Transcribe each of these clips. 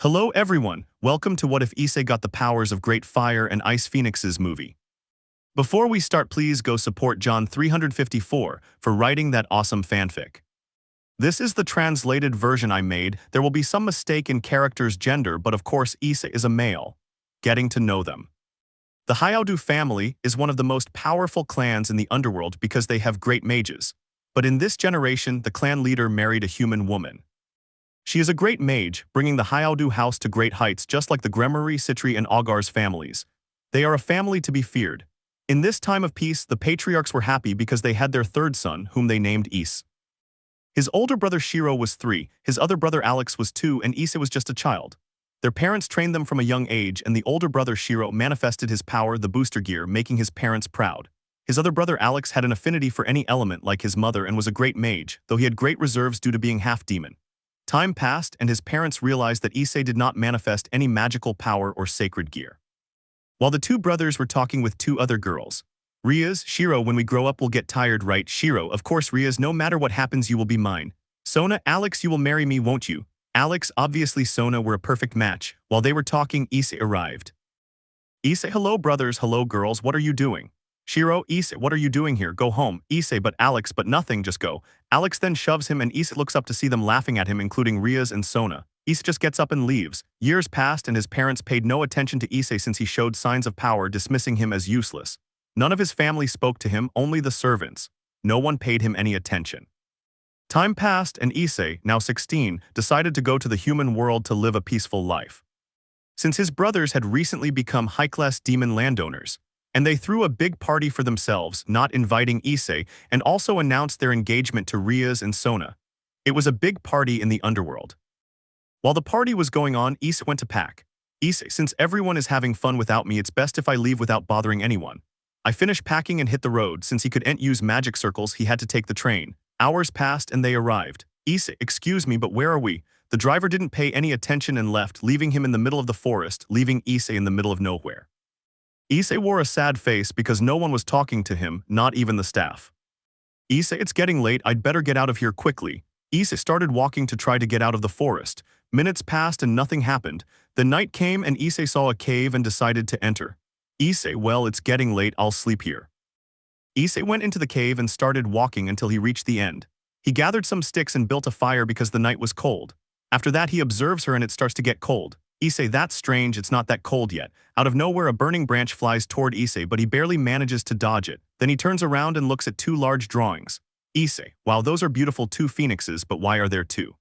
Hello everyone, welcome to What If Issei Got the Powers of Great Fire and Ice Phoenixes movie. Before we start, please go support John 354 for writing that awesome fanfic. This is the translated version I made. There will be some mistake in character's gender, but of course Issei is a male. Getting to know them. The Hayodu family is one of the most powerful clans in the underworld because they have great mages. But in this generation, the clan leader married a human woman. She is a great mage, bringing the Hayodu house to great heights just like the Gremory, Citri, and Augar's families. They are a family to be feared. In this time of peace, the patriarchs were happy because they had their third son, whom they named Issei. His older brother Shiro was 3, his other brother Alex was 2, and Issei was just a child. Their parents trained them from a young age, and the older brother Shiro manifested his power, the booster gear, making his parents proud. His other brother Alex had an affinity for any element like his mother and was a great mage, though he had great reserves due to being half-demon. Time passed, and his parents realized that Issei did not manifest any magical power or sacred gear. While the two brothers were talking with two other girls, Rias, Shiro, when we grow up we'll get tired, right? Shiro, of course Rias, no matter what happens you will be mine. Sona, Alex, you will marry me, won't you? Alex, obviously Sona were a perfect match. While they were talking, Issei arrived. Issei, hello brothers, hello girls, what are you doing? Shiro, Issei, what are you doing here? Go home. Issei, but Alex, but nothing, just go. Alex then shoves him and Issei looks up to see them laughing at him, including Rias and Sona. Issei just gets up and leaves. Years passed and his parents paid no attention to Issei since he showed signs of power, dismissing him as useless. None of his family spoke to him, only the servants. No one paid him any attention. Time passed and Issei, now 16, decided to go to the human world to live a peaceful life. Since his brothers had recently become high-class demon landowners, and they threw a big party for themselves, not inviting Issei, and also announced their engagement to Rias and Sona. It was a big party in the underworld. While the party was going on, Issei went to pack. Issei, since everyone is having fun without me, it's best if I leave without bothering anyone. I finished packing and hit the road. Since he couldn't use magic circles, he had to take the train. Hours passed and they arrived. Issei, excuse me, but where are we? The driver didn't pay any attention and left, leaving him in the middle of the forest, leaving Issei in the middle of nowhere. Issei wore a sad face because no one was talking to him, not even the staff. Issei, it's getting late, I'd better get out of here quickly. Issei started walking to try to get out of the forest. Minutes passed and nothing happened. The night came and Issei saw a cave and decided to enter. Issei, well, it's getting late, I'll sleep here. Issei went into the cave and started walking until he reached the end. He gathered some sticks and built a fire because the night was cold. After that he observes her and it starts to get cold. Issei, that's strange, it's not that cold yet. Out of nowhere a burning branch flies toward Issei, but he barely manages to dodge it. Then he turns around and looks at two large drawings. Issei, wow, those are beautiful, two phoenixes, but why are there two?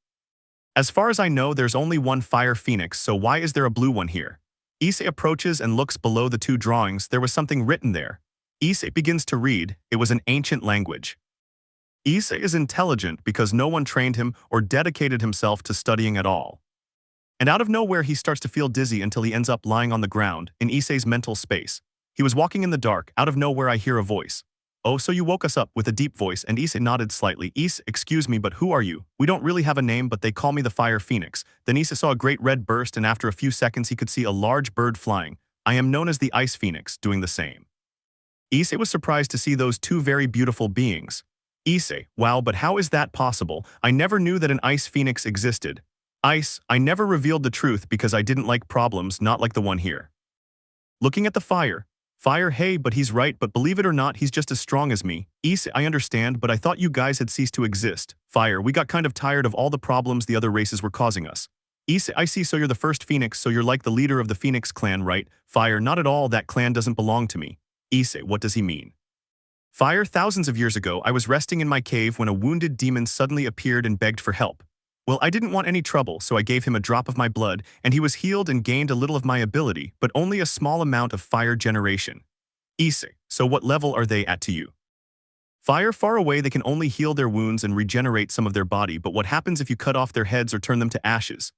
As far as I know, there's only one fire phoenix, so why is there a blue one here? Issei approaches and looks below the two drawings. There was something written there. Issei begins to read. It was an ancient language. Issei is intelligent because no one trained him or dedicated himself to studying at all. And out of nowhere he starts to feel dizzy until he ends up lying on the ground, in Issei's mental space. He was walking in the dark. Out of nowhere I hear a voice. Oh, so you woke us up, with a deep voice, and Issei nodded slightly. Issei, excuse me, but who are you? We don't really have a name, but they call me the Fire Phoenix. Then Issei saw a great red burst, and after a few seconds he could see a large bird flying. I am known as the Ice Phoenix, doing the same. Issei was surprised to see those two very beautiful beings. Issei, wow, but how is that possible? I never knew that an Ice Phoenix existed. Ice, I never revealed the truth because I didn't like problems, not like the one here. Looking at the fire. Fire, hey, but he's right, but believe it or not, he's just as strong as me. Issei, I understand, but I thought you guys had ceased to exist. Fire, we got kind of tired of all the problems the other races were causing us. Issei, I see, so you're the first Phoenix, so you're like the leader of the Phoenix clan, right? Fire, not at all, that clan doesn't belong to me. Issei, what does he mean? Fire, thousands of years ago, I was resting in my cave when a wounded demon suddenly appeared and begged for help. Well, I didn't want any trouble, so I gave him a drop of my blood, and he was healed and gained a little of my ability, but only a small amount of fire generation. Issei, so what level are they at to you? Fire, far away they can only heal their wounds and regenerate some of their body, but what happens if you cut off their heads or turn them to ashes?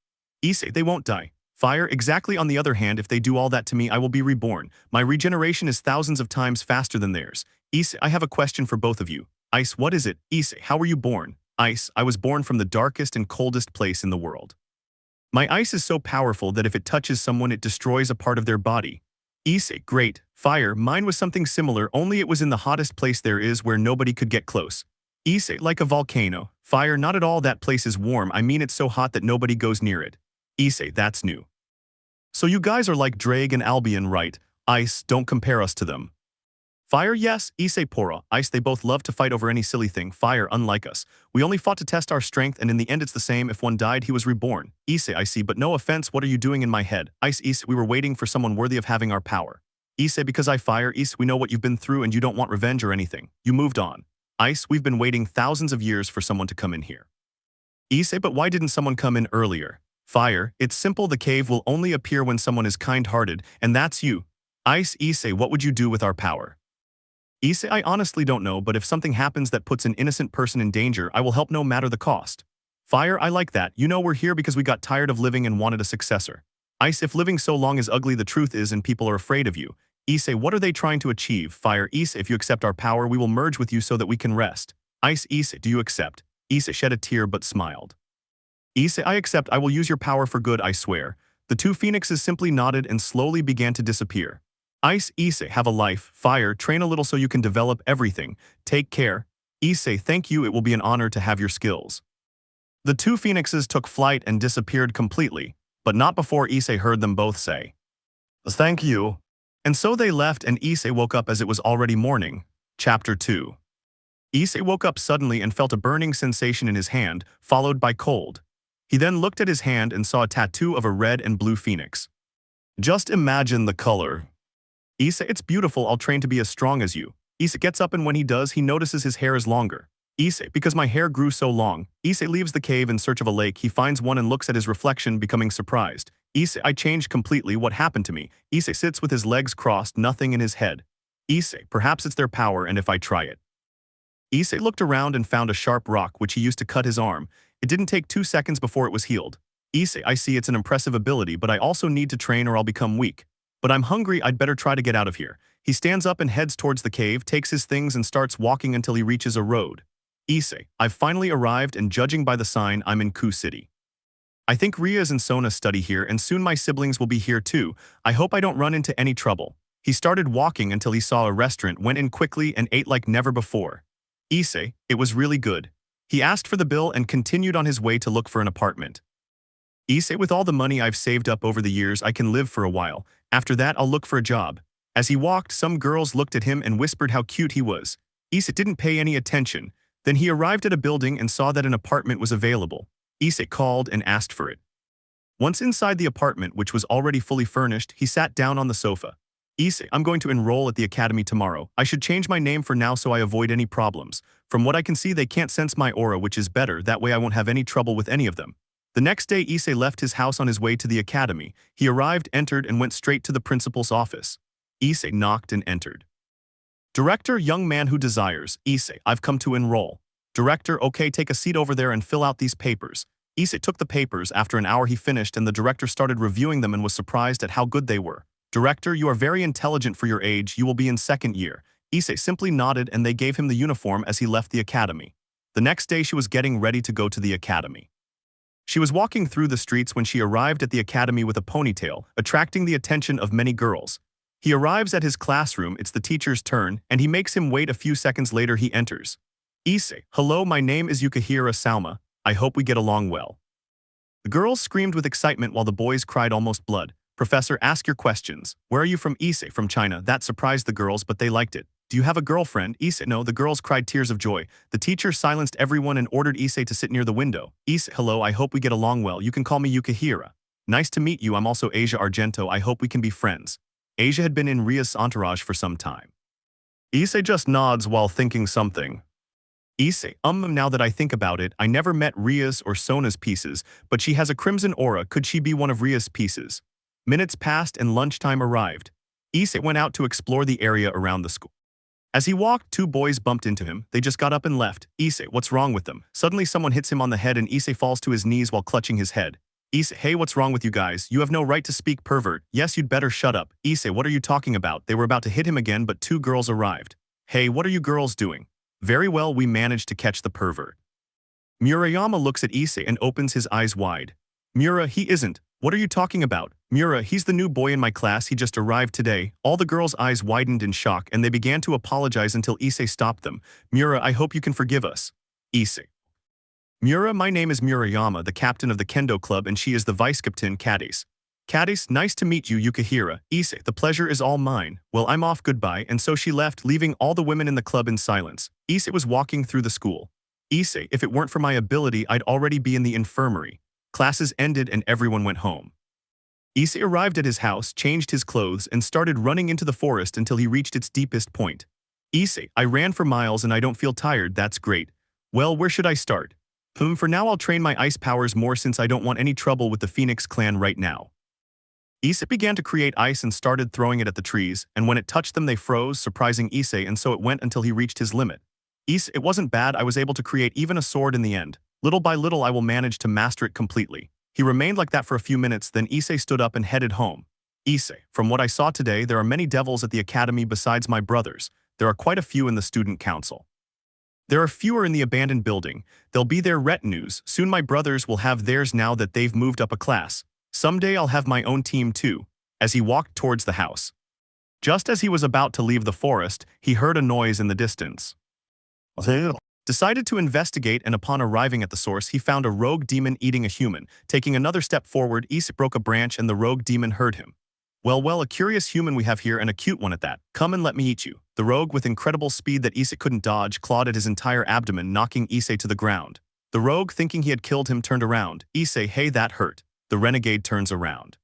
Issei, they won't die. Fire, exactly, on the other hand, if they do all that to me, I will be reborn. My regeneration is thousands of times faster than theirs. Issei, I have a question for both of you. Ice, what is it? Issei, how were you born? Ice, I was born from the darkest and coldest place in the world. My ice is so powerful that if it touches someone it destroys a part of their body. Issei, great. Fire, mine was something similar, only it was in the hottest place there is where nobody could get close. Issei, like a volcano. Fire, not at all, that place is warm, I mean it's so hot that nobody goes near it. Issei, that's new. So you guys are like Drake and Albion, right? Ice, don't compare us to them. Fire, yes, Issei Pora, Ice, they both love to fight over any silly thing. Fire, unlike us. We only fought to test our strength, and in the end it's the same. If one died, he was reborn. Issei, I see, but no offense, what are you doing in my head? Ice, Issei, we were waiting for someone worthy of having our power. Issei, because I fire, Issei, we know what you've been through and you don't want revenge or anything. You moved on. Ice, we've been waiting thousands of years for someone to come in here. Issei, but why didn't someone come in earlier? Fire, it's simple, the cave will only appear when someone is kind-hearted, and that's you. Ice, Issei, what would you do with our power? Issei, I honestly don't know, but if something happens that puts an innocent person in danger, I will help no matter the cost. Fire, I like that. You know we're here because we got tired of living and wanted a successor. Ice, if living so long is ugly, the truth is, and people are afraid of you. Issei, what are they trying to achieve? Fire, Issei, if you accept our power, we will merge with you so that we can rest. Ice, Issei, do you accept? Issei shed a tear but smiled. Issei, I accept. I will use your power for good, I swear. The two phoenixes simply nodded and slowly began to disappear. Ice, Issei, have a life. Fire, train a little so you can develop everything. Take care. Issei, thank you, it will be an honor to have your skills. The two phoenixes took flight and disappeared completely, but not before Issei heard them both say, "Thank you." And so they left, and Issei woke up as it was already morning. Chapter 2. Issei woke up suddenly and felt a burning sensation in his hand, followed by cold. He then looked at his hand and saw a tattoo of a red and blue phoenix. Just imagine the color. Issei, it's beautiful, I'll train to be as strong as you. Issei gets up, and when he does, he notices his hair is longer. Issei, because my hair grew so long. Issei leaves the cave in search of a lake. He finds one and looks at his reflection, becoming surprised. Issei, I changed completely, what happened to me? Issei sits with his legs crossed, nothing in his head. Issei, perhaps it's their power, and if I try it. Issei looked around and found a sharp rock which he used to cut his arm. It didn't take 2 seconds before it was healed. Issei, I see, it's an impressive ability, but I also need to train or I'll become weak. But I'm hungry, I'd better try to get out of here. He stands up and heads towards the cave, takes his things and starts walking until he reaches a road. Issei, I've finally arrived, and judging by the sign, I'm in Ku City. I think Rias and Sona study here, and soon my siblings will be here too. I hope I don't run into any trouble. He started walking until he saw a restaurant, went in quickly and ate like never before. Issei, it was really good. He asked for the bill and continued on his way to look for an apartment. Issei, with all the money I've saved up over the years, I can live for a while. After that, I'll look for a job. As he walked, some girls looked at him and whispered how cute he was. Issei didn't pay any attention. Then he arrived at a building and saw that an apartment was available. Issei called and asked for it. Once inside the apartment, which was already fully furnished, he sat down on the sofa. Issei, I'm going to enroll at the academy tomorrow. I should change my name for now so I avoid any problems. From what I can see, they can't sense my aura, which is better, that way I won't have any trouble with any of them. The next day, Issei left his house on his way to the academy. He arrived, entered, and went straight to the principal's office. Issei knocked and entered. Director, young man who desires. Issei, I've come to enroll. Director, okay, take a seat over there and fill out these papers. Issei took the papers. After an hour he finished, and the director started reviewing them and was surprised at how good they were. Director, you are very intelligent for your age. You will be in second year. Issei simply nodded, and they gave him the uniform as he left the academy. The next day she was getting ready to go to the academy. She was walking through the streets when she arrived at the academy with a ponytail, attracting the attention of many girls. He arrives at his classroom, it's the teacher's turn, and he makes him wait. A few seconds later he enters. Issei, hello, my name is Yukihira Salma. I hope we get along well. The girls screamed with excitement while the boys cried almost blood. Professor, ask your questions. Where are you from? Issei, from China. That surprised the girls, but they liked it. Do you have a girlfriend? Issei, no. The girls cried tears of joy. The teacher silenced everyone and ordered Issei to sit near the window. Issei, hello, I hope we get along well. You can call me Yukihira. Nice to meet you, I'm also Asia Argento. I hope we can be friends. Asia had been in Rias' entourage for some time. Issei just nods while thinking something. Issei, now that I think about it, I never met Rias or Sona's pieces, but she has a crimson aura. Could she be one of Rias' pieces? Minutes passed and lunchtime arrived. Issei went out to explore the area around the school. As he walked, 2 boys bumped into him. They just got up and left. Issei, what's wrong with them? Suddenly someone hits him on the head and Issei falls to his knees while clutching his head. Issei, hey, what's wrong with you guys? You have no right to speak, pervert. Yes, you'd better shut up. Issei, what are you talking about? They were about to hit him again, but 2 girls arrived. Hey, what are you girls doing? Very well, we managed to catch the pervert. Murayama looks at Issei and opens his eyes wide. Mura, he isn't. What are you talking about? Mura, he's the new boy in my class, he just arrived today. All the girls' eyes widened in shock and they began to apologize until Issei stopped them. Mura, I hope you can forgive us. Issei. Mura, my name is Murayama, the captain of the Kendo Club, and she is the vice-captain, Kadis. Kadis, nice to meet you, Yukihira. Issei, the pleasure is all mine. Well, I'm off, goodbye, and so she left, leaving all the women in the club in silence. Issei was walking through the school. Issei, if it weren't for my ability, I'd already be in the infirmary. Classes ended and everyone went home. Issei arrived at his house, changed his clothes, and started running into the forest until he reached its deepest point. Issei, I ran for miles and I don't feel tired, that's great. Well, where should I start? For now I'll train my ice powers more since I don't want any trouble with the Phoenix clan right now. Issei began to create ice and started throwing it at the trees, and when it touched them they froze, surprising Issei, and so it went until he reached his limit. Issei, it wasn't bad, I was able to create even a sword in the end. Little by little I will manage to master it completely. He remained like that for a few minutes, then Issei stood up and headed home. Issei, from what I saw today, there are many devils at the academy besides my brothers. There are quite a few in the student council. There are fewer in the abandoned building. They'll be their retinues. Soon my brothers will have theirs now that they've moved up a class. Someday I'll have my own team too. As he walked towards the house. Just as he was about to leave the forest, he heard a noise in the distance. Decided to investigate, and upon arriving at the source, he found a rogue demon eating a human. Taking another step forward, Issei broke a branch and the rogue demon heard him. Well, a curious human we have here, and a cute one at that. Come and let me eat you. The rogue, with incredible speed that Issei couldn't dodge, clawed at his entire abdomen, knocking Issei to the ground. The rogue, thinking he had killed him, turned around. Issei, hey, that hurt. The renegade turns around.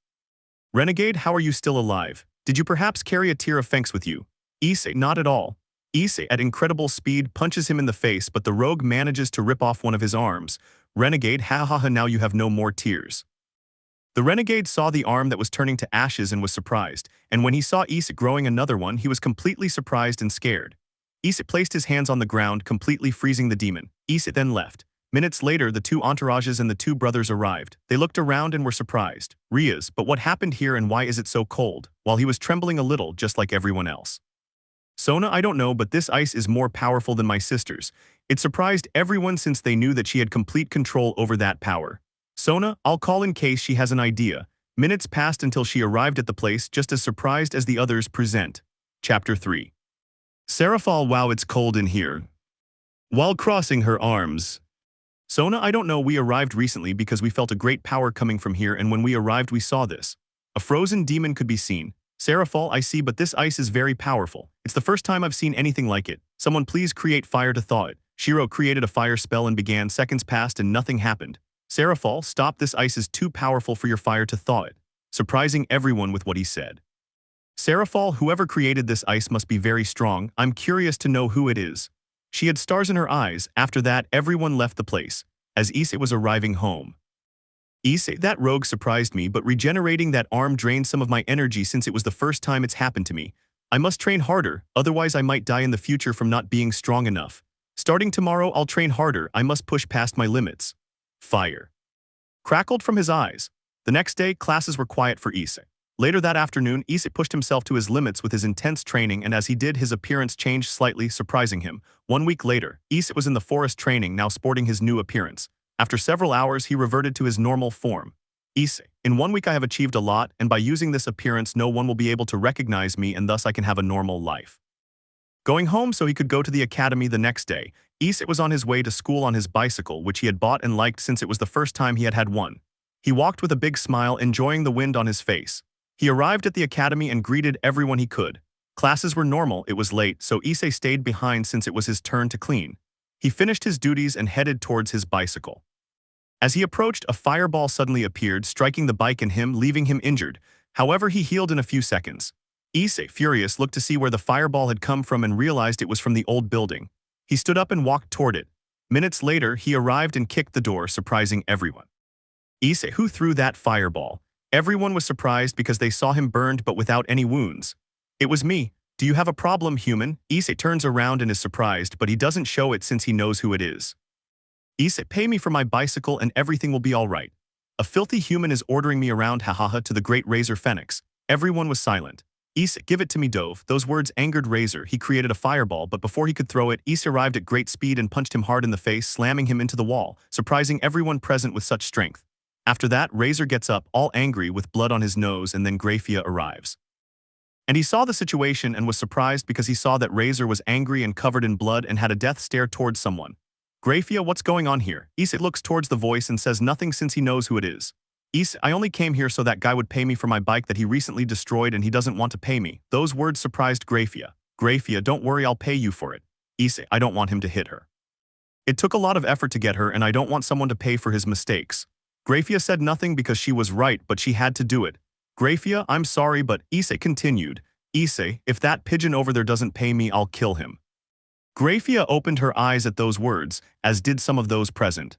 Renegade, how are you still alive? Did you perhaps carry a tear of fenix with you? Issei, not at all. Issei, at incredible speed, punches him in the face, but the rogue manages to rip off one of his arms. Renegade, ha, now you have no more tears. The renegade saw the arm that was turning to ashes and was surprised, and when he saw Issei growing another one, he was completely surprised and scared. Issei placed his hands on the ground, completely freezing the demon. Issei then left. Minutes later, the two entourages and the two brothers arrived. They looked around and were surprised. Rias, but what happened here and why is it so cold? While he was trembling a little, just like everyone else. Sona, I don't know, but this ice is more powerful than my sister's. It surprised everyone since they knew that she had complete control over that power. Sona, I'll call in case she has an idea. Minutes passed until she arrived at the place, just as surprised as the others present. Chapter 3. Sarafal, wow, it's cold in here. While crossing her arms. Sona, I don't know, we arrived recently because we felt a great power coming from here, and when we arrived we saw this. A frozen demon could be seen. Sarafal, I see, but this ice is very powerful. It's the first time I've seen anything like it. Someone please create fire to thaw it. Shiro created a fire spell and began. Seconds passed and nothing happened. Sarafal, stop, this ice is too powerful for your fire to thaw it. Surprising everyone with what he said. Sarafal, whoever created this ice must be very strong. I'm curious to know who it is. She had stars in her eyes. After that, everyone left the place, as Issei was arriving home. Issei, that rogue surprised me, but regenerating that arm drained some of my energy since it was the first time it's happened to me. I must train harder, otherwise I might die in the future from not being strong enough. Starting tomorrow, I'll train harder. I must push past my limits. Fire crackled from his eyes. The next day, classes were quiet for Issei. Later that afternoon, Issei pushed himself to his limits with his intense training, and as he did, his appearance changed slightly, surprising him. 1 week later, Issei was in the forest training, now sporting his new appearance. After several hours, he reverted to his normal form. Issei, in 1 week I have achieved a lot, and by using this appearance no one will be able to recognize me, and thus I can have a normal life. Going home so he could go to the academy the next day, Issei was on his way to school on his bicycle, which he had bought and liked since it was the first time he had had one. He walked with a big smile, enjoying the wind on his face. He arrived at the academy and greeted everyone he could. Classes were normal, it was late, so Issei stayed behind since it was his turn to clean. He finished his duties and headed towards his bicycle. As he approached, a fireball suddenly appeared, striking the bike and him, leaving him injured. However, he healed in a few seconds. Issei, furious, looked to see where the fireball had come from and realized it was from the old building. He stood up and walked toward it. Minutes later, he arrived and kicked the door, surprising everyone. Issei, who threw that fireball? Everyone was surprised because they saw him burned but without any wounds. It was me. Do you have a problem, human? Issei turns around and is surprised, but he doesn't show it since he knows who it is. Issei, pay me for my bicycle and everything will be all right. A filthy human is ordering me around, hahaha, to the great Razor Fenix. Everyone was silent. Issei, give it to me, Dove. Those words angered Razor. He created a fireball, but before he could throw it, Issei arrived at great speed and punched him hard in the face, slamming him into the wall, surprising everyone present with such strength. After that, Razor gets up, all angry, with blood on his nose, and then Grafia arrives. And he saw the situation and was surprised because he saw that Razor was angry and covered in blood and had a death stare towards someone. Grafia, what's going on here? Issei looks towards the voice and says nothing since he knows who it is. Issei, I only came here so that guy would pay me for my bike that he recently destroyed and he doesn't want to pay me. Those words surprised Grafia. Grafia, don't worry, I'll pay you for it. Issei, I don't want him to hit her. It took a lot of effort to get her and I don't want someone to pay for his mistakes. Grafia said nothing because she was right, but she had to do it. Grafia, I'm sorry, but Issei continued. Issei, if that pigeon over there doesn't pay me, I'll kill him. Grafia opened her eyes at those words, as did some of those present.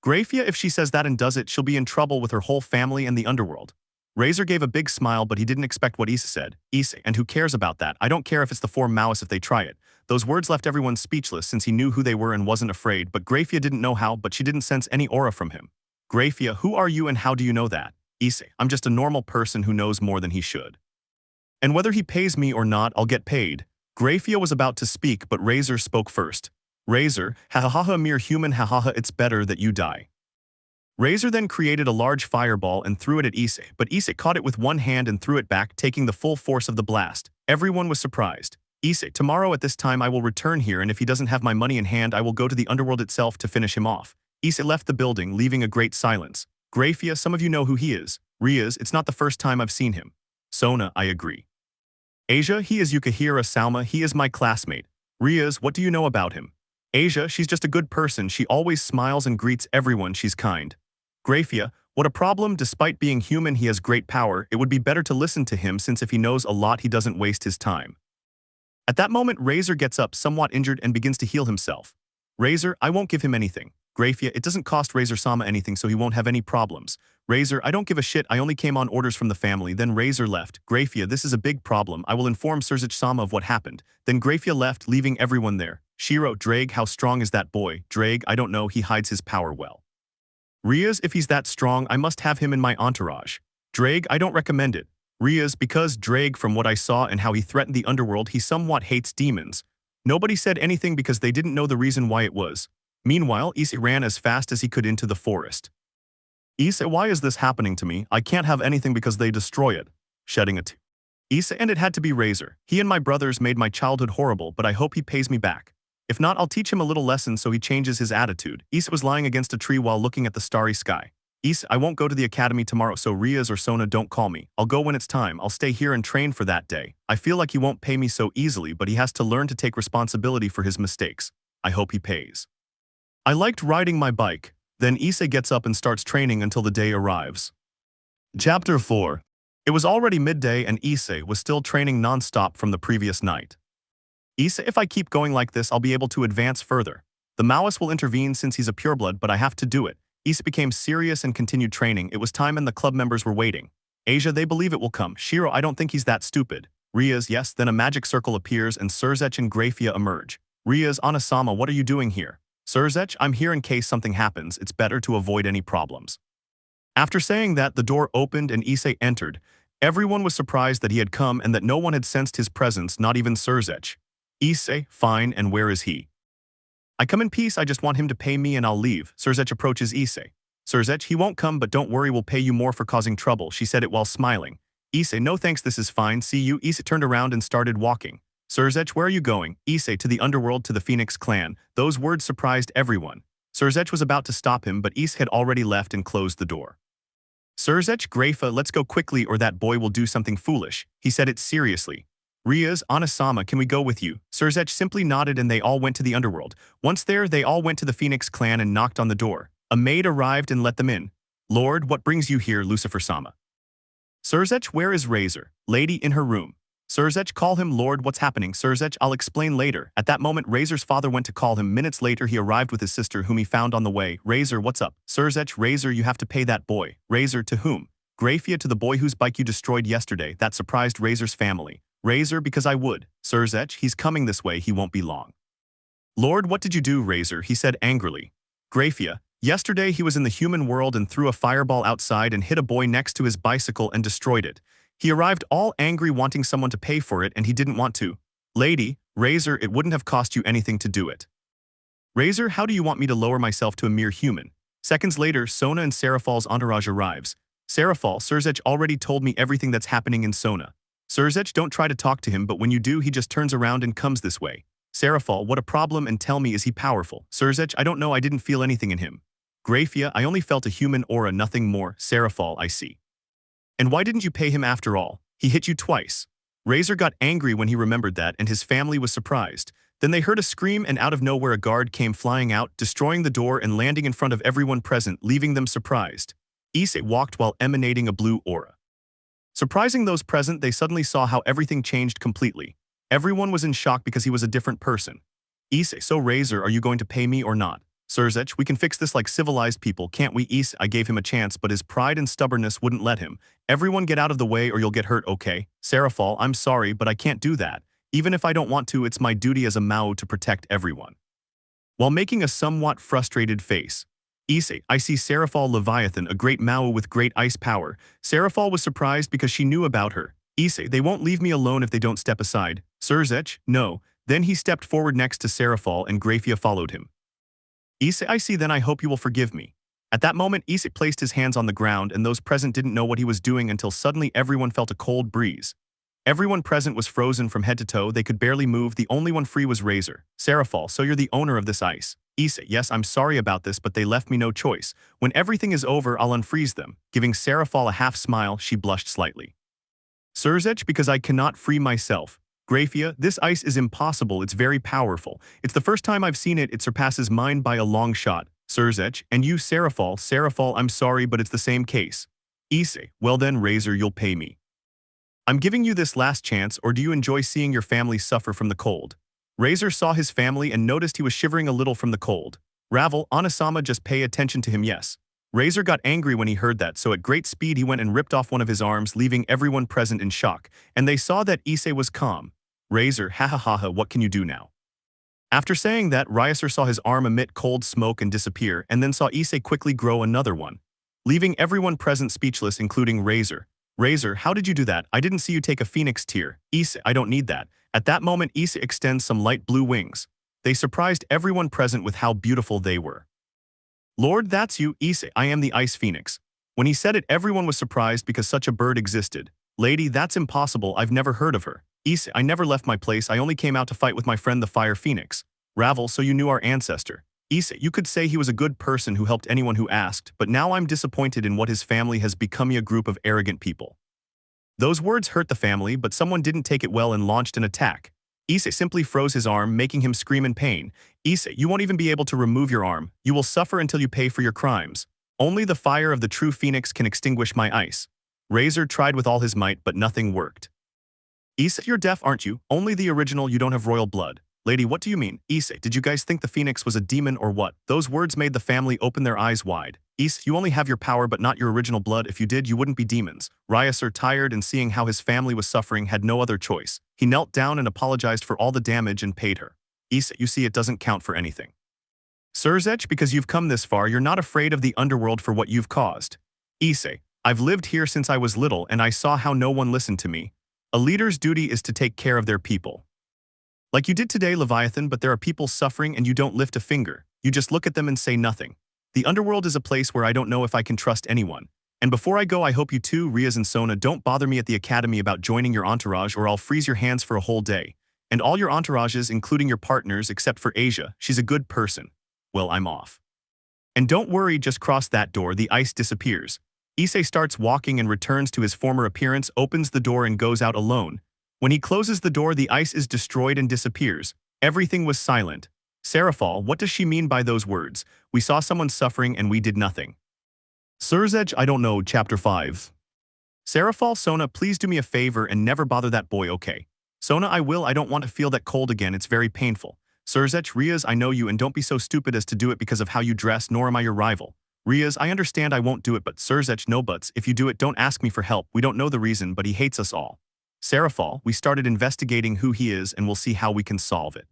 Grafia, if she says that and does it, she'll be in trouble with her whole family and the underworld. Razor gave a big smile, but he didn't expect what Issei said. Issei, and who cares about that? I don't care if it's the four Maoists if they try it. Those words left everyone speechless since he knew who they were and wasn't afraid, but Grafia didn't know how, but she didn't sense any aura from him. Grafia, who are you and how do you know that? Issei, I'm just a normal person who knows more than he should. And whether he pays me or not, I'll get paid. Grafia was about to speak, but Razor spoke first. Razor, ha mere human, ha it's better that you die. Razor then created a large fireball and threw it at Issei, but Issei caught it with one hand and threw it back, taking the full force of the blast. Everyone was surprised. Issei, tomorrow at this time I will return here, and if he doesn't have my money in hand, I will go to the underworld itself to finish him off. Issei left the building, leaving a great silence. Grafia, some of you know who he is. Rias, it's not the first time I've seen him. Sona, I agree. Asia, he is Yukihira Salma, he is my classmate. Rias, what do you know about him? Asia, she's just a good person, she always smiles and greets everyone, she's kind. Grafia, what a problem, despite being human he has great power, it would be better to listen to him since if he knows a lot he doesn't waste his time. At that moment Razor gets up somewhat injured and begins to heal himself. Razor, I won't give him anything. Grafia, it doesn't cost Razor-sama anything so he won't have any problems. Razor, I don't give a shit, I only came on orders from the family. Then Razor left. Grafia, this is a big problem, I will inform Surzich-sama of what happened. Then Grafia left, leaving everyone there. Shiro, Drake, how strong is that boy? Drake, I don't know, he hides his power well. Rias, if he's that strong, I must have him in my entourage. Drake, I don't recommend it. Rias, because Drake, from what I saw and how he threatened the underworld, he somewhat hates demons. Nobody said anything because they didn't know the reason why it was. Meanwhile, Issei ran as fast as he could into the forest. Issei, why is this happening to me? I can't have anything because they destroy it. Shedding a tear. Issei, and it had to be Razor. He and my brothers made my childhood horrible, but I hope he pays me back. If not, I'll teach him a little lesson so he changes his attitude. Issei was lying against a tree while looking at the starry sky. Issei, I won't go to the academy tomorrow, so Rias or Sona don't call me. I'll go when it's time. I'll stay here and train for that day. I feel like he won't pay me so easily, but he has to learn to take responsibility for his mistakes. I hope he pays. I liked riding my bike. Then Issei gets up and starts training until the day arrives. Chapter 4. It was already midday and Issei was still training non-stop from the previous night. Issei, if I keep going like this, I'll be able to advance further. The Maoist will intervene since he's a pureblood, but I have to do it. Issei became serious and continued training. It was time and the club members were waiting. Asia, they believe it will come. Shiro, I don't think he's that stupid. Rias, yes, then a magic circle appears and Surzech and Grafia emerge. Rias, Anasama, what are you doing here? Surzech, I'm here in case something happens. It's better to avoid any problems. After saying that, the door opened and Issei entered. Everyone was surprised that he had come and that no one had sensed his presence, not even Surzech. Issei, fine, and where is he? I come in peace, I just want him to pay me and I'll leave. Surzech approaches Issei. Surzech, he won't come, but don't worry, we'll pay you more for causing trouble. She said it while smiling. Issei, no thanks, this is fine, see you. Issei turned around and started walking. Surzech, where are you going? Issei, to the underworld, to the Phoenix clan. Those words surprised everyone. Surzech was about to stop him, but Issei had already left and closed the door. Surzech, Grafia, let's go quickly or that boy will do something foolish. He said it seriously. Rias, Anasama, can we go with you? Surzech simply nodded and they all went to the underworld. Once there, they all went to the Phoenix clan and knocked on the door. A maid arrived and let them in. Lord, what brings you here, Lucifer-sama? Surzech, where is Razor? Lady, in her room. Surzech, call him. Lord, what's happening? Surzech, I'll explain later. At that moment, Razor's father went to call him. Minutes later, he arrived with his sister, whom he found on the way. Razor, what's up? Surzech, Razor, you have to pay that boy. Razor, to whom? Grafia, to the boy whose bike you destroyed yesterday. That surprised Razor's family. Razor, because I would. Surzech, he's coming this way, he won't be long. Lord, what did you do, Razor? He said angrily. Grafia, yesterday he was in the human world and threw a fireball outside and hit a boy next to his bicycle and destroyed it. He arrived all angry wanting someone to pay for it and he didn't want to. Lady, Razor, it wouldn't have cost you anything to do it. Razor, how do you want me to lower myself to a mere human? Seconds later, Sona and Sarafal's entourage arrives. Sarafal, Surzech already told me everything that's happening in Sona. Surzech, don't try to talk to him, but when you do, he just turns around and comes this way. Sarafal, what a problem, and tell me, is he powerful? Surzech, I don't know, I didn't feel anything in him. Grafia, I only felt a human aura, nothing more. Sarafal, I see. And why didn't you pay him after all? He hit you twice. Razor got angry when he remembered that, and his family was surprised. Then they heard a scream, and out of nowhere a guard came flying out, destroying the door and landing in front of everyone present, leaving them surprised. Issei walked while emanating a blue aura. Surprising those present, they suddenly saw how everything changed completely. Everyone was in shock because he was a different person. Issei, so Razor, are you going to pay me or not? Surzech, we can fix this like civilized people, can't we? Issei, I gave him a chance, but his pride and stubbornness wouldn't let him. Everyone get out of the way or you'll get hurt, okay? Sarafal, I'm sorry, but I can't do that. Even if I don't want to, it's my duty as a Mao to protect everyone. While making a somewhat frustrated face, Issei, I see Sarafal Leviathan, a great Mao with great ice power. Sarafal was surprised because she knew about her. Issei, they won't leave me alone if they don't step aside. Surzech, no. Then he stepped forward next to Sarafal and Grafia followed him. Issei, I see, then I hope you will forgive me. At that moment, Issei placed his hands on the ground and those present didn't know what he was doing until suddenly everyone felt a cold breeze. Everyone present was frozen from head to toe, they could barely move, the only one free was Razor. Sarafal, so you're the owner of this ice. Issei, yes, I'm sorry about this, but they left me no choice. When everything is over, I'll unfreeze them. Giving Sarafal a half smile, she blushed slightly. Surzech, because I cannot free myself. Grafia, this ice is impossible, it's very powerful. It's the first time I've seen it, it surpasses mine by a long shot. Surzech, and you Sarafal, Sarafal, I'm sorry, but it's the same case. Issei, well then Razor, you'll pay me. I'm giving you this last chance, or do you enjoy seeing your family suffer from the cold? Razor saw his family and noticed he was shivering a little from the cold. Ravel, Anasama, just pay attention to him, yes. Razor got angry when he heard that, so at great speed he went and ripped off one of his arms, leaving everyone present in shock, and they saw that Issei was calm. Razor, ha ha ha ha, what can you do now? After saying that, Rias saw his arm emit cold smoke and disappear, and then saw Issei quickly grow another one, leaving everyone present speechless, including Razor. Razor, how did you do that? I didn't see you take a phoenix tear. Issei, I don't need that. At that moment, Issei extends some light blue wings. They surprised everyone present with how beautiful they were. Lord, that's you, Issei, I am the Ice Phoenix. When he said it, everyone was surprised because such a bird existed. Lady, that's impossible, I've never heard of her. Issei, I never left my place, I only came out to fight with my friend the Fire Phoenix. Ravel, so you knew our ancestor. Issei, you could say he was a good person who helped anyone who asked, but now I'm disappointed in what his family has become, a group of arrogant people. Those words hurt the family, but someone didn't take it well and launched an attack. Issei simply froze his arm, making him scream in pain. Issei, you won't even be able to remove your arm. You will suffer until you pay for your crimes. Only the fire of the true phoenix can extinguish my ice. Razor tried with all his might, but nothing worked. Issei, you're deaf, aren't you? Only the original, you don't have royal blood. Lady, what do you mean? Issei, did you guys think the phoenix was a demon or what? Those words made the family open their eyes wide. Issei, you only have your power but not your original blood. If you did, you wouldn't be demons. Rias, tired and seeing how his family was suffering, had no other choice. He knelt down and apologized for all the damage and paid her. Issei, you see, it doesn't count for anything. Surzech, because you've come this far, you're not afraid of the underworld for what you've caused. Issei, I've lived here since I was little and I saw how no one listened to me. A leader's duty is to take care of their people. Like you did today, Leviathan, but there are people suffering and you don't lift a finger. You just look at them and say nothing. The underworld is a place where I don't know if I can trust anyone. And before I go, I hope you two, Rias and Sona, don't bother me at the academy about joining your entourage or I'll freeze your hands for a whole day. And all your entourages, including your partners, except for Asia, she's a good person. Well, I'm off. And don't worry, just cross that door, the ice disappears. Issei starts walking and returns to his former appearance, opens the door and goes out alone. When he closes the door, the ice is destroyed and disappears. Everything was silent. Sarafal, what does she mean by those words? We saw someone suffering and we did nothing. Surzech, I don't know, Chapter 5. Sarafal, Sona, please do me a favor and never bother that boy, okay? Sona, I will, I don't want to feel that cold again, it's very painful. Surzech, Rias, I know you and don't be so stupid as to do it because of how you dress, nor am I your rival. Rias, I understand I won't do it, but Surzech, no buts, if you do it, don't ask me for help, we don't know the reason, but he hates us all. Sarafal, we started investigating who he is and we'll see how we can solve it.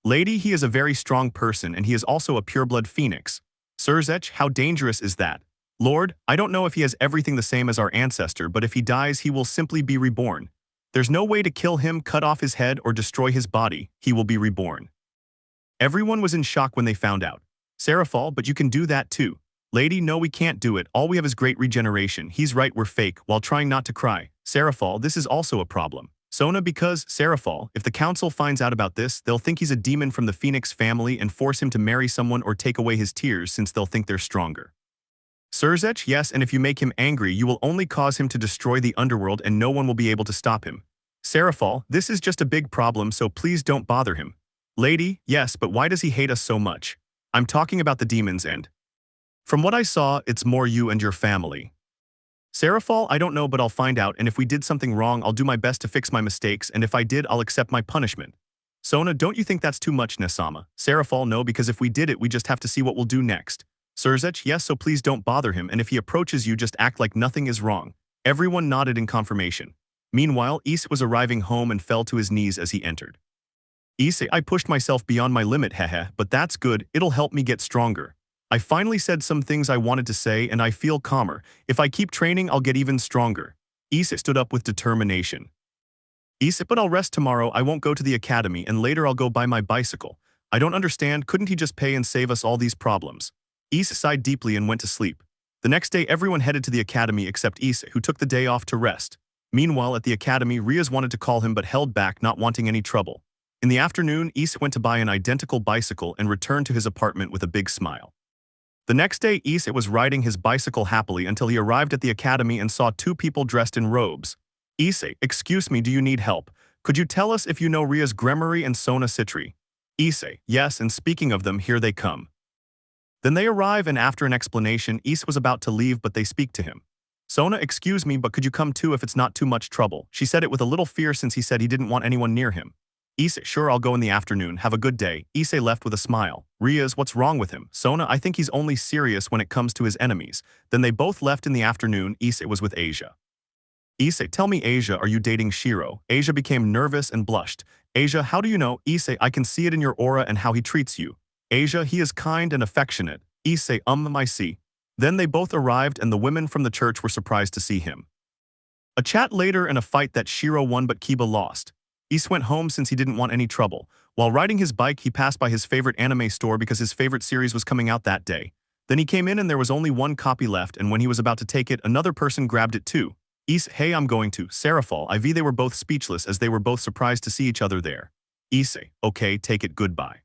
Lady, he is a very strong person and he is also a pureblood phoenix. Surzech, how dangerous is that? Lord, I don't know if he has everything the same as our ancestor, but if he dies, he will simply be reborn. There's no way to kill him, cut off his head, or destroy his body. He will be reborn. Everyone was in shock when they found out. Sarafal, but you can do that too. Lady, no, we can't do it. All we have is great regeneration. He's right, we're fake, while trying not to cry. Sarafal, this is also a problem. Sona because, Sarafal, if the council finds out about this, they'll think he's a demon from the Phoenix family and force him to marry someone or take away his tears since they'll think they're stronger. Surzech, yes, and if you make him angry, you will only cause him to destroy the underworld and no one will be able to stop him. Sarafal, this is just a big problem, so please don't bother him. Lady, yes, but why does he hate us so much? I'm talking about the demons and... From what I saw, it's more you and your family. Sarafal, I don't know, but I'll find out, and if we did something wrong, I'll do my best to fix my mistakes, and if I did, I'll accept my punishment. Sona, don't you think that's too much, Nesama? Sarafal, no, because if we did it, we just have to see what we'll do next. Surzech, yes, so please don't bother him, and if he approaches you, just act like nothing is wrong. Everyone nodded in confirmation. Meanwhile, Issei was arriving home and fell to his knees as he entered. Issei, I pushed myself beyond my limit, hehe, but that's good, it'll help me get stronger. I finally said some things I wanted to say and I feel calmer. If I keep training, I'll get even stronger. Issei stood up with determination. Issei, but I'll rest tomorrow, I won't go to the academy, and later I'll go buy my bicycle. I don't understand, couldn't he just pay and save us all these problems? Issei sighed deeply and went to sleep. The next day, everyone headed to the academy except Issei, who took the day off to rest. Meanwhile, at the academy, Rias wanted to call him but held back, not wanting any trouble. In the afternoon, Issei went to buy an identical bicycle and returned to his apartment with a big smile. The next day, Issei was riding his bicycle happily until he arrived at the academy and saw two people dressed in robes. Issei, excuse me, do you need help? Could you tell us if you know Rias Gremory and Sona Citri? Issei, yes, and speaking of them, here they come. Then they arrive and after an explanation, Issei was about to leave but they speak to him. Sona, excuse me, but could you come too if it's not too much trouble? She said it with a little fear since he said he didn't want anyone near him. Issei, sure, I'll go in the afternoon, have a good day. Issei left with a smile. Rias, what's wrong with him? Sona, I think he's only serious when it comes to his enemies. Then they both left in the afternoon. Issei was with Asia. Issei, tell me, Asia, are you dating Shiro? Asia became nervous and blushed. Asia, how do you know? Issei, I can see it in your aura and how he treats you. Asia, he is kind and affectionate. Issei, I see. Then they both arrived and the women from the church were surprised to see him. A chat later and a fight that Shiro won but Kiba lost. Issei went home since he didn't want any trouble. While riding his bike, he passed by his favorite anime store because his favorite series was coming out that day. Then he came in and there was only one copy left, and when he was about to take it, another person grabbed it too. Issei, hey, I'm going to. Sarafal, they were both speechless as they were both surprised to see each other there. Issei, okay, take it, goodbye.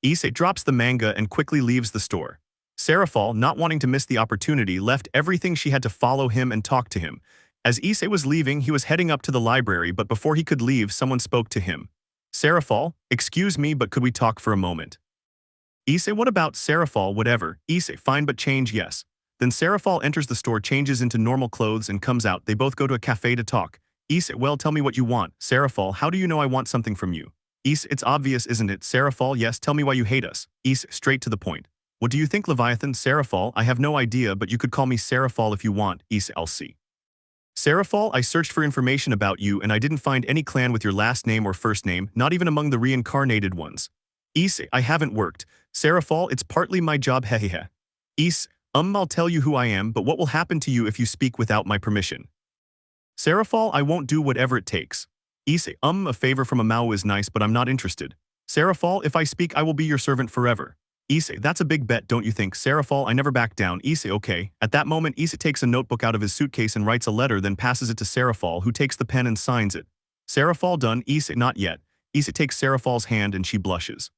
Issei drops the manga and quickly leaves the store. Sarafal, not wanting to miss the opportunity, left everything she had to follow him and talk to him. As Issei was leaving, he was heading up to the library, but before he could leave, someone spoke to him. Sarafal, excuse me, but could we talk for a moment? Issei, what about? Sarafal, whatever. Issei, fine, but change, yes. Then Sarafal enters the store, changes into normal clothes and comes out. They both go to a cafe to talk. Issei, well, tell me what you want. Sarafal, how do you know I want something from you? Issei, it's obvious, isn't it? Sarafal, yes, tell me why you hate us. Issei, straight to the point. What do you think, Leviathan? Sarafal, I have no idea, but you could call me Sarafal if you want. Issei, I'll see. Sarafal, I searched for information about you and I didn't find any clan with your last name or first name, not even among the reincarnated ones. Issei, I haven't worked. Sarafal, it's partly my job, hehehe. Issei, I'll tell you who I am, but what will happen to you if you speak without my permission? Sarafal, I won't do whatever it takes. Issei, a favor from a Mao is nice, but I'm not interested. Sarafal, if I speak, I will be your servant forever. Issei, that's a big bet, don't you think? Sarafal, I never back down. Issei, okay. At that moment, Issei takes a notebook out of his suitcase and writes a letter, then passes it to Sarafal, who takes the pen and signs it. Sarafal, done. Issei, not yet. Issei takes Sarafal's hand and she blushes.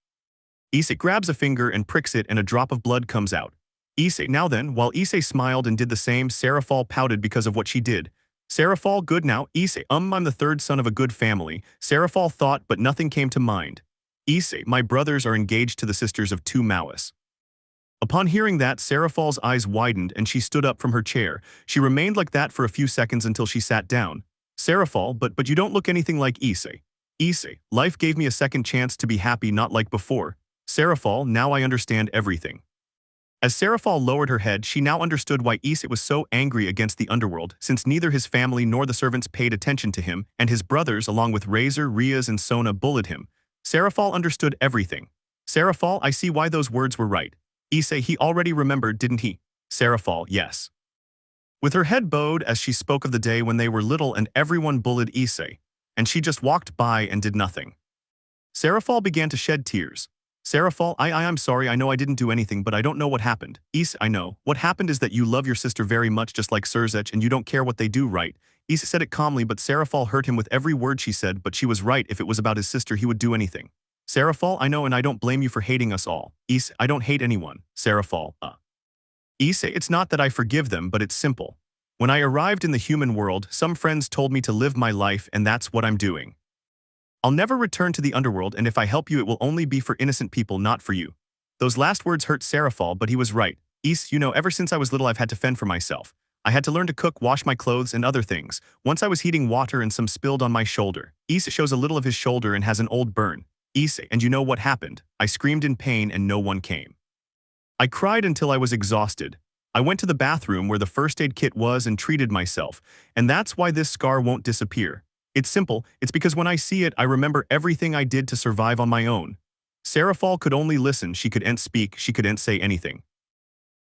Issei grabs a finger and pricks it and a drop of blood comes out. Issei, now then, while Issei smiled and did the same, Sarafal pouted because of what she did. Sarafal, good now. Issei, I'm the third son of a good family. Sarafal thought, but nothing came to mind. Issei, my brothers are engaged to the sisters of two Maoists. Upon hearing that, Sarafal's eyes widened and she stood up from her chair. She remained like that for a few seconds until she sat down. Sarafal, but you don't look anything like Issei. Issei, life gave me a second chance to be happy, not like before. Sarafal, now I understand everything. As Sarafal lowered her head, she now understood why Issei was so angry against the underworld, since neither his family nor the servants paid attention to him, and his brothers, along with Razor, Rias, and Sona, bullied him. Sarafal understood everything. Sarafal, I see why those words were right. Issei, he already remembered, didn't he? Sarafal, yes. With her head bowed as she spoke of the day when they were little and everyone bullied Issei, and she just walked by and did nothing. Sarafal began to shed tears. Sarafal, I'm sorry, I know I didn't do anything, but I don't know what happened. Issei, I know. What happened is that you love your sister very much, just like Surzech, and you don't care what they do, right? Issei said it calmly, but Sarafal hurt him with every word she said, but she was right. If it was about his sister, he would do anything. Sarafal, I know, and I don't blame you for hating us all. Issei, I don't hate anyone. Sarafal, Issei, it's not that I forgive them, but it's simple. When I arrived in the human world, some friends told me to live my life, and that's what I'm doing. I'll never return to the underworld, and if I help you, it will only be for innocent people, not for you. Those last words hurt Sarafal, but he was right. Issei, you know, ever since I was little, I've had to fend for myself. I had to learn to cook, wash my clothes, and other things. Once I was heating water and some spilled on my shoulder. Issei shows a little of his shoulder and has an old burn. Issei, and you know what happened? I screamed in pain and no one came. I cried until I was exhausted. I went to the bathroom where the first aid kit was and treated myself, and that's why this scar won't disappear. It's simple, it's because when I see it, I remember everything I did to survive on my own. Sarafal could only listen, she couldn't speak, she couldn't say anything.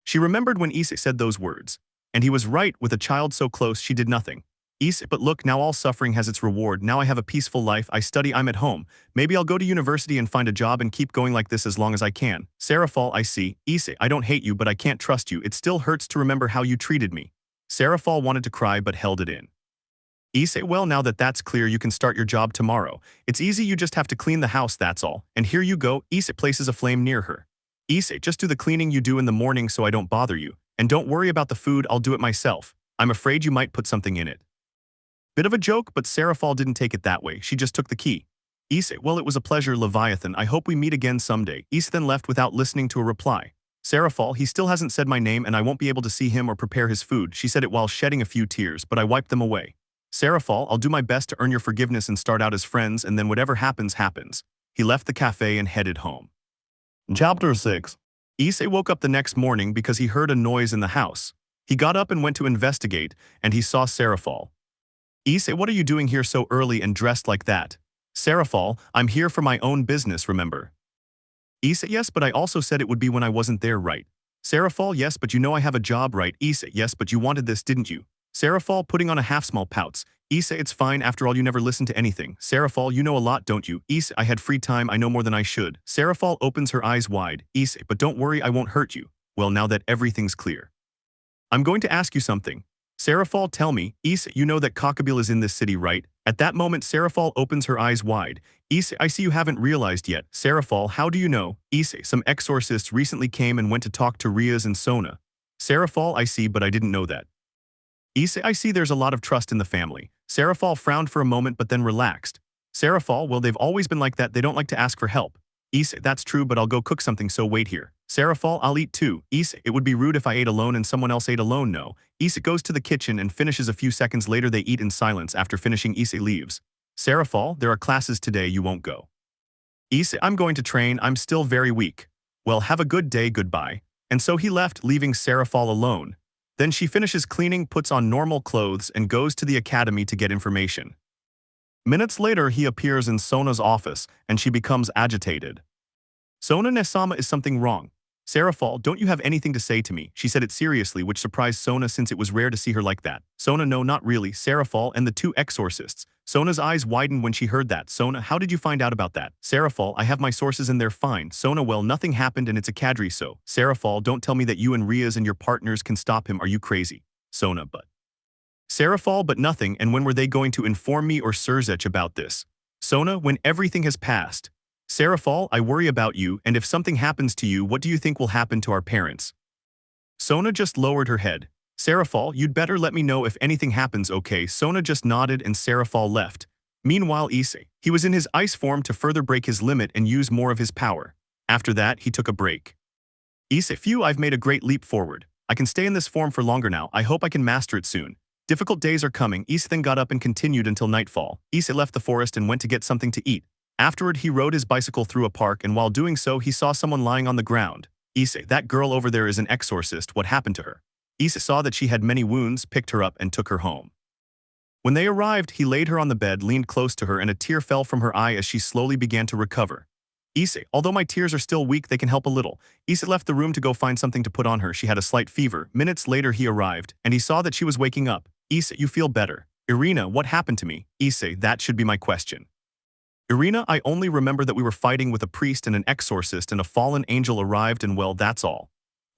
She remembered when Issei said those words. And he was right, with a child so close, she did nothing. Issei, but look, now all suffering has its reward, now I have a peaceful life, I study, I'm at home. Maybe I'll go to university and find a job and keep going like this as long as I can. Sarafal, I see. Issei, I don't hate you, but I can't trust you, it still hurts to remember how you treated me. Sarafal wanted to cry but held it in. Issei, well, now that that's clear, you can start your job tomorrow. It's easy, you just have to clean the house, that's all. And here you go. Issei places a flame near her. Issei, just do the cleaning you do in the morning so I don't bother you. And don't worry about the food, I'll do it myself. I'm afraid you might put something in it. Bit of a joke, but Sarafal didn't take it that way, she just took the key. Issei, well, it was a pleasure, Leviathan, I hope we meet again someday. Issei then left without listening to a reply. Sarafal, he still hasn't said my name and I won't be able to see him or prepare his food, she said it while shedding a few tears, but I wiped them away. Sarafal, I'll do my best to earn your forgiveness and start out as friends, and then whatever happens, happens. He left the cafe and headed home. Chapter 6. Issei woke up the next morning because he heard a noise in the house. He got up and went to investigate, and he saw Sarafal. Issei, what are you doing here so early and dressed like that? Sarafal, I'm here for my own business, remember? Issei, yes, but I also said it would be when I wasn't there, right? Sarafal, yes, but you know I have a job, right? Issei, yes, but you wanted this, didn't you? Sarafal, putting on a half-smile pouts. Issei, it's fine, after all you never listen to anything. Sarafal, you know a lot, don't you? Issei, I had free time, I know more than I should. Sarafal opens her eyes wide. Issei, but don't worry, I won't hurt you. Well, now that everything's clear. I'm going to ask you something. Sarafal, tell me. Issei, you know that Cockabeel is in this city, right? At that moment, Sarafal opens her eyes wide. Issei, I see you haven't realized yet. Sarafal, how do you know? Issei, some exorcists recently came and went to talk to Rias and Sona. Sarafal, I see, but I didn't know that. Issei, I see there's a lot of trust in the family. Sarafal frowned for a moment but then relaxed. Sarafal, well, they've always been like that, they don't like to ask for help. Issei, that's true, but I'll go cook something, so wait here. Sarafal, I'll eat too. Issei, it would be rude if I ate alone and someone else ate alone, no. Issei goes to the kitchen and finishes a few seconds later they eat in silence. After finishing, Issei leaves. Sarafal, there are classes today, you won't go. Issei, I'm going to train, I'm still very weak. Well, have a good day, goodbye. And so he left, leaving Sarafal alone. Then she finishes cleaning, puts on normal clothes, and goes to the academy to get information. Minutes later, he appears in Sona's office, and she becomes agitated. Sona Nesama, is something wrong? Sarafal, don't you have anything to say to me? She said it seriously, which surprised Sona since it was rare to see her like that. Sona, no, not really. Sarafal and the two exorcists. Sona's eyes widened when she heard that. Sona, how did you find out about that? Sarafal, I have my sources and they're fine. Sona, well, nothing happened and it's a cadre, so. Sarafal, don't tell me that you and Rias and your partners can stop him, are you crazy? Sona, but. Sarafal, but nothing, and when were they going to inform me or Surzech about this? Sona, when everything has passed. Sarafal, I worry about you, and if something happens to you, what do you think will happen to our parents? Sona just lowered her head. Sarafal, you'd better let me know if anything happens, okay? Sona just nodded and Sarafal left. Meanwhile, Issei, he was in his ice form to further break his limit and use more of his power. After that, he took a break. Issei, phew, I've made a great leap forward. I can stay in this form for longer now, I hope I can master it soon. Difficult days are coming. Issei then got up and continued until nightfall. Issei left the forest and went to get something to eat. Afterward, he rode his bicycle through a park, and while doing so, he saw someone lying on the ground. Issei, that girl over there is an exorcist, what happened to her? Issei saw that she had many wounds, picked her up, and took her home. When they arrived, he laid her on the bed, leaned close to her, and a tear fell from her eye as she slowly began to recover. Issei, although my tears are still weak, they can help a little. Issei left the room to go find something to put on her. She had a slight fever. Minutes later, he arrived, and he saw that she was waking up. Issei, you feel better. Irina, what happened to me? Issei, that should be my question. Irina, I only remember that we were fighting with a priest and an exorcist and a fallen angel arrived and well, that's all.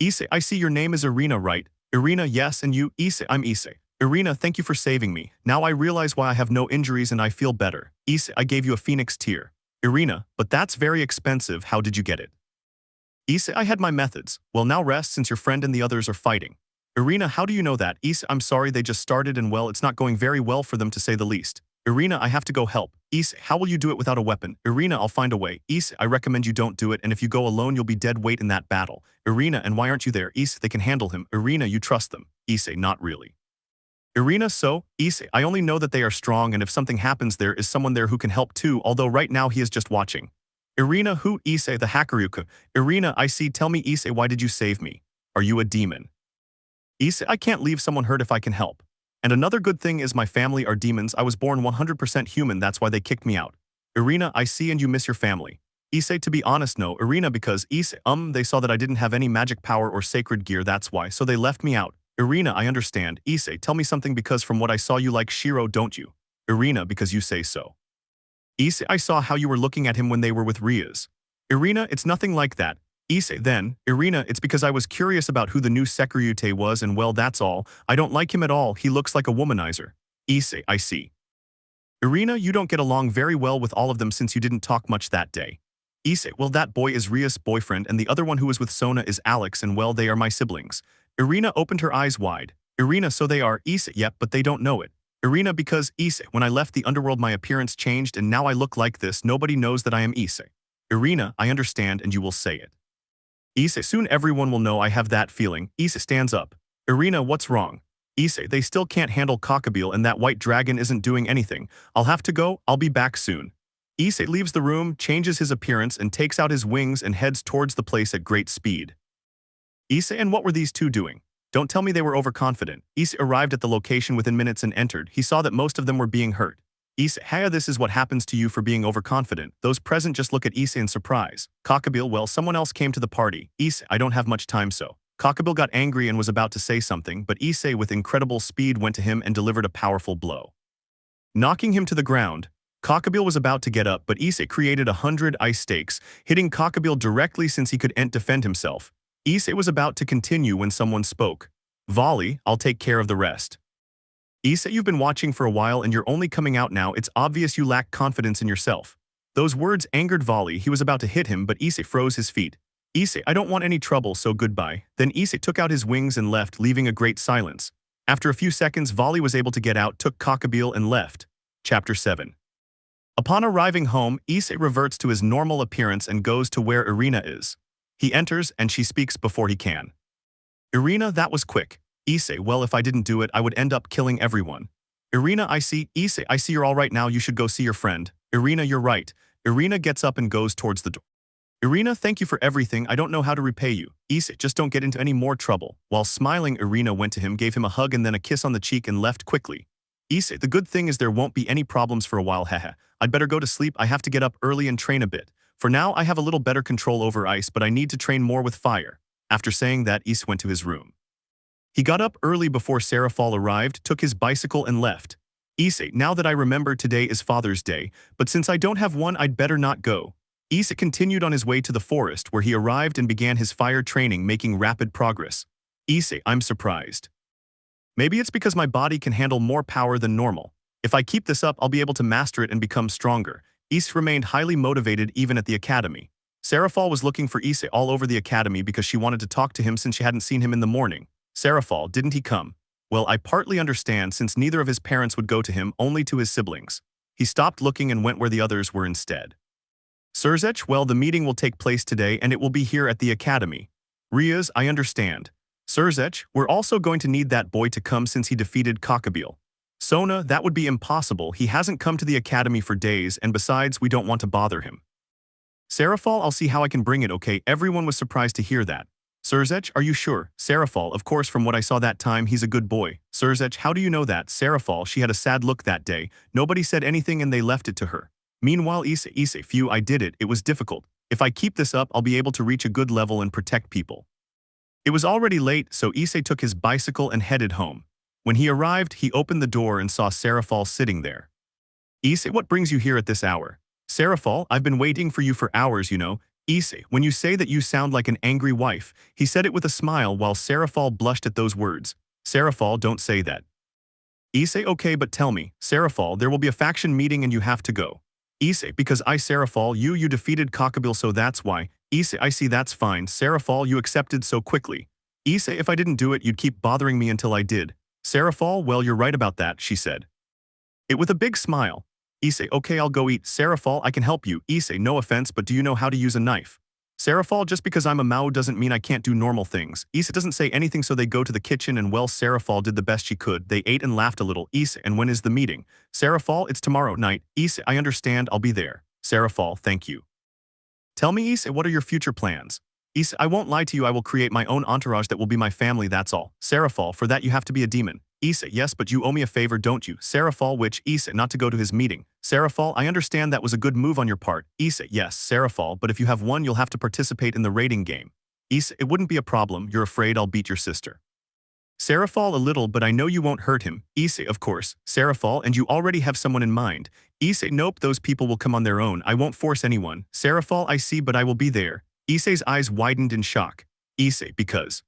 Issei, I see your name is Irina, right? Irina, yes, and you? Issei, I'm Issei. Irina, thank you for saving me. Now I realize why I have no injuries and I feel better. Issei, I gave you a phoenix tear. Irina, but that's very expensive. How did you get it? Issei, I had my methods. Well, now rest since your friend and the others are fighting. Irina, how do you know that? Issei, I'm sorry, they just started and well, it's not going very well for them to say the least. Irina, I have to go help. Issei, how will you do it without a weapon? Irina, I'll find a way. Issei, I recommend you don't do it, and if you go alone you'll be dead weight in that battle. Irina, and why aren't you there? Issei, they can handle him. Irina, you trust them. Issei, not really. Irina, so? Issei, I only know that they are strong, and if something happens there is someone there who can help too, although right now he is just watching. Irina, who? Issei, the Hakuryuku. Irina, I see. Tell me, Issei, why did you save me? Are you a demon? Issei, I can't leave someone hurt if I can help. And another good thing is my family are demons. I was born 100% human, that's why they kicked me out. Irina, I see and you miss your family. Issei, to be honest, no. Irina, because Issei, they saw that I didn't have any magic power or sacred gear, that's why, so they left me out. Irina, I understand. Issei, tell me something because from what I saw you like Shiro, don't you? Irina, because you say so. Issei, I saw how you were looking at him when they were with Rias. Irina, it's nothing like that. Issei, then, Irina, it's because I was curious about who the new Sekiryuutei was and well, that's all. I don't like him at all, he looks like a womanizer. Issei, I see. Irina, you don't get along very well with all of them since you didn't talk much that day. Issei, well, that boy is Rias' boyfriend and the other one who was with Sona is Alex and well, they are my siblings. Irina opened her eyes wide. Irina, so they are. Issei, yep, but they don't know it. Irina, because Issei, when I left the underworld my appearance changed and now I look like this, nobody knows that I am Issei. Irina, I understand and you will say it. Issei, soon everyone will know I have that feeling. Issei stands up. Irina, what's wrong? Issei, they still can't handle Cockabeel and that white dragon isn't doing anything. I'll have to go, I'll be back soon. Issei leaves the room, changes his appearance and takes out his wings and heads towards the place at great speed. Issei, and what were these two doing? Don't tell me they were overconfident. Issei arrived at the location within minutes and entered. He saw that most of them were being hurt. Issei, hey, this is what happens to you for being overconfident. Those present just look at Issei in surprise. Cockabeel, well, someone else came to the party. Issei, I don't have much time so. Cockabeel got angry and was about to say something, but Issei with incredible speed went to him and delivered a powerful blow. Knocking him to the ground, Cockabeel was about to get up, but Issei created 100 ice stakes, hitting Cockabeel directly since he couldn't defend himself. Issei was about to continue when someone spoke. Volley, I'll take care of the rest. Issei, you've been watching for a while and you're only coming out now. It's obvious you lack confidence in yourself. Those words angered Volley. He was about to hit him, but Issei froze his feet. Issei, I don't want any trouble, so goodbye. Then Issei took out his wings and left, leaving a great silence. After a few seconds, Volley was able to get out, took Cockabeel and left. Chapter 7. Upon arriving home, Issei reverts to his normal appearance and goes to where Irina is. He enters and she speaks before he can. Irina, that was quick. Issei, well, if I didn't do it, I would end up killing everyone. Irina, I see. Issei, I see you're all right now. You should go see your friend. Irina, you're right. Irina gets up and goes towards the door. Irina, thank you for everything. I don't know how to repay you. Issei, just don't get into any more trouble. While smiling, Irina went to him, gave him a hug and then a kiss on the cheek and left quickly. Issei, the good thing is there won't be any problems for a while, haha. I'd better go to sleep. I have to get up early and train a bit. For now, I have a little better control over ice, but I need to train more with fire. After saying that, Issei went to his room. He got up early before Sarafal arrived, took his bicycle and left. Issei, now that I remember today is Father's Day, but since I don't have one, I'd better not go. Issei continued on his way to the forest where he arrived and began his fire training, making rapid progress. Issei, I'm surprised. Maybe it's because my body can handle more power than normal. If I keep this up, I'll be able to master it and become stronger. Issei remained highly motivated even at the academy. Sarafal was looking for Issei all over the academy because she wanted to talk to him since she hadn't seen him in the morning. Sarafal, didn't he come? Well, I partly understand since neither of his parents would go to him, only to his siblings. He stopped looking and went where the others were instead. Surzech, well, the meeting will take place today and it will be here at the academy. Rias, I understand. Surzech, we're also going to need that boy to come since he defeated Cockabeel. Sona, that would be impossible. He hasn't come to the academy for days and besides, we don't want to bother him. Sarafal, I'll see how I can bring it, okay? Everyone was surprised to hear that. Surzech, are you sure? Sarafal, of course, from what I saw that time, he's a good boy. Surzech, how do you know that? Sarafal, she had a sad look that day. Nobody said anything and they left it to her. Meanwhile, Issei, phew, I did it. It was difficult. If I keep this up, I'll be able to reach a good level and protect people. It was already late, so Issei took his bicycle and headed home. When he arrived, he opened the door and saw Sarafal sitting there. Issei, what brings you here at this hour? Sarafal, I've been waiting for you for hours, you know. Issei, when you say that you sound like an angry wife, he said it with a smile while Sarafal blushed at those words. Sarafal, don't say that. Issei okay but tell me, Sarafal there will be a faction meeting and you have to go. Issei because I Sarafal you defeated Cockabille so that's why. Issei I see that's fine Sarafal you accepted so quickly. Issei if I didn't do it you'd keep bothering me until I did. Sarafal well you're right about that she said. It with a big smile. Issei okay I'll go eat. Sarafal I can help you. Issei no offense but do you know how to use a knife? Sarafal just because I'm a Mao doesn't mean I can't do normal things. Issei doesn't say anything so they go to the kitchen and well Sarafal did the best she could. They ate and laughed a little. Issei and when is the meeting? Sarafal it's tomorrow night. Issei I understand I'll be there. Sarafal thank you. Tell me Issei what are your future plans? Issei I won't lie to you I will create my own entourage that will be my family that's all. Sarafal for that you have to be a demon. Issei yes but you owe me a favor don't you? Sarafal which Issei not to go to his meeting. Sarafal I understand that was a good move on your part. Issei yes Sarafal but if you have won you'll have to participate in the raiding game. Issei it wouldn't be a problem you're afraid I'll beat your sister. Sarafal a little but I know you won't hurt him. Issei of course. Sarafal and you already have someone in mind. Issei nope those people will come on their own I won't force anyone. Sarafal I see but I will be there. Issei's eyes widened in shock. Issei because.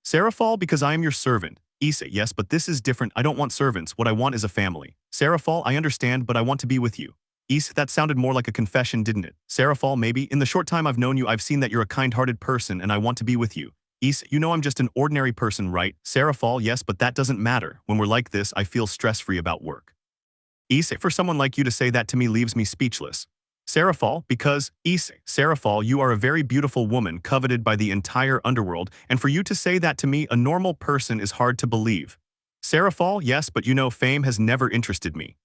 Sarafal because I am your servant. Issei yes but this is different I don't want servants what I want is a family. Sarafal I understand but I want to be with you. Issei that sounded more like a confession didn't it? Sarafal maybe in the short time I've known you I've seen that you're a kind-hearted person and I want to be with you. Issei you know I'm just an ordinary person right? Sarafal yes but that doesn't matter when we're like this I feel stress-free about work. Issei for someone like you to say that to me leaves me speechless. Sarafal because, Issei, Sarafal you are a very beautiful woman coveted by the entire underworld and for you to say that to me a normal person is hard to believe. Sarafal yes but you know fame has never interested me.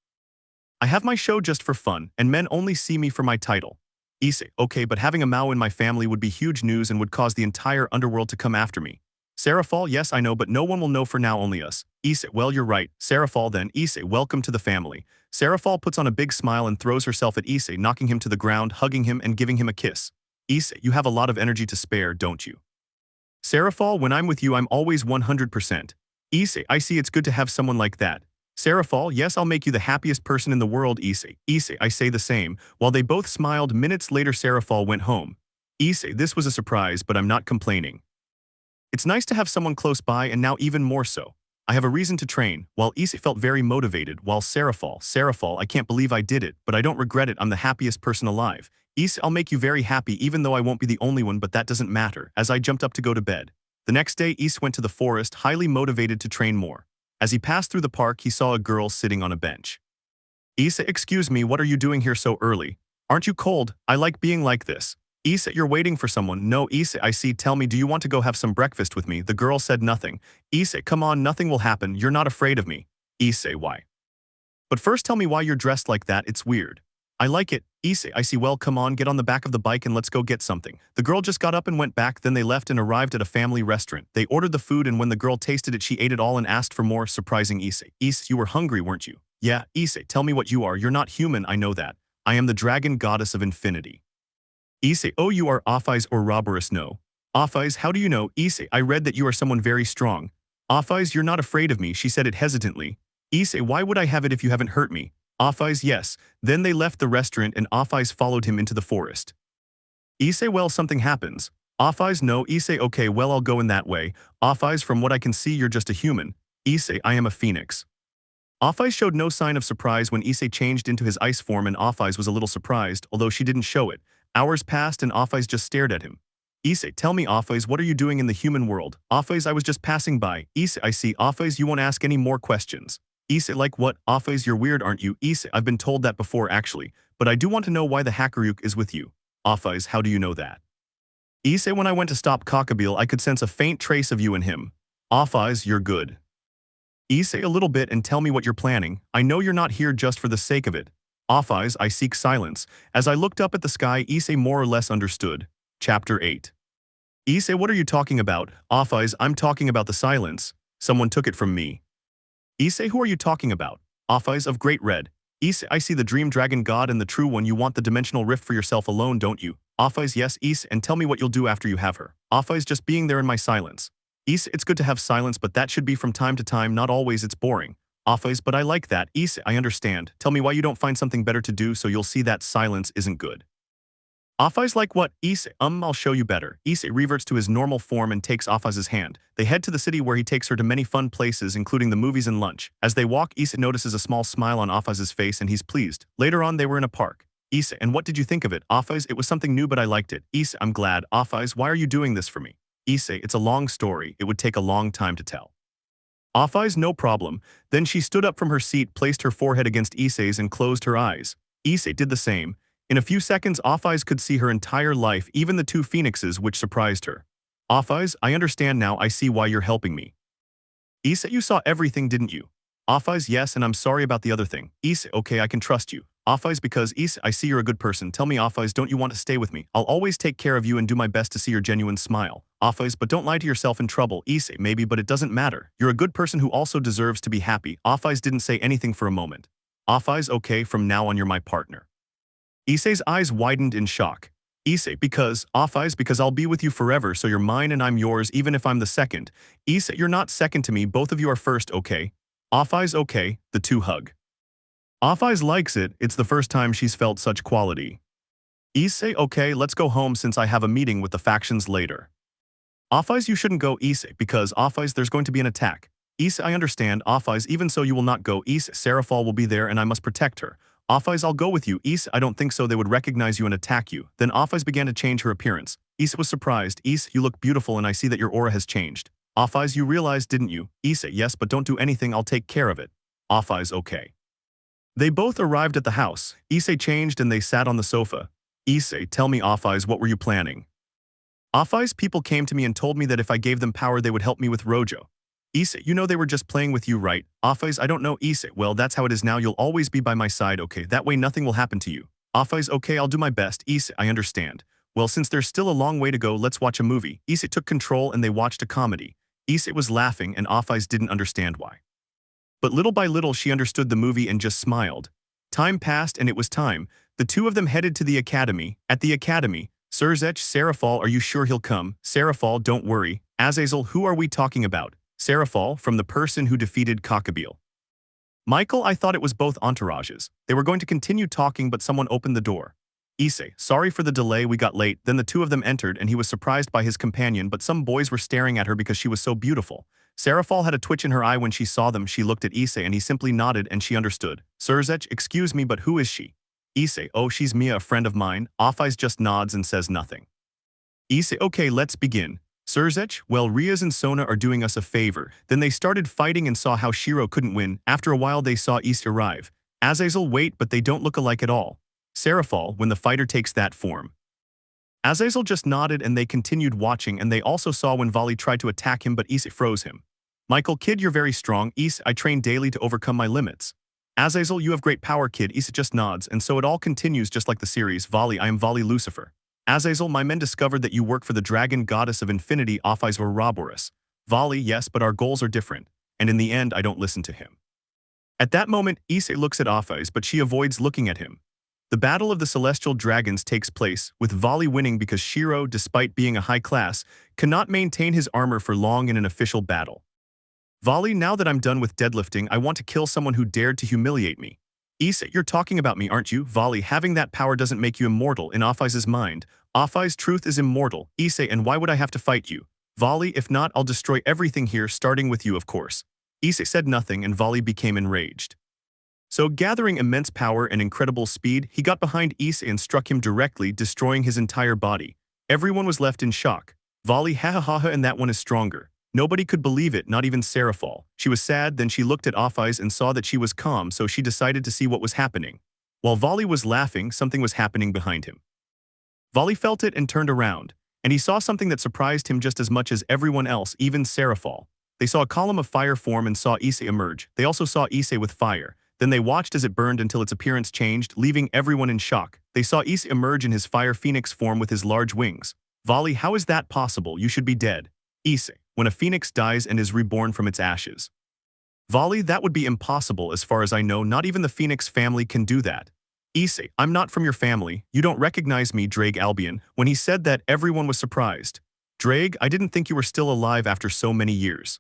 I have my show just for fun and men only see me for my title. Issei okay but having a Mao in my family would be huge news and would cause the entire underworld to come after me. Sarafal yes I know but no one will know for now only us. Issei well you're right. Sarafal then Issei welcome to the family. Sarafal puts on a big smile and throws herself at Issei knocking him to the ground hugging him and giving him a kiss. Issei you have a lot of energy to spare don't you? Sarafal when I'm with you I'm always 100%. Issei I see it's good to have someone like that. Sarafal yes I'll make you the happiest person in the world Issei. Issei I say the same. While they both smiled minutes later Sarafal went home. Issei this was a surprise but I'm not complaining. It's nice to have someone close by and now even more so. I have a reason to train, while Issei felt very motivated, while Sarafal I can't believe I did it, but I don't regret it I'm the happiest person alive. Issei I'll make you very happy even though I won't be the only one but that doesn't matter, as I jumped up to go to bed. The next day Issei went to the forest highly motivated to train more. As he passed through the park he saw a girl sitting on a bench. Issei excuse me what are you doing here so early? Aren't you cold? I like being like this. Issei you're waiting for someone. No Issei I see tell me do you want to go have some breakfast with me? The girl said nothing. Issei come on nothing will happen you're not afraid of me. Issei why? But first tell me why you're dressed like that it's weird. I like it. Issei I see well come on get on the back of the bike and let's go get something. The girl just got up and went back then they left and arrived at a family restaurant. They ordered the food and when the girl tasted it she ate it all and asked for more surprising Issei. Issei you were hungry weren't you? Yeah Issei tell me what you are you're not human I know that. I am the dragon goddess of infinity. Issei oh you are Offais or Roberus no. Offais how do you know? Issei I read that you are someone very strong. Offais you're not afraid of me she said it hesitantly. Issei why would I have it if you haven't hurt me? Offais yes. Then they left the restaurant and Offais followed him into the forest. Issei well something happens. Offais no Issei okay well I'll go in that way. Offais from what I can see you're just a human. Issei I am a phoenix. Offais showed no sign of surprise when Issei changed into his ice form and Offais was a little surprised although she didn't show it. Hours passed and Offais just stared at him. Issei tell me Offais what are you doing in the human world? Offais I was just passing by. Issei I see Offais you won't ask any more questions. Issei like what? Offais you're weird aren't you? Issei I've been told that before actually, but I do want to know why the Hakuryuk is with you. Offais how do you know that? Issei when I went to stop Cockabille I could sense a faint trace of you in him. Offais you're good. Issei a little bit and tell me what you're planning. I know you're not here just for the sake of it. Offais I seek silence. As I looked up at the sky Issei more or less understood. Chapter 8. Issei what are you talking about? Offais I'm talking about the silence. Someone took it from me. Issei who are you talking about? Offais of Great Red. Issei I see the dream dragon god and the true one you want the dimensional rift for yourself alone don't you? Offais yes Issei and tell me what you'll do after you have her. Offais just being there in my silence. Issei it's good to have silence but that should be from time to time not always it's boring. Offais but I like that. Issei I understand. Tell me why you don't find something better to do so you'll see that silence isn't good. Offai's like, what? Issei, I'll show you better. Issei reverts to his normal form and takes Offai's hand. They head to the city where he takes her to many fun places, including the movies and lunch. As they walk, Issei notices a small smile on Offai's face and he's pleased. Later on, they were in a park. Issei, and what did you think of it? Offai's, it was something new but I liked it. Issei, I'm glad. Offai's, why are you doing this for me? Issei, it's a long story. It would take a long time to tell. Offai's, no problem. Then she stood up from her seat, placed her forehead against Issei's and closed her eyes. Issei did the same. In a few seconds, Offai's could see her entire life, even the two phoenixes, which surprised her. Offai's, I understand now, I see why you're helping me. Issei, you saw everything, didn't you? Offai's, yes, and I'm sorry about the other thing. Issei, okay, I can trust you. Offai's, because Issei, I see you're a good person. Tell me, Offai's, don't you want to stay with me? I'll always take care of you and do my best to see your genuine smile. Offai's, but don't lie to yourself in trouble. Issei, maybe, but it doesn't matter. You're a good person who also deserves to be happy. Offai's didn't say anything for a moment. Offai's, okay, from now on you're my partner. Issei's eyes widened in shock. Issei, because, Offai's, because I'll be with you forever, so you're mine and I'm yours even if I'm the second. Issei, you're not second to me, both of you are first, okay? Offai's, okay, the two hug. Offai's likes it, it's the first time she's felt such quality. Issei, okay, let's go home since I have a meeting with the factions later. Offai's, you shouldn't go, Issei, because Offai's, there's going to be an attack. Issei, I understand, Offai's, even so you will not go. Issei, Sarafal will be there and I must protect her. Offai's, I'll go with you. Issei, I don't think so, they would recognize you and attack you. Then Offai's began to change her appearance. Issei was surprised. Issei, you look beautiful and I see that your aura has changed. Offai's, you realized, didn't you? Issei, yes, but don't do anything, I'll take care of it. Offai's, okay. They both arrived at the house. Issei changed and they sat on the sofa. Issei, tell me, Offai's, what were you planning? Offai's, people came to me and told me that if I gave them power they would help me with Rojo. Issei, you know they were just playing with you, right? Offai's, I don't know. Issei, well, that's how it is now, you'll always be by my side, okay? That way nothing will happen to you. Offai's, okay, I'll do my best. Issei, I understand. Well, since there's still a long way to go, let's watch a movie. Issei took control and they watched a comedy. Issei was laughing and Offai's didn't understand why. But little by little she understood the movie and just smiled. Time passed and it was time. The two of them headed to the academy. At the academy, Surzech, Sarafal, are you sure he'll come? Sarafal, don't worry. Azazel, who are we talking about? Sarafal, from the person who defeated Cockabeel. Michael, I thought it was both entourages. They were going to continue talking but someone opened the door. Issei, sorry for the delay, we got late. Then the two of them entered and he was surprised by his companion, but some boys were staring at her because she was so beautiful. Sarafal had a twitch in her eye when she saw them. She looked at Issei and he simply nodded and she understood. Surzech, excuse me, but who is she? Issei, oh, she's Mia, a friend of mine. Offai's just nods and says nothing. Issei, okay, let's begin. Surzech, well, Rias and Sona are doing us a favor. Then they started fighting and saw how Shiro couldn't win. After a while they saw Issei arrive. Azazel, wait, but they don't look alike at all. Sarafal, when the fighter takes that form. Azazel just nodded and they continued watching and they also saw when Vali tried to attack him but Issei froze him. Michael, kid, you're very strong. Issei, I train daily to overcome my limits. Azazel, you have great power, kid. Issei just nods and so it all continues just like the series. Vali, I am Vali Lucifer. Azazel, my men discovered that you work for the dragon goddess of infinity, Offai's Ouroboros. Vali, yes, but our goals are different. And in the end, I don't listen to him. At that moment, Issei looks at Offai's but she avoids looking at him. The battle of the celestial dragons takes place, with Vali winning because Shiro, despite being a high class, cannot maintain his armor for long in an official battle. Vali, now that I'm done with deadlifting, I want to kill someone who dared to humiliate me. Issei, you're talking about me, aren't you? Vali, having that power doesn't make you immortal in Offai's mind. Offai's truth is immortal. Issei, and why would I have to fight you? Vali, if not, I'll destroy everything here, starting with you, of course. Issei said nothing and Vali became enraged. So, gathering immense power and incredible speed, he got behind Issei and struck him directly, destroying his entire body. Everyone was left in shock. Vali, ha ha ha ha, and that one is stronger. Nobody could believe it, not even Sarafal. She was sad, then she looked at Offai's and saw that she was calm, so she decided to see what was happening. While Vali was laughing, something was happening behind him. Vali felt it and turned around, and he saw something that surprised him just as much as everyone else, even Sarafal. They saw a column of fire form and saw Issei emerge. They also saw Issei with fire. Then they watched as it burned until its appearance changed, leaving everyone in shock. They saw Issei emerge in his fire phoenix form with his large wings. Vali, how is that possible? You should be dead. Issei, when a phoenix dies and is reborn from its ashes. Vali, that would be impossible as far as I know, not even the phoenix family can do that. Issei, I'm not from your family, you don't recognize me, Drake Albion. When he said that, everyone was surprised. Drake, I didn't think you were still alive after so many years.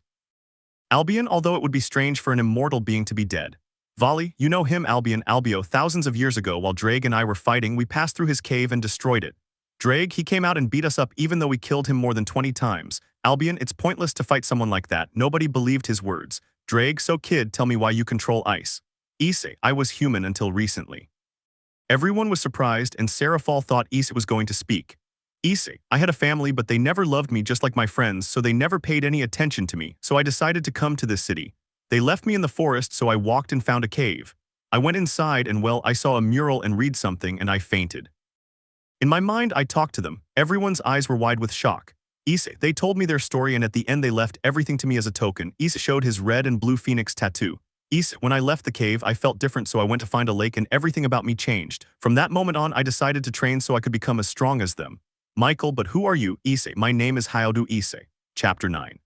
Albion, although it would be strange for an immortal being to be dead. Vali, you know him, Albion, Albio, thousands of years ago while Drake and I were fighting, we passed through his cave and destroyed it. Drake, he came out and beat us up even though we killed him more than 20 times. Albion, it's pointless to fight someone like that. Nobody believed his words. Drake, so kid, tell me why you control ice. Issei, I was human until recently. Everyone was surprised and Sarafal thought Issei was going to speak. Issei, I had a family but they never loved me just like my friends, so they never paid any attention to me, so I decided to come to this city. They left me in the forest, so I walked and found a cave. I went inside and well, I saw a mural and read something and I fainted. In my mind, I talked to them. Everyone's eyes were wide with shock. Issei, they told me their story and at the end they left everything to me as a token. Issei showed his red and blue phoenix tattoo. Issei, when I left the cave, I felt different, so I went to find a lake and everything about me changed. From that moment on, I decided to train so I could become as strong as them. Michael, but who are you? Issei, my name is Hayodu Issei. Chapter 9.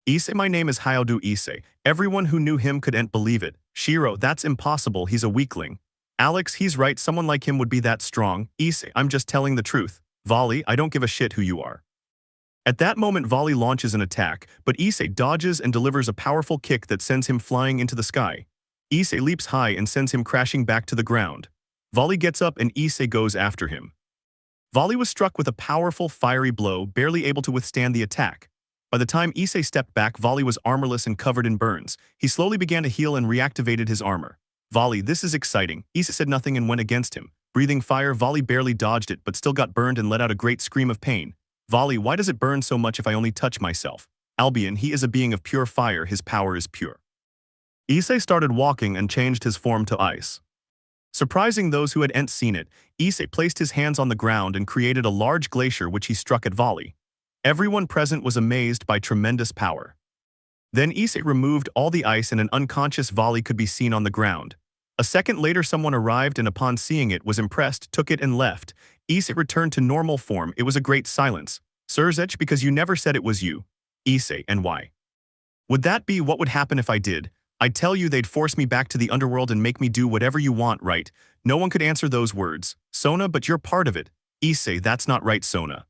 Issei, my name is Hayodu Issei. Everyone who knew him couldn't believe it. Shiro, that's impossible, he's a weakling. Alex, he's right, someone like him would be that strong. Issei, I'm just telling the truth. Volley, I don't give a shit who you are. At that moment, Volley launches an attack, but Issei dodges and delivers a powerful kick that sends him flying into the sky. Issei leaps high and sends him crashing back to the ground. Volley gets up and Issei goes after him. Volley was struck with a powerful, fiery blow, barely able to withstand the attack. By the time Issei stepped back, Volley was armorless and covered in burns. He slowly began to heal and reactivated his armor. Volley, this is exciting. Issei said nothing and went against him. Breathing fire, Volley barely dodged it but still got burned and let out a great scream of pain. Volley, why does it burn so much if I only touch myself? Albion, he is a being of pure fire, his power is pure. Issei started walking and changed his form to ice. Surprising those who hadn't seen it, Issei placed his hands on the ground and created a large glacier which he struck at Volley. Everyone present was amazed by tremendous power. Then Issei removed all the ice and an unconscious Volley could be seen on the ground. A second later someone arrived and upon seeing it was impressed, took it and left. Issei returned to normal form. It was a great silence. Surzech, because you never said it was you. Issei, and why? Would that be what would happen if I did? I'd tell you they'd force me back to the underworld and make me do whatever you want, right? No one could answer those words. Sona, but you're part of it. Issei, that's not right, Sona.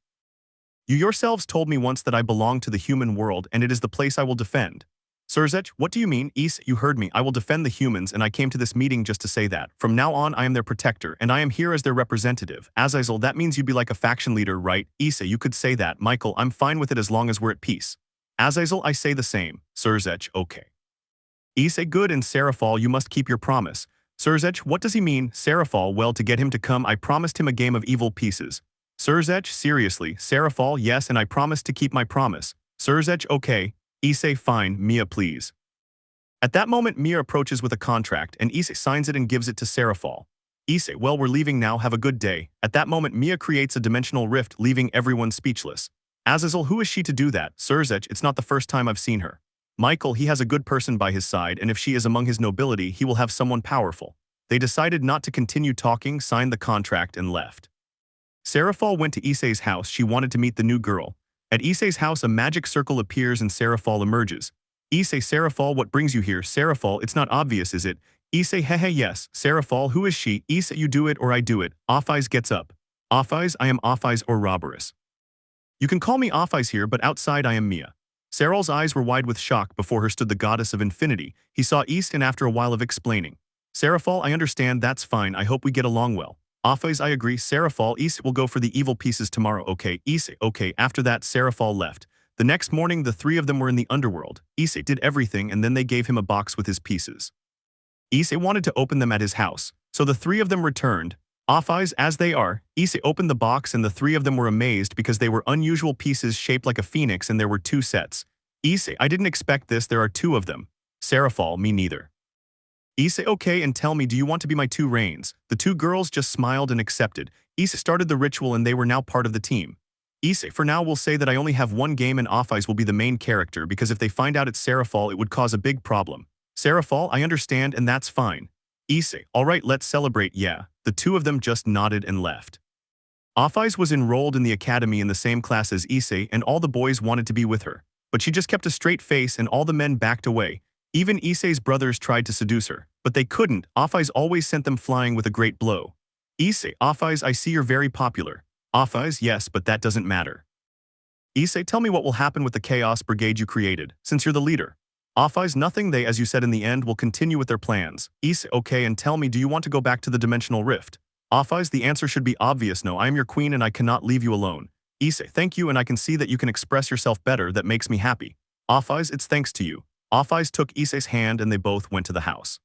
You yourselves told me once that I belong to the human world and it is the place I will defend. Surzech, what do you mean? Issei, you heard me. I will defend the humans and I came to this meeting just to say that. From now on, I am their protector and I am here as their representative. Azazel, that means you'd be like a faction leader, right? Issei, you could say that. Michael, I'm fine with it as long as we're at peace. Azazel, I say the same. Surzech, okay. Issei, good, and Sarafal, you must keep your promise. Surzech, what does he mean? Sarafal, well, to get him to come, I promised him a game of evil pieces. Surzech, seriously. Sarafal, yes, and I promised to keep my promise. Surzech, okay. Issei, fine. Mia, please. At that moment, Mia approaches with a contract, and Issei signs it and gives it to Sarafal. Issei, well, we're leaving now, have a good day. At that moment, Mia creates a dimensional rift, leaving everyone speechless. Azazel, who is she to do that? Surzech, it's not the first time I've seen her. Michael, he has a good person by his side, and if she is among his nobility, he will have someone powerful. They decided not to continue talking, signed the contract, and left. Sarafal went to Issei's house. She wanted to meet the new girl. At Issei's house, a magic circle appears and Sarafal emerges. Issei, Sarafal, what brings you here? Sarafal, it's not obvious, is it? Issei, hehe, yes. Sarafal, who is she? Issei, you do it or I do it. Offeyes gets up. Offeyes, I am Offeyes or Robberus. You can call me Offeyes here, but outside I am Mia. Saral's eyes were wide with shock. Before her stood the goddess of infinity. He saw East and after a while of explaining. Sarafal, I understand, that's fine, I hope we get along well. Offeyes, I agree. Sarafal, Issei will go for the evil pieces tomorrow, okay? Issei, okay. After that, Sarafal left. The next morning, the three of them were in the underworld. Issei did everything and then they gave him a box with his pieces. Issei wanted to open them at his house, so the three of them returned. Offeyes, as they are, Issei opened the box and the three of them were amazed because they were unusual pieces shaped like a phoenix and there were 2 sets. Issei, I didn't expect this, there are 2 of them. Sarafal, me neither. Issei, okay, and tell me, do you want to be my 2 reins? The 2 girls just smiled and accepted. Issei started the ritual and they were now part of the team. Issei, for now we'll say that I only have 1 game and Offeyes will be the main character because if they find out it's Sarafal it would cause a big problem. Sarafal, I understand and that's fine. Issei, alright, let's celebrate, yeah. The 2 of them just nodded and left. Offeyes was enrolled in the academy in the same class as Issei and all the boys wanted to be with her. But she just kept a straight face and all the men backed away. Even Issei's brothers tried to seduce her, but they couldn't. Offeyes always sent them flying with a great blow. Issei, Offeyes, I see you're very popular. Offeyes, yes, but that doesn't matter. Issei, tell me what will happen with the Chaos Brigade you created, since you're the leader. Offeyes, nothing, they, as you said in the end, will continue with their plans. Issei, okay, and tell me, do you want to go back to the Dimensional Rift? Offais, the answer should be obvious. No, I am your queen and I cannot leave you alone. Issei, thank you and I can see that you can express yourself better. That makes me happy. Offais, it's thanks to you. Offais took Issei's hand and they both went to the house.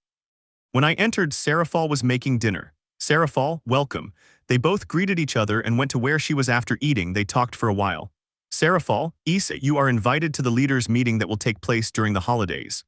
When I entered, Sarafal was making dinner. Sarafal, welcome. They both greeted each other and went to where she was. After eating, they talked for a while. Sarafal, Issei, you are invited to the leaders' meeting that will take place during the holidays.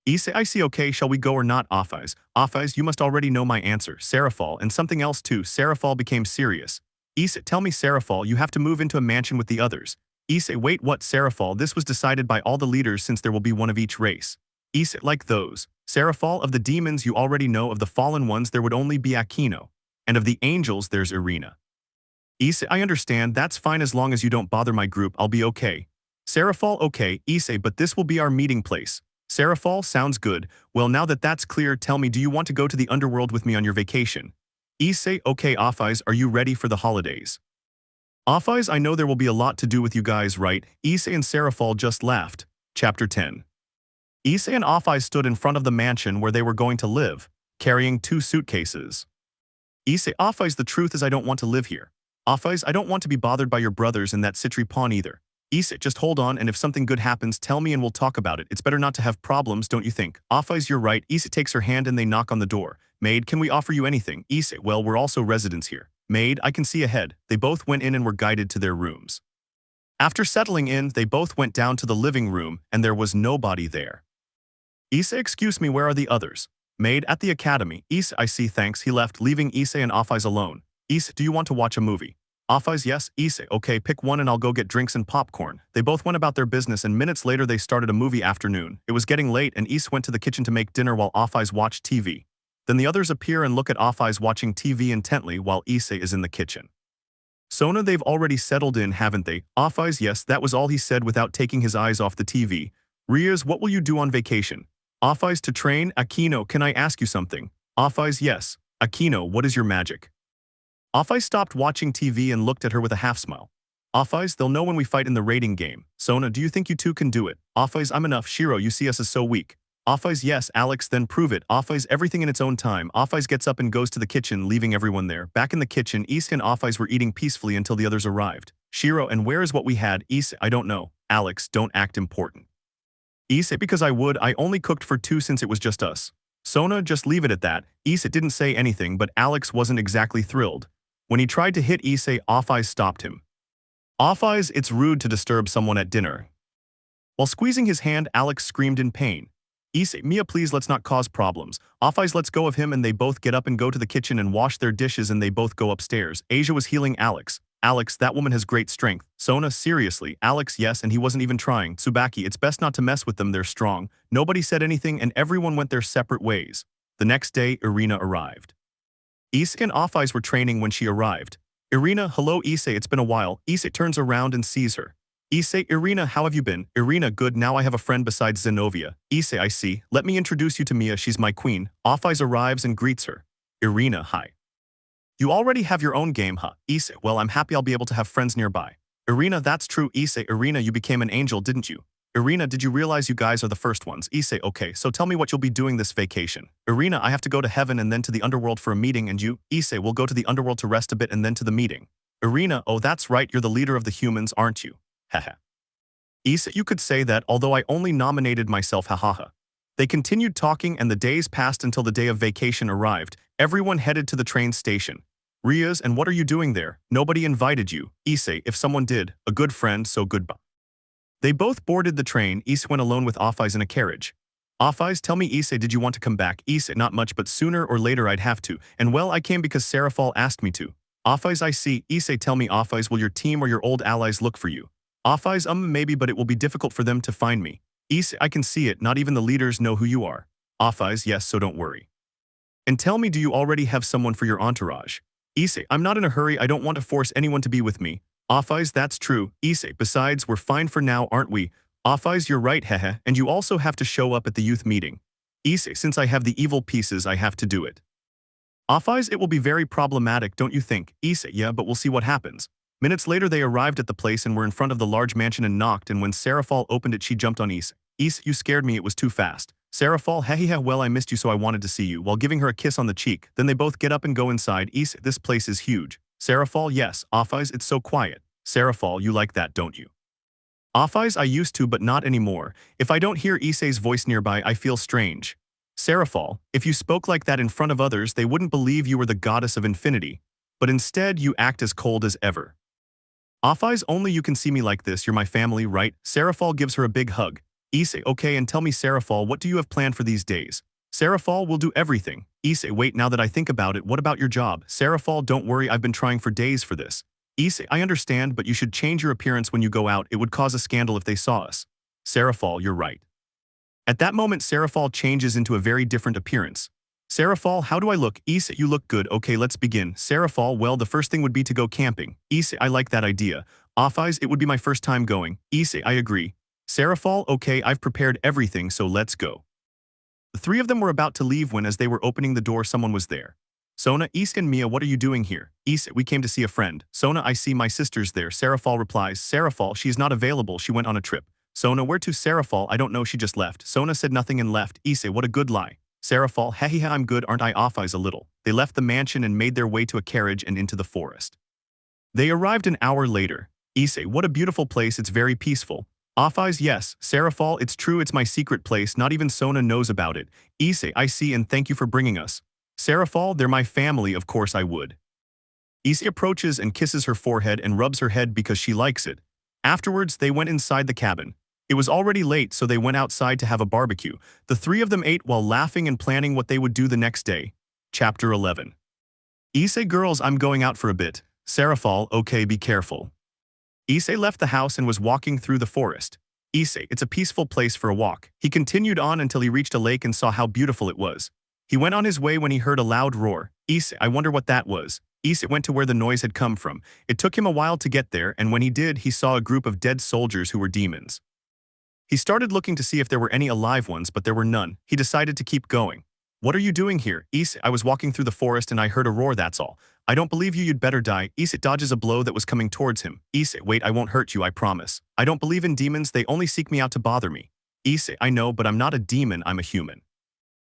Issei, I see. Okay, shall we go or not? Offais, Offais, you must already know my answer. Sarafal, and something else too. Sarafal became serious. Issei, tell me. Sarafal, you have to move into a mansion with the others. Issei, wait, what? Sarafal, this was decided by all the leaders since there will be one of each race. Issei, like those. Sarafal, of the demons you already know. Of the fallen ones there would only be Akino. And of the angels there's Irina. Issei, I understand, that's fine as long as you don't bother my group, I'll be okay. Sarafal, okay. Issei, but this will be our meeting place. Sarafal, sounds good. Well, now that that's clear, tell me, do you want to go to the underworld with me on your vacation? Issei, okay. Offais, are you ready for the holidays? Offais, I know there will be a lot to do with you guys, right? Issei and Sarafal just laughed. Chapter 10. Issei and Offais stood in front of the mansion where they were going to live, carrying 2 suitcases. Issei, Offais, the truth is I don't want to live here. Offais, I don't want to be bothered by your brothers and that Citri pawn either. Issei, just hold on, and if something good happens, tell me and we'll talk about it. It's better not to have problems, don't you think? Offais, you're right. Issei takes her hand and they knock on the door. Maid, can we offer you anything? Issei, well, we're also residents here. Maid, I can see ahead. They both went in and were guided to their rooms. After settling in, they both went down to the living room, and there was nobody there. Issei, excuse me, where are the others? Maid, at the academy. Issei, I see, thanks. He left, leaving Issei and Offais alone. Issei, do you want to watch a movie? Offais, yes. Issei, okay, pick one and I'll go get drinks and popcorn. They both went about their business and minutes later they started a movie. Afternoon. It was getting late and Issei went to the kitchen to make dinner while Offais watched TV. Then the others appear and look at Offais watching TV intently while Issei is in the kitchen. Sona, they've already settled in, haven't they? Offais, yes, that was all he said without taking his eyes off the TV. Rias, what will you do on vacation? Offais, to train. Akino, can I ask you something? Offais, yes. Akino, what is your magic? Offais stopped watching TV and looked at her with a half-smile. Offais, they'll know when we fight in the raiding game. Sona, do you think you two can do it? Offais, I'm enough. Shiro, you see us as so weak. Offais, yes. Alex, then prove it. Offais, everything in its own time. Offais gets up and goes to the kitchen, leaving everyone there. Back in the kitchen, Issei and Offais were eating peacefully until the others arrived. Shiro, and where is what we had? Issei, I don't know. Alex, don't act important. Issei, because I would. I only cooked for 2 since it was just us. Sona, just leave it at that. Issei didn't say anything, but Alex wasn't exactly thrilled. When he tried to hit Issei, Offais stopped him. Offais, it's rude to disturb someone at dinner. While squeezing his hand, Alex screamed in pain. Issei, Mia, please, let's not cause problems. Offais lets go of him and they both get up and go to the kitchen and wash their dishes and they both go upstairs. Asia was healing Alex. Alex, that woman has great strength. Sona, seriously. Alex, yes, and he wasn't even trying. Tsubaki, it's best not to mess with them, they're strong. Nobody said anything and everyone went their separate ways. The next day, Irina arrived. Issei and Offais were training when she arrived. Irina, hello Issei, it's been a while. Issei turns around and sees her. Issei, Irina, how have you been? Irina, good, now I have a friend besides Zenobia. Issei, I see. Let me introduce you to Mia, she's my queen. Offais arrives and greets her. Irina, hi. You already have your own game, huh? Issei, well, I'm happy I'll be able to have friends nearby. Irina, that's true. Issei, Irina, you became an angel, didn't you? Irina, did you realize you guys are the first ones? Issei, okay, so tell me what you'll be doing this vacation. Irina, I have to go to heaven and then to the underworld for a meeting, and you? Issei, we'll go to the underworld to rest a bit and then to the meeting. Irina, oh, that's right, you're the leader of the humans, aren't you? Haha. Issei, you could say that, although I only nominated myself, hahaha. They continued talking and the days passed until the day of vacation arrived. Everyone headed to the train station. Rias, and what are you doing there? Nobody invited you. Issei, if someone did, a good friend, so goodbye. They both boarded the train. Issei went alone with Offais in a carriage. Offais, tell me Issei, did you want to come back? Issei, not much, but sooner or later I'd have to. And well, I came because Sarafal asked me to. Offais, I see. Issei, tell me Offais, will your team or your old allies look for you? Offais, maybe, but it will be difficult for them to find me. Issei, I can see it, not even the leaders know who you are. Offais, yes, so don't worry. And tell me, do you already have someone for your entourage? Issei, I'm not in a hurry, I don't want to force anyone to be with me. Offais, that's true. Issei, besides, we're fine for now, aren't we? Offais, you're right, hehe, and you also have to show up at the youth meeting. Issei, since I have the evil pieces, I have to do it. Offais, it will be very problematic, don't you think? Issei, yeah, but we'll see what happens. Minutes later they arrived at the place and were in front of the large mansion and knocked, and when Sarafal opened it she jumped on Issei. Issei, you scared me, it was too fast. Sarafal, hehehe, well I missed you so I wanted to see you, while giving her a kiss on the cheek. Then they both get up and go inside. Issei, this place is huge. Sarafal, yes. Offeyes, it's so quiet. Sarafal, you like that, don't you? Offeyes, I used to but not anymore. If I don't hear Issei's voice nearby, I feel strange. Sarafal, if you spoke like that in front of others, they wouldn't believe you were the goddess of infinity. But instead, you act as cold as ever. Offeyes, only you can see me like this, you're my family, right? Sarafal gives her a big hug. Issei, okay, and tell me Sarafal, what do you have planned for these days? Sarafal, will do everything. Issei, wait, now that I think about it, what about your job? Sarafal, don't worry, I've been trying for days for this. Issei, I understand, but you should change your appearance when you go out, it would cause a scandal if they saw us. Sarafal, you're right. At that moment, Sarafal changes into a very different appearance. Sarafal, how do I look? Issei, you look good, okay, let's begin. Sarafal, well, the first thing would be to go camping. Issei, I like that idea. Offeyes, it would be my first time going. Issei, I agree. Sarafal, okay, I've prepared everything, so let's go. The three of them were about to leave when, as they were opening the door, someone was there. Sona, Issei and Mia, what are you doing here? Issei, we came to see a friend. Sona, I see my sister's there. Sarafal replies, Sarafal, she's not available, she went on a trip. Sona, where to? Sarafal, I don't know, she just left. Sona said nothing and left. Issei, what a good lie. Sarafal, hehehe, I'm good, aren't I? Offeyes a little. They left the mansion and made their way to a carriage and into the forest. They arrived an hour later. Issei, what a beautiful place, it's very peaceful. Offeyes, yes. Sarafal, it's true, it's my secret place, not even Sona knows about it. Issei, I see and thank you for bringing us. Sarafal, they're my family, of course I would. Issei approaches and kisses her forehead and rubs her head because she likes it. Afterwards, they went inside the cabin. It was already late, so they went outside to have a barbecue. The three of them ate while laughing and planning what they would do the next day. Chapter 11. Issei, girls, I'm going out for a bit. Sarafal, okay, be careful. Issei left the house and was walking through the forest. Issei, it's a peaceful place for a walk. He continued on until he reached a lake and saw how beautiful it was. He went on his way when he heard a loud roar. Issei, I wonder what that was. Issei went to where the noise had come from. It took him a while to get there, and when he did, he saw a group of dead soldiers who were demons. He started looking to see if there were any alive ones, but there were none. He decided to keep going. What are you doing here? Issei, I was walking through the forest and I heard a roar, that's all. I don't believe you, you'd better die. Issei dodges a blow that was coming towards him. Issei, wait, I won't hurt you, I promise. I don't believe in demons, they only seek me out to bother me. Issei, I know, but I'm not a demon, I'm a human.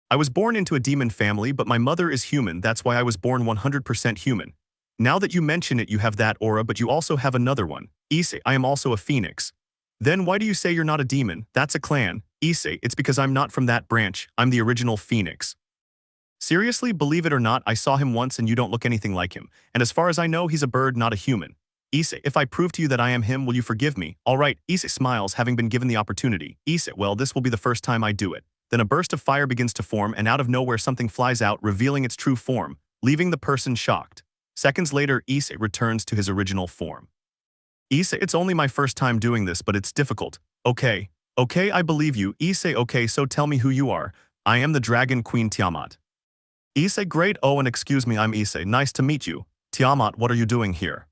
I was born into a demon family, but my mother is human, that's why I was born 100% human. Now that you mention it, you have that aura, but you also have another one. Issei, I am also a phoenix. Then why do you say you're not a demon? That's a clan. Issei, it's because I'm not from that branch, I'm the original phoenix. Seriously, believe it or not, I saw him once and you don't look anything like him. And as far as I know, he's a bird, not a human. Issei, if I prove to you that I am him, will you forgive me? Alright, Issei smiles, having been given the opportunity. Issei, well, this will be the first time I do it. Then a burst of fire begins to form and out of nowhere something flies out, revealing its true form, leaving the person shocked. Seconds later, Issei returns to his original form. Issei, it's only my first time doing this, but it's difficult. Okay, I believe you. Issei, okay, so tell me who you are. I am the Dragon Queen Tiamat. Issei, great, oh, and excuse me, I'm Issei, nice to meet you. Tiamat, what are you doing here?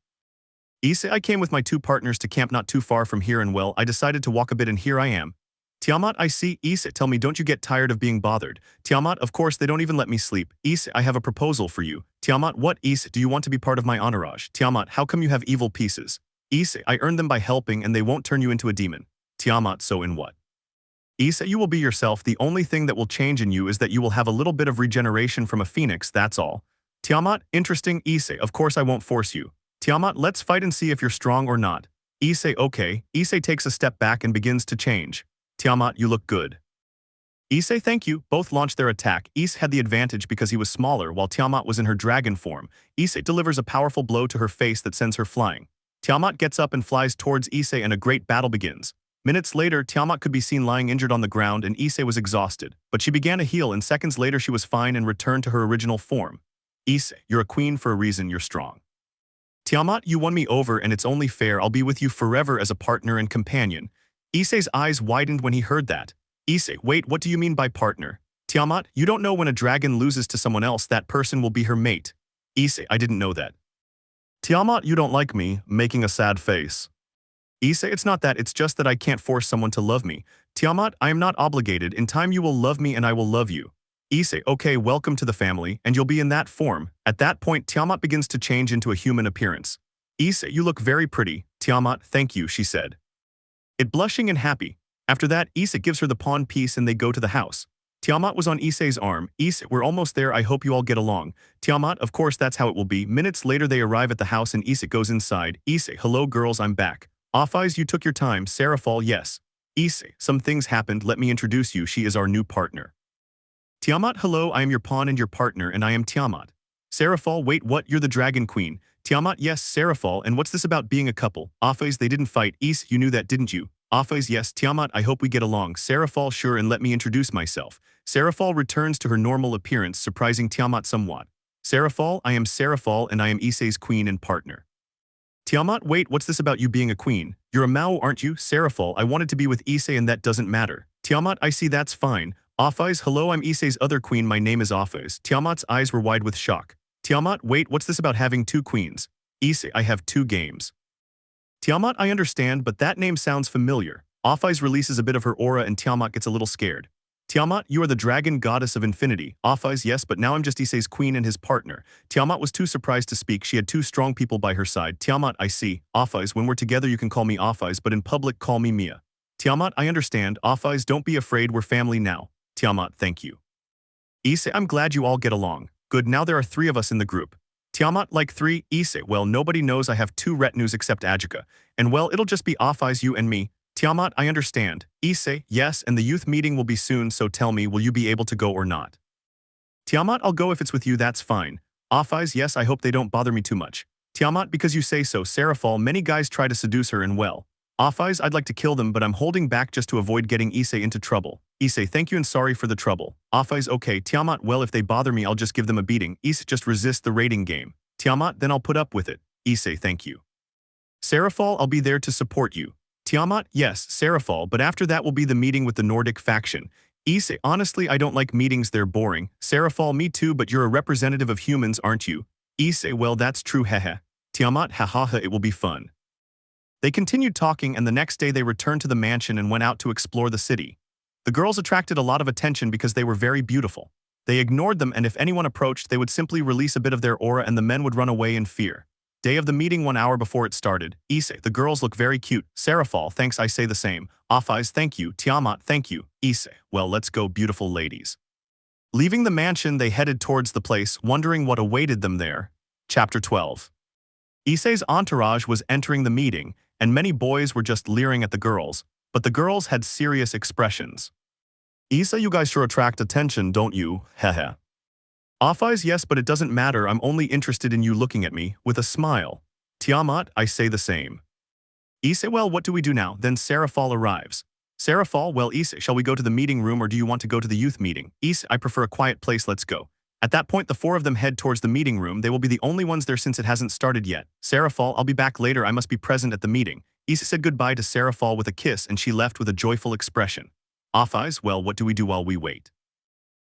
Issei, I came with my two partners to camp not too far from here and well, I decided to walk a bit and here I am. Tiamat, I see. Issei, tell me, don't you get tired of being bothered? Tiamat, of course, they don't even let me sleep. Issei, I have a proposal for you. Tiamat, what? Issei, do you want to be part of my entourage? Tiamat, how come you have evil pieces? Issei, I earned them by helping and they won't turn you into a demon. Tiamat, so in what? Issei, you will be yourself, the only thing that will change in you is that you will have a little bit of regeneration from a phoenix, that's all. Tiamat, interesting. Issei, of course I won't force you. Tiamat, let's fight and see if you're strong or not. Issei, okay. Issei takes a step back and begins to change. Tiamat, you look good. Issei, thank you. Both launched their attack. Issei had the advantage because he was smaller while Tiamat was in her dragon form. Issei delivers a powerful blow to her face that sends her flying. Tiamat gets up and flies towards Issei and a great battle begins. Minutes later, Tiamat could be seen lying injured on the ground and Issei was exhausted, but she began to heal and seconds later she was fine and returned to her original form. Issei, you're a queen for a reason, you're strong. Tiamat, you won me over and it's only fair, I'll be with you forever as a partner and companion. Issei's eyes widened when he heard that. Issei, wait, what do you mean by partner? Tiamat, you don't know when a dragon loses to someone else, that person will be her mate. Issei, I didn't know that. Tiamat, you don't like me, making a sad face. Issei, it's not that, it's just that I can't force someone to love me. Tiamat, I am not obligated, in time you will love me and I will love you. Issei, okay, welcome to the family, and you'll be in that form. At that point, Tiamat begins to change into a human appearance. Issei, you look very pretty. Tiamat, thank you, she said. It blushing and happy. After that, Issei gives her the pawn piece and they go to the house. Tiamat was on Issei's arm. Issei, we're almost there, I hope you all get along. Tiamat, of course that's how it will be. Minutes later they arrive at the house and Issei goes inside. Issei, hello girls, I'm back. Offeyes, you took your time. Sarafal, yes. Issei, some things happened, let me introduce you, she is our new partner. Tiamat, hello, I am your pawn and your partner and I am Tiamat. Sarafal, wait, what, you're the dragon queen. Tiamat, yes, Sarafal, and what's this about being a couple? Offeyes, they didn't fight. Issei, you knew that, didn't you? Offeyes, yes. Tiamat, I hope we get along. Sarafal, sure, and let me introduce myself. Sarafal returns to her normal appearance, surprising Tiamat somewhat. Sarafal, I am Sarafal and I am Issei's queen and partner. Tiamat, wait, what's this about you being a queen? You're a Mao, aren't you? Sarafal, I wanted to be with Issei and that doesn't matter. Tiamat, I see, that's fine. Offeyes, hello, I'm Issei's other queen, my name is Offeyes. Tiamat's eyes were wide with shock. Tiamat, wait, what's this about having two queens? Issei, I have two games. Tiamat, I understand, but that name sounds familiar. Offeyes releases a bit of her aura and Tiamat gets a little scared. Tiamat, you are the dragon goddess of infinity. Offeyes, yes, but now I'm just Issei's queen and his partner. Tiamat was too surprised to speak, she had two strong people by her side. Tiamat, I see. Offeyes, when we're together you can call me Offeyes, but in public call me Mia. Tiamat, I understand. Offeyes, don't be afraid, we're family now. Tiamat, thank you. Issei, I'm glad you all get along. Good, now there are three of us in the group. Tiamat, like three? Issei, well, nobody knows I have two retinues except Ajika. And well, it'll just be Offeyes, you and me. Tiamat, I understand. Issei, yes, and the youth meeting will be soon, so tell me, will you be able to go or not? Tiamat, I'll go if it's with you, that's fine. Offeyes, yes, I hope they don't bother me too much. Tiamat, because you say so. Sarafal, many guys try to seduce her and well. Offeyes, I'd like to kill them, but I'm holding back just to avoid getting Issei into trouble. Issei, thank you and sorry for the trouble. Offeyes, okay. Tiamat, well, if they bother me, I'll just give them a beating. Issei, just resist the rating game. Tiamat, then I'll put up with it. Issei, thank you. Sarafal, I'll be there to support you. Tiamat, yes, Sarafal, but after that will be the meeting with the Nordic faction. Issei, honestly, I don't like meetings, they're boring. Sarafal, me too, but you're a representative of humans, aren't you? Issei, well, that's true, hehe. Tiamat, hahaha, it will be fun. They continued talking and the next day they returned to the mansion and went out to explore the city. The girls attracted a lot of attention because they were very beautiful. They ignored them and if anyone approached, they would simply release a bit of their aura and the men would run away in fear. Day of the meeting 1 hour before it started. Issei, the girls look very cute. Sarafal, thanks, I say the same. Offeyes, thank you. Tiamat, thank you. Issei, well, let's go, beautiful ladies. Leaving the mansion, they headed towards the place, wondering what awaited them there. Chapter 12. Issei's entourage was entering the meeting, and many boys were just leering at the girls, but the girls had serious expressions. Issei, you guys sure attract attention, don't you? Hehe. Offeyes, yes, but it doesn't matter, I'm only interested in you looking at me, with a smile. Tiamat, I say the same. Issei, well, what do we do now? Then Sarafal arrives. Sarafal, well, Issei, shall we go to the meeting room or do you want to go to the youth meeting? Issei, I prefer a quiet place, let's go. At that point, the four of them head towards the meeting room. They will be the only ones there since it hasn't started yet. Sarafal, I'll be back later, I must be present at the meeting. Issei said goodbye to Sarafal with a kiss and she left with a joyful expression. Offeyes, well, what do we do while we wait?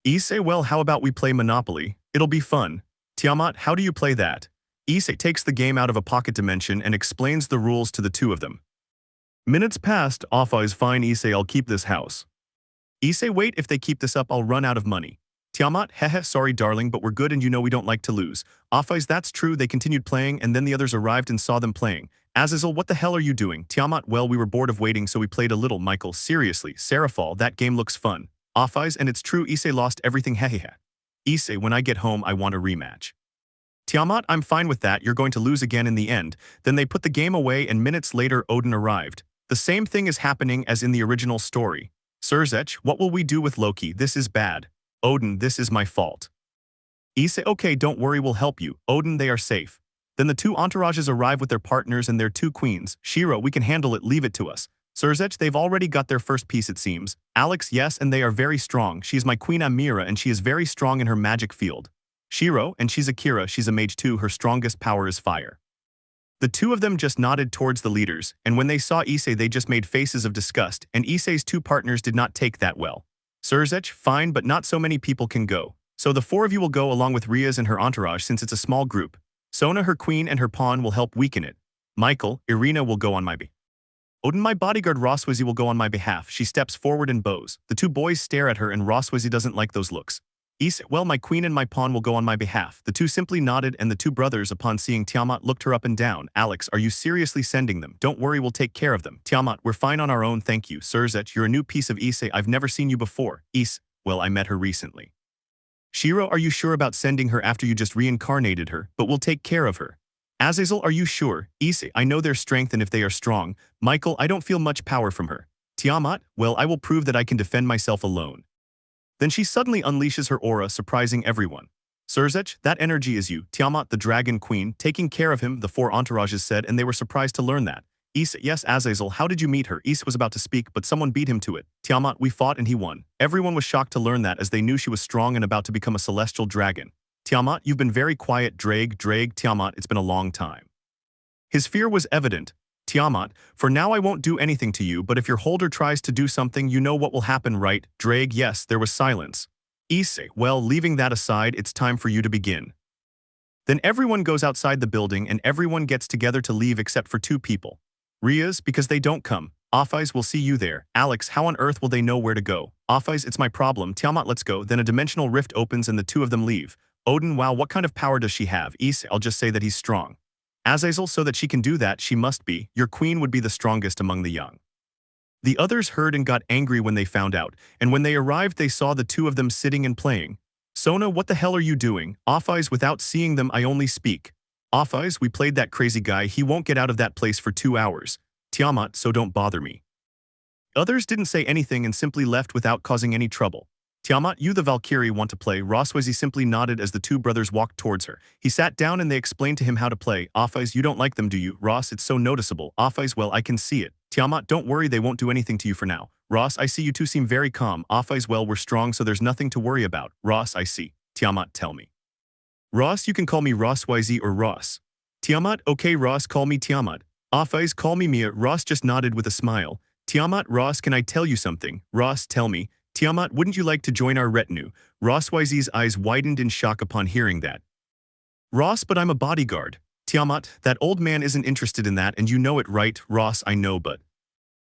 Issei, well, how about we play Monopoly? It'll be fun. Tiamat, how do you play that? Issei takes the game out of a pocket dimension and explains the rules to the two of them. Minutes passed. Offeyes, fine Issei, I'll keep this house. Issei, wait, if they keep this up, I'll run out of money. Tiamat, hehe, sorry darling, but we're good and you know we don't like to lose. Offeyes, that's true, they continued playing and then the others arrived and saw them playing. Azazel, what the hell are you doing? Tiamat, well, we were bored of waiting so we played a little. Michael, seriously, Sarafal, that game looks fun. Offeyes, and it's true, Issei lost everything, hehehe. Issei, when I get home, I want a rematch. Tiamat, I'm fine with that, you're going to lose again in the end. Then they put the game away and minutes later Odin arrived. The same thing is happening as in the original story. Surzech, what will we do with Loki? This is bad. Odin, this is my fault. Issei, okay, don't worry, we'll help you. Odin, they are safe. Then the two entourages arrive with their partners and their two queens. Shiro, we can handle it, leave it to us. Surzech, they've already got their first piece it seems. Alex, yes, and they are very strong. She's my queen Amira and she is very strong in her magic field. Shiro, and she's Akira, she's a mage too, her strongest power is fire. The two of them just nodded towards the leaders, and when they saw Issei they just made faces of disgust, and Issei's two partners did not take that well. Surzech, fine, but not so many people can go. So the four of you will go along with Rias and her entourage since it's a small group. Sona, her queen, and her pawn will help weaken it. Michael, Irina will go on my behalf. Odin, my bodyguard Rossweisse will go on my behalf. She steps forward and bows. The two boys stare at her and Rossweisse doesn't like those looks. Issei, well, my queen and my pawn will go on my behalf. The two simply nodded and the two brothers upon seeing Tiamat looked her up and down. Alex, are you seriously sending them? Don't worry, we'll take care of them. Tiamat, we're fine on our own, thank you. Surzech, you're a new piece of Issei, I've never seen you before. Issei, Well, I met her recently. Shiro, are you sure about sending her after you just reincarnated her, but we'll take care of her? Azazel, are you sure? Issei, I know their strength and if they are strong. Michael, I don't feel much power from her. Tiamat, well, I will prove that I can defend myself alone. Then she suddenly unleashes her aura, surprising everyone. Surzech, that energy is you, Tiamat the Dragon Queen, taking care of him, the four entourages said, and they were surprised to learn that. Issei, yes, Azazel, how did you meet her? Issei was about to speak, but someone beat him to it. Tiamat, we fought and he won. Everyone was shocked to learn that as they knew she was strong and about to become a celestial dragon. Tiamat, you've been very quiet, Drake, Tiamat, it's been a long time. His fear was evident. Tiamat, for now I won't do anything to you, but if your holder tries to do something, you know what will happen, right? Drake, yes, there was silence. Issei, well, leaving that aside, it's time for you to begin. Then everyone goes outside the building and everyone gets together to leave except for two people. Rias, because they don't come. Offais, will see you there. Alex, how on earth will they know where to go? Offais, it's my problem. Tiamat, let's go. Then a dimensional rift opens and the two of them leave. Odin, wow, what kind of power does she have? Issei, I'll just say that he's strong. Azazel, so that she can do that, she must be. Your queen would be the strongest among the young. The others heard and got angry when they found out, and when they arrived they saw the two of them sitting and playing. Sona, what the hell are you doing? Offais, without seeing them I only speak. Offais, we played that crazy guy, he won't get out of that place for 2 hours. Tiamat, so don't bother me. Others didn't say anything and simply left without causing any trouble. Tiamat, you the Valkyrie want to play? Rossweisse simply nodded as the two brothers walked towards her. He sat down and they explained to him how to play. Offais, you don't like them, do you? Ross, it's so noticeable. Offais, well, I can see it. Tiamat, don't worry, they won't do anything to you for now. Ross, I see you two seem very calm. Offais, well, we're strong so there's nothing to worry about. Ross, I see. Tiamat, tell me. Ross, you can call me Rossweisse or Ross. Tiamat, okay Ross, call me Tiamat. Offais, call me Mia. Ross just nodded with a smile. Tiamat, Ross, can I tell you something? Ross, tell me. Tiamat, wouldn't you like to join our retinue? Rossweisse's eyes widened in shock upon hearing that. Ross, but I'm a bodyguard. Tiamat, that old man isn't interested in that and you know it, right? Ross, I know, but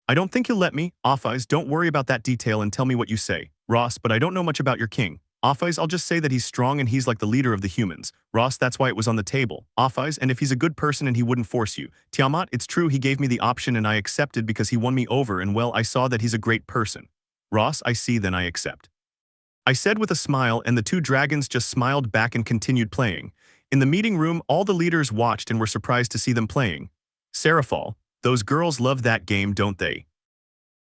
I don't think he'll let me. Offais, don't worry about that detail and tell me what you say. Ross, but I don't know much about your king. Offais, I'll just say that he's strong and he's like the leader of the humans. Ross, that's why it was on the table. Offais, and if he's a good person and he wouldn't force you. Tiamat, it's true he gave me the option and I accepted because he won me over and well, I saw that he's a great person. Ross, I see, then I accept. I said with a smile and the two dragons just smiled back and continued playing. In the meeting room, all the leaders watched and were surprised to see them playing. Sarafal, those girls love that game, don't they?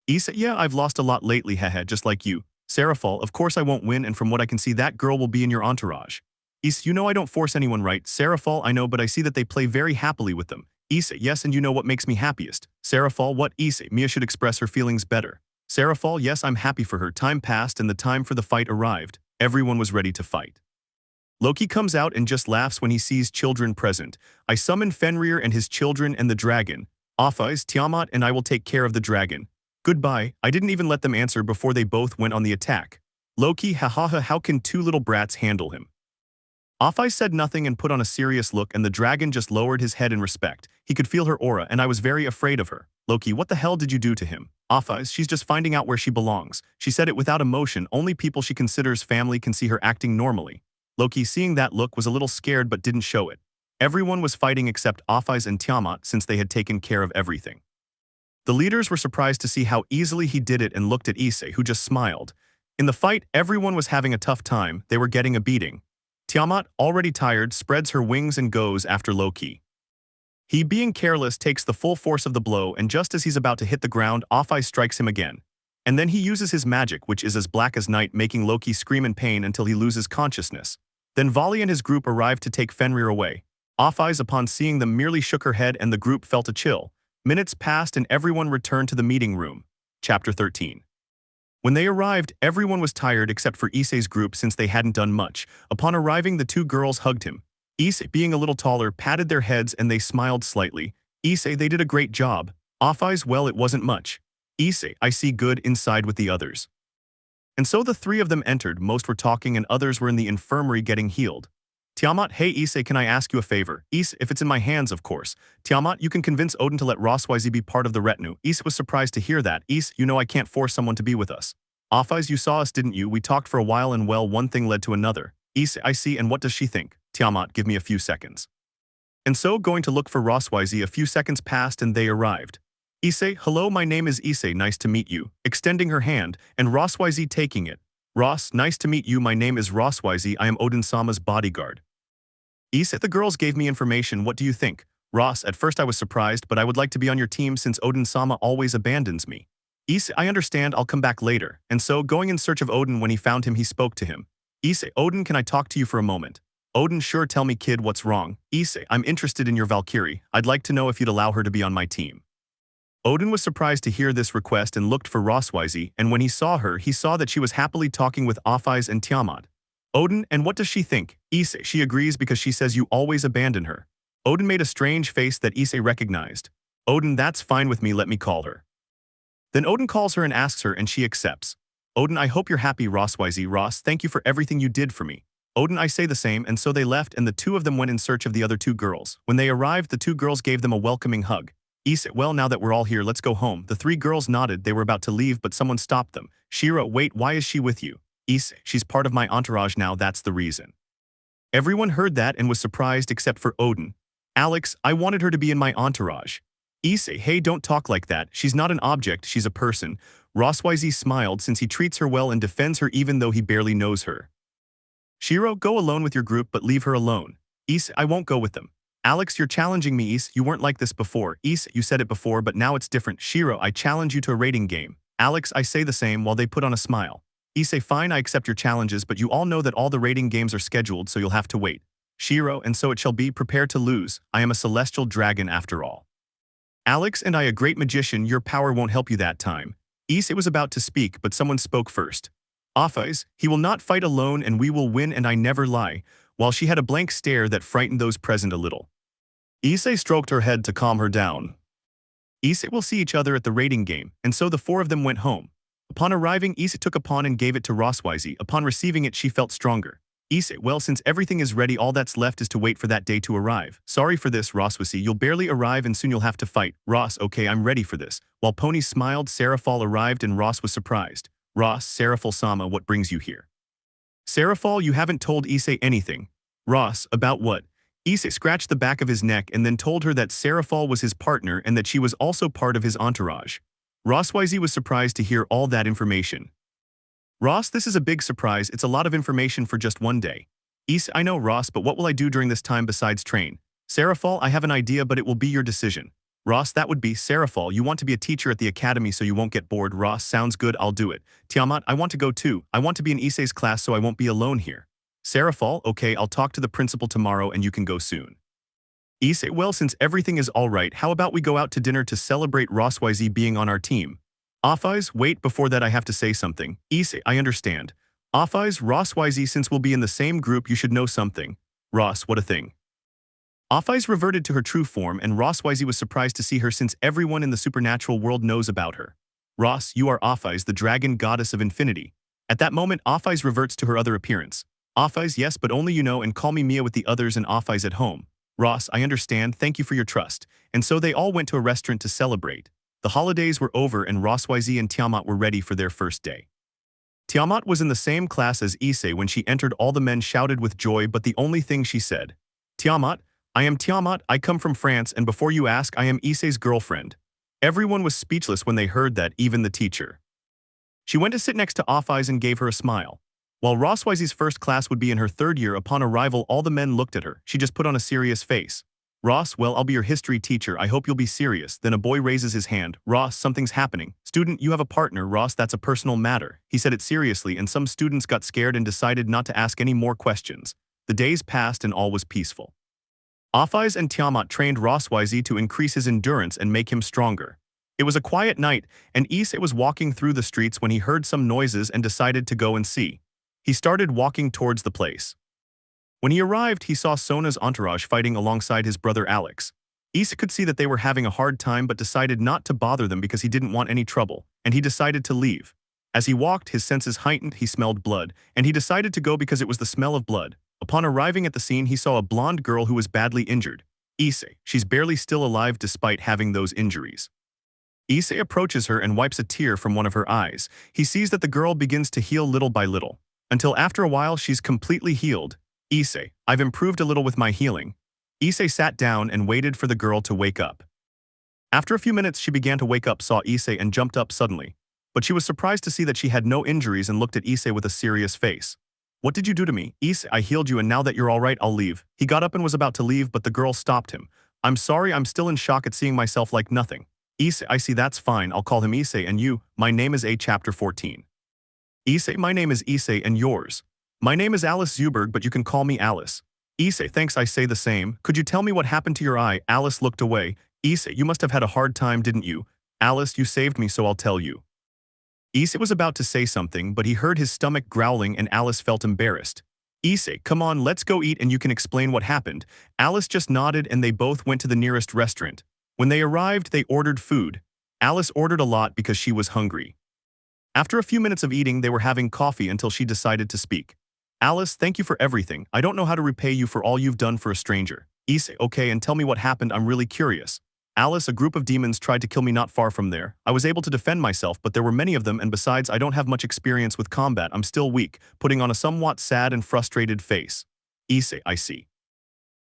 Issei, yeah, I've lost a lot lately, haha, just like you. Sarafal, of course I won't win and from what I can see that girl will be in your entourage. Issei, you know I don't force anyone, right? Sarafal, I know, but I see that they play very happily with them. Issei, yes, and you know what makes me happiest. Sarafal, what? Issei, Mia should express her feelings better. Sarafal, yes, I'm happy for her. Time passed and the time for the fight arrived. Everyone was ready to fight. Loki comes out and just laughs when he sees children present. I summon Fenrir and his children and the dragon. Offais, Tiamat, and I will take care of the dragon. Goodbye, I didn't even let them answer before they both went on the attack. Loki, hahaha, how can two little brats handle him? Offais said nothing and put on a serious look and the dragon just lowered his head in respect. He could feel her aura and I was very afraid of her. Loki, what the hell did you do to him? Offais, she's just finding out where she belongs. She said it without emotion, only people she considers family can see her acting normally. Loki, seeing that look, was a little scared but didn't show it. Everyone was fighting except Offais and Tiamat since they had taken care of everything. The leaders were surprised to see how easily he did it and looked at Issei, who just smiled. In the fight, everyone was having a tough time, they were getting a beating. Tiamat, already tired, spreads her wings and goes after Loki. He, being careless, takes the full force of the blow and just as he's about to hit the ground, Offais strikes him again. And then he uses his magic, which is as black as night, making Loki scream in pain until he loses consciousness. Then Vali and his group arrived to take Fenrir away. Offais, upon seeing them, merely shook her head and the group felt a chill. Minutes passed and everyone returned to the meeting room. Chapter 13. When they arrived, everyone was tired except for Issei's group since they hadn't done much. Upon arriving, the two girls hugged him. Issei, being a little taller, patted their heads and they smiled slightly. Issei, they did a great job. Offais, well, it wasn't much. Issei, I see good inside with the others. And so the three of them entered. Most were talking and others were in the infirmary getting healed. Tiamat, hey Issei, can I ask you a favor? Issei, if it's in my hands, of course. Tiamat, you can convince Odin to let Rossweisse be part of the retinue. Issei was surprised to hear that. Issei, you know I can't force someone to be with us. Offais, you saw us, didn't you? We talked for a while and well, one thing led to another. Issei, I see, and what does she think? Tiamat, give me a few seconds. And so, going to look for Rossweisse, a few seconds passed and they arrived. Issei, hello, my name is Issei, nice to meet you. Extending her hand, and Rossweisse taking it. Ross, nice to meet you, my name is Rossweisse, I am Odin-sama's bodyguard. Issei, the girls gave me information, what do you think? Ross, at first I was surprised, but I would like to be on your team since Odin-sama always abandons me. Issei, I understand, I'll come back later. And so, going in search of Odin, when he found him, he spoke to him. Issei, Odin, can I talk to you for a moment? Odin, sure, tell me kid, what's wrong? Issei, I'm interested in your Valkyrie. I'd like to know if you'd allow her to be on my team. Odin was surprised to hear this request and looked for Rossweisse, and when he saw her, he saw that she was happily talking with Offais and Tiamat. Odin, and what does she think? Issei, she agrees because she says you always abandon her. Odin made a strange face that Issei recognized. Odin, that's fine with me, let me call her. Then Odin calls her and asks her, and she accepts. Odin, I hope you're happy, Rossweisse. Ross, thank you for everything you did for me. Odin, I say the same, and so they left, and the two of them went in search of the other two girls. When they arrived, the two girls gave them a welcoming hug. Issei, well, now that we're all here, let's go home. The three girls nodded, they were about to leave, but someone stopped them. Shira, wait, why is she with you? Issei, she's part of my entourage now, that's the reason. Everyone heard that and was surprised except for Odin. Alex, I wanted her to be in my entourage. Issei, hey, don't talk like that, she's not an object, she's a person. Rossweisse smiled since he treats her well and defends her even though he barely knows her. Shiro, go alone with your group but leave her alone. Issei, I won't go with them. Alex, you're challenging me, Issei, you weren't like this before. Issei, you said it before but now it's different. Shiro, I challenge you to a rating game. Alex, I say the same while they put on a smile. Issei, fine, I accept your challenges, but you all know that all the rating games are scheduled, so you'll have to wait. Shiro, and so it shall be, prepare to lose. I am a celestial dragon after all. Alex, and I a great magician, your power won't help you that time. Issei was about to speak, but someone spoke first. Offais, he will not fight alone and we will win and I never lie, while she had a blank stare that frightened those present a little. Issei stroked her head to calm her down. Issei will see each other at the rating game, and so the four of them went home. Upon arriving, Issei took a pawn and gave it to Rossweisse. Upon receiving it, she felt stronger. Issei, well, since everything is ready, all that's left is to wait for that day to arrive. Sorry for this, Rossweisse, you'll barely arrive and soon you'll have to fight. Ross, okay, I'm ready for this. While Pony smiled, Sarafal arrived and Ross was surprised. Ross, Sarafal-sama, what brings you here? Sarafal, you haven't told Issei anything. Ross, about what? Issei scratched the back of his neck and then told her that Sarafal was his partner and that she was also part of his entourage. Rossweisse was surprised to hear all that information. Ross, this is a big surprise, it's a lot of information for just one day. Issei, I know, Ross, but what will I do during this time besides train? Sarafal, I have an idea, but it will be your decision. Ross, that would be, Sarafal, you want to be a teacher at the academy so you won't get bored. Ross, sounds good, I'll do it. Tiamat, I want to go too. I want to be in Issei's class so I won't be alone here. Sarafal, okay, I'll talk to the principal tomorrow and you can go soon. Issei, well, since everything is alright, how about we go out to dinner to celebrate Rossweisse being on our team? Offais, wait, before that I have to say something. Issei, I understand. Offais, Rossweisse, since we'll be in the same group, you should know something. Ross, what a thing. Offais reverted to her true form and Rossweisse was surprised to see her since everyone in the supernatural world knows about her. Ross, you are Offais, the dragon goddess of infinity. At that moment, Offais reverts to her other appearance. Offais, yes, but only you know, and call me Mia with the others and Offais at home. Ross, I understand, thank you for your trust. And so they all went to a restaurant to celebrate. The holidays were over and Rossweisse and Tiamat were ready for their first day. Tiamat was in the same class as Issei when she entered. All the men shouted with joy, but the only thing she said, Tiamat, I am Tiamat, I come from France, and before you ask, I am Issei's girlfriend. Everyone was speechless when they heard that, even the teacher. She went to sit next to Offais and gave her a smile. While Rossweisse's first class would be in her third year, upon arrival all the men looked at her. She just put on a serious face. Ross, well, I'll be your history teacher, I hope you'll be serious. Then a boy raises his hand. Ross, something's happening. Student, you have a partner. Ross, that's a personal matter. He said it seriously and some students got scared and decided not to ask any more questions. The days passed and all was peaceful. Offais and Tiamat trained Rossweisse to increase his endurance and make him stronger. It was a quiet night, and Issei was walking through the streets when he heard some noises and decided to go and see. He started walking towards the place. When he arrived, he saw Sona's entourage fighting alongside his brother Alex. Issei could see that they were having a hard time but decided not to bother them because he didn't want any trouble, and he decided to leave. As he walked, his senses heightened, he smelled blood, and he decided to go because it was the smell of blood. Upon arriving at the scene, he saw a blonde girl who was badly injured. Issei, she's barely still alive despite having those injuries. Issei approaches her and wipes a tear from one of her eyes. He sees that the girl begins to heal little by little, until after a while she's completely healed. Issei, I've improved a little with my healing. Issei sat down and waited for the girl to wake up. After a few minutes she began to wake up, saw Issei and jumped up suddenly. But she was surprised to see that she had no injuries and looked at Issei with a serious face. What did you do to me? Issei, I healed you and now that you're alright, I'll leave. He got up and was about to leave, but the girl stopped him. I'm sorry, I'm still in shock at seeing myself like nothing. Issei, I see, that's fine, I'll call him Issei, and you, my name is A. Chapter 14. Issei, my name is Issei, and yours? My name is Alice Zuberg, but you can call me Alice. Issei, thanks, I say the same. Could you tell me what happened to your eye? Alice looked away. Issei, you must have had a hard time, didn't you? Alice, you saved me, so I'll tell you. Issei was about to say something, but he heard his stomach growling and Alice felt embarrassed. Issei, come on, let's go eat and you can explain what happened. Alice just nodded and they both went to the nearest restaurant. When they arrived, they ordered food. Alice ordered a lot because she was hungry. After a few minutes of eating, they were having coffee until she decided to speak. Alice, thank you for everything. I don't know how to repay you for all you've done for a stranger. Issei, okay, and tell me what happened, I'm really curious. Alice, a group of demons tried to kill me not far from there. I was able to defend myself, but there were many of them, and besides, I don't have much experience with combat. I'm still weak, putting on a somewhat sad and frustrated face. Issei, I see.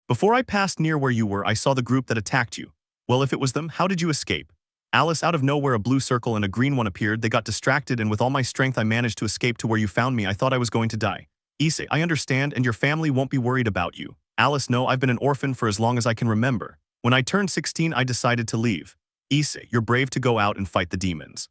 Before I passed near where you were, I saw the group that attacked you. Well, if it was them, how did you escape? Alice, out of nowhere a blue circle and a green one appeared. They got distracted, and with all my strength I managed to escape to where you found me. I thought I was going to die. Issei, I understand, and your family won't be worried about you. Alice, no, I've been an orphan for as long as I can remember. When I turned 16, I decided to leave. Issei, you're brave to go out and fight the demons.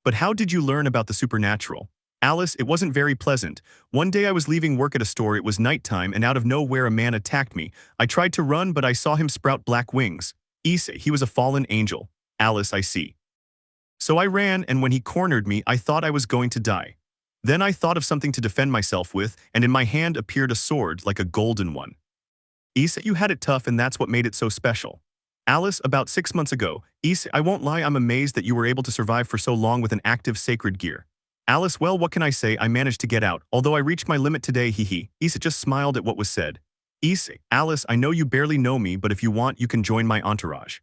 But how did you learn about the supernatural? Alice, it wasn't very pleasant. One day I was leaving work at a store, it was nighttime, and out of nowhere a man attacked me. I tried to run, but I saw him sprout black wings. Issei, he was a fallen angel. Alice, I see. So I ran, and when he cornered me, I thought I was going to die. Then I thought of something to defend myself with, and in my hand appeared a sword, like a golden one. Issei, you had it tough, and that's what made it so special. Alice, about 6 months ago. Issei, I won't lie, I'm amazed that you were able to survive for so long with an active sacred gear. Alice, well, what can I say, I managed to get out, although I reached my limit today, hehe. Issei just smiled at what was said. Issei, Alice, I know you barely know me, but if you want, you can join my entourage.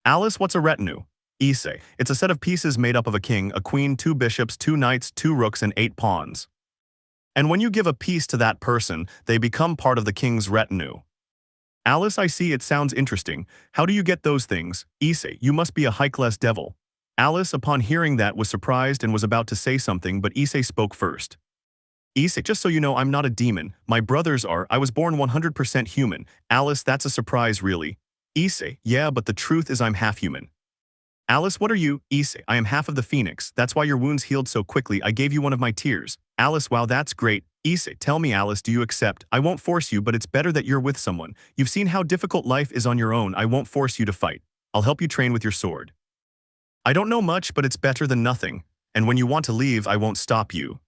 Alice, what's a retinue? Issei, it's a set of pieces made up of a king, a queen, 2 bishops, 2 knights, 2 rooks, and 8 pawns. And when you give a piece to that person, they become part of the king's retinue. Alice, I see, it sounds interesting. How do you get those things? Issei, you must be a high-class devil. Alice, upon hearing that, was surprised and was about to say something, but Issei spoke first. Issei, just so you know, I'm not a demon. My brothers are. I was born 100% human. Alice, that's a surprise, really. Issei, yeah, but the truth is I'm half human. Alice, what are you? Issei, I am half of the phoenix. That's why your wounds healed so quickly. I gave you one of my tears. Alice, wow, that's great. Issei, tell me, Alice, do you accept? I won't force you, but it's better that you're with someone. You've seen how difficult life is on your own. I won't force you to fight. I'll help you train with your sword. I don't know much, but it's better than nothing. And when you want to leave, I won't stop you.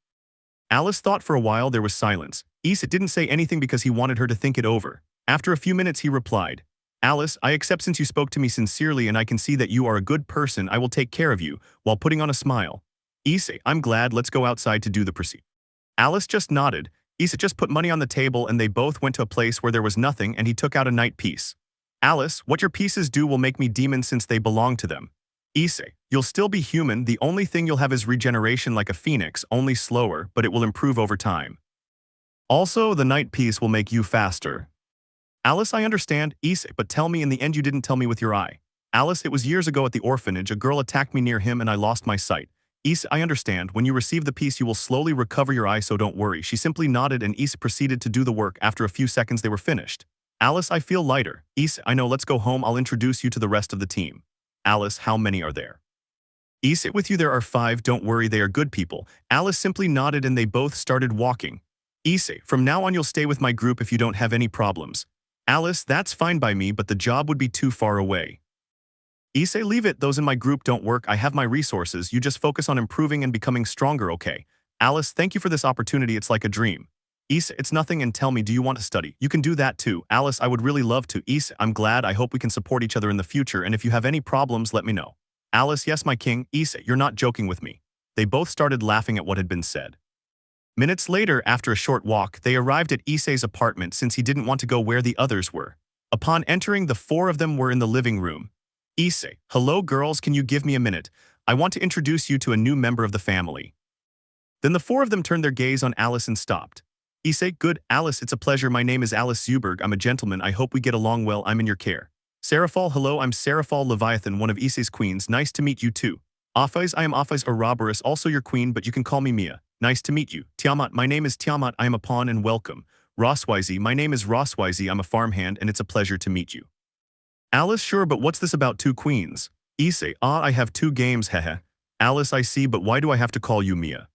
Alice thought for a while. There was silence. Issei didn't say anything because he wanted her to think it over. After a few minutes, he replied, Alice, I accept since you spoke to me sincerely and I can see that you are a good person. I will take care of you, while putting on a smile. Issei, I'm glad, let's go outside to do the procedure. Alice just nodded. Issei just put money on the table and they both went to a place where there was nothing and he took out a knight piece. Alice, what your pieces do will make me demon since they belong to them. Issei, you'll still be human, the only thing you'll have is regeneration like a phoenix, only slower, but it will improve over time. Also, the knight piece will make you faster. Alice, I understand. Issei, but tell me, in the end you didn't tell me with your eye. Alice, it was years ago at the orphanage, a girl attacked me near him and I lost my sight. Issei, I understand. When you receive the piece you will slowly recover your eye, so don't worry. She simply nodded and Issei proceeded to do the work. After a few seconds they were finished. Alice, I feel lighter. Issei, I know, let's go home, I'll introduce you to the rest of the team. Alice, how many are there? Issei, with you there are 5, don't worry, they are good people. Alice simply nodded and they both started walking. Issei, from now on you'll stay with my group if you don't have any problems. Alice, that's fine by me, but the job would be too far away. Issei, leave it, those in my group don't work, I have my resources, you just focus on improving and becoming stronger, okay? Alice, thank you for this opportunity, it's like a dream. Issei, it's nothing, and tell me, do you want to study? You can do that too. Alice, I would really love to. Issei, I'm glad, I hope we can support each other in the future, and if you have any problems, let me know. Alice, yes, my king. Issei, you're not joking with me. They both started laughing at what had been said. Minutes later, after a short walk, they arrived at Issei's apartment since he didn't want to go where the others were. Upon entering, the 4 of them were in the living room. Issei, hello girls, can you give me a minute? I want to introduce you to a new member of the family. Then the 4 of them turned their gaze on Alice and stopped. Issei, good, Alice, it's a pleasure, my name is Alice Zuberg, I'm a gentleman, I hope we get along well, I'm in your care. Sarafal, hello, I'm Sarafal Leviathan, one of Issei's queens, nice to meet you too. Office, I am Office Ouroboros, also your queen, but you can call me Mia. Nice to meet you. Tiamat, my name is Tiamat, I am a pawn and welcome. Rossweisse, my name is Rossweisse, I'm a farmhand and it's a pleasure to meet you. Alice, sure, but what's this about two queens? Issei, I have two games, hehe. Alice, I see, but why do I have to call you Mia?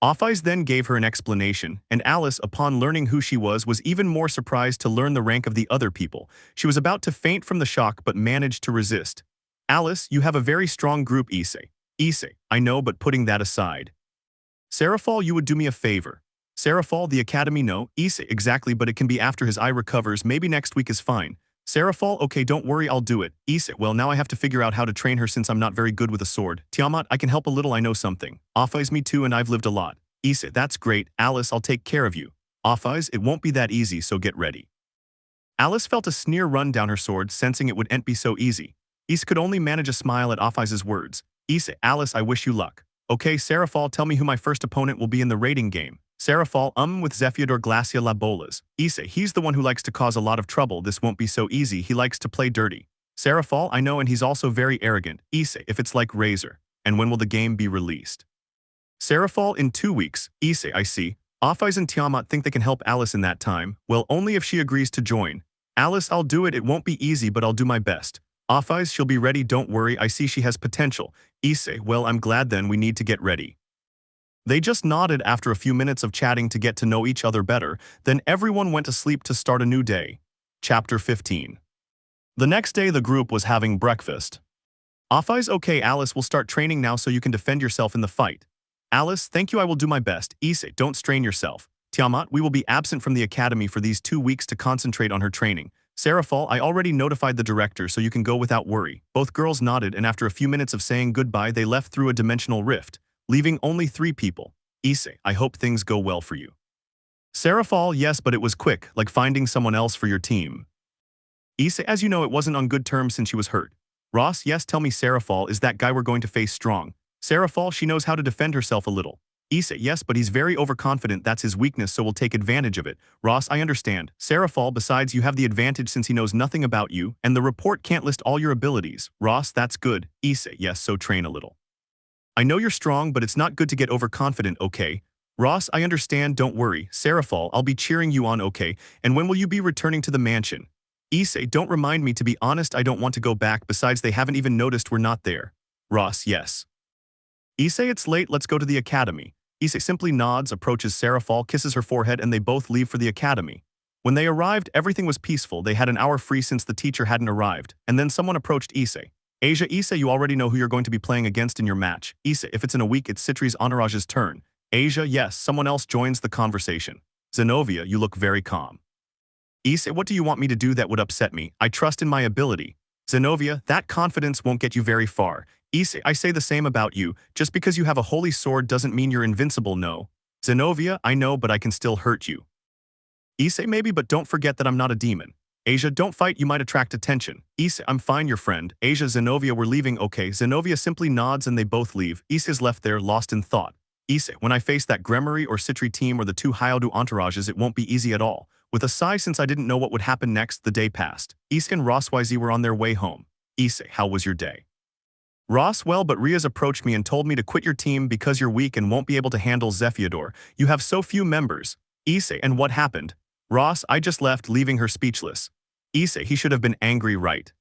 Office then gave her an explanation, and Alice, upon learning who she was even more surprised to learn the rank of the other people. She was about to faint from the shock but managed to resist. Alice, you have a very strong group, Issei. Issei, I know, but putting that aside. Sarafal, you would do me a favor. Sarafal, the academy, no. Issei, exactly, but it can be after his eye recovers, maybe next week is fine. Sarafal, okay, don't worry, I'll do it. Issei, well, now I have to figure out how to train her since I'm not very good with a sword. Tiamat, I can help a little, I know something. Office, me too, and I've lived a lot. Issei, that's great. Alice, I'll take care of you. Office, it won't be that easy, so get ready. Alice felt a sneer run down her sword, sensing it wouldn't be so easy. Issei could only manage a smile at Office's words. Issei, Alice, I wish you luck. Okay, Sarafal, tell me who my first opponent will be in the rating game. Sarafal, with Zephyrdor Glacia Labolas. Issei, he's the one who likes to cause a lot of trouble, this won't be so easy, he likes to play dirty. Sarafal, I know, and he's also very arrogant. Issei, if it's like Razor. And when will the game be released? Sarafal, in 2 weeks. Issei, I see. Office and Tiamat think they can help Alice in that time. Well, only if she agrees to join. Alice, I'll do it, it won't be easy, but I'll do my best. Office, she'll be ready, don't worry, I see she has potential. Issei, well, I'm glad then, we need to get ready. They just nodded after a few minutes of chatting to get to know each other better, then everyone went to sleep to start a new day. Chapter 15. The next day the group was having breakfast. Office, okay, Alice, we'll start training now so you can defend yourself in the fight. Alice, thank you, I will do my best. Issei, don't strain yourself. Tiamat, we will be absent from the academy for these 2 weeks to concentrate on her training. Sarafal, I already notified the director so you can go without worry. Both girls nodded and after a few minutes of saying goodbye they left through a dimensional rift, leaving only 3 people. Issei, I hope things go well for you. Sarafal, yes, but it was quick, like finding someone else for your team. Issei, as you know, it wasn't on good terms since she was hurt. Ross, yes, tell me, Sarafal, is that guy we're going to face strong? Sarafal, she knows how to defend herself a little. Issei, yes, but he's very overconfident, that's his weakness, so we'll take advantage of it. Ross, I understand. Sarafal, besides, you have the advantage since he knows nothing about you, and the report can't list all your abilities. Ross, that's good. Issei, yes, so train a little. I know you're strong, but it's not good to get overconfident, okay? Ross, I understand, don't worry. Sarafal, I'll be cheering you on, okay? And when will you be returning to the mansion? Issei, don't remind me, to be honest, I don't want to go back, besides they haven't even noticed we're not there. Ross, yes. Issei, it's late, let's go to the academy. Issei simply nods, approaches Sarafal, kisses her forehead, and they both leave for the academy. When they arrived, everything was peaceful, they had an hour free since the teacher hadn't arrived, and then someone approached Issei. Asia, Issei, you already know who you're going to be playing against in your match. Issei, if it's in a week, it's Citri's Entourage's turn. Asia, yes, someone else joins the conversation. Zenovia, you look very calm. Issei, what do you want me to do that would upset me? I trust in my ability. Zenovia, that confidence won't get you very far. Issei, I say the same about you. Just because you have a holy sword doesn't mean you're invincible, no. Zenovia, I know, but I can still hurt you. Issei, maybe, but don't forget that I'm not a demon. Asia, don't fight, you might attract attention. Issei, I'm fine, your friend. Asia, Zenovia, we're leaving, okay. Zenovia simply nods and they both leave. Issei's left there, lost in thought. Issei, when I face that Gremory or Citri team or the 2 Hayodu entourages, it won't be easy at all. With a sigh, since I didn't know what would happen next, the day passed. Issei and Rossweisse were on their way home. Issei, how was your day? Ross, well, but Rias approached me and told me to quit your team because you're weak and won't be able to handle Zephyrdor. You have so few members. Issei, and what happened? Ross, I just left, leaving her speechless. Issei, he should have been angry, right?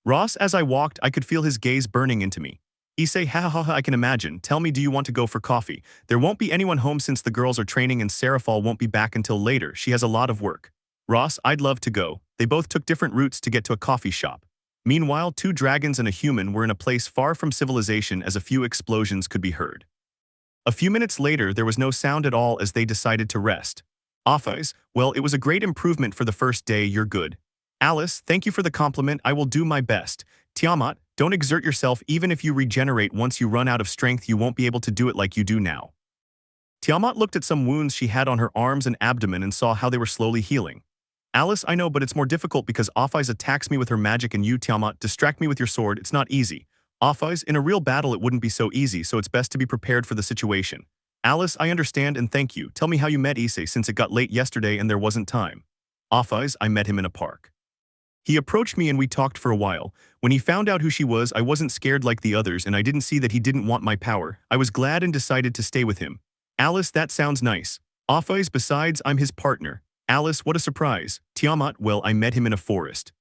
Ross, as I walked, I could feel his gaze burning into me. Issei, ha ha ha, I can imagine. Tell me, do you want to go for coffee? There won't be anyone home since the girls are training and Sarafal won't be back until later. She has a lot of work. Ross, I'd love to go. They both took different routes to get to a coffee shop. Meanwhile, 2 dragons and a human were in a place far from civilization as a few explosions could be heard. A few minutes later, there was no sound at all as they decided to rest. Office, well, it was a great improvement for the first day, you're good. Alice, thank you for the compliment, I will do my best. Tiamat, don't exert yourself, even if you regenerate once you run out of strength you won't be able to do it like you do now. Tiamat looked at some wounds she had on her arms and abdomen and saw how they were slowly healing. Alice, I know, but it's more difficult because Office attacks me with her magic and you, Tiamat, distract me with your sword, it's not easy. Office, in a real battle it wouldn't be so easy, so it's best to be prepared for the situation. Alice, I understand and thank you. Tell me how you met Issei since it got late yesterday and there wasn't time. Office, I met him in a park. He approached me and we talked for a while. When he found out who she was, I wasn't scared like the others and I didn't see that he didn't want my power. I was glad and decided to stay with him. Alice, that sounds nice. Offais, besides, I'm his partner. Alice, what a surprise. Tiamat, well, I met him in a forest.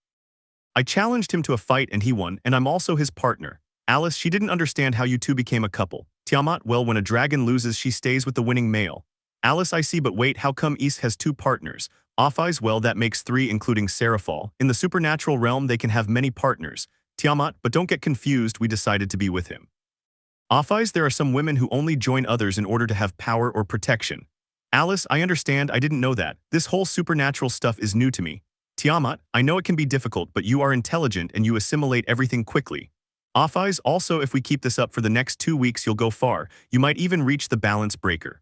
I challenged him to a fight and he won, and I'm also his partner. Alice, she didn't understand how you two became a couple. Tiamat, well, when a dragon loses, she stays with the winning male. Alice, I see, but wait, how come Issei has two partners? Offais, well, that makes three, including Sarafal. In the supernatural realm, they can have many partners. Tiamat, but don't get confused, we decided to be with him. Offais, there are some women who only join others in order to have power or protection. Alice, I understand, I didn't know that. This whole supernatural stuff is new to me. Tiamat, I know it can be difficult, but you are intelligent and you assimilate everything quickly. Offais, also, if we keep this up for the next 2 weeks, you'll go far. You might even reach the balance breaker.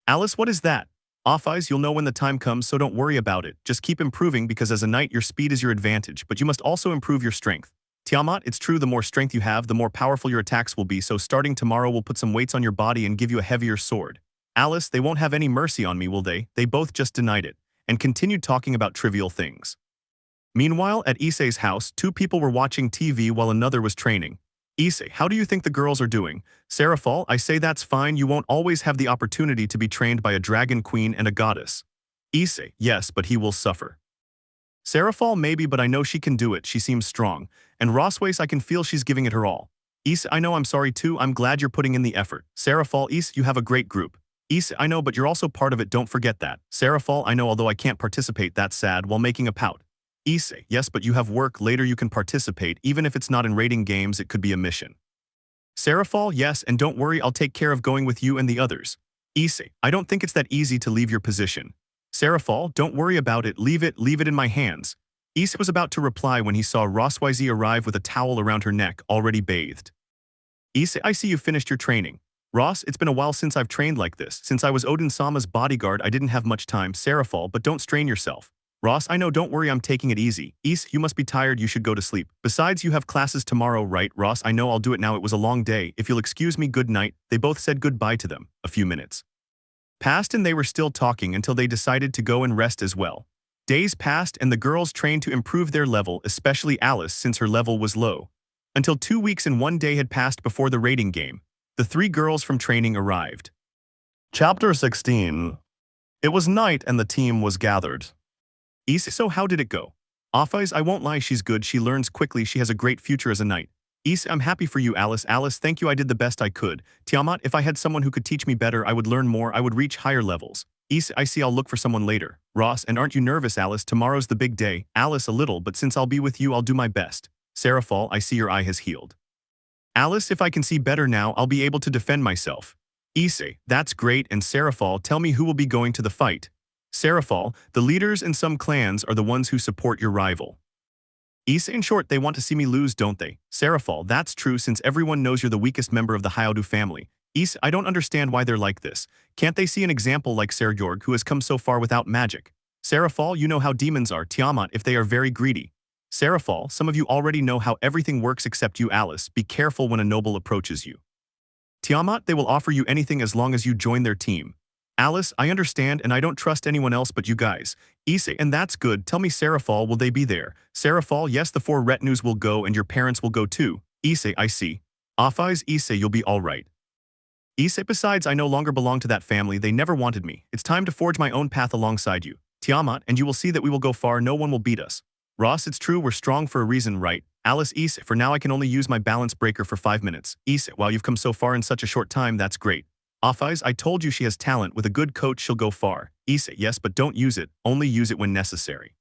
Alice, what is that? Offais, you'll know when the time comes, so don't worry about it. Just keep improving because as a knight, your speed is your advantage, but you must also improve your strength. Tiamat, it's true, the more strength you have, the more powerful your attacks will be, so starting tomorrow we'll put some weights on your body and give you a heavier sword. Alice, they won't have any mercy on me, will they? They both just denied it, and continued talking about trivial things. Meanwhile, at Issei's house, 2 people were watching TV while another was training. Issei, how do you think the girls are doing? Sarafal, I say that's fine, you won't always have the opportunity to be trained by a dragon queen and a goddess. Issei, yes, but he will suffer. Sarafal, maybe, but I know she can do it, she seems strong. And Rossweisse, I can feel she's giving it her all. Issei, I know, I'm sorry too, I'm glad you're putting in the effort. Sarafal, Issei, you have a great group. Issei, I know, but you're also part of it, don't forget that. Sarafal, I know, although I can't participate, that's sad, while making a pout. Issei, yes, but you have work, later you can participate, even if it's not in raiding games, it could be a mission. Sarafal, yes, and don't worry, I'll take care of going with you and the others. Issei, I don't think it's that easy to leave your position. Sarafal, don't worry about it, leave it in my hands. Issei was about to reply when he saw Rossweisse arrive with a towel around her neck, already bathed. Issei, I see you finished your training. Ross, it's been a while since I've trained like this. Since I was Odin-sama's bodyguard, I didn't have much time. Sarafal, but don't strain yourself. Ross, I know, don't worry, I'm taking it easy. Issei, you must be tired, you should go to sleep. Besides, you have classes tomorrow, right? Ross, I know, I'll do it now, it was a long day. If you'll excuse me, good night. They both said goodbye to them. A few minutes passed and they were still talking until they decided to go and rest as well. Days passed and the girls trained to improve their level, especially Alice since her level was low. Until 2 weeks and 1 day had passed before the raiding game. The 3 girls from training arrived. Chapter 16. It was night and the team was gathered. Issei, so how did it go? Offais, I won't lie, she's good, she learns quickly, she has a great future as a knight. Issei, I'm happy for you, Alice. Alice, thank you, I did the best I could. Tiamat, if I had someone who could teach me better, I would learn more, I would reach higher levels. Issei, I see, I'll look for someone later. Ross, and aren't you nervous, Alice? Tomorrow's the big day. Alice, a little, but since I'll be with you, I'll do my best. Sarafal, I see your eye has healed. Alice, if I can see better now, I'll be able to defend myself. Issei, that's great, and Sarafal, tell me who will be going to the fight. Sarafal, the leaders in some clans are the ones who support your rival. Issei, in short, they want to see me lose, don't they? Sarafal, that's true since everyone knows you're the weakest member of the Hayodu family. Issei, I don't understand why they're like this. Can't they see an example like Sekiryuutei who has come so far without magic? Sarafal, you know how demons are. Tiamat, if they are very greedy. Sarafal, some of you already know how everything works except you, Alice. Be careful when a noble approaches you. Tiamat, they will offer you anything as long as you join their team. Alice, I understand and I don't trust anyone else but you guys. Issei, and that's good. Tell me, Sarafal, will they be there? Sarafal, yes, the 4 retinues will go and your parents will go too. Issei, I see. Offais, Issei, you'll be alright. Issei, besides, I no longer belong to that family, they never wanted me. It's time to forge my own path alongside you. Tiamat, and you will see that we will go far, no one will beat us. Ross, it's true, we're strong for a reason, right? Alice, Issei, for now I can only use my balance breaker for 5 minutes. Issei, while you've come so far in such a short time, that's great. Offais, I told you she has talent, with a good coach she'll go far. Issei, yes, but don't use it, only use it when necessary.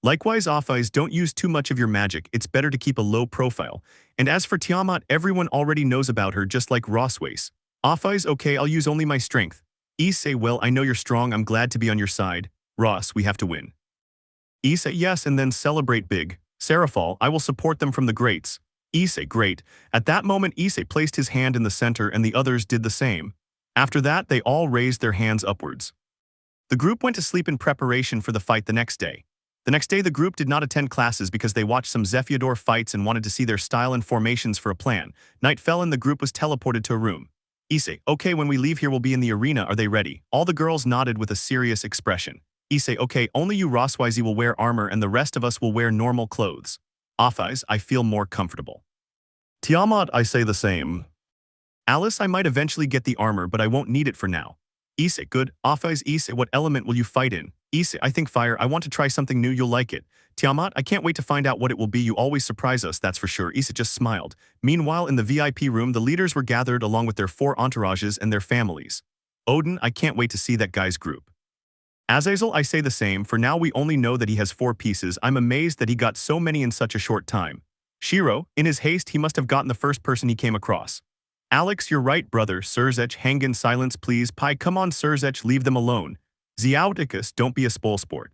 Likewise, Offais, don't use too much of your magic, it's better to keep a low profile. And as for Tiamat, everyone already knows about her just like Rossweisse. Offais, okay, I'll use only my strength. Issei, well, I know you're strong, I'm glad to be on your side. Ross, we have to win. Issei, yes, and then celebrate big. Sarafal, I will support them from the greats. Issei, great. At that moment, Issei placed his hand in the center and the others did the same. After that, they all raised their hands upwards. The group went to sleep in preparation for the fight the next day. The next day, the group did not attend classes because they watched some Zephyador fights and wanted to see their style and formations for a plan. Night fell and the group was teleported to a room. Issei, okay, when we leave here we'll be in the arena, are they ready? All the girls nodded with a serious expression. Issei, okay, only you Rossweisse will wear armor and the rest of us will wear normal clothes. Offis, I feel more comfortable. Tiamat, I say the same. Alice, I might eventually get the armor, but I won't need it for now. Issei, good. Offis, Issei, what element will you fight in? Issei, I think fire. I want to try something new, you'll like it. Tiamat, I can't wait to find out what it will be, you always surprise us, that's for sure. Issei just smiled. Meanwhile, in the VIP room, the leaders were gathered along with their 4 entourages and their families. Odin, I can't wait to see that guy's group. Azazel, I say the same, for now we only know that he has 4 pieces. I'm amazed that he got so many in such a short time. Shiro, in his haste he must have gotten the first person he came across. Alex, you're right, brother. Surzech, hang in silence, please. Pi, come on, Surzech, leave them alone. Xiaoticus, don't be a spoilsport.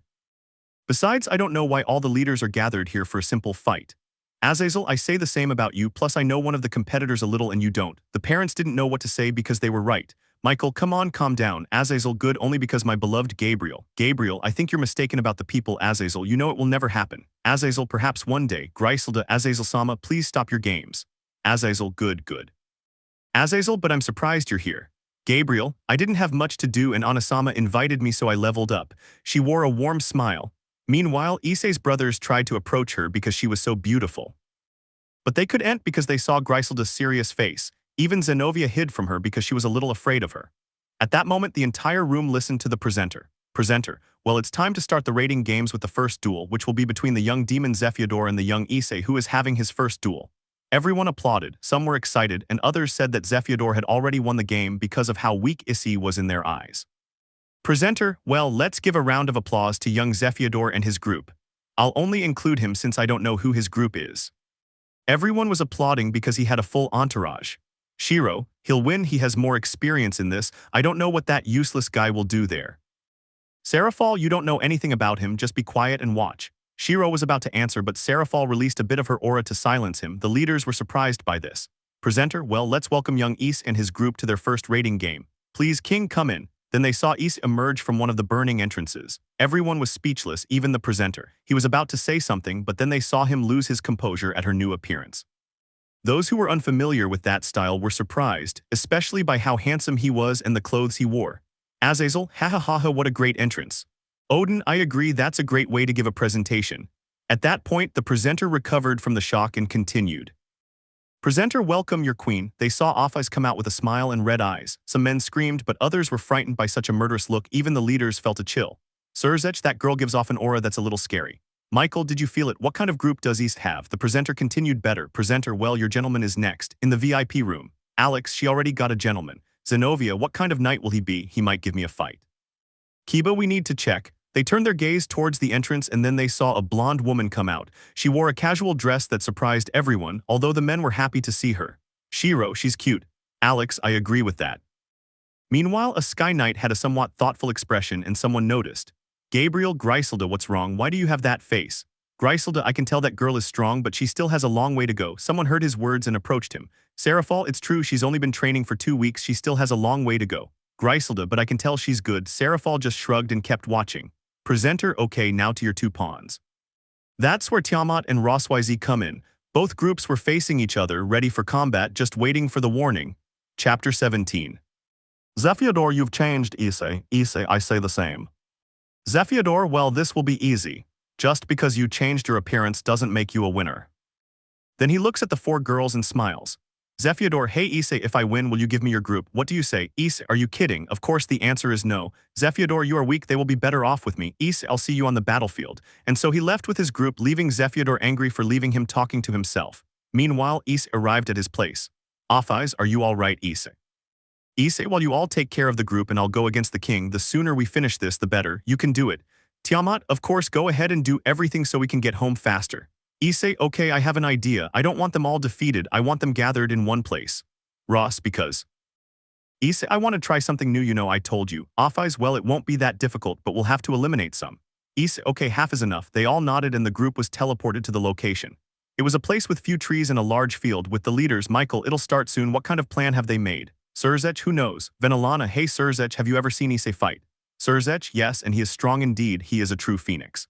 Besides, I don't know why all the leaders are gathered here for a simple fight. Azazel, I say the same about you, plus I know one of the competitors a little and you don't. The parents didn't know what to say because they were right. Michael, come on, calm down. Azazel, good only because my beloved Gabriel. Gabriel, I think you're mistaken about the people, Azazel. You know it will never happen. Azazel, perhaps one day. Griselda, Azazel-sama, please stop your games. Azazel, good. Azazel, but I'm surprised you're here. Gabriel, I didn't have much to do and Anasama invited me so I leveled up. She wore a warm smile. Meanwhile, Issei's brothers tried to approach her because she was so beautiful. But they couldn't because they saw Griselda's serious face. Even Zenovia hid from her because she was a little afraid of her. At that moment, the entire room listened to the presenter. Well, it's time to start the rating games with the first duel, which will be between the young demon Zephyador and the young Issei, who is having his first duel. Everyone applauded, some were excited, and others said that Zephyador had already won the game because of how weak Issei was in their eyes. Presenter, well, let's give a round of applause to young Zephyador and his group. I'll only include him since I don't know who his group is. Everyone was applauding because he had a full entourage. Shiro, he'll win, he has more experience in this, I don't know what that useless guy will do there. Sarafal, you don't know anything about him, just be quiet and watch. Shiro was about to answer, but Sarafal released a bit of her aura to silence him. The leaders were surprised by this. Presenter, well, let's welcome young Issei and his group to their first rating game. Please, King, come in. Then they saw Issei emerge from one of the burning entrances. Everyone was speechless, even the presenter. He was about to say something, but then they saw him lose his composure at her new appearance. Those who were unfamiliar with that style were surprised, especially by how handsome he was and the clothes he wore. Azazel, ha, what a great entrance. Odin, I agree, that's a great way to give a presentation. At that point, the presenter recovered from the shock and continued. Presenter, welcome your queen. They saw Offis come out with a smile and red eyes. Some men screamed, but others were frightened by such a murderous look. Even the leaders felt a chill. Surzech, that girl gives off an aura that's a little scary. Michael, did you feel it? What kind of group does Issei have? The presenter continued better. Presenter, well, your gentleman is next. In the VIP room. Alex, she already got a gentleman. Zenovia, what kind of knight will he be? He might give me a fight. Kiba, we need to check. They turned their gaze towards the entrance and then they saw a blonde woman come out. She wore a casual dress that surprised everyone, although the men were happy to see her. Shiro, she's cute. Alex, I agree with that. Meanwhile, a Sky Knight had a somewhat thoughtful expression and someone noticed. Gabriel, Griselda, what's wrong? Why do you have that face? Griselda, I can tell that girl is strong, but she still has a long way to go. Someone heard his words and approached him. Sarafal, it's true, she's only been training for 2 weeks, she still has a long way to go. Griselda, but I can tell she's good. Sarafal just shrugged and kept watching. Presenter, okay, now to your 2 pawns. That's where Tiamat and Rossweisse come in. Both groups were facing each other, ready for combat, just waiting for the warning. Chapter 17. Zephyador, you've changed, Issei. Issei, I say the same. Zephyador, well, this will be easy. Just because you changed your appearance doesn't make you a winner. Then he looks at the 4 girls and smiles. Zephyador, hey Issei, if I win, will you give me your group? What do you say? Issei, are you kidding? Of course the answer is no. Zephyador, you are weak, they will be better off with me. Issei, I'll see you on the battlefield. And so he left with his group, leaving Zephyador angry for leaving him talking to himself. Meanwhile, Issei arrived at his place. Offis, are you all right, Issei? Issei, while you all take care of the group and I'll go against the king, the sooner we finish this, the better. You can do it. Tiamat, of course, go ahead and do everything so we can get home faster. Issei, okay, I have an idea. I don't want them all defeated. I want them gathered in one place. Ross, because. Issei, I want to try something new, you know, I told you. Offis, well, it won't be that difficult, but we'll have to eliminate some. Issei, okay, half is enough. They all nodded and the group was teleported to the location. It was a place with few trees and a large field with the leaders. Michael, it'll start soon. What kind of plan have they made? Surzech, who knows? Venelana, hey Surzech, have you ever seen Issei fight? Surzech, yes, and he is strong indeed. He is a true phoenix.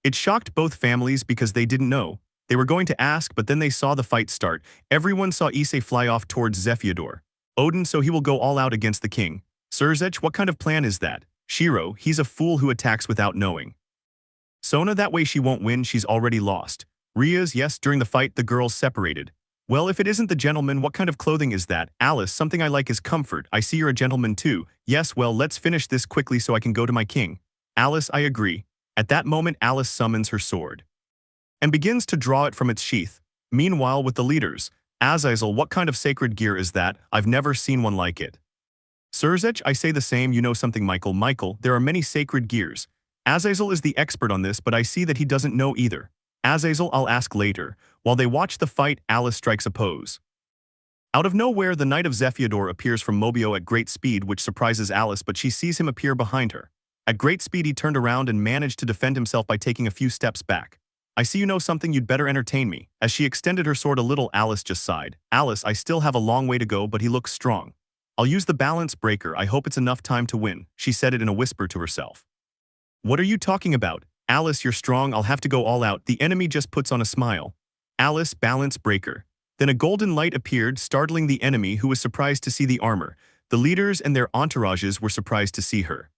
It shocked both families because they didn't know. They were going to ask, but then they saw the fight start. Everyone saw Issei fly off towards Zephyador. Odin, so he will go all out against the king. Surzech, what kind of plan is that? Shiro, he's a fool who attacks without knowing. Sona, that way she won't win, she's already lost. Rias, yes, during the fight the girls separated. Well, if it isn't the gentleman, what kind of clothing is that? Alice, something I like is comfort. I see you're a gentleman too. Yes, well, let's finish this quickly so I can go to my king. Alice, I agree. At that moment Alice summons her sword and begins to draw it from its sheath. Meanwhile, with the leaders, Azazel, what kind of sacred gear is that? I've never seen one like it. Surzech, I say the same, you know something, Michael. Michael, there are many sacred gears. Azazel is the expert on this, but I see that he doesn't know either. Azazel, I'll ask later. While they watch the fight, Alice strikes a pose. Out of nowhere, the Knight of Zephyador appears from Mobio at great speed, which surprises Alice, but she sees him appear behind her. At great speed he turned around and managed to defend himself by taking a few steps back. I see you know something, you'd better entertain me. As she extended her sword a little, Alice just sighed. Alice, I still have a long way to go, but he looks strong. I'll use the balance breaker, I hope it's enough time to win. She said it in a whisper to herself. What are you talking about? Alice, you're strong, I'll have to go all out. The enemy just puts on a smile. Alice, balance breaker. Then a golden light appeared, startling the enemy, who was surprised to see the armor. The leaders and their entourages were surprised to see her.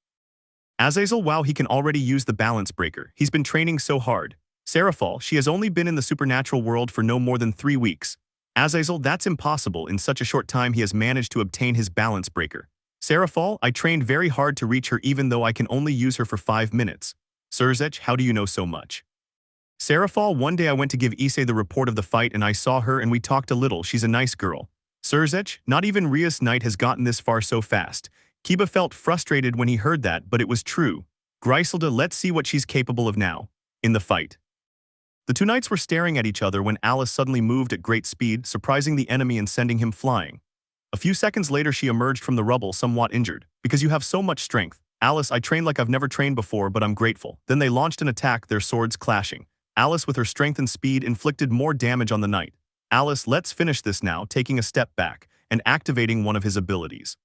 Azazel, wow, he can already use the balance breaker. He's been training so hard. Sarafal, she has only been in the supernatural world for no more than 3 weeks. Azazel, that's impossible. In such a short time he has managed to obtain his balance breaker. Sarafal, I trained very hard to reach her even though I can only use her for 5 minutes. Surzech, how do you know so much? Sarafal, one day I went to give Issei the report of the fight and I saw her and we talked a little. She's a nice girl. Surzech, not even Rias Knight has gotten this far so fast. Kiba felt frustrated when he heard that, but it was true. Griselda, let's see what she's capable of now. In the fight. The two knights were staring at each other when Alice suddenly moved at great speed, surprising the enemy and sending him flying. A few seconds later she emerged from the rubble somewhat injured. Because you have so much strength. Alice, I trained like I've never trained before, but I'm grateful. Then they launched an attack, their swords clashing. Alice with her strength and speed inflicted more damage on the knight. Alice, let's finish this now, taking a step back and activating one of his abilities.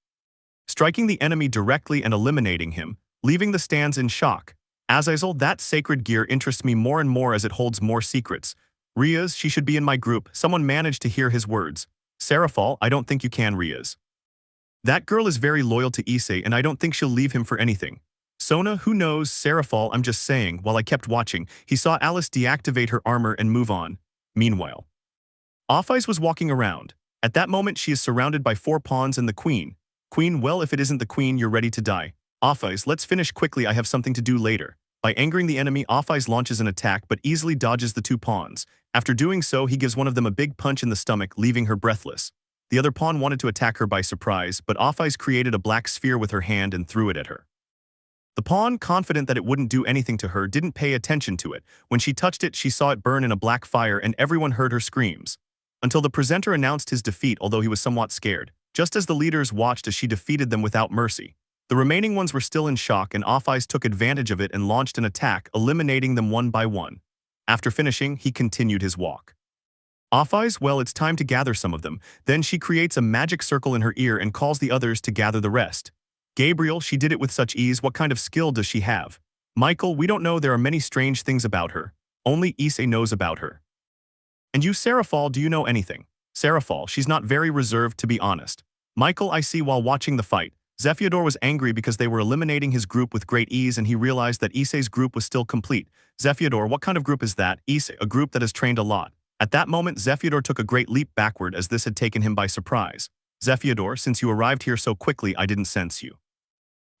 Striking the enemy directly and eliminating him, leaving the stands in shock. Azazel, that sacred gear interests me more and more as it holds more secrets. Rias, she should be in my group. Someone managed to hear his words. Sarafal, I don't think you can, Rias. That girl is very loyal to Issei and I don't think she'll leave him for anything. Sona, who knows? Sarafal, I'm just saying. While I kept watching, he saw Alice deactivate her armor and move on. Meanwhile, Offeyes was walking around. At that moment she is surrounded by 4 pawns and the queen. Queen, well, if it isn't the queen, you're ready to die. Offeyes, let's finish quickly, I have something to do later. By angering the enemy, Offeyes launches an attack but easily dodges the 2 pawns. After doing so, he gives one of them a big punch in the stomach, leaving her breathless. The other pawn wanted to attack her by surprise, but Offeyes created a black sphere with her hand and threw it at her. The pawn, confident that it wouldn't do anything to her, didn't pay attention to it. When she touched it, she saw it burn in a black fire and everyone heard her screams. Until the presenter announced his defeat, although he was somewhat scared. Just as the leaders watched as she defeated them without mercy. The remaining ones were still in shock and Offeyes took advantage of it and launched an attack, eliminating them one by one. After finishing, he continued his walk. Offeyes, well, it's time to gather some of them. Then she creates a magic circle in her ear and calls the others to gather the rest. Gabriel, she did it with such ease. What kind of skill does she have? Michael, we don't know, there are many strange things about her. Only Issei knows about her. And you, Sarafal, do you know anything? Sarafal, she's not very reserved, to be honest. Michael, I see. While watching the fight, Zephyador was angry because they were eliminating his group with great ease and he realized that Issei's group was still complete. Zephyador, what kind of group is that? Issei, a group that has trained a lot. At that moment, Zephyador took a great leap backward as this had taken him by surprise. Zephyador, since you arrived here so quickly, I didn't sense you.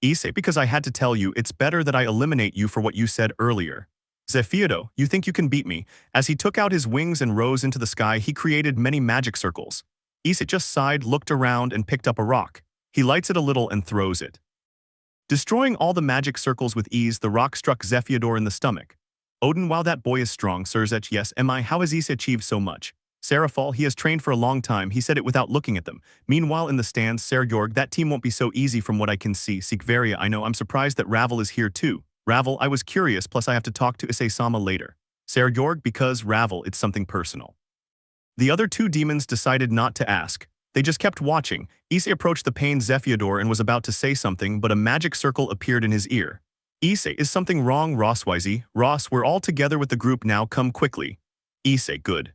Issei, because I had to tell you, it's better that I eliminate you for what you said earlier. Zephyador, you think you can beat me? As he took out his wings and rose into the sky, he created many magic circles. Issei just sighed, looked around, and picked up a rock. He lights it a little and throws it. Destroying all the magic circles with ease, the rock struck Zephyador in the stomach. Odin, wow, that boy is strong. Surzech, yes, am I? How has Issei achieved so much? Sarafal, he has trained for a long time. He said it without looking at them. Meanwhile, in the stands, Sergeorg, that team won't be so easy from what I can see. Sikvaria, I know, I'm surprised that Ravel is here too. Ravel, I was curious, plus I have to talk to Issei-sama later. Sergeorg, because Ravel, it's something personal. The other 2 demons decided not to ask. They just kept watching. Issei approached the pained Zephyador and was about to say something, but a magic circle appeared in his ear. Issei, is something wrong? Rossweisse, Ross, we're all together with the group now, come quickly. Issei, good.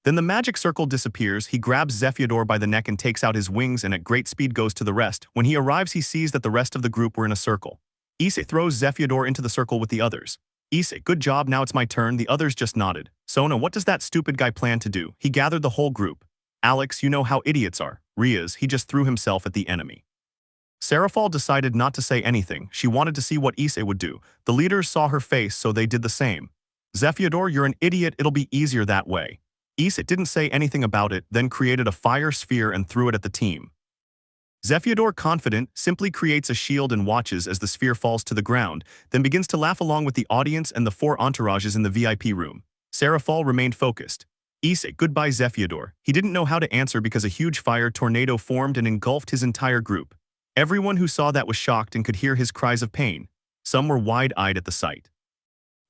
Then the magic circle disappears, he grabs Zephyador by the neck and takes out his wings and at great speed goes to the rest. When he arrives he sees that the rest of the group were in a circle. Issei throws Zephyador into the circle with the others. Issei, good job, now it's my turn, the others just nodded. Sona, what does that stupid guy plan to do? He gathered the whole group. Alex, you know how idiots are. Rias, he just threw himself at the enemy. Sarafal decided not to say anything, she wanted to see what Issei would do. The leaders saw her face so they did the same. Zephyador, you're an idiot, it'll be easier that way. Issei didn't say anything about it, then created a fire sphere and threw it at the team. Zephyador, confident, simply creates a shield and watches as the sphere falls to the ground, then begins to laugh along with the audience and the 4 entourages in the VIP room. Sarafal remained focused. Issei, goodbye Zephyador. He didn't know how to answer because a huge fire tornado formed and engulfed his entire group. Everyone who saw that was shocked and could hear his cries of pain. Some were wide-eyed at the sight.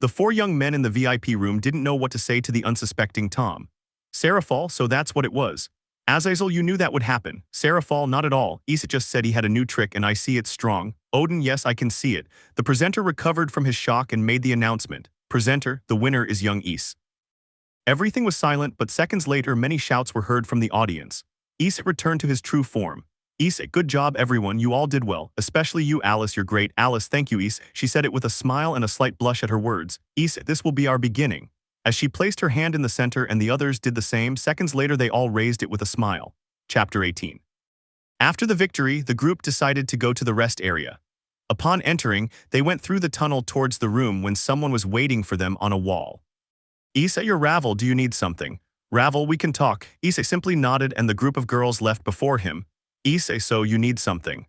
The 4 young men in the VIP room didn't know what to say to the unsuspecting Tom. Sarafal, so that's what it was. Azazel, you knew that would happen. Sarafal, not at all. Issei just said he had a new trick and I see it's strong. Odin, yes, I can see it. The presenter recovered from his shock and made the announcement. Presenter, the winner is young Issei. Everything was silent, but seconds later many shouts were heard from the audience. Issei returned to his true form. Issei, good job everyone, you all did well, especially you Alice, you're great. Alice, thank you Issei. She said it with a smile and a slight blush at her words. Issei, this will be our beginning. As she placed her hand in the center and the others did the same, seconds later they all raised it with a smile. Chapter 18. After the victory, the group decided to go to the rest area. Upon entering, they went through the tunnel towards the room when someone was waiting for them on a wall. Issei, you're Ravel, do you need something? Ravel, we can talk. Issei simply nodded and the group of girls left before him. Issei, so you need something.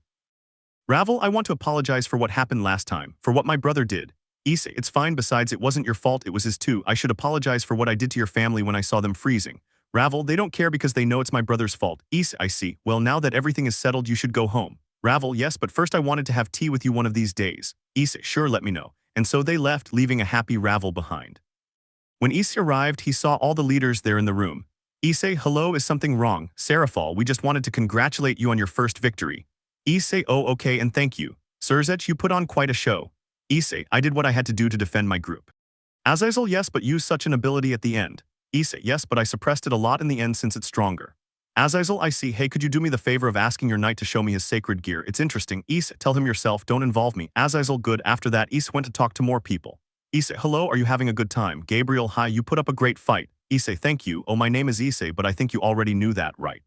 Ravel, I want to apologize for what happened last time, for what my brother did. Issei, it's fine, besides it wasn't your fault, it was his too. I should apologize for what I did to your family when I saw them freezing. Ravel, they don't care because they know it's my brother's fault. Issei, I see. Well, now that everything is settled, you should go home. Ravel, yes, but first I wanted to have tea with you one of these days. Issei, sure, let me know. And so they left, leaving a happy Ravel behind. When Issei arrived, he saw all the leaders there in the room. Issei, hello, is something wrong? Sarafal, we just wanted to congratulate you on your first victory. Issei, oh okay and thank you. Surzech, you put on quite a show. Issei, I did what I had to do to defend my group. Azazel, yes, but used such an ability at the end. Issei, yes, but I suppressed it a lot in the end since it's stronger. Azazel, I see. Hey, could you do me the favor of asking your knight to show me his sacred gear? It's interesting. Issei, tell him yourself, don't involve me. Azazel, good. After that, Issei went to talk to more people. Issei, hello, are you having a good time? Gabriel, hi, you put up a great fight. Issei, thank you. Oh, my name is Issei, but I think you already knew that, right?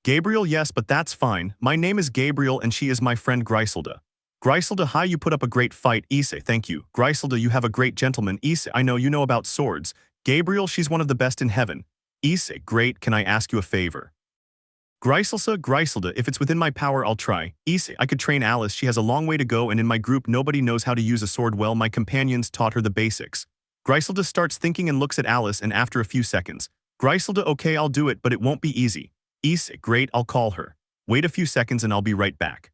Gabriel, yes, but that's fine. My name is Gabriel and she is my friend Griselda. Griselda, hi, you put up a great fight. Issei, thank you. Griselda, you have a great gentleman. Issei, I know you know about swords. Gabriel, she's one of the best in heaven. Issei, great, can I ask you a favor? Griselda, if it's within my power, I'll try. Issei, I could train Alice, she has a long way to go and in my group nobody knows how to use a sword well, my companions taught her the basics. Griselda starts thinking and looks at Alice and after a few seconds. Griselda, okay, I'll do it, but it won't be easy. Issei, great, I'll call her. Wait a few seconds and I'll be right back.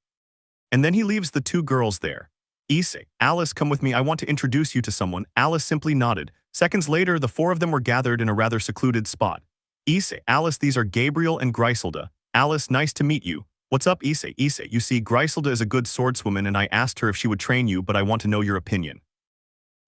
And then he leaves the 2 girls there. Issei, Alice, come with me, I want to introduce you to someone. Alice simply nodded. Seconds later, the 4 of them were gathered in a rather secluded spot. Issei, Alice, these are Gabriel and Griselda. Alice, nice to meet you. What's up, Issei? Issei, you see, Griselda is a good swordswoman and I asked her if she would train you, but I want to know your opinion.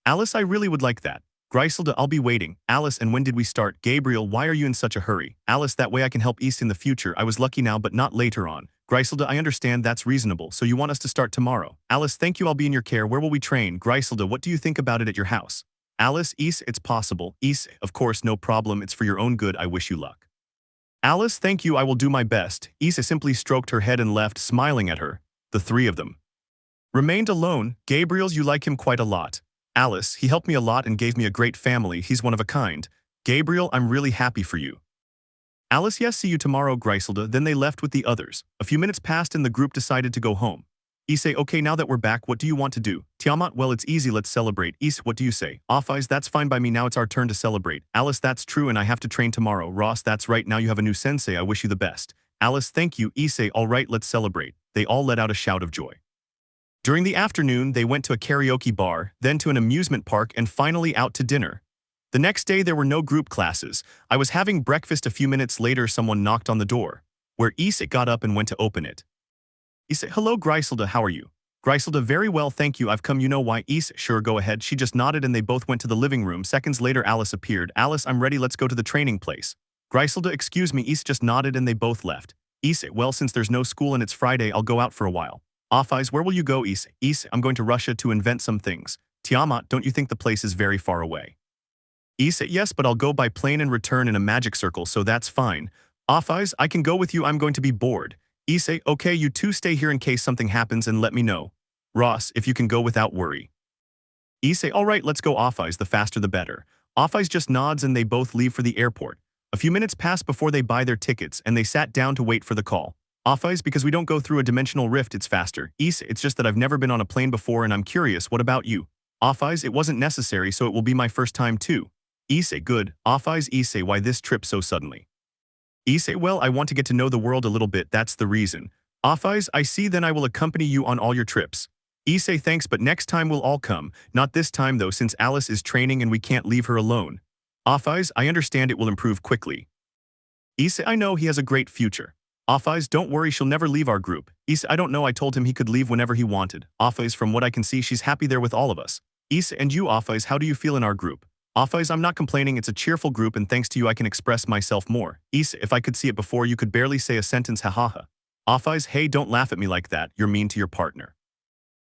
Alice, I really would like that. Griselda, I'll be waiting. Alice, and when did we start? Gabriel, why are you in such a hurry? Alice, that way I can help Issei in the future. I was lucky now, but not later on. Griselda, I understand that's reasonable, so you want us to start tomorrow. Alice, thank you, I'll be in your care. Where will we train? Griselda, what do you think about it at your house? Alice, Issei, it's possible. Issei, of course, no problem, it's for your own good, I wish you luck. Alice, thank you, I will do my best. Issei simply stroked her head and left, smiling at her. The 3 of them remained alone. Gabriel's, you like him quite a lot. Alice, he helped me a lot and gave me a great family, he's one of a kind. Gabriel, I'm really happy for you. Alice, yes, see you tomorrow. Griselda, then they left with the others. A few minutes passed and the group decided to go home. Issei, okay, now that we're back, what do you want to do? Tiamat, well, it's easy, let's celebrate. Issei, what do you say? Offeyes, that's fine by me, now it's our turn to celebrate. Alice, that's true and I have to train tomorrow. Ross, that's right, now you have a new sensei, I wish you the best. Alice, thank you. Issei, all right, let's celebrate. They all let out a shout of joy. During the afternoon, they went to a karaoke bar, then to an amusement park and finally out to dinner. The next day there were no group classes. I was having breakfast. A few minutes later someone knocked on the door, where Issei got up and went to open it. Issei, hello Griselda, how are you? Griselda, very well, thank you, I've come, you know why. Issei, sure, go ahead. She just nodded and they both went to the living room. Seconds later, Alice appeared. Alice, I'm ready, let's go to the training place. Griselda, excuse me. Issei just nodded and they both left. Issei, well, since there's no school and it's Friday, I'll go out for a while. Offeyes, where will you go, Issei? Issei, I'm going to Russia to invent some things. Tiamat, don't you think the place is very far away? Issei, yes, but I'll go by plane and return in a magic circle, so that's fine. Offeyes, I can go with you, I'm going to be bored. Issei, okay, you two stay here in case something happens and let me know. Ross, if you can go without worry. Issei, alright, let's go. Offeyes, the faster the better. Offeyes just nods and they both leave for the airport. A few minutes pass before they buy their tickets and they sat down to wait for the call. Offeyes, because we don't go through a dimensional rift, it's faster. Issei, it's just that I've never been on a plane before and I'm curious, what about you? Offeyes, it wasn't necessary, so it will be my first time too. Issei, good. Offeyes, Issei, why this trip so suddenly? Issei, well, I want to get to know the world a little bit, that's the reason. Offeyes, I see, then I will accompany you on all your trips. Issei, thanks, but next time we'll all come. Not this time though, since Alice is training and we can't leave her alone. Offeyes, I understand, it will improve quickly. Issei, I know, he has a great future. Offeyes, don't worry, she'll never leave our group. Issei, I don't know, I told him he could leave whenever he wanted. Offeyes, from what I can see, she's happy there with all of us. Issei, and you, Offeyes, how do you feel in our group? Offeyes, I'm not complaining, it's a cheerful group and thanks to you I can express myself more. Issei, if I could see it before you could barely say a sentence, hahaha. Offeyes, hey, don't laugh at me like that, you're mean to your partner.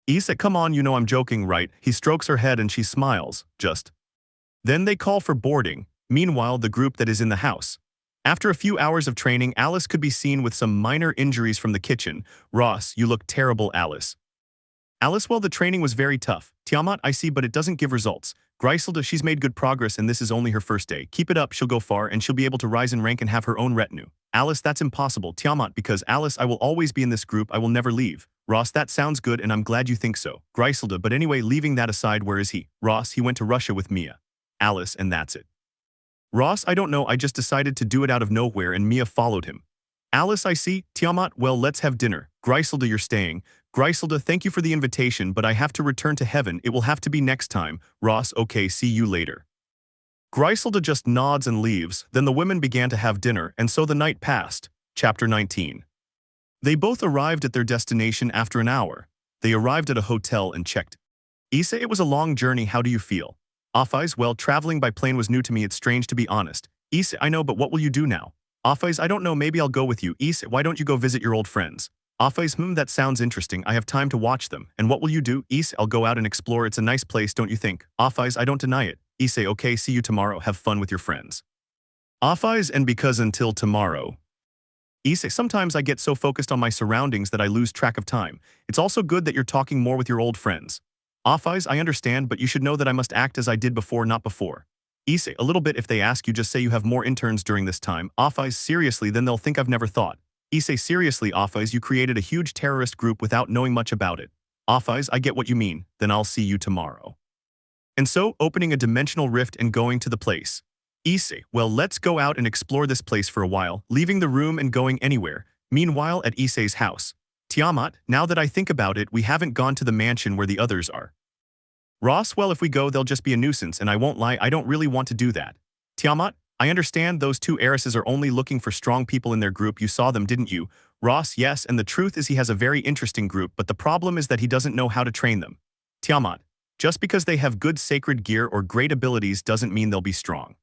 Issei, come on, you know I'm joking, right? He strokes her head and she smiles, just. Then they call for boarding, meanwhile the group that is in the house. After a few hours of training, Alice could be seen with some minor injuries from the kitchen. Ross, you look terrible, Alice. Alice, well, the training was very tough. Tiamat, I see, but it doesn't give results. Griselda, she's made good progress and this is only her first day. Keep it up, she'll go far and she'll be able to rise in rank and have her own retinue. Alice, that's impossible. Tiamat, because Alice, I will always be in this group, I will never leave. Ross, that sounds good and I'm glad you think so. Griselda, but anyway, leaving that aside, where is he? Ross, he went to Russia with Mia. Alice, and that's it. Ross, I don't know, I just decided to do it out of nowhere and Mia followed him. Alice, I see. Tiamat, well, let's have dinner. Griselda, you're staying. Griselda, thank you for the invitation, but I have to return to heaven, it will have to be next time. Ross, okay, see you later. Griselda just nods and leaves, then the women began to have dinner and so the night passed. Chapter 19. They both arrived at their destination after an hour. They arrived at a hotel and checked. Issei, it was a long journey, how do you feel? Offeyes, well, traveling by plane was new to me, it's strange to be honest. Issei, I know, but what will you do now? Offeyes, I don't know, maybe I'll go with you. Issei, why don't you go visit your old friends? Offeyes, that sounds interesting, I have time to watch them. And what will you do? Issei, I'll go out and explore, it's a nice place, don't you think? Offeyes, I don't deny it. Issei, okay, see you tomorrow, have fun with your friends. Offeyes, and because until tomorrow. Issei, sometimes I get so focused on my surroundings that I lose track of time. It's also good that you're talking more with your old friends. Offeyes, I understand, but you should know that I must act as I did before, not before. Issei, a little bit, if they ask you, just say you have more interns during this time. Offeyes, seriously, then they'll think I've never thought. Issei, seriously, Offeyes, you created a huge terrorist group without knowing much about it. Offeyes, I get what you mean, then I'll see you tomorrow. And so, opening a dimensional rift and going to the place. Issei, well, let's go out and explore this place for a while, leaving the room and going anywhere. Meanwhile, at Issei's house. Tiamat, now that I think about it, we haven't gone to the mansion where the others are. Ross, well, if we go, they'll just be a nuisance, and I won't lie, I don't really want to do that. Tiamat, I understand those two heiresses are only looking for strong people in their group, you saw them, didn't you? Ross, yes, and the truth is he has a very interesting group, but the problem is that he doesn't know how to train them. Tiamat, just because they have good sacred gear or great abilities doesn't mean they'll be strong.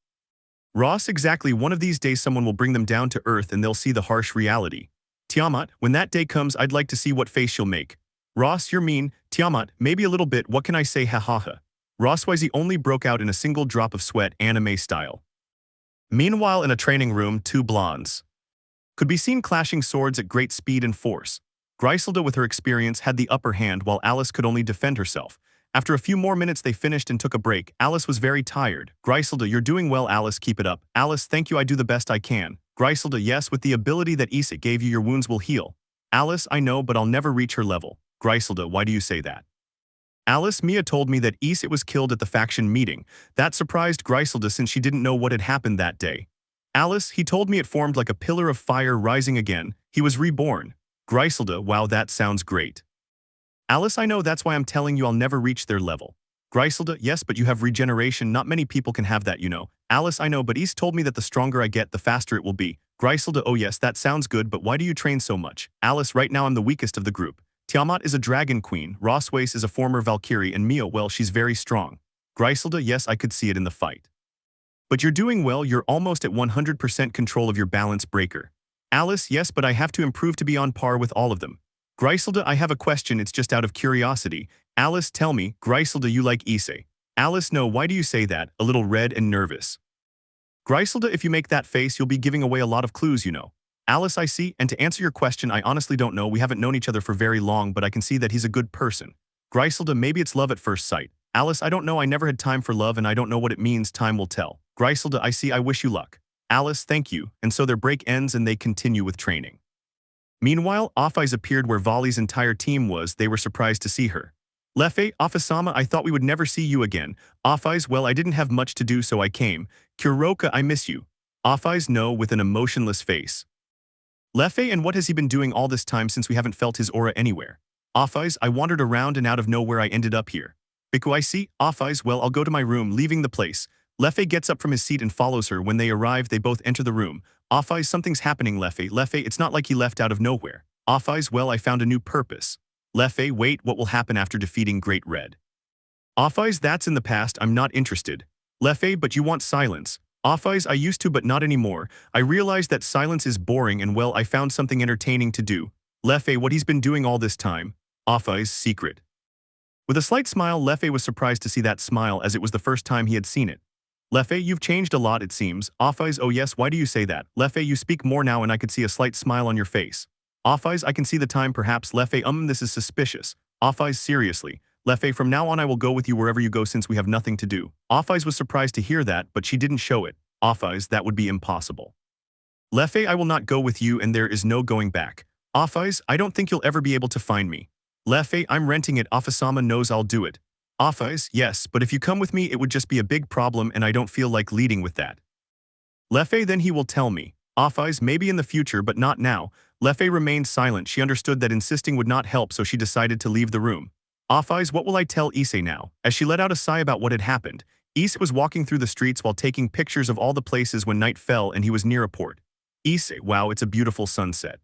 Ross, exactly, one of these days someone will bring them down to earth and they'll see the harsh reality. Tiamat, when that day comes, I'd like to see what face she'll make. Ross, you're mean. Tiamat, maybe a little bit, what can I say, hahaha. Rossweisse only broke out in a single drop of sweat, anime style. Meanwhile, in a training room, two blondes could be seen clashing swords at great speed and force. Griselda, with her experience, had the upper hand while Alice could only defend herself. After a few more minutes they finished and took a break. Alice was very tired. Griselda, you're doing well, Alice, keep it up. Alice, thank you, I do the best I can. Griselda, yes, with the ability that Issei gave you, your wounds will heal. Alice, I know, but I'll never reach her level. Griselda, why do you say that? Alice, Mia told me that Issei was killed at the faction meeting. That surprised Griselda since she didn't know what had happened that day. Alice, he told me it formed like a pillar of fire rising again. He was reborn. Griselda, wow, that sounds great. Alice, I know, that's why I'm telling you I'll never reach their level. Griselda, yes, but you have regeneration, not many people can have that, you know. Alice, I know, but Issei told me that the stronger I get, the faster it will be. Griselda, oh yes, that sounds good, but why do you train so much? Alice, right now I'm the weakest of the group. Tiamat is a dragon queen, Rossweisse is a former Valkyrie, and Mia, well, she's very strong. Griselda, yes, I could see it in the fight. But you're doing well, you're almost at 100% control of your balance breaker. Alice, yes, but I have to improve to be on par with all of them. Griselda, I have a question, it's just out of curiosity. Alice, tell me, Griselda, you like Issei. Alice, no, why do you say that? A little red and nervous. Griselda, if you make that face, you'll be giving away a lot of clues, you know. Alice, I see, and to answer your question, I honestly don't know, we haven't known each other for very long, but I can see that he's a good person. Griselda, maybe it's love at first sight. Alice, I don't know, I never had time for love and I don't know what it means, time will tell. Griselda, I see, I wish you luck. Alice, thank you, and so their break ends and they continue with training. Meanwhile, Offey's appeared where Volley's entire team was, they were surprised to see her. Leffe, Offesama, I thought we would never see you again. Offey's, well, I didn't have much to do so I came. Kuroka, I miss you. Offey's, no, with an emotionless face. Leffe, and what has he been doing all this time since we haven't felt his aura anywhere? Offey's, I wandered around and out of nowhere I ended up here. Biku, I see. Offey's, well, I'll go to my room, leaving the place. Leffe gets up from his seat and follows her. When they arrive, they both enter the room. Offey's, something's happening, Leffe. Leffe, it's not like he left out of nowhere. Offey's, well, I found a new purpose. Leffe, wait, what will happen after defeating Great Red? Offey's, that's in the past, I'm not interested. Leffe, but you want silence. Offey's, I used to but not anymore. I realized that silence is boring and well, I found something entertaining to do. Leffe, what he's been doing all this time. Offey's secret. With a slight smile, Leffe was surprised to see that smile as it was the first time he had seen it. Leffe, you've changed a lot it seems. Offey's, oh yes, why do you say that? Leffe, you speak more now and I could see a slight smile on your face. Offey's, I can see the time perhaps. Leffe, this is suspicious. Offey's, seriously. Leffe, from now on I will go with you wherever you go since we have nothing to do. Offey's was surprised to hear that, but she didn't show it. Offey's, that would be impossible. Leffe, I will not go with you and there is no going back. Offey's, I don't think you'll ever be able to find me. Leffe, I'm renting it. Offesama knows I'll do it. Offey's, yes, but if you come with me it would just be a big problem and I don't feel like leading with that. Leffe, then he will tell me. Offey's, maybe in the future but not now. Leffe remained silent. She understood that insisting would not help so she decided to leave the room. Offey's, what will I tell Issei now? As she let out a sigh about what had happened, Issei was walking through the streets while taking pictures of all the places when night fell and he was near a port. Issei, wow, it's a beautiful sunset.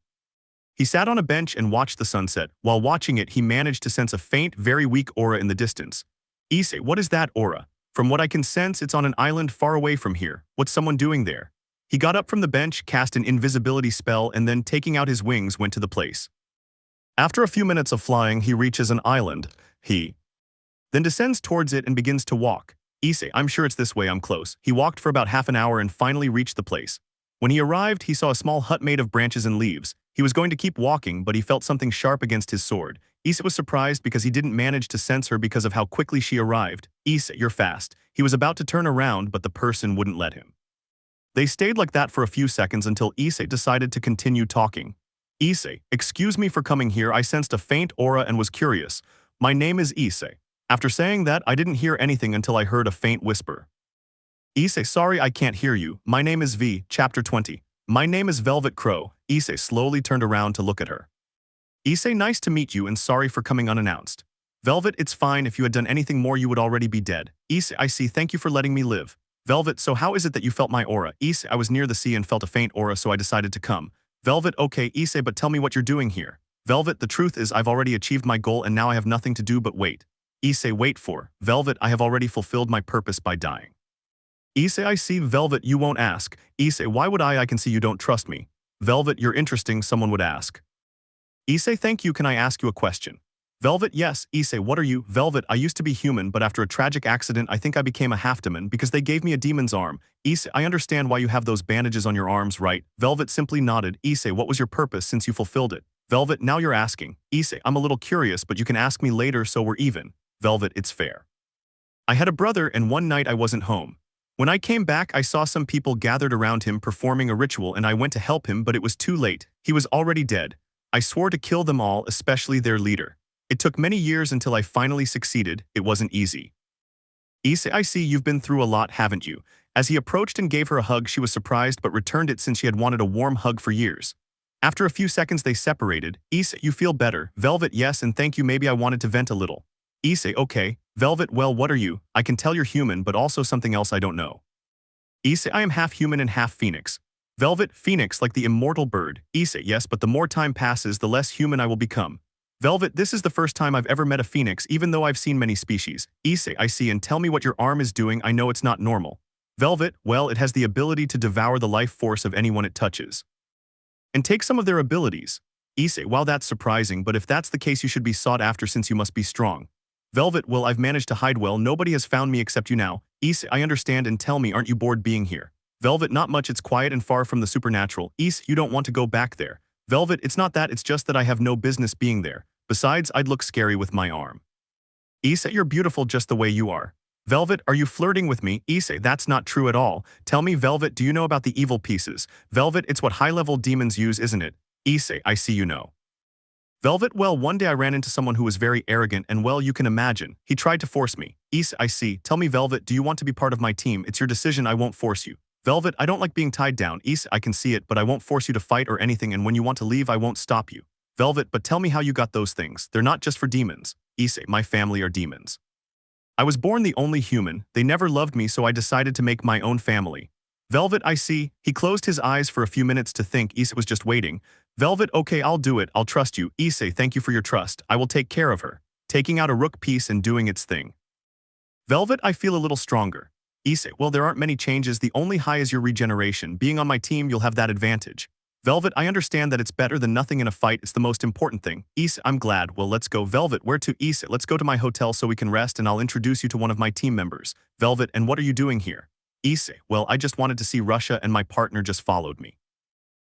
He sat on a bench and watched the sunset. While watching it, he managed to sense a faint, very weak aura in the distance. Issei, what is that aura? From what I can sense, it's on an island far away from here. What's someone doing there? He got up from the bench, cast an invisibility spell, and then, taking out his wings, went to the place. After a few minutes of flying, he reaches an island. He then descends towards it and begins to walk. Issei, I'm sure it's this way, I'm close. He walked for about half an hour and finally reached the place. When he arrived, he saw a small hut made of branches and leaves. He was going to keep walking, but he felt something sharp against his sword. Issei was surprised because he didn't manage to sense her because of how quickly she arrived. Issei, you're fast. He was about to turn around, but the person wouldn't let him. They stayed like that for a few seconds until Issei decided to continue talking. Issei, excuse me for coming here, I sensed a faint aura and was curious. My name is Issei. After saying that, I didn't hear anything until I heard a faint whisper. Issei, sorry I can't hear you. My name is V, Chapter 20. My name is Velvet Crow. Issei slowly turned around to look at her. Issei, nice to meet you and sorry for coming unannounced. Velvet, it's fine, if you had done anything more you would already be dead. Issei, I see, thank you for letting me live. Velvet, so how is it that you felt my aura? Issei, I was near the sea and felt a faint aura so I decided to come. Velvet, okay, Issei, but tell me what you're doing here. Velvet, the truth is I've already achieved my goal and now I have nothing to do but wait. Issei, wait for. Velvet, I have already fulfilled my purpose by dying. Issei, I see. Velvet, you won't ask. Issei, why would I can see you don't trust me. Velvet, you're interesting, someone would ask. Issei, thank you, can I ask you a question? Velvet, yes. Issei, what are you? Velvet, I used to be human, but after a tragic accident I think I became a half-demon because they gave me a demon's arm. Issei, I understand why you have those bandages on your arms, right? Velvet simply nodded. Issei, what was your purpose since you fulfilled it? Velvet, now you're asking. Issei, I'm a little curious, but you can ask me later so we're even. Velvet, it's fair. I had a brother and one night I wasn't home. When I came back, I saw some people gathered around him performing a ritual and I went to help him, but it was too late. He was already dead. I swore to kill them all, especially their leader. It took many years until I finally succeeded. It wasn't easy. Issei, I see you've been through a lot, haven't you? As he approached and gave her a hug, she was surprised but returned it since she had wanted a warm hug for years. After a few seconds they separated. Issei, you feel better? Velvet, yes, and thank you, maybe I wanted to vent a little. Issei, okay. Velvet, well, what are you? I can tell you're human, but also something else I don't know. Issei, I am half human and half phoenix. Velvet, phoenix, like the immortal bird. Issei, yes, but the more time passes, the less human I will become. Velvet, this is the first time I've ever met a phoenix even though I've seen many species. Issei, I see, and tell me what your arm is doing. I know it's not normal. Velvet, well, it has the ability to devour the life force of anyone it touches. And take some of their abilities. Issei, well, that's surprising, but if that's the case you should be sought after since you must be strong. Velvet, well, I've managed to hide well, nobody has found me except you now. Issei, I understand, and tell me, aren't you bored being here? Velvet, not much, it's quiet and far from the supernatural. Issei, you don't want to go back there. Velvet, it's not that, it's just that I have no business being there. Besides, I'd look scary with my arm. Issei, you're beautiful just the way you are. Velvet, are you flirting with me? Issei, that's not true at all. Tell me, Velvet, do you know about the evil pieces? Velvet, it's what high-level demons use, isn't it? Issei, I see you know. Velvet, well, one day I ran into someone who was very arrogant and, well, you can imagine. He tried to force me. Issei, I see. Tell me, Velvet, do you want to be part of my team? It's your decision, I won't force you. Velvet, I don't like being tied down. Issei, I can see it, but I won't force you to fight or anything, and when you want to leave, I won't stop you. Velvet, but tell me how you got those things. They're not just for demons. Issei, my family are demons. I was born the only human. They never loved me, so I decided to make my own family. Velvet, I see. He closed his eyes for a few minutes to think. Issei was just waiting. Velvet, okay, I'll do it. I'll trust you. Issei, thank you for your trust. I will take care of her. Taking out a rook piece and doing its thing. Velvet, I feel a little stronger. Issei, well, there aren't many changes. The only high is your regeneration. Being on my team, you'll have that advantage. Velvet, I understand that it's better than nothing in a fight. It's the most important thing. Issei, I'm glad. Well, let's go. Velvet, where to? Issei, let's go to my hotel so we can rest and I'll introduce you to one of my team members. Velvet, and what are you doing here? Issei, well, I just wanted to see Russia and my partner just followed me.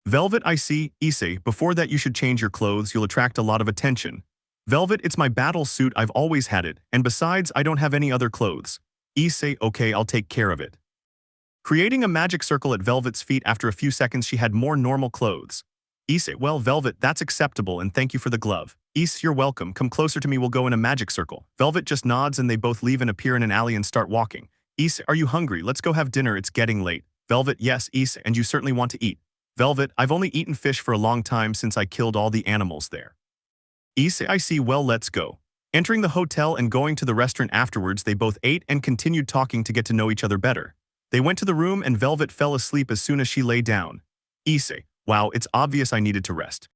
Velvet, I see. Issei, before that you should change your clothes. You'll attract a lot of attention. Velvet, it's my battle suit. I've always had it. And besides, I don't have any other clothes. Issei, okay, I'll take care of it. Creating a magic circle at Velvet's feet, after a few seconds she had more normal clothes. Issei, well, Velvet, that's acceptable and thank you for the glove. Issei, you're welcome. Come closer to me, we'll go in a magic circle. Velvet just nods and they both leave and appear in an alley and start walking. Issei, are you hungry? Let's go have dinner, it's getting late. Velvet, yes, Issei, and you certainly want to eat. Velvet, I've only eaten fish for a long time since I killed all the animals there. Issei, I see, well, let's go. Entering the hotel and going to the restaurant afterwards, they both ate and continued talking to get to know each other better. They went to the room and Velvet fell asleep as soon as she lay down. Issei, wow, it's obvious I needed to rest.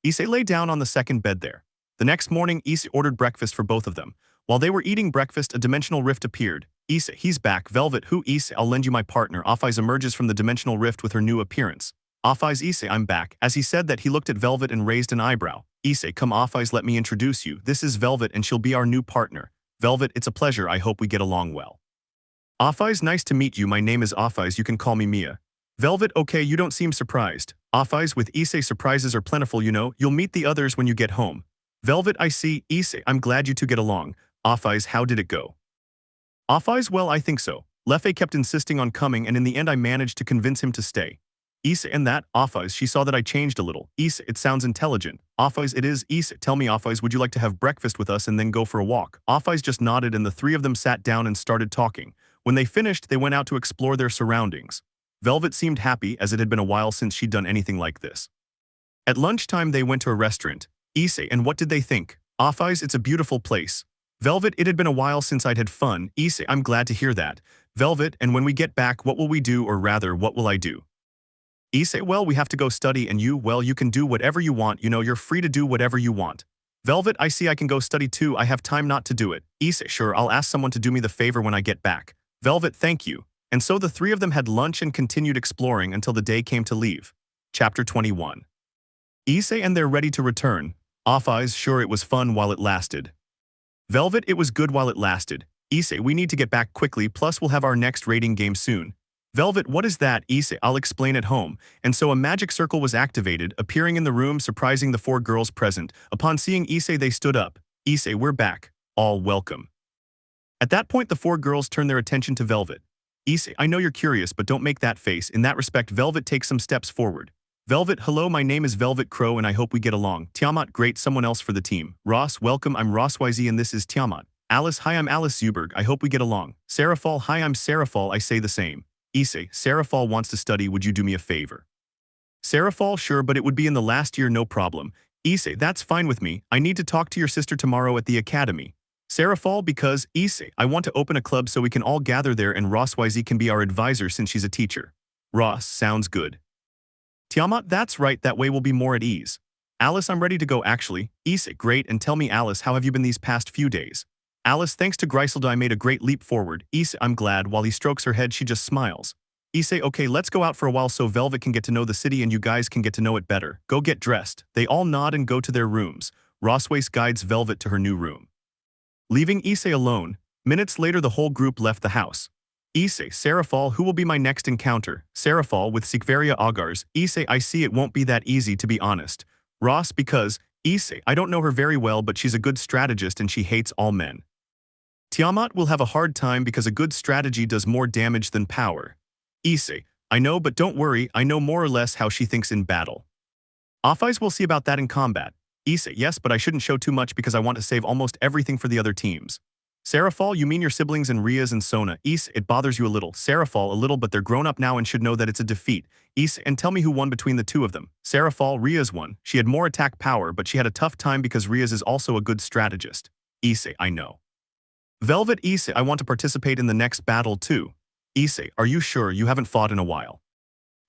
Issei lay down on the second bed there. The next morning, Issei ordered breakfast for both of them. While they were eating breakfast, a dimensional rift appeared. Issei, he's back. Velvet, who? Issei, I'll lend you my partner. Offais emerges from the dimensional rift with her new appearance. Offais, Issei, I'm back. As he said that, he looked at Velvet and raised an eyebrow. Issei, come Offais, let me introduce you. This is Velvet and she'll be our new partner. Velvet, it's a pleasure. I hope we get along well. Offais, nice to meet you. My name is Offais. You can call me Mia. Velvet, okay, you don't seem surprised. Offais, with Issei, surprises are plentiful, you know. You'll meet the others when you get home. Velvet, I see. Issei, I'm glad you two get along. Offais, how did it go? Offais, well, I think so. Lefei kept insisting on coming and in the end I managed to convince him to stay. Issei, and that, Offais, she saw that I changed a little. Issei, it sounds intelligent. Offais, it is. Issei, tell me, Offais, would you like to have breakfast with us and then go for a walk? Offais just nodded and the three of them sat down and started talking. When they finished, they went out to explore their surroundings. Velvet seemed happy as it had been a while since she'd done anything like this. At lunchtime, they went to a restaurant. Issei, and what did they think? Offais, it's a beautiful place. Velvet, it had been a while since I'd had fun. Issei, I'm glad to hear that. Velvet, and when we get back, what will we do, or rather, what will I do? Issei, well, we have to go study and you, well, you can do whatever you want, you know, you're free to do whatever you want. Velvet, I see I can go study too, I have time not to do it. Issei, sure, I'll ask someone to do me the favor when I get back. Velvet, thank you. And so the three of them had lunch and continued exploring until the day came to leave. Chapter 21. Issei and they're ready to return. Offais, sure, it was fun while it lasted. Velvet, it was good while it lasted. Issei, we need to get back quickly, plus we'll have our next raiding game soon. Velvet, what is that? Issei, I'll explain at home. And so a magic circle was activated, appearing in the room, surprising the four girls present. Upon seeing Issei, they stood up. Issei, we're back. All welcome. At that point, the four girls turned their attention to Velvet. Issei, I know you're curious, but don't make that face. In that respect, Velvet takes some steps forward. Velvet, hello, my name is Velvet Crow and I hope we get along. Tiamat, great, someone else for the team. Ross, welcome, I'm Rossweisse and this is Tiamat. Alice, hi, I'm Alice Zuberg, I hope we get along. Sarafal, hi, I'm Sarafal, I say the same. Issei, Sarafal wants to study, would you do me a favor? Sarafal, sure, but it would be in the last year, no problem. Issei, that's fine with me, I need to talk to your sister tomorrow at the academy. Sarafal, because, Issei, I want to open a club so we can all gather there and Rossweisse can be our advisor since she's a teacher. Ross, sounds good. Tiamat, that's right, that way we'll be more at ease. Alice, I'm ready to go actually. Issei, great, and tell me Alice, how have you been these past few days? Alice, thanks to Griselda I made a great leap forward. Issei, I'm glad. While he strokes her head, she just smiles. Issei, okay, let's go out for a while so Velvet can get to know the city and you guys can get to know it better. Go get dressed. They all nod and go to their rooms. Rossweisse guides Velvet to her new room. Leaving Issei alone, minutes later the whole group left the house. Issei, Sarafal, who will be my next encounter? Sarafal with Sekiryuutei Augars. Issei, I see it won't be that easy to be honest. Ross, because, Issei, I don't know her very well but she's a good strategist and she hates all men. Tiamat will have a hard time because a good strategy does more damage than power. Issei, I know but don't worry, I know more or less how she thinks in battle. Offeyes will see about that in combat. Issei, yes but I shouldn't show too much because I want to save almost everything for the other teams. Sarafal, you mean your siblings and Rias and Sona. Issei, it bothers you a little. Sarafal, a little but they're grown up now and should know that it's a defeat. Issei, and tell me who won between the two of them. Sarafal, Rias won. She had more attack power but she had a tough time because Rias is also a good strategist. Issei, I know. Velvet, Issei, I want to participate in the next battle too. Issei, are you sure you haven't fought in a while?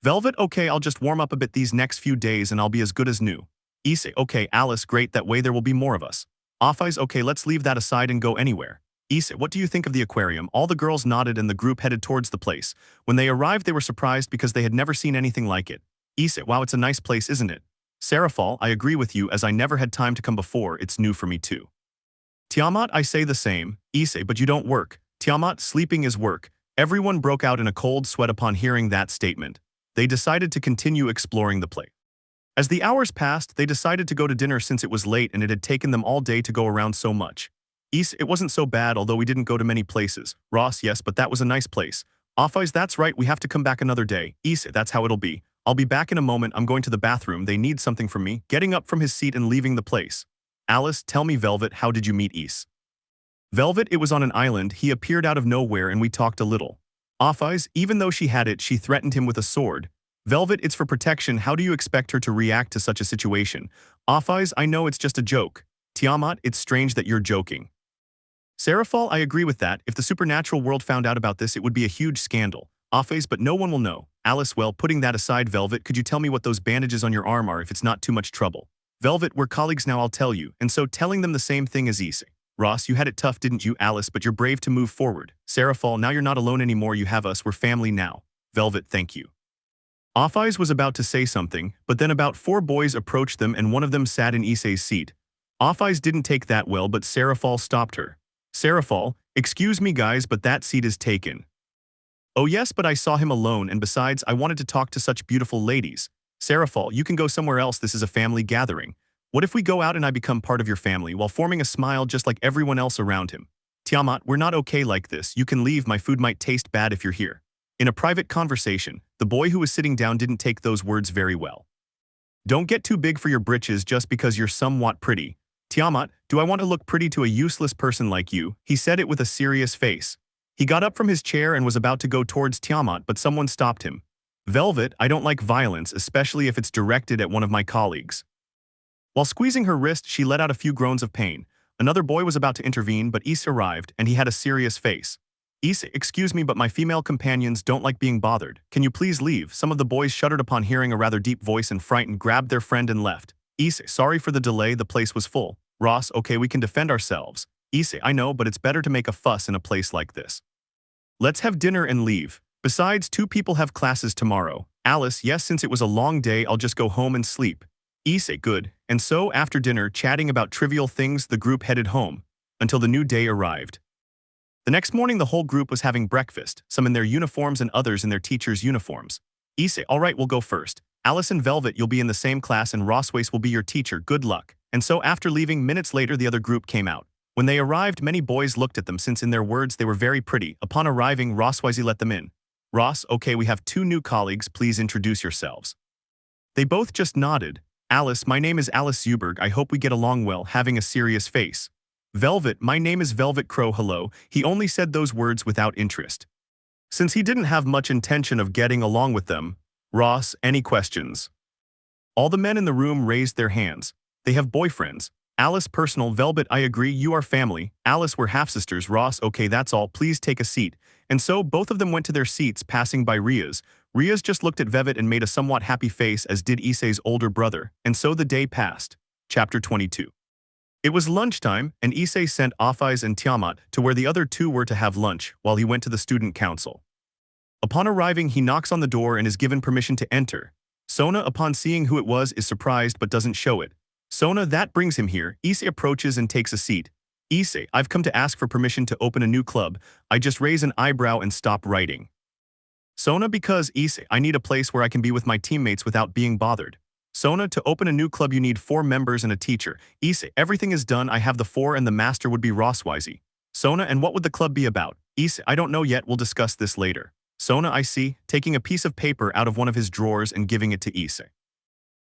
Velvet, okay, I'll just warm up a bit these next few days and I'll be as good as new. Issei, okay, Alice, great, that way there will be more of us. Offeyes, okay, let's leave that aside and go anywhere. Issei, what do you think of the aquarium? All the girls nodded and the group headed towards the place. When they arrived they were surprised because they had never seen anything like it. Issei, wow, it's a nice place, isn't it? Sarafal, I agree with you as I never had time to come before, it's new for me too. Tiamat, I say the same. Issei, but you don't work. Tiamat, sleeping is work. Everyone broke out in a cold sweat upon hearing that statement. They decided to continue exploring the place. As the hours passed, they decided to go to dinner since it was late and it had taken them all day to go around so much. Issei, it wasn't so bad although we didn't go to many places. Ross, yes, but that was a nice place. Offeyes, that's right, we have to come back another day. Issei, that's how it'll be. I'll be back in a moment, I'm going to the bathroom, they need something from me, getting up from his seat and leaving the place. Alice, tell me Velvet, how did you meet Issei? Velvet, it was on an island, he appeared out of nowhere and we talked a little. Offeyes, even though she had it, she threatened him with a sword. Velvet, it's for protection, how do you expect her to react to such a situation? Offeyes, I know it's just a joke. Tiamat, it's strange that you're joking. Sarafal, I agree with that, if the supernatural world found out about this it would be a huge scandal. Offeyes, but no one will know. Alice, well, putting that aside Velvet, could you tell me what those bandages on your arm are if it's not too much trouble? Velvet, we're colleagues now I'll tell you, and so telling them the same thing as Issei. Ross, you had it tough didn't you Alice but you're brave to move forward. Sarafal, now you're not alone anymore you have us we're family now. Velvet, thank you. Offeyes was about to say something, but then about 4 boys approached them and one of them sat in Issei's seat. Offeyes didn't take that well but Sarafal stopped her. Sarafal, excuse me guys but that seat is taken. Oh yes but I saw him alone and besides I wanted to talk to such beautiful ladies. Sarafal, you can go somewhere else this is a family gathering. What if we go out and I become part of your family while forming a smile just like everyone else around him? Tiamat, we're not okay like this, you can leave my food might taste bad if you're here. In a private conversation, the boy who was sitting down didn't take those words very well. Don't get too big for your britches just because you're somewhat pretty. Tiamat, do I want to look pretty to a useless person like you? He said it with a serious face. He got up from his chair and was about to go towards Tiamat but someone stopped him. Velvet, I don't like violence, especially if it's directed at one of my colleagues. While squeezing her wrist, she let out a few groans of pain. Another boy was about to intervene but Issei arrived and he had a serious face. Issei, excuse me but my female companions don't like being bothered. Can you please leave? Some of the boys shuddered upon hearing a rather deep voice and frightened grabbed their friend and left. Issei, sorry for the delay, the place was full. Ross, okay we can defend ourselves. Issei, I know but it's better to make a fuss in a place like this. Let's have dinner and leave. Besides 2 people have classes tomorrow. Alice, yes since it was a long day I'll just go home and sleep. Issei, good. And so after dinner chatting about trivial things the group headed home. Until the new day arrived. The next morning the whole group was having breakfast, some in their uniforms and others in their teachers' uniforms. Issei, alright we'll go first. Alice and Velvet you'll be in the same class and Rossweisse will be your teacher, good luck. And so after leaving minutes later the other group came out. When they arrived many boys looked at them since in their words they were very pretty. Upon arriving Rossweisse let them in. Ross, okay we have 2 new colleagues, please introduce yourselves. They both just nodded. Alice, my name is Alice Uberg, I hope we get along well, having a serious face. Velvet, my name is Velvet Crow, hello, he only said those words without interest. Since he didn't have much intention of getting along with them. Ross, any questions? All the men in the room raised their hands. They have boyfriends. Alice, personal. Velvet, I agree, you are family. Alice, we're half-sisters. Ross, okay that's all, please take a seat. And so both of them went to their seats passing by Rias. Rias just looked at Velvet and made a somewhat happy face, as did Issei's older brother, and so the day passed. Chapter 22. It was lunchtime, and Issei sent Offais and Tiamat to where the other two were to have lunch, while he went to the student council. Upon arriving, he knocks on the door and is given permission to enter. Sona, upon seeing who it was, is surprised but doesn't show it. Sona, that brings him here. Issei approaches and takes a seat. Issei, I've come to ask for permission to open a new club. I just raise an eyebrow and stop writing. Sona, because Issei, I need a place where I can be with my teammates without being bothered. Sona, to open a new club you need 4 members and a teacher. Issei, everything is done, I have the 4 and the master would be Rossweisse. Sona, and what would the club be about? Issei, I don't know yet, we'll discuss this later. Sona, I see, taking a piece of paper out of one of his drawers and giving it to Issei.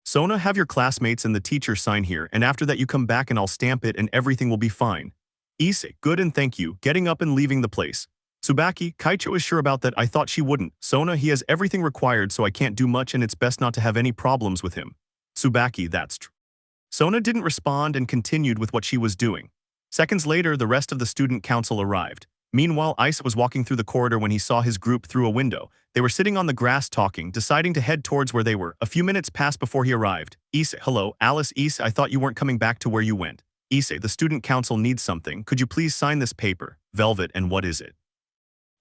Sona, have your classmates and the teacher sign here, and after that you come back and I'll stamp it and everything will be fine. Issei, good and thank you, getting up and leaving the place. Tsubaki, Kaicho is sure about that, I thought she wouldn't. Sona, he has everything required so I can't do much and it's best not to have any problems with him. Tsubaki, that's true. Sona didn't respond and continued with what she was doing. Seconds later, the rest of the student council arrived. Meanwhile, Issei was walking through the corridor when he saw his group through a window. They were sitting on the grass talking, deciding to head towards where they were. A few minutes passed before he arrived. Issei, hello, Alice. Issei, I thought you weren't coming back to where you went. Issei, the student council needs something. Could you please sign this paper? Velvet, and what is it?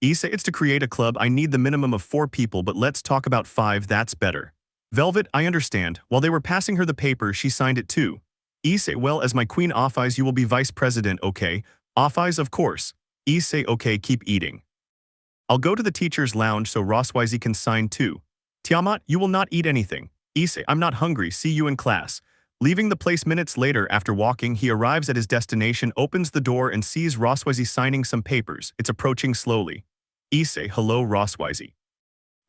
Issei, it's to create a club. I need the minimum of 4 people, but let's talk about 5, that's better. Velvet, I understand. While they were passing her the paper, she signed it too. Issei, well, as my queen Offais, you will be vice president, okay? Offais, of course. Issei, okay, keep eating. I'll go to the teacher's lounge so Rossweisse can sign too. Tiamat, you will not eat anything. Issei, I'm not hungry, see you in class. Leaving the place minutes later after walking, he arrives at his destination, opens the door and sees Rossweisse signing some papers. It's approaching slowly. Issei, hello Rossweisse.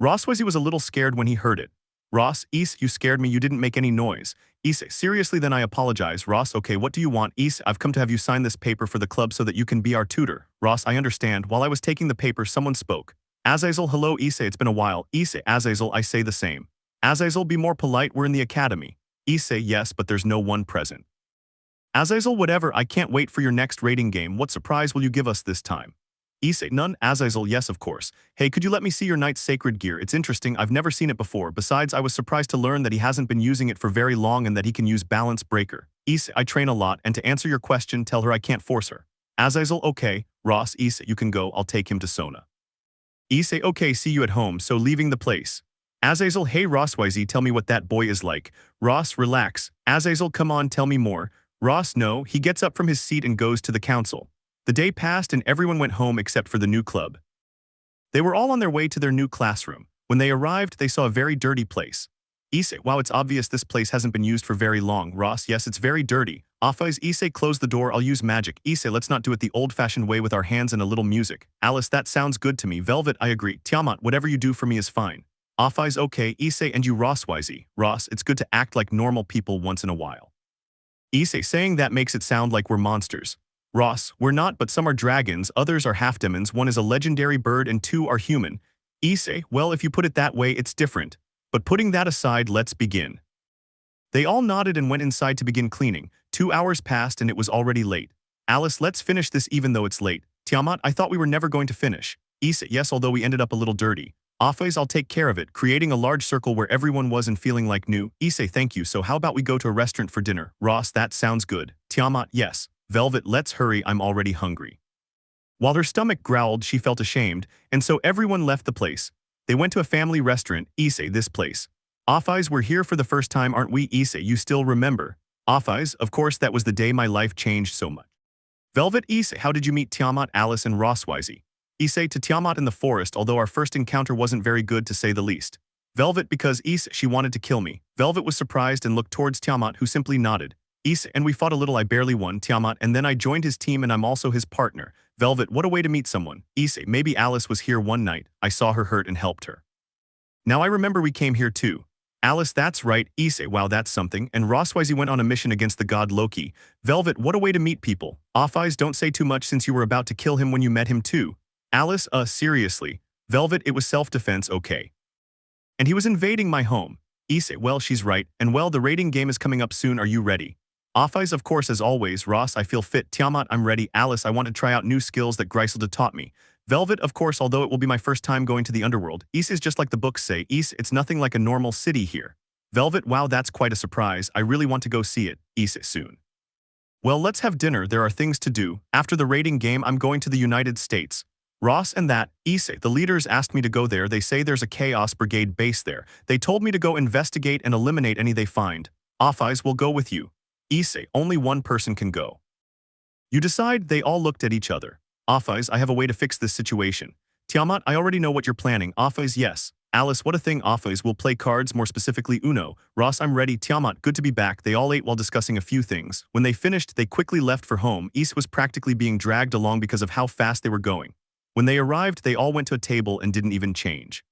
Rossweisse was a little scared when he heard it. Ross, Issei, you scared me, you didn't make any noise. Issei, seriously, then I apologize. Ross, okay, what do you want? Issei, I've come to have you sign this paper for the club so that you can be our tutor. Ross, I understand. While I was taking the paper, someone spoke. Azazel, hello Issei, it's been a while. Issei, Azazel, I say the same. Azazel, be more polite, we're in the academy. Issei, yes, but there's no one present. Azazel, whatever, I can't wait for your next rating game. What surprise will you give us this time? Issei, none. Azazel, yes, of course. Hey, could you let me see your knight's sacred gear? It's interesting, I've never seen it before. Besides, I was surprised to learn that he hasn't been using it for very long and that he can use balance breaker. Issei, I train a lot, and to answer your question, tell her I can't force her. Azazel, okay. Ross, Issei, you can go, I'll take him to Sona. Issei, okay, see you at home, so leaving the place. Azazel, hey Rossweisse, tell me what that boy is like. Ross, relax. Azazel, come on, tell me more. Ross, no. He gets up from his seat and goes to the council. The day passed and everyone went home except for the new club. They were all on their way to their new classroom. When they arrived, they saw a very dirty place. Issei, wow, it's obvious this place hasn't been used for very long. Ross, yes, it's very dirty. Offais, Issei, close the door, I'll use magic. Issei, let's not do it the old-fashioned way with our hands and a little music. Alice, that sounds good to me. Velvet, I agree. Tiamat, whatever you do for me is fine. Offais, okay. Issei, and you Rossweisse. Ross, it's good to act like normal people once in a while. Issei, saying that makes it sound like we're monsters. Ross, we're not, but some are dragons, others are half-demons, one is a legendary bird and 2 are human. Issei, well, if you put it that way, it's different. But putting that aside, let's begin. They all nodded and went inside to begin cleaning. 2 hours passed and it was already late. Alice, let's finish this even though it's late. Tiamat, I thought we were never going to finish. Issei, yes, although we ended up a little dirty. Offais, I'll take care of it, creating a large circle where everyone was and feeling like new. Issei, thank you, so how about we go to a restaurant for dinner? Ross, that sounds good. Tiamat, yes. Velvet, let's hurry, I'm already hungry. While her stomach growled, she felt ashamed, and so everyone left the place. They went to a family restaurant. Issei, this place. Offais, we're here for the first time, aren't we? Issei, you still remember. Offais, of course, that was the day my life changed so much. Velvet, Issei, how did you meet Tiamat, Alice, and Rossweisse? Issei, to Tiamat in the forest, although our first encounter wasn't very good to say the least. Velvet, because Issei, she wanted to kill me. Velvet was surprised and looked towards Tiamat, who simply nodded. Issei, and we fought a little, I barely won. Tiamat, and then I joined his team and I'm also his partner. Velvet, what a way to meet someone. Issei, maybe Alice was here one night. I saw her hurt and helped her. Now I remember we came here too. Alice, that's right. Issei, wow, that's something. And Rossweisse went on a mission against the god Loki. Velvet, what a way to meet people. Offais, don't say too much since you were about to kill him when you met him too. Alice, seriously. Velvet, it was self-defense, okay. And he was invading my home. Issei, well, she's right. And well, the rating game is coming up soon, are you ready? Offais, of course, as always. Ross, I feel fit. Tiamat, I'm ready. Alice, I want to try out new skills that Griselda taught me. Velvet, of course, although it will be my first time going to the underworld. Issei is just like the books say. Issei, it's nothing like a normal city here. Velvet, wow, that's quite a surprise. I really want to go see it. Issei, soon. Well, let's have dinner. There are things to do. After the raiding game, I'm going to the United States. Ross and that, Issei, the leaders asked me to go there. They say there's a Chaos Brigade base there. They told me to go investigate and eliminate any they find. Offeyes will go with you. Issei, only one person can go. You decide. They all looked at each other. Offeyes, I have a way to fix this situation. Tiamat, I already know what you're planning. Offeyes, yes. Alice, what a thing. Offeyes will play cards, more specifically Uno. Ross, I'm ready. Tiamat, good to be back. They all ate while discussing a few things. When they finished, they quickly left for home. Issei was practically being dragged along because of how fast they were going. When they arrived, they all went to a table and didn't even change.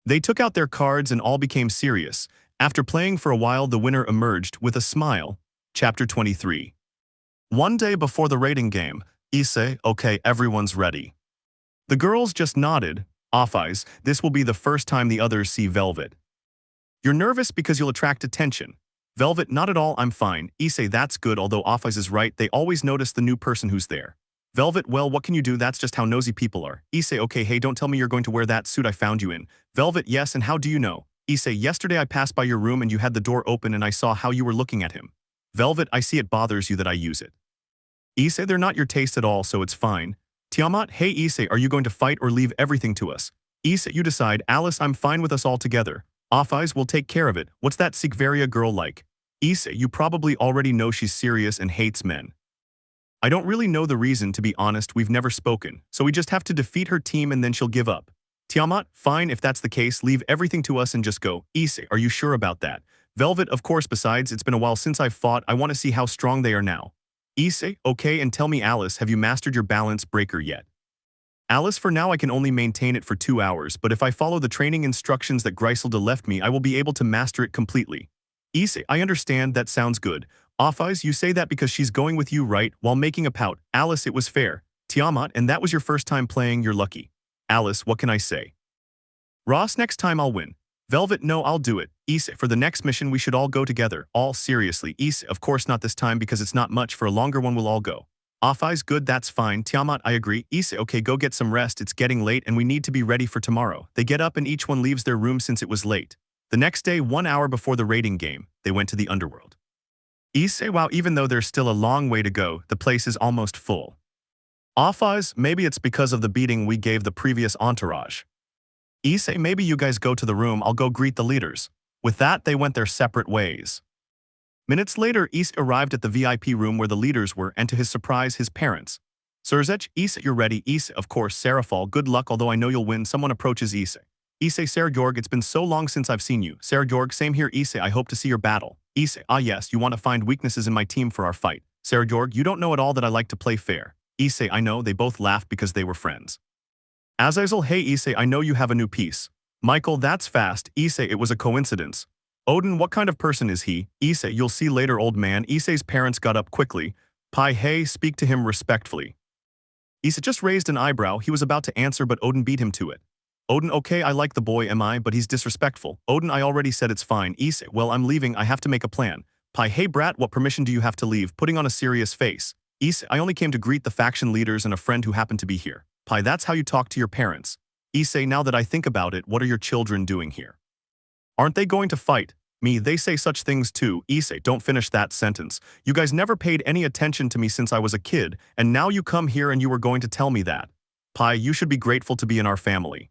They took out their cards and all became serious. After playing for a while, the winner emerged with a smile. Chapter 23. One day before the raiding game, Issei, okay, everyone's ready. The girls just nodded. Offeyes, this will be the first time the others see Velvet. You're nervous because you'll attract attention. Velvet, not at all, I'm fine. Issei, that's good, although Offeyes is right, they always notice the new person who's there. Velvet, well, what can you do? That's just how nosy people are. Issei, okay, hey, don't tell me you're going to wear that suit I found you in. Velvet, yes, and how do you know? Issei, yesterday I passed by your room and you had the door open and I saw how you were looking at him. Velvet, I see it bothers you that I use it. Issei, they're not your taste at all, so it's fine. Tiamat, hey Issei, are you going to fight or leave everything to us? Issei, you decide. Alice, I'm fine with us all together. Offeyes will take care of it. What's that Sekiryuutei girl like? Issei, you probably already know she's serious and hates men. I don't really know the reason, to be honest, we've never spoken, so we just have to defeat her team and then she'll give up. Tiamat, fine, if that's the case, leave everything to us and just go. Issei, are you sure about that? Velvet, of course, besides, it's been a while since I've fought, I want to see how strong they are now. Issei, okay, and tell me Alice, have you mastered your balance breaker yet? Alice, for now I can only maintain it for 2 hours, but if I follow the training instructions that Griselda left me, I will be able to master it completely. Issei, I understand, that sounds good. Offeyes, you say that because she's going with you, right? While making a pout. Alice, it was fair. Tiamat, and that was your first time playing, you're lucky. Alice, what can I say? Ross, next time I'll win. Velvet, no, I'll do it. Issei, for the next mission we should all go together. All seriously. Issei, of course not this time because it's not much, for a longer one we'll all go. Offeyes, good, that's fine. Tiamat, I agree. Issei, okay, go get some rest, it's getting late and we need to be ready for tomorrow. They get up and each one leaves their room since it was late. The next day, 1 hour before the raiding game, they went to the underworld. Issei, wow, even though there's still a long way to go, the place is almost full. Offeyes, maybe it's because of the beating we gave the previous entourage. Issei, maybe you guys go to the room, I'll go greet the leaders. With that, they went their separate ways. Minutes later, Issei arrived at the VIP room where the leaders were, and to his surprise, his parents. Surzech, Issei, you're ready. Issei, of course, Sarafal, good luck, although I know you'll win. Someone approaches Issei. Issei, Sekiryuutei, it's been so long since I've seen you. Sekiryuutei, same here. Issei, I hope to see your battle. Issei, ah yes, you want to find weaknesses in my team for our fight. Sekiryuutei, you don't know at all that I like to play fair. Issei, I know, they both laughed because they were friends. Azazel, hey Issei, I know you have a new piece. Michael, that's fast. Issei, it was a coincidence. Odin, what kind of person is he? Issei, you'll see later, old man. Issei's parents got up quickly. Pai, hey, speak to him respectfully. Issei just raised an eyebrow. He was about to answer, but Odin beat him to it. Odin, okay, I like the boy, am I? But he's disrespectful. Odin, I already said it's fine. Issei, well, I'm leaving. I have to make a plan. Pai, hey brat, what permission do you have to leave? Putting on a serious face. Issei, I only came to greet the faction leaders and a friend who happened to be here. Pai, that's how you talk to your parents. Issei, now that I think about it, what are your children doing here? Aren't they going to fight? Me, they say such things too. Issei, don't finish that sentence. You guys never paid any attention to me since I was a kid, and now you come here and you were going to tell me that. Pai, you should be grateful to be in our family.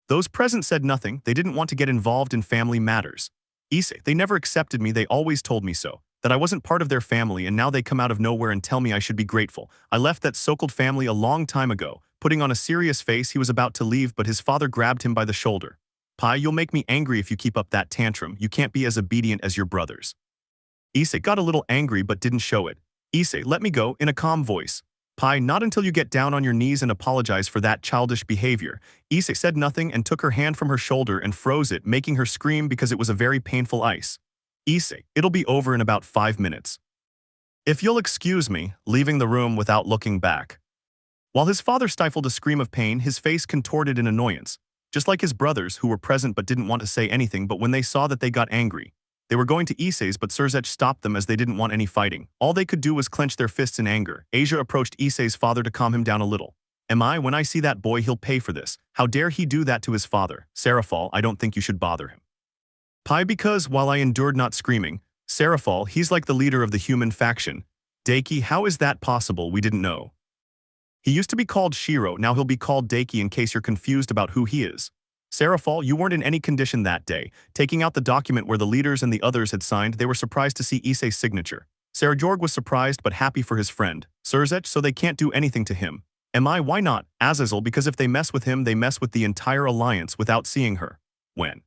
Those present said nothing. They didn't want to get involved in family matters. Issei, they never accepted me. They always told me so, that I wasn't part of their family, and now they come out of nowhere and tell me I should be grateful. I left that so-called family a long time ago. Putting on a serious face, he was about to leave, but his father grabbed him by the shoulder. Pai, you'll make me angry if you keep up that tantrum. You can't be as obedient as your brothers. Issei got a little angry but didn't show it. Issei, let me go, in a calm voice. Pai, not until you get down on your knees and apologize for that childish behavior. Issei said nothing and took her hand from her shoulder and froze it, making her scream because it was a very painful ice. Issei, it'll be over in about 5 minutes. If you'll excuse me, leaving the room without looking back. While his father stifled a scream of pain, his face contorted in annoyance. Just like his brothers, who were present but didn't want to say anything, but when they saw that they got angry. They were going to Issei's, but Surzech stopped them as they didn't want any fighting. All they could do was clench their fists in anger. Asia approached Issei's father to calm him down a little. When I see that boy, he'll pay for this. How dare he do that to his father? Sarafal, I don't think you should bother him. Pi, because while I endured not screaming, Sarafal, he's like the leader of the human faction. Deity, how is that possible? We didn't know. He used to be called Shiro, now he'll be called Deity in case you're confused about who he is. Sarafal, you weren't in any condition that day. Taking out the document where the leaders and the others had signed, they were surprised to see Issei's signature. Sarajorg was surprised but happy for his friend, Surzech, so they can't do anything to him. Why not? Azazel, because if they mess with him, they mess with the entire alliance without seeing her. When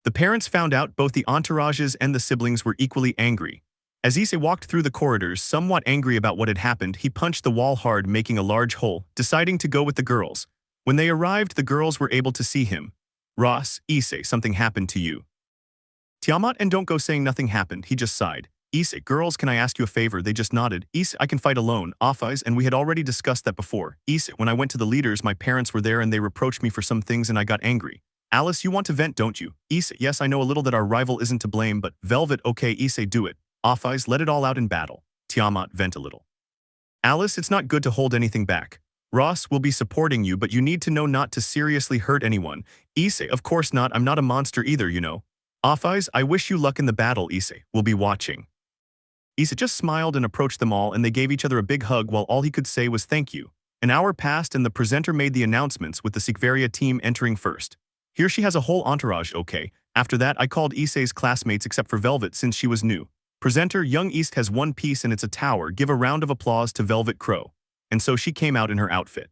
the parents found out, both the entourages and the siblings were equally angry. As Issei walked through the corridors, somewhat angry about what had happened, he punched the wall hard, making a large hole, deciding to go with the girls. When they arrived, the girls were able to see him. Ross, Issei, something happened to you. Tiamat, and don't go saying nothing happened, he just sighed. Issei, girls, can I ask you a favor? They just nodded. Issei, I can fight alone. Offis, and we had already discussed that before. Issei, when I went to the leaders, my parents were there and they reproached me for some things and I got angry. Alice, you want to vent, don't you? Issei, yes, I know a little that our rival isn't to blame, but Velvet, okay, Issei, do it. Offis, let it all out in battle. Tiamat, vent a little. Alice, it's not good to hold anything back. Ross will be supporting you, but you need to know not to seriously hurt anyone. Issei, of course not, I'm not a monster either, you know. Offis, I wish you luck in the battle, Issei. We'll be watching. Issei just smiled and approached them all, and they gave each other a big hug while all he could say was thank you. An hour passed and the presenter made the announcements, with the Sekiryuutei team entering first. Here she has a whole entourage, okay. After that, I called Issei's classmates except for Velvet since she was new. Presenter, Young East has one piece and it's a tower. Give a round of applause to Velvet Crow. And so she came out in her outfit.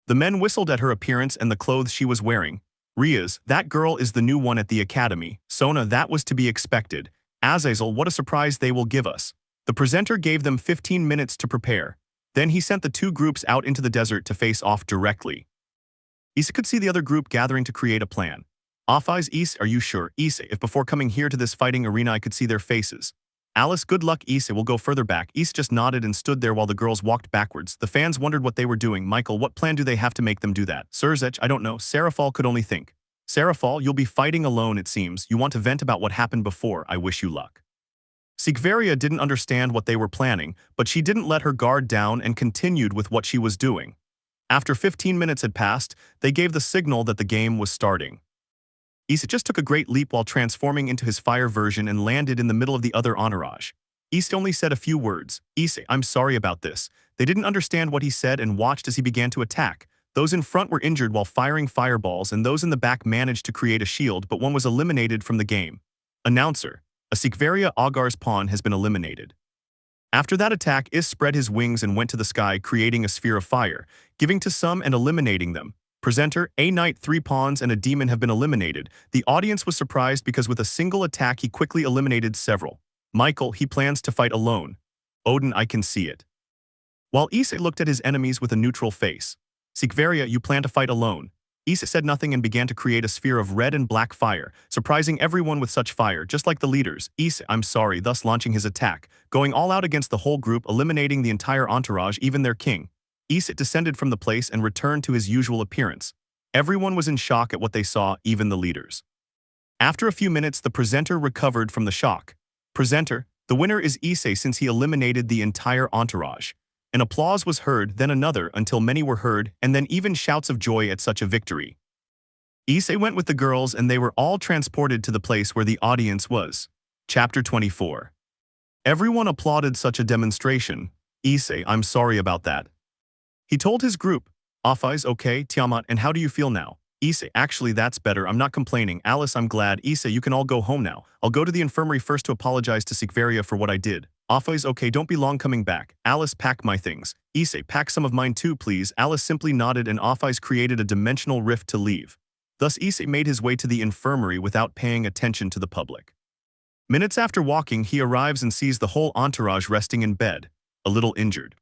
The men whistled at her appearance and the clothes she was wearing. Rias, that girl is the new one at the academy. Sona, that was to be expected. Azazel, what a surprise they will give us. The presenter gave them 15 minutes to prepare. Then he sent the two groups out into the desert to face off directly. Issei could see the other group gathering to create a plan. Offis, Issei, are you sure? Issei, if before coming here to this fighting arena I could see their faces. Alice, good luck. Issei, will go further back. Issei just nodded and stood there while the girls walked backwards. The fans wondered what they were doing. Michael, what plan do they have to make them do that? Surzech, I don't know. Sarafal could only think. Sarafal, you'll be fighting alone, it seems. You want to vent about what happened before. I wish you luck. Sekiryuutei didn't understand what they were planning, but she didn't let her guard down and continued with what she was doing. After 15 minutes had passed, they gave the signal that the game was starting. Issei just took a great leap while transforming into his fire version and landed in the middle of the other entourage. Issei only said a few words. Issei, I'm sorry about this. They didn't understand what he said and watched as he began to attack. Those in front were injured while firing fireballs, and those in the back managed to create a shield, but one was eliminated from the game. Announcer, a Sekiryuutei Agar's pawn has been eliminated. After that attack, Issei spread his wings and went to the sky, creating a sphere of fire, giving to some and eliminating them. Presenter, a knight, 3 pawns, and a demon have been eliminated. The audience was surprised because with a single attack he quickly eliminated several. Michael, he plans to fight alone. Odin, I can see it. While Issei looked at his enemies with a neutral face. Sekiryuutei, you plan to fight alone. Issei said nothing and began to create a sphere of red and black fire, surprising everyone with such fire, just like the leaders. Issei, I'm sorry, thus launching his attack, going all out against the whole group, eliminating the entire entourage, even their king. Issei descended from the place and returned to his usual appearance. Everyone was in shock at what they saw, even the leaders. After a few minutes, the presenter recovered from the shock. Presenter, the winner is Issei since he eliminated the entire entourage. An applause was heard, then another, until many were heard, and then even shouts of joy at such a victory. Issei went with the girls and they were all transported to the place where the audience was. Chapter 24. Everyone applauded such a demonstration. Issei, I'm sorry about that. He told his group. Offis, okay, Tiamat, and how do you feel now? Issei, actually that's better, I'm not complaining. Alice, I'm glad. Issei, you can all go home now. I'll go to the infirmary first to apologize to Sekiryuutei for what I did. Offis, okay, don't be long coming back. Alice, pack my things. Issei, pack some of mine too, please. Alice simply nodded and Offis created a dimensional rift to leave. Thus Issei made his way to the infirmary without paying attention to the public. Minutes after walking, he arrives and sees the whole entourage resting in bed, a little injured.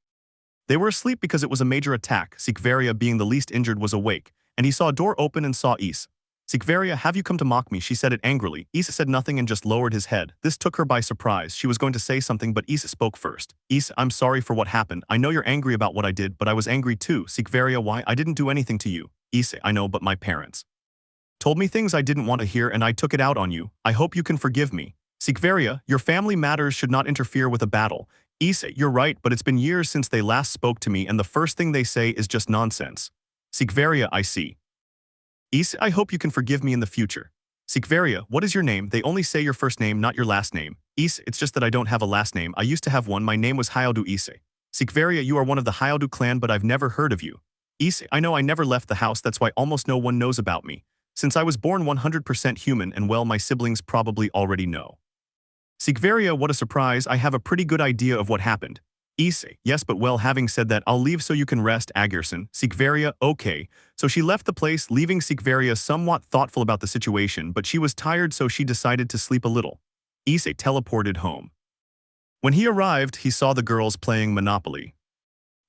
They were asleep because it was a major attack. Sekiryuutei, being the least injured, was awake, and he saw a door open and saw Issei. Sekiryuutei, have you come to mock me? She said it angrily. Issei said nothing and just lowered his head. This took her by surprise. She was going to say something, but Issei spoke first. Issei, I'm sorry for what happened. I know you're angry about what I did, but I was angry too. Sekiryuutei, why? I didn't do anything to you. Issei, I know, but my parents told me things I didn't want to hear and I took it out on you. I hope you can forgive me. Sekiryuutei, your family matters should not interfere with a battle. Issei, you're right, but it's been years since they last spoke to me and the first thing they say is just nonsense. Sekiryuutei, I see. Issei, I hope you can forgive me in the future. Sekiryuutei, what is your name? They only say your first name, not your last name. Issei, it's just that I don't have a last name. I used to have one. My name was Hayodu Issei. Sekiryuutei, you are one of the Hayodu clan, but I've never heard of you. Issei, I know I never left the house, that's why almost no one knows about me. Since I was born 100% human and well, my siblings probably already know. Sekiryuutei, what a surprise, I have a pretty good idea of what happened. Issei, yes, but well, having said that, I'll leave so you can rest, Agerson. Sekiryuutei, okay. So she left the place, leaving Sekiryuutei somewhat thoughtful about the situation, but she was tired so she decided to sleep a little. Issei teleported home. When he arrived, he saw the girls playing Monopoly.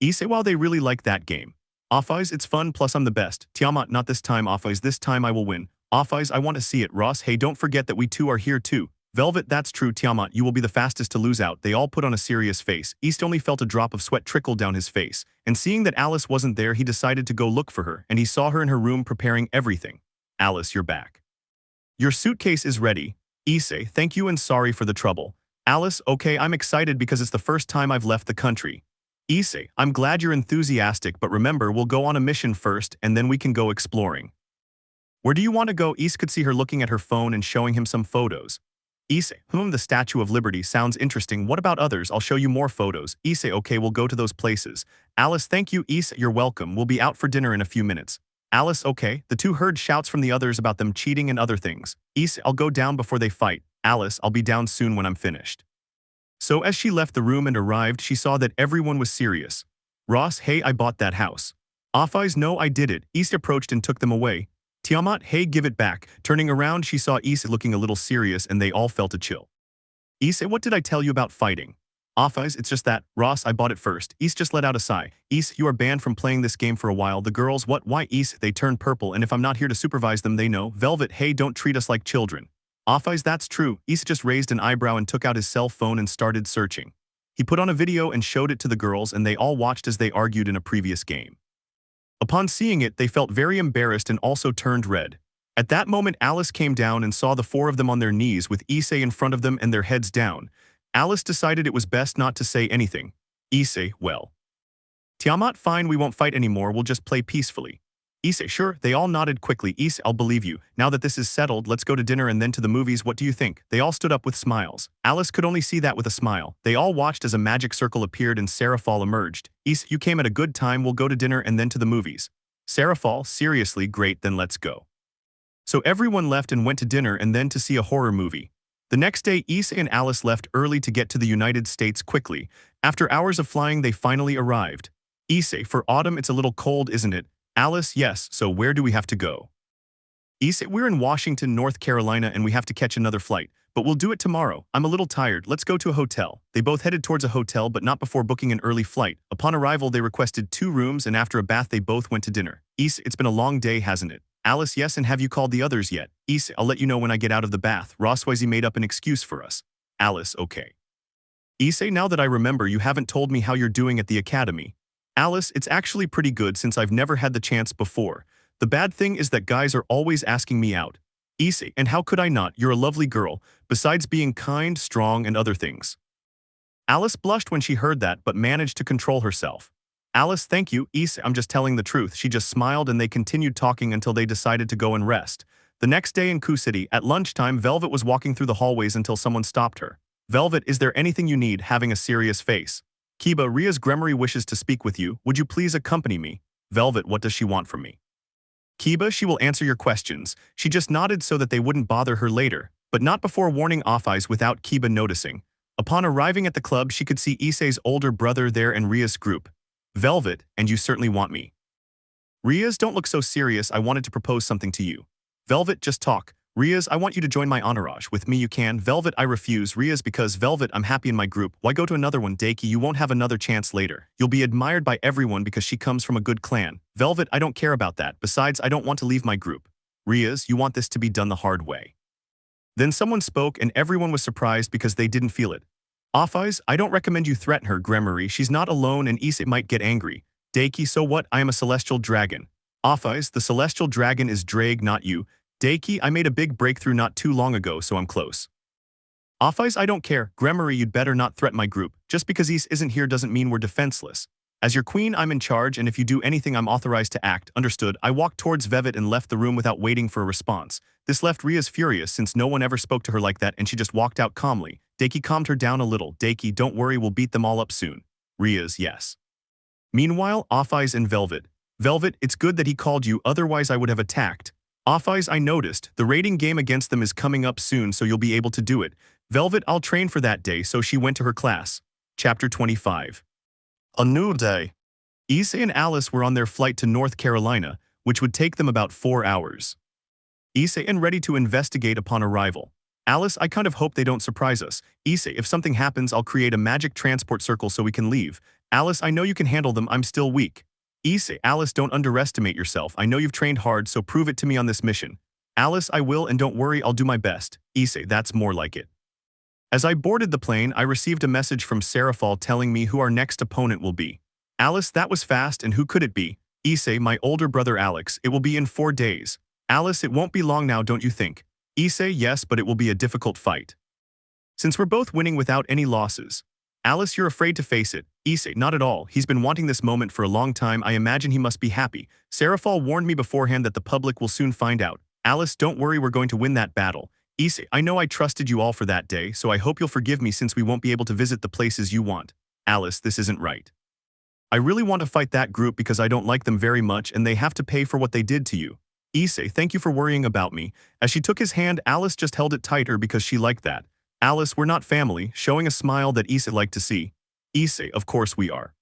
Issei, wow, they really like that game. Offeyes, it's fun, plus I'm the best. Tiamat, not this time, Offeyes, this time I will win. Offeyes, I want to see it. Ross, hey, don't forget that we two are here too. Velvet, that's true. Tiamat, you will be the fastest to lose out. They all put on a serious face. East only felt a drop of sweat trickle down his face, and seeing that Alice wasn't there, he decided to go look for her, and he saw her in her room preparing everything. Alice, you're back. Your suitcase is ready. Issei, thank you and sorry for the trouble. Alice, okay, I'm excited because it's the first time I've left the country. Issei, I'm glad you're enthusiastic, but remember, we'll go on a mission first, and then we can go exploring. Where do you want to go? Issei could see her looking at her phone and showing him some photos. Issei, the Statue of Liberty sounds interesting. What about others? I'll show you more photos. Issei, okay, we'll go to those places. Alice, thank you. Issei, you're welcome. We'll be out for dinner in a few minutes. Alice, okay. The two heard shouts from the others about them cheating and other things. Issei, I'll go down before they fight. Alice, I'll be down soon when I'm finished. So as she left the room and arrived, she saw that everyone was serious. Ross, hey, I bought that house. Offeyes, no, I did it. Issei approached and took them away. Tiamat, hey, give it back. Turning around, she saw Issei looking a little serious and they all felt a chill. Issei, what did I tell you about fighting? Offeyes, it's just that. Ross, I bought it first. Issei just let out a sigh. Issei, you are banned from playing this game for a while. The girls, what, why? Issei, they turn purple and if I'm not here to supervise them, they know. Velvet, hey, don't treat us like children. Offeyes, that's true. Issei just raised an eyebrow and took out his cell phone and started searching. He put on a video and showed it to the girls and they all watched as they argued in a previous game. Upon seeing it, they felt very embarrassed and also turned red. At that moment, Alice came down and saw the four of them on their knees with Issei in front of them and their heads down. Alice decided it was best not to say anything. Issei, well. Tiamat, fine, we won't fight anymore, we'll just play peacefully. Issei, sure, they all nodded quickly. Issei, I'll believe you. Now that this is settled, let's go to dinner and then to the movies, what do you think? They all stood up with smiles. Alice could only see that with a smile. They all watched as a magic circle appeared and Sarafal emerged. Issei, you came at a good time, we'll go to dinner and then to the movies. Sarafal, seriously, great, then let's go. So everyone left and went to dinner and then to see a horror movie. The next day, Issei and Alice left early to get to the United States quickly. After hours of flying, they finally arrived. Issei, for autumn it's a little cold, isn't it? Alice, yes, so where do we have to go? Issei, we're in Washington, North Carolina and we have to catch another flight, but we'll do it tomorrow. I'm a little tired, let's go to a hotel. They both headed towards a hotel but not before booking an early flight. Upon arrival, they requested 2 rooms and after a bath they both went to dinner. Issei, it's been a long day, hasn't it? Alice, yes, and have you called the others yet? Issei, I'll let you know when I get out of the bath. Rossweisse made up an excuse for us. Alice, okay. Issei, now that I remember, you haven't told me how you're doing at the academy. Alice, it's actually pretty good since I've never had the chance before. The bad thing is that guys are always asking me out. Issei, and how could I not? You're a lovely girl, besides being kind, strong, and other things. Alice blushed when she heard that but managed to control herself. Alice, thank you. Issei, I'm just telling the truth. She just smiled and they continued talking until they decided to go and rest. The next day in Ku City, at lunchtime, Velvet was walking through the hallways until someone stopped her. Velvet, is there anything you need? Having a serious face. Kiba, Rias Gremory wishes to speak with you. Would you please accompany me? Velvet, what does she want from me? Kiba, she will answer your questions. She just nodded so that they wouldn't bother her later, but not before warning Offeyes without Kiba noticing. Upon arriving at the club, she could see Issei's older brother there and Rias' group. Velvet, and you certainly want me. Rias, don't look so serious, I wanted to propose something to you. Velvet, just talk. Rias, I want you to join my entourage. With me you can. Velvet, I refuse. Rias, because Velvet, I'm happy in my group. Why go to another one? Deity, you won't have another chance later. You'll be admired by everyone because she comes from a good clan. Velvet, I don't care about that. Besides, I don't want to leave my group. Rias, you want this to be done the hard way. Then someone spoke and everyone was surprised because they didn't feel it. Offeyes, I don't recommend you threaten her, Gremory. She's not alone and Issei might get angry. Deity, so what? I am a celestial dragon. Offeyes, the celestial dragon is Drake, not you. Deity, I made a big breakthrough not too long ago, so I'm close. Offeyes, I don't care. Gremory, you'd better not threaten my group. Just because Issei isn't here doesn't mean we're defenseless. As your queen, I'm in charge, and if you do anything, I'm authorized to act. Understood? I walked towards Vevet and left the room without waiting for a response. This left Rias furious since no one ever spoke to her like that and she just walked out calmly. Deity calmed her down a little. Deity, don't worry, we'll beat them all up soon. Rias, yes. Meanwhile, Offeyes and Velvet. Velvet, it's good that he called you, otherwise I would have attacked. Offeyes, I noticed. The raiding game against them is coming up soon, so you'll be able to do it. Velvet, I'll train for that day, so she went to her class. Chapter 25. A new day. Issei and Alice were on their flight to North Carolina, which would take them about 4 hours. Issei and ready to investigate upon arrival. Alice, I kind of hope they don't surprise us. Issei, if something happens, I'll create a magic transport circle so we can leave. Alice, I know you can handle them, I'm still weak. Issei, Alice, don't underestimate yourself. I know you've trained hard, so prove it to me on this mission. Alice, I will, and don't worry, I'll do my best. Issei, that's more like it. As I boarded the plane, I received a message from Sarafal telling me who our next opponent will be. Alice, that was fast, and who could it be? Issei, my older brother Alex, it will be in 4 days. Alice, it won't be long now, don't you think? Issei, yes, but it will be a difficult fight. Since we're both winning without any losses. Alice, you're afraid to face it. Issei, not at all. He's been wanting this moment for a long time. I imagine he must be happy. Sarafal warned me beforehand that the public will soon find out. Alice, don't worry, we're going to win that battle. Issei, I know I trusted you all for that day, so I hope you'll forgive me since we won't be able to visit the places you want. Alice, this isn't right. I really want to fight that group because I don't like them very much and they have to pay for what they did to you. Issei, thank you for worrying about me. As she took his hand, Alice just held it tighter because she liked that. Alice, we're not family, showing a smile that Issei liked to see. Issei, of course we are.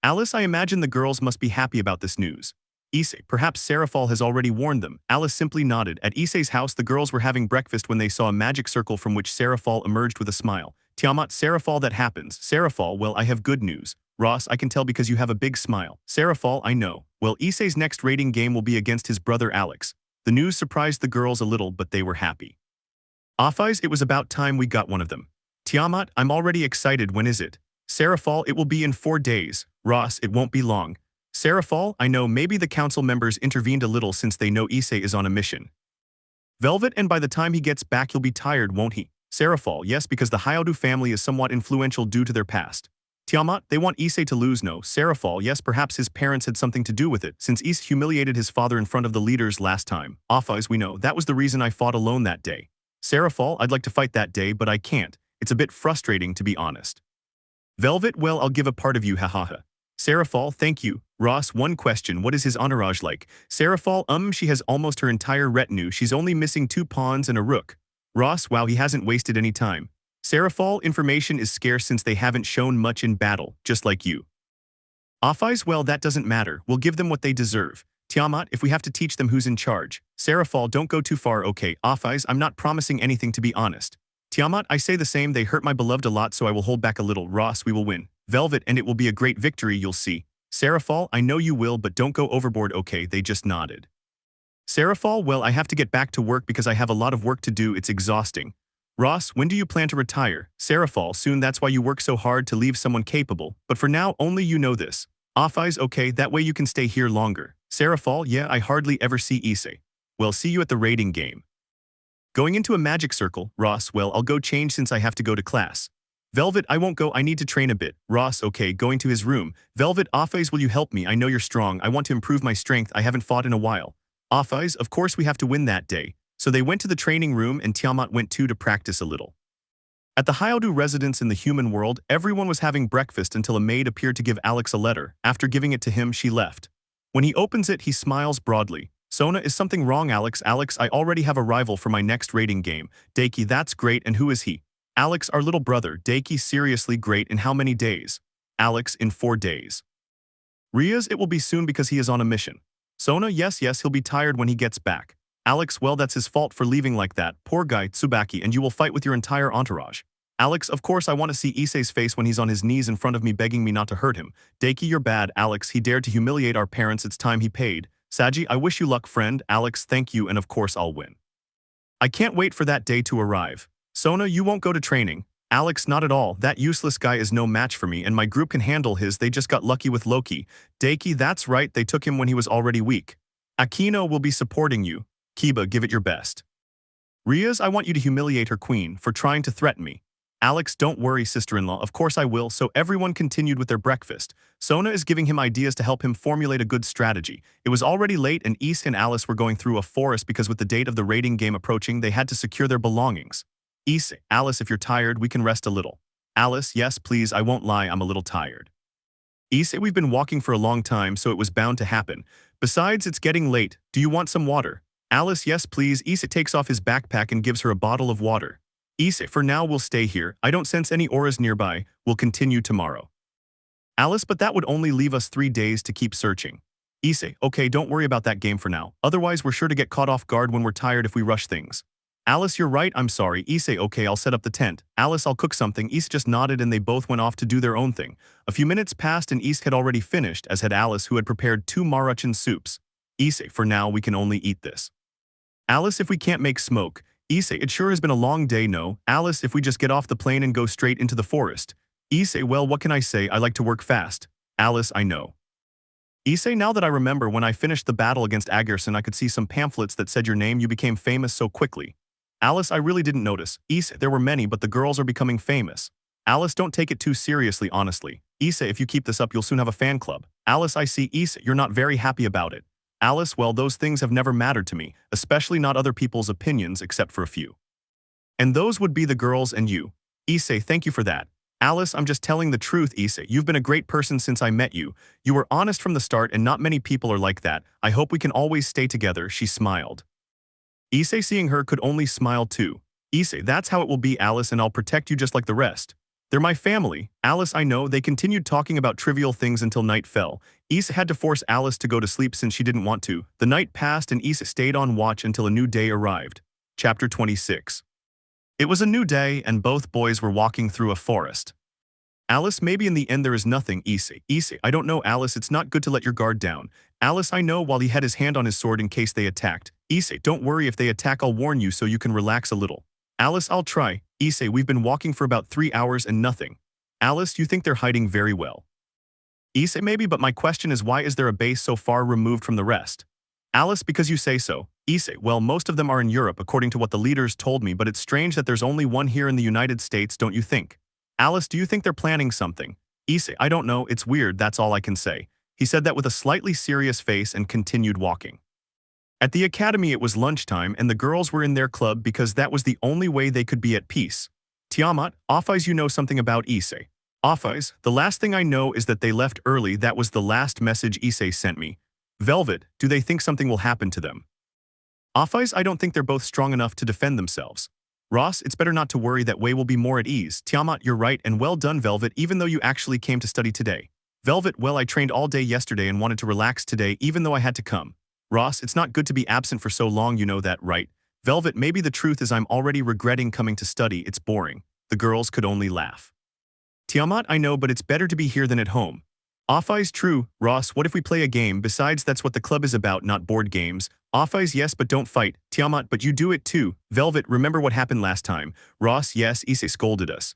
Alice, I imagine the girls must be happy about this news. Issei, perhaps Sarafal has already warned them. Alice simply nodded. At Issei's house, the girls were having breakfast when they saw a magic circle from which Sarafal emerged with a smile. Tiamat, Sarafal, that happens. Sarafal, well, I have good news. Ross, I can tell because you have a big smile. Sarafal, I know. Well, Issei's next raiding game will be against his brother Alex. The news surprised the girls a little, but they were happy. Offeyes, it was about time we got one of them. Tiamat, I'm already excited. When is it? Sarafal, it will be in 4 days. Ross, it won't be long. Sarafal, I know maybe the council members intervened a little since they know Issei is on a mission. Velvet, and by the time he gets back he'll be tired, won't he? Sarafal, yes, because the Hayodu family is somewhat influential due to their past. Tiamat, they want Issei to lose. No. Sarafal, yes, perhaps his parents had something to do with it, since Issei humiliated his father in front of the leaders last time. Offeyes, we know, that was the reason I fought alone that day. Sarafal, I'd like to fight that day, but I can't. It's a bit frustrating, to be honest. Velvet, well, I'll give a part of you, hahaha. Sarafal, thank you. Ross, one question, what is his entourage like? Sarafal, she has almost her entire retinue, she's only missing 2 pawns and a rook. Ross, wow, he hasn't wasted any time. Sarafal, information is scarce since they haven't shown much in battle, just like you. Offeyes, well, that doesn't matter, we'll give them what they deserve. Tiamat, if we have to teach them who's in charge. Sarafal, don't go too far, okay. Offeyes, I'm not promising anything, to be honest. Tiamat, I say the same, they hurt my beloved a lot, so I will hold back a little. Ross, we will win. Velvet, and it will be a great victory, you'll see. Sarafal, I know you will, but don't go overboard, okay. They just nodded. Sarafal, well, I have to get back to work because I have a lot of work to do, it's exhausting. Ross, when do you plan to retire? Sarafal, soon, that's why you work so hard to leave someone capable, but for now, only you know this. Offeyes, okay, that way you can stay here longer. Sarafal, yeah, I hardly ever see Issei. Well, see you at the raiding game. Going into a magic circle. Ross, well, I'll go change since I have to go to class. Velvet, I won't go, I need to train a bit. Ross, okay, going to his room. Velvet, Offeyes, will you help me? I know you're strong, I want to improve my strength, I haven't fought in a while. Offeyes, of course we have to win that day. So they went to the training room and Tiamat went too to practice a little. At the Hayodu residence in the human world, everyone was having breakfast until a maid appeared to give Alex a letter. After giving it to him, she left. When he opens it, he smiles broadly. Sona, is something wrong, Alex? Alex, I already have a rival for my next raiding game. Deity, that's great, and who is he? Alex, our little brother. Deity, seriously great, in how many days? Alex, in 4 days. Rias, it will be soon because he is on a mission. Sona, yes, he'll be tired when he gets back. Alex, well, that's his fault for leaving like that. Poor guy, Tsubaki, and you will fight with your entire entourage. Alex, of course I want to see Issei's face when he's on his knees in front of me begging me not to hurt him. Deity, you're bad. Alex, he dared to humiliate our parents, it's time he paid. Saji, I wish you luck, friend. Alex, thank you, and of course I'll win. I can't wait for that day to arrive. Sona, you won't go to training. Alex, not at all. That useless guy is no match for me, and my group can handle his. They just got lucky with Loki. Deity, that's right, they took him when he was already weak. Akino will be supporting you. Kiba, give it your best. Rias, I want you to humiliate her queen for trying to threaten me. Alex, don't worry, sister-in-law, of course I will. So everyone continued with their breakfast. Sona is giving him ideas to help him formulate a good strategy. It was already late and Issei and Alice were going through a forest because with the date of the raiding game approaching, they had to secure their belongings. Issei, Alice, if you're tired, we can rest a little. Alice, yes, please, I won't lie, I'm a little tired. Issei, we've been walking for a long time, so it was bound to happen. Besides, it's getting late. Do you want some water? Alice, yes, please. Issei takes off his backpack and gives her a bottle of water. Issei, for now we'll stay here. I don't sense any auras nearby. We'll continue tomorrow. Alice, but that would only leave us 3 days to keep searching. Issei, okay, don't worry about that game for now. Otherwise, we're sure to get caught off guard when we're tired if we rush things. Alice, you're right, I'm sorry. Issei, okay, I'll set up the tent. Alice, I'll cook something. Issei just nodded and they both went off to do their own thing. A few minutes passed and Issei had already finished, as had Alice, who had prepared 2 Maruchan soups. Issei, for now we can only eat this. Alice, if we can't make smoke. Issei, it sure has been a long day, no. Alice, if we just get off the plane and go straight into the forest. Issei, well, what can I say, I like to work fast. Alice, I know. Issei, now that I remember, when I finished the battle against Agerson, I could see some pamphlets that said your name, you became famous so quickly. Alice, I really didn't notice. Issei, there were many, but the girls are becoming famous. Alice, don't take it too seriously, honestly. Issei, if you keep this up, you'll soon have a fan club. Alice, I see. Issei, you're not very happy about it. Alice, well, those things have never mattered to me, especially not other people's opinions except for a few. And those would be the girls and you. Issei, thank you for that. Alice, I'm just telling the truth, Issei. You've been a great person since I met you. You were honest from the start and not many people are like that. I hope we can always stay together, she smiled. Issei, seeing her, could only smile too. Issei, that's how it will be, Alice, and I'll protect you just like the rest. They're my family. Alice, I know. They continued talking about trivial things until night fell. Issei had to force Alice to go to sleep since she didn't want to. The night passed and Issei stayed on watch until a new day arrived. Chapter 26. It was a new day and both boys were walking through a forest. Alice, maybe in the end there is nothing. Issei, I don't know, Alice, it's not good to let your guard down. Alice, I know, while he had his hand on his sword in case they attacked. Issei, don't worry, if they attack I'll warn you so you can relax a little. Alice, I'll try. Issei, we've been walking for about 3 hours and nothing. Alice, you think they're hiding very well. Issei, maybe, but my question is, why is there a base so far removed from the rest? Alice, because you say so. Issei, well, most of them are in Europe according to what the leaders told me, but it's strange that there's only one here in the United States, don't you think? Alice, do you think they're planning something? Issei, I don't know, it's weird, that's all I can say. He said that with a slightly serious face and continued walking. At the academy it was lunchtime and the girls were in their club because that was the only way they could be at peace. Tiamat, Offais, you know something about Issei. Offais, the last thing I know is that they left early, that was the last message Issei sent me. Velvet, do they think something will happen to them? Offais, I don't think they're both strong enough to defend themselves. Ross, it's better not to worry, that way we'll be more at ease. Tiamat, you're right, and well done, Velvet, even though you actually came to study today. Velvet, well, I trained all day yesterday and wanted to relax today even though I had to come. Ross, it's not good to be absent for so long, you know that, right? Velvet, maybe the truth is I'm already regretting coming to study, it's boring. The girls could only laugh. Tiamat, I know, but it's better to be here than at home. Offais, true. Ross, what if we play a game? Besides, that's what the club is about, not board games. Offais, yes, but don't fight. Tiamat, but you do it too. Velvet, remember what happened last time. Ross, yes, Issei scolded us.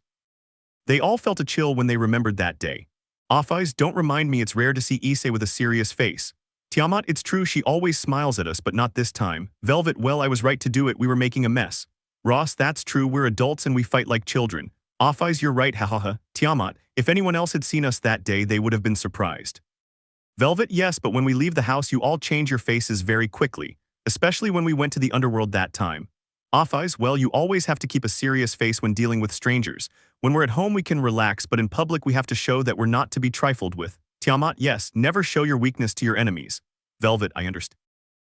They all felt a chill when they remembered that day. Offais, don't remind me, it's rare to see Issei with a serious face. Tiamat, it's true, she always smiles at us, but not this time. Velvet, well, I was right to do it, we were making a mess. Ross, that's true, we're adults and we fight like children. Offais, you're right, hahaha. Tiamat, if anyone else had seen us that day, they would have been surprised. Velvet, yes, but when we leave the house, you all change your faces very quickly, especially when we went to the underworld that time. Offais, well, you always have to keep a serious face when dealing with strangers. When we're at home, we can relax, but in public, we have to show that we're not to be trifled with. Tiamat, yes, never show your weakness to your enemies. Velvet, I understand.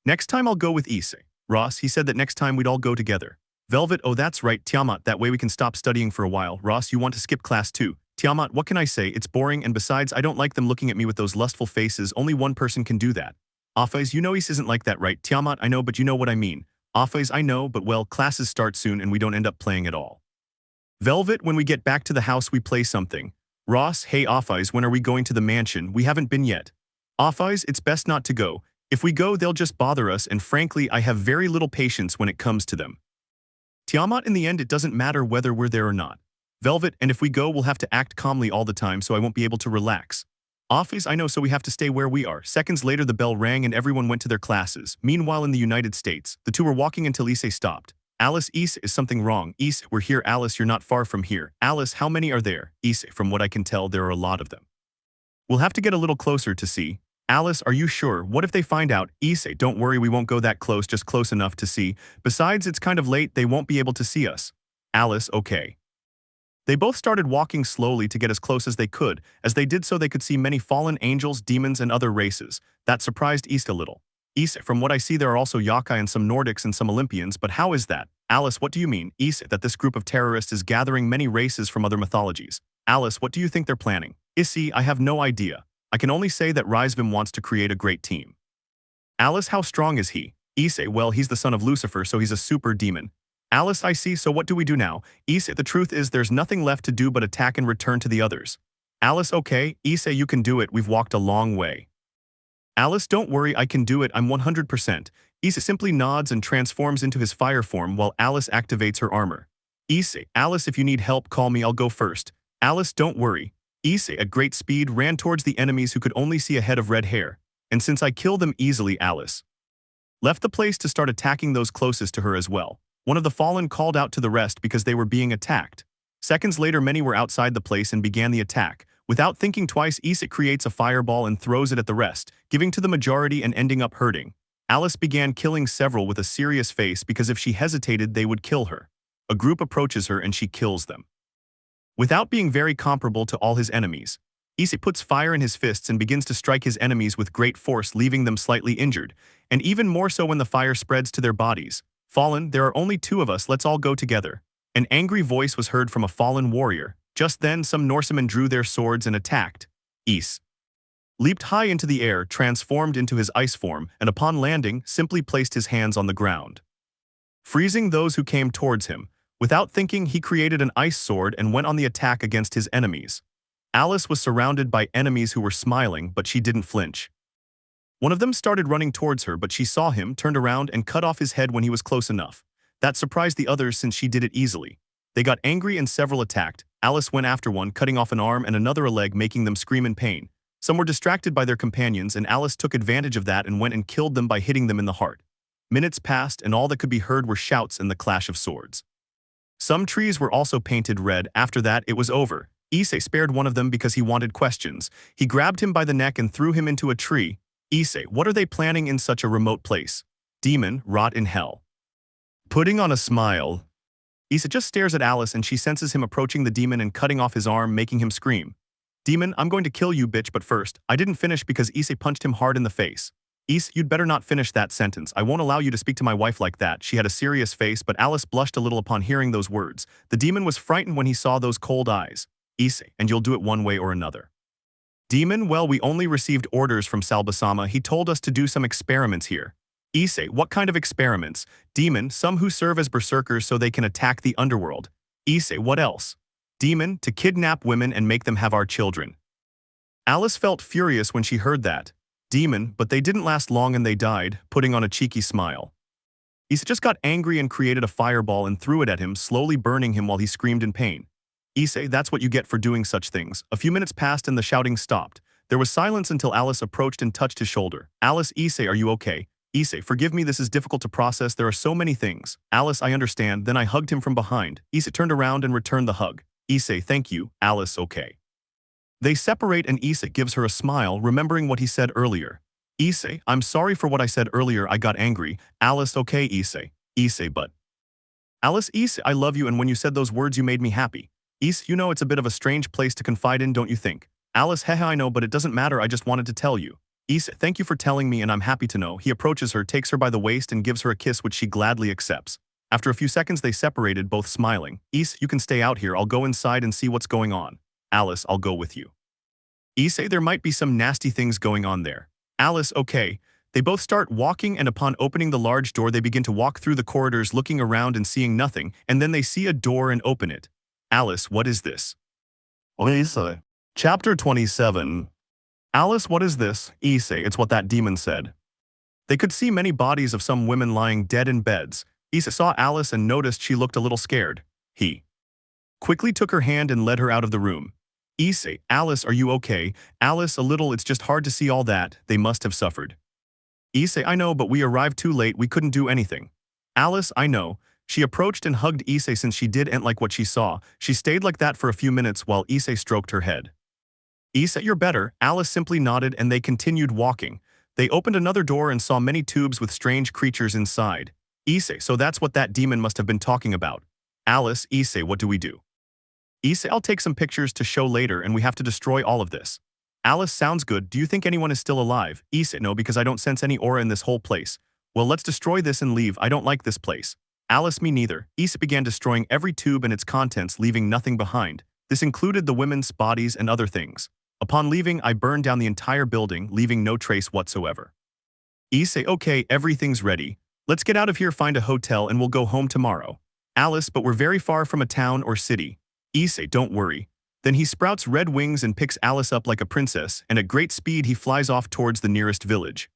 Next time I'll go with Issei. Ross, he said that next time we'd all go together. Velvet, oh that's right, Tiamat, that way we can stop studying for a while. Ross, you want to skip class too. Tiamat, what can I say, it's boring, and besides I don't like them looking at me with those lustful faces, only one person can do that. Offais, you know Issei isn't like that, right? Tiamat, I know, but you know what I mean. Offais, I know, but well, classes start soon and we don't end up playing at all. Velvet, when we get back to the house we play something. Ross, hey Offais, when are we going to the mansion? We haven't been yet. Offais, it's best not to go. If we go, they'll just bother us, and frankly, I have very little patience when it comes to them. Tiamat, in the end, it doesn't matter whether we're there or not. Velvet, and if we go, we'll have to act calmly all the time, so I won't be able to relax. Offais, I know, so we have to stay where we are. Seconds later, the bell rang and everyone went to their classes. Meanwhile, in the United States, the two were walking until Issei stopped. Alice, Issei, is something wrong? Issei, we're here. Alice, you're not far from here. Alice, how many are there? Issei, from what I can tell, there are a lot of them. We'll have to get a little closer to see. Alice, are you sure? What if they find out? Issei, don't worry, we won't go that close, just close enough to see. Besides, it's kind of late, they won't be able to see us. Alice, okay. They both started walking slowly to get as close as they could. As they did so, they could see many fallen angels, demons, and other races. That surprised Issei a little. Issei, from what I see, there are also yokai and some Nordics and some Olympians, but how is that? Alice, what do you mean? Issei, that this group of terrorists is gathering many races from other mythologies. Alice, what do you think they're planning? Issei, I have no idea. I can only say that Riasvim wants to create a great team. Alice, how strong is he? Issei, well, he's the son of Lucifer, so he's a super demon. Alice, I see, so what do we do now? Issei, the truth is there's nothing left to do but attack and return to the others. Alice, okay, Issei, you can do it, we've walked a long way. Alice, don't worry, I can do it, I'm 100%. Issei simply nods and transforms into his fire form while Alice activates her armor. Issei, Alice, if you need help, call me, I'll go first. Alice, don't worry. Issei, at great speed, ran towards the enemies who could only see a head of red hair. And since I kill them easily, Alice left the place to start attacking those closest to her as well. One of the fallen called out to the rest because they were being attacked. Seconds later, many were outside the place and began the attack. Without thinking twice, Issei creates a fireball and throws it at the rest, giving to the majority and ending up hurting. Alice began killing several with a serious face because if she hesitated, they would kill her. A group approaches her and she kills them. Without being very comparable to all his enemies, Issei puts fire in his fists and begins to strike his enemies with great force, leaving them slightly injured, and even more so when the fire spreads to their bodies. Fallen, there are only two of us, let's all go together. An angry voice was heard from a fallen warrior. Just then, some Norsemen drew their swords and attacked. Issei leaped high into the air, transformed into his ice form, and upon landing, simply placed his hands on the ground, freezing those who came towards him. Without thinking, he created an ice sword and went on the attack against his enemies. Alice was surrounded by enemies who were smiling, but she didn't flinch. One of them started running towards her, but she saw him, turned around, and cut off his head when he was close enough. That surprised the others since she did it easily. They got angry and several attacked. Alice went after one, cutting off an arm and another a leg, making them scream in pain. Some were distracted by their companions, and Alice took advantage of that and went and killed them by hitting them in the heart. Minutes passed, and all that could be heard were shouts and the clash of swords. Some trees were also painted red. After that, it was over. Issei spared one of them because he wanted questions. He grabbed him by the neck and threw him into a tree. Issei, what are they planning in such a remote place? Demon, rot in hell. Putting on a smile, Issei just stares at Alice and she senses him approaching the demon and cutting off his arm, making him scream. Demon, I'm going to kill you, bitch, but first, I didn't finish because Issei punched him hard in the face. Issei, you'd better not finish that sentence. I won't allow you to speak to my wife like that. She had a serious face, but Alice blushed a little upon hearing those words. The demon was frightened when he saw those cold eyes. Issei, and you'll do it one way or another. Demon, well, we only received orders from Salbasama. He told us to do some experiments here. Issei, what kind of experiments? Demon, some who serve as berserkers so they can attack the underworld. Issei, what else? Demon, to kidnap women and make them have our children. Alice felt furious when she heard that. Demon, but they didn't last long and they died, putting on a cheeky smile. Issei just got angry and created a fireball and threw it at him, slowly burning him while he screamed in pain. Issei, that's what you get for doing such things. A few minutes passed and the shouting stopped. There was silence until Alice approached and touched his shoulder. Alice, Issei, are you okay? Issei, forgive me, this is difficult to process, there are so many things. Alice, I understand, then I hugged him from behind. Issei turned around and returned the hug. Issei, thank you. Alice, okay. They separate and Issei gives her a smile, remembering what he said earlier. Issei, I'm sorry for what I said earlier, I got angry. Alice, okay, Issei. Issei, but. Alice, Issei, I love you and when you said those words you made me happy. Issei, you know it's a bit of a strange place to confide in, don't you think? Alice, hehe, I know, but it doesn't matter, I just wanted to tell you. Issei, thank you for telling me and I'm happy to know. He approaches her, takes her by the waist and gives her a kiss which she gladly accepts. After a few seconds they separated, both smiling. Issei, you can stay out here, I'll go inside and see what's going on. Alice, I'll go with you. Issei, there might be some nasty things going on there. Alice, okay. They both start walking and upon opening the large door they begin to walk through the corridors looking around and seeing nothing, and then they see a door and open it. Alice, what is this? Issei. Chapter 27. Alice, what is this? Issei, it's what that demon said. They could see many bodies of some women lying dead in beds. Issei saw Alice and noticed she looked a little scared. He quickly took her hand and led her out of the room. Issei, Alice, are you okay? Alice, a little, it's just hard to see all that. They must have suffered. Issei, I know, but we arrived too late, we couldn't do anything. Alice, I know. She approached and hugged Issei since she didn't like what she saw. She stayed like that for a few minutes while Issei stroked her head. Issei, you're better. Alice simply nodded and they continued walking. They opened another door and saw many tubes with strange creatures inside. Issei, so that's what that demon must have been talking about. Alice, Issei, what do we do? Issei, I'll take some pictures to show later and we have to destroy all of this. Alice, sounds good. Do you think anyone is still alive? Issei, no, because I don't sense any aura in this whole place. Well, let's destroy this and leave. I don't like this place. Alice, me neither. Issei began destroying every tube and its contents, leaving nothing behind. This included the women's bodies and other things. Upon leaving, I burned down the entire building, leaving no trace whatsoever. Issei, okay, everything's ready. Let's get out of here, find a hotel, and we'll go home tomorrow. Alice, but we're very far from a town or city. Issei, don't worry. Then he sprouts red wings and picks Alice up like a princess, and at great speed he flies off towards the nearest village.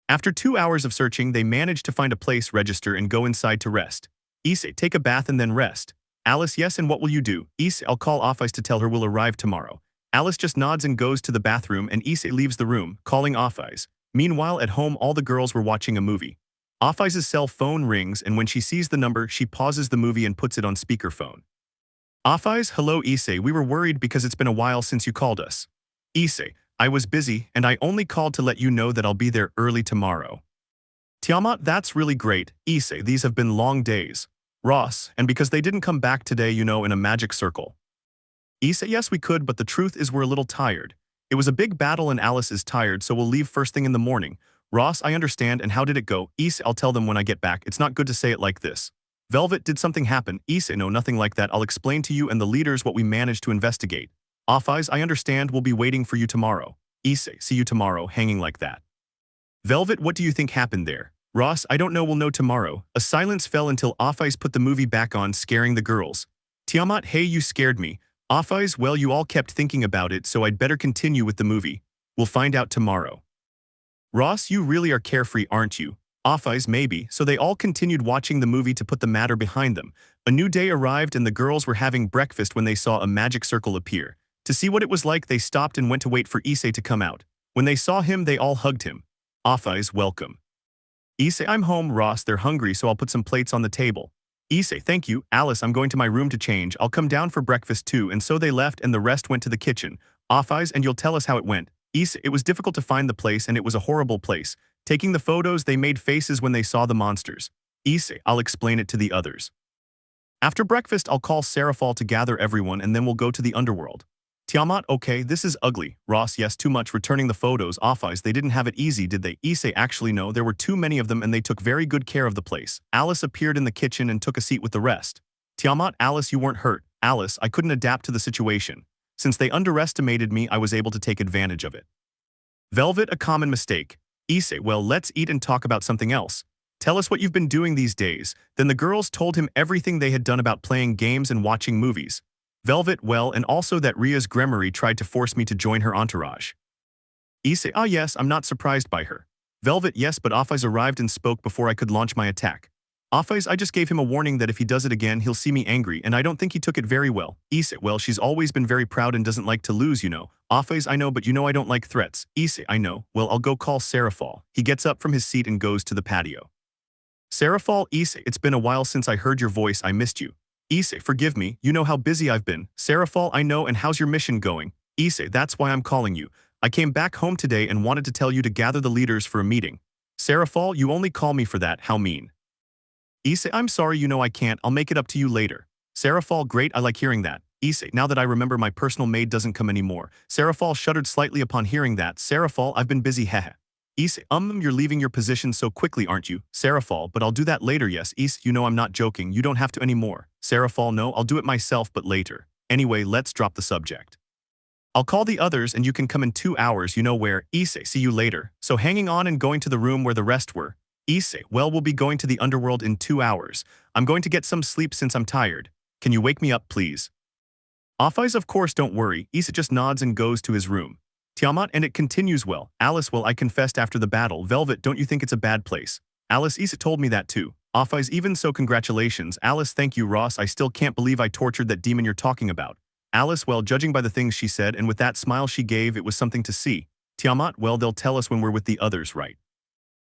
After 2 hours of searching, they manage to find a place, register, and go inside to rest. Issei, take a bath and then rest. Alice, yes, and what will you do? Issei, I'll call Office to tell her we'll arrive tomorrow. Alice just nods and goes to the bathroom, and Issei leaves the room, calling Office. Meanwhile, at home, all the girls were watching a movie. Office's cell phone rings, and when she sees the number, she pauses the movie and puts it on speakerphone. Office, hello Issei, we were worried because it's been a while since you called us. Issei, I was busy, and I only called to let you know that I'll be there early tomorrow. Tiamat, that's really great. Issei, these have been long days. Ross, and because they didn't come back today, you know, in a magic circle. Issei, yes we could, but the truth is we're a little tired. It was a big battle and Alice is tired, so we'll leave first thing in the morning. Ross, I understand, and how did it go? Issei, I'll tell them when I get back. It's not good to say it like this. Velvet, did something happen? Issei, no, nothing like that. I'll explain to you and the leaders what we managed to investigate. Office, I understand, we'll be waiting for you tomorrow. Issei, see you tomorrow, hanging like that. Velvet, what do you think happened there? Ross, I don't know, we'll know tomorrow. A silence fell until Office put the movie back on, scaring the girls. Tiamat, hey, you scared me. Office, well, you all kept thinking about it, so I'd better continue with the movie. We'll find out tomorrow. Ross, you really are carefree, aren't you? Office, maybe, so they all continued watching the movie to put the matter behind them. A new day arrived and the girls were having breakfast when they saw a magic circle appear. To see what it was like, they stopped and went to wait for Issei to come out. When they saw him, they all hugged him. Office, welcome. Issei, I'm home. Ross, they're hungry, so I'll put some plates on the table. Issei, thank you. Alice, I'm going to my room to change. I'll come down for breakfast too, and so they left and the rest went to the kitchen. Office, and you'll tell us how it went. Issei, it was difficult to find the place and it was a horrible place. Taking the photos, they made faces when they saw the monsters. Issei, I'll explain it to the others. After breakfast, I'll call Sarafal to gather everyone and then we'll go to the underworld. Tiamat, okay, this is ugly. Ross, yes, too much. Returning the photos. Office, they didn't have it easy, did they? Issei, actually no, there were too many of them and they took very good care of the place. Alice appeared in the kitchen and took a seat with the rest. Tiamat, Alice, you weren't hurt. Alice, I couldn't adapt to the situation. Since they underestimated me, I was able to take advantage of it. Velvet, a common mistake. Issei, well, let's eat and talk about something else. Tell us what you've been doing these days. Then the girls told him everything they had done about playing games and watching movies. Velvet, well, and also that Rias Gremory tried to force me to join her entourage. Issei, ah yes, I'm not surprised by her. Velvet, yes, but Office arrived and spoke before I could launch my attack. Office, I just gave him a warning that if he does it again, he'll see me angry, and I don't think he took it very well. Issei, well, she's always been very proud and doesn't like to lose, you know. Office, I know, but you know I don't like threats. Issei, I know. Well, I'll go call Sarafal. He gets up from his seat and goes to the patio. Sarafal, Issei, it's been a while since I heard your voice, I missed you. Issei, forgive me, you know how busy I've been. Sarafal, I know, and how's your mission going? Issei, that's why I'm calling you. I came back home today and wanted to tell you to gather the leaders for a meeting. Sarafal, you only call me for that, how mean. Issei, I'm sorry, you know I can't, I'll make it up to you later. Sarafal, great, I like hearing that. Issei, now that I remember my personal maid doesn't come anymore. Sarafal shuddered slightly upon hearing that. Sarafal, I've been busy, hehe. Issei, you're leaving your position so quickly, aren't you? Sarafal, but I'll do that later, yes. Issei, you know I'm not joking, you don't have to anymore. Sarafal, no, I'll do it myself, but later. Anyway, let's drop the subject. I'll call the others and you can come in 2 hours, you know where. Issei, see you later. So hanging on and going to the room where the rest were. Issei, well, we'll be going to the underworld in 2 hours. I'm going to get some sleep since I'm tired. Can you wake me up, please? Office, of course, don't worry. Issei just nods and goes to his room. Tiamat, and it continues well. Alice, well, I confessed after the battle. Velvet, don't you think it's a bad place? Alice, Issei told me that too. Office, even so, congratulations. Alice, thank you. Ross, I still can't believe I tortured that demon you're talking about. Alice, well, judging by the things she said and with that smile she gave, it was something to see. Tiamat, well, they'll tell us when we're with the others, right?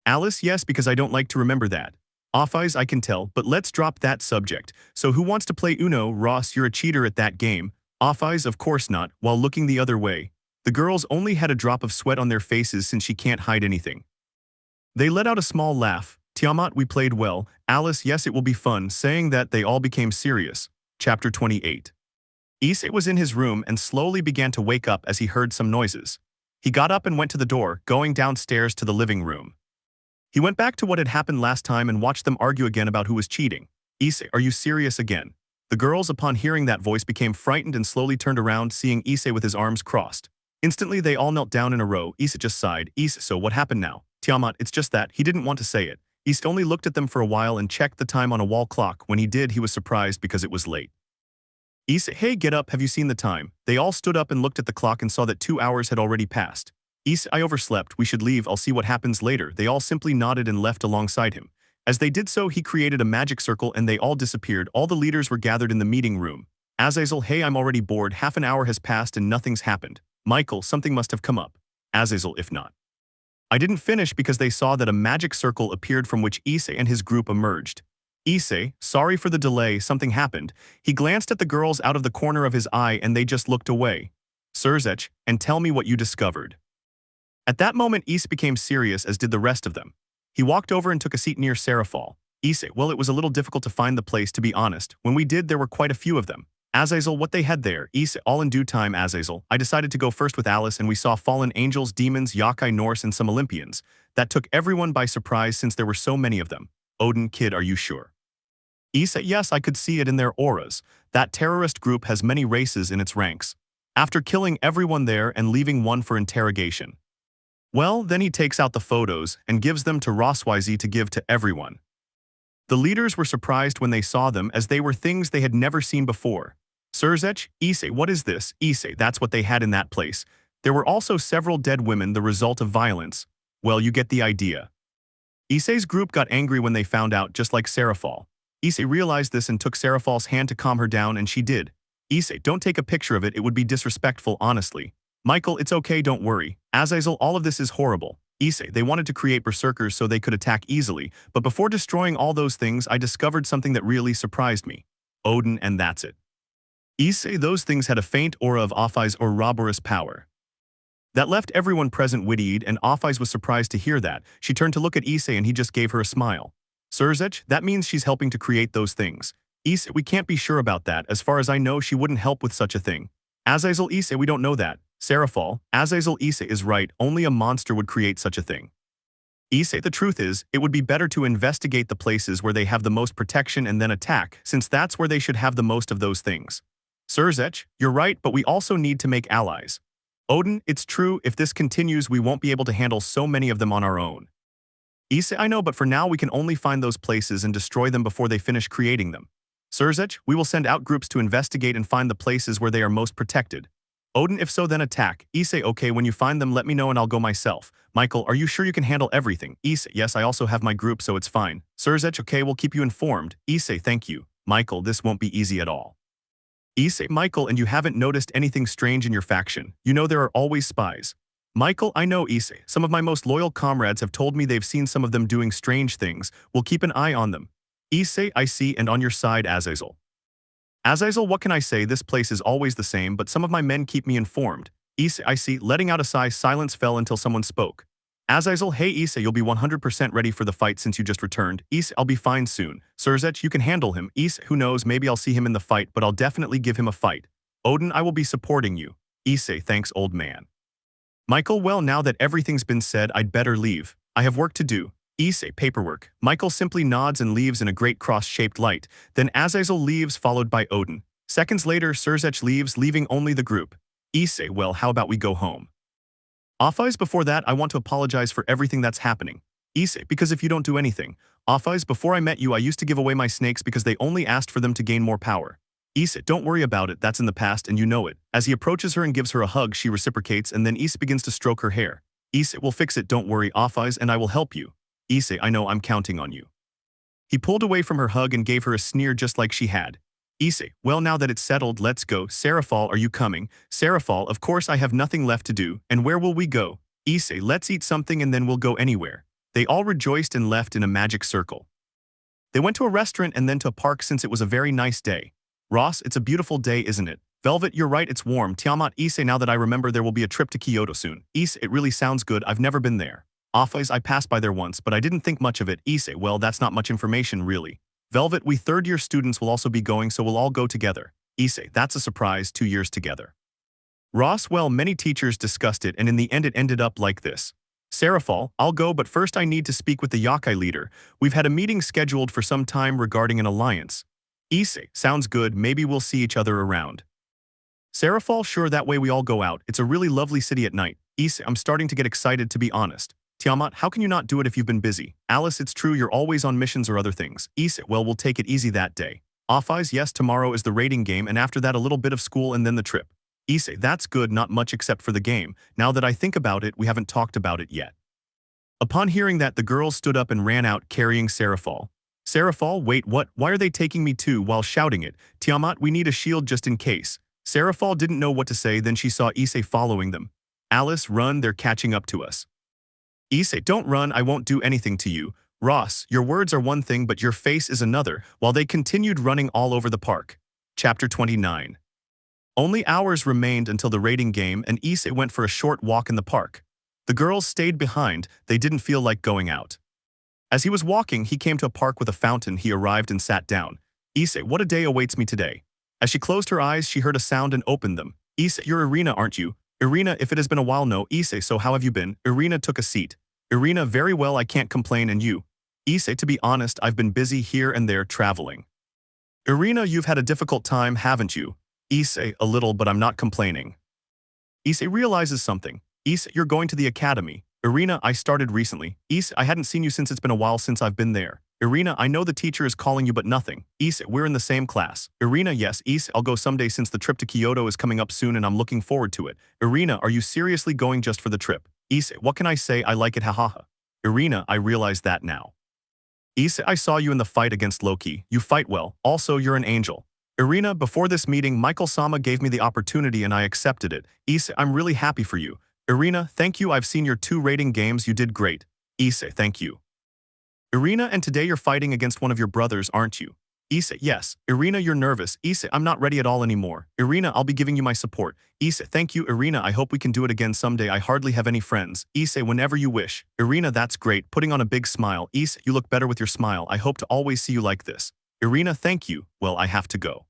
Alice, yes, because I don't like to remember that. Off-eyes I can tell, but let's drop that subject. So who wants to play Uno? Ross, you're a cheater at that game. Off-eyes, of course not, while looking the other way. The girls only had a drop of sweat on their faces since she can't hide anything. They let out a small laugh. Tiamat, we played well. Alice, yes, it will be fun. Saying that, they all became serious. Chapter 28. Issei was in his room and slowly began to wake up as he heard some noises. He got up and went to the door, going downstairs to the living room. He went back to what had happened last time and watched them argue again about who was cheating. Issei, are you serious again? The girls, upon hearing that voice, became frightened and slowly turned around, seeing Issei with his arms crossed. Instantly, they all knelt down in a row. Issei just sighed. Issei, so what happened now? Tiamat, it's just that. He didn't want to say it. Issei only looked at them for a while and checked the time on a wall clock. When he did, he was surprised because it was late. Issei, hey, get up, have you seen the time? They all stood up and looked at the clock and saw that 2 hours had already passed. Issei, I overslept, we should leave, I'll see what happens later. They all simply nodded and left alongside him. As they did so, he created a magic circle and they all disappeared. All the leaders were gathered in the meeting room. Azazel, hey, I'm already bored, half an hour has passed and nothing's happened. Michael, something must have come up. Azazel, if not. I didn't finish because they saw that a magic circle appeared from which Issei and his group emerged. Issei, sorry for the delay, something happened. He glanced at the girls out of the corner of his eye and they just looked away. Surzech, and tell me what you discovered. At that moment, Issei became serious, as did the rest of them. He walked over and took a seat near Sarafal. Issei, well, it was a little difficult to find the place, to be honest. When we did, there were quite a few of them. Azazel, what they had there? Issei, all in due time, Azazel. I decided to go first with Alice and we saw fallen angels, demons, yokai, Norse, and some Olympians. That took everyone by surprise since there were so many of them. Odin, kid, are you sure? Issei, yes, I could see it in their auras. That terrorist group has many races in its ranks. After killing everyone there and leaving one for interrogation. Well, then he takes out the photos and gives them to Rossweisse to give to everyone. The leaders were surprised when they saw them, as they were things they had never seen before. Surzech, Issei, what is this? Issei, that's what they had in that place. There were also several dead women, the result of violence. Well, you get the idea. Issei's group got angry when they found out, just like Sarafal. Issei realized this and took Sarafal's hand to calm her down, and she did. Issei, don't take a picture of it, it would be disrespectful, honestly. Michael, it's okay, don't worry. Azazel, all of this is horrible. Issei, they wanted to create berserkers so they could attack easily, but before destroying all those things, I discovered something that really surprised me. Odin, and that's it. Issei, those things had a faint aura of Off-Eyes or Ouroboros power. That left everyone present wittied, and Off-Eyes was surprised to hear that. She turned to look at Issei and he just gave her a smile. Surzech, that means she's helping to create those things. Issei, we can't be sure about that. As far as I know, she wouldn't help with such a thing. Azazel, Issei, we don't know that. Sarafal, Azazel, Issei is right, only a monster would create such a thing. Issei, the truth is, it would be better to investigate the places where they have the most protection and then attack, since that's where they should have the most of those things. Surzech, you're right, but we also need to make allies. Odin, it's true, if this continues we won't be able to handle so many of them on our own. Issei, I know, but for now we can only find those places and destroy them before they finish creating them. Surzech, we will send out groups to investigate and find the places where they are most protected. Odin, if so, then attack. Issei, okay, when you find them let me know and I'll go myself. Michael, are you sure you can handle everything? Issei, yes, I also have my group so it's fine. Surzech, okay, we'll keep you informed. Issei, thank you. Michael, this won't be easy at all. Issei, Michael, and you haven't noticed anything strange in your faction. You know there are always spies. Michael, I know, Issei. Some of my most loyal comrades have told me they've seen some of them doing strange things. We'll keep an eye on them. Issei, I see, and on your side, Azazel. Azazel, what can I say? This place is always the same, but some of my men keep me informed. Issei, I see. Letting out a sigh, silence fell until someone spoke. Azazel, hey Issei, you'll be 100% ready for the fight since you just returned. Issei, I'll be fine soon. Surzech, you can handle him. Issei, who knows, maybe I'll see him in the fight, but I'll definitely give him a fight. Odin, I will be supporting you. Issei, thanks, old man. Michael, well, now that everything's been said, I'd better leave. I have work to do. Issei, paperwork. Michael simply nods and leaves in a great cross-shaped light. Then Azazel leaves, followed by Odin. Seconds later, Surzech leaves, leaving only the group. Issei, well, how about we go home? Off-Eyes, before that, I want to apologize for everything that's happening. Issei, because if you don't do anything. Off-Eyes, before I met you, I used to give away my snakes because they only asked for them to gain more power. Issei, don't worry about it, that's in the past and you know it. As he approaches her and gives her a hug, she reciprocates and then Issei begins to stroke her hair. Issei, we'll fix it, don't worry, Off-Eyes, and I will help you. Issei, I know, I'm counting on you. He pulled away from her hug and gave her a sneer just like she had. Issei, well, now that it's settled, let's go. Sarafal, are you coming? Sarafal, of course, I have nothing left to do. And where will we go? Issei, let's eat something and then we'll go anywhere. They all rejoiced and left in a magic circle. They went to a restaurant and then to a park since it was a very nice day. Ross, it's a beautiful day, isn't it? Velvet, you're right, it's warm. Tiamat, Issei, now that I remember there will be a trip to Kyoto soon. Issei, it really sounds good, I've never been there. Office, I passed by there once, but I didn't think much of it. Issei, well, that's not much information, really. Velvet, we third-year students will also be going, so we'll all go together. Issei, that's a surprise, 2 years together. Ross, well, many teachers discussed it, and in the end it ended up like this. Sarafal, I'll go, but first I need to speak with the Yakai leader. We've had a meeting scheduled for some time regarding an alliance. Issei, sounds good, maybe we'll see each other around. Sarafal, sure, that way we all go out. It's a really lovely city at night. Issei, I'm starting to get excited, to be honest. Tiamat, how can you not do it if you've been busy? Alice, it's true, you're always on missions or other things. Issei, well, we'll take it easy that day. Office, yes, tomorrow is the raiding game, and after that a little bit of school and then the trip. Issei, that's good, not much except for the game. Now that I think about it, we haven't talked about it yet. Upon hearing that, the girls stood up and ran out carrying Sarafal. Sarafal, wait, what? Why are they taking me too? While shouting it, Tiamat, we need a shield just in case. Sarafal didn't know what to say, then she saw Issei following them. Alice, run, they're catching up to us. Issei, don't run, I won't do anything to you. Ross, your words are one thing but your face is another, while they continued running all over the park. Chapter 29. Only hours remained until the raiding game, and Issei went for a short walk in the park. The girls stayed behind, they didn't feel like going out. As he was walking, he came to a park with a fountain. He arrived and sat down. Issei, what a day awaits me today. As she closed her eyes, she heard a sound and opened them. Issei, you're Irina, aren't you? Irina, if it has been a while, no. Issei, so how have you been? Irina took a seat. Irina, very well, I can't complain, and you? Issei, to be honest, I've been busy here and there traveling. Irina, you've had a difficult time, haven't you? Issei, a little, but I'm not complaining. Issei realizes something. Issei, you're going to the academy. Irina, I started recently. Issei, I hadn't seen you since it's been a while since I've been there. Irina, I know the teacher is calling you but nothing. Issei, we're in the same class. Irina, yes. Issei, I'll go someday since the trip to Kyoto is coming up soon and I'm looking forward to it. Irina, are you seriously going just for the trip? Issei, what can I say, I like it, hahaha. Irina, I realize that now. Issei, I saw you in the fight against Loki. You fight well. Also, you're an angel. Irina, before this meeting, Michael-sama gave me the opportunity and I accepted it. Issei, I'm really happy for you. Irina, thank you, I've seen your 2 raiding games, you did great. Issei, thank you. Irina, and today you're fighting against one of your brothers, aren't you? Issei, yes. Irina, you're nervous. Issei, I'm not ready at all anymore. Irina, I'll be giving you my support. Issei, thank you. Irina, I hope we can do it again someday. I hardly have any friends. Issei, whenever you wish. Irina, that's great. Putting on a big smile. Issei, you look better with your smile. I hope to always see you like this. Irina, thank you. Well, I have to go.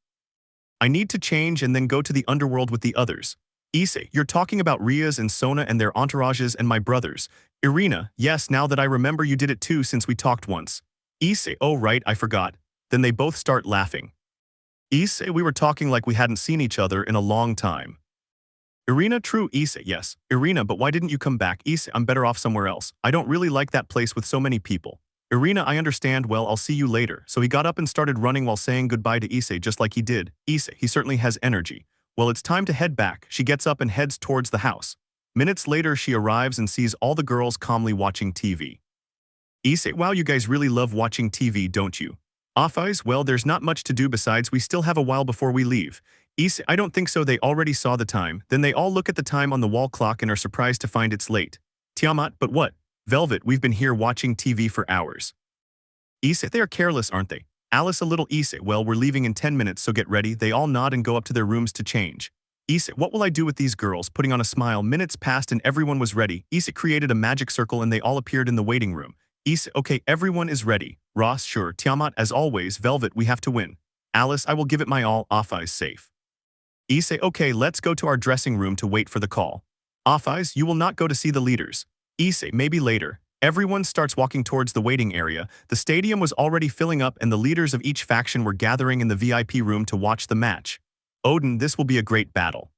I need to change and then go to the underworld with the others. Issei, you're talking about Rias and Sona and their entourages and my brothers. Irina, yes, now that I remember you did it too since we talked once. Issei, oh right, I forgot. Then they both start laughing. Issei, we were talking like we hadn't seen each other in a long time. Irina, true. Issei, yes. Irina, but why didn't you come back? Issei, I'm better off somewhere else. I don't really like that place with so many people. Irina, I understand, well, I'll see you later. So he got up and started running while saying goodbye to Issei just like he did. Issei, he certainly has energy. Well, it's time to head back. She gets up and heads towards the house. Minutes later, she arrives and sees all the girls calmly watching TV. Issei, wow, you guys really love watching TV, don't you? Office, well, there's not much to do besides we still have a while before we leave. Issei, I don't think so, they already saw the time. Then they all look at the time on the wall clock and are surprised to find it's late. Tiamat, but what? Velvet, we've been here watching TV for hours. Issei, they are careless, aren't they? Alice, a little. Issei, well, we're leaving in 10 minutes, so get ready. They all nod and go up to their rooms to change. Issei, what will I do with these girls? Putting on a smile, minutes passed and everyone was ready. Issei created a magic circle and they all appeared in the waiting room. Issei, okay, everyone is ready. Ross, sure. Tiamat, as always. Velvet, we have to win. Alice, I will give it my all. Office, safe. Issei, okay, let's go to our dressing room to wait for the call. Office, you will not go to see the leaders. Issei, maybe later. Everyone starts walking towards the waiting area. The stadium was already filling up and the leaders of each faction were gathering in the VIP room to watch the match. Odin, this will be a great battle.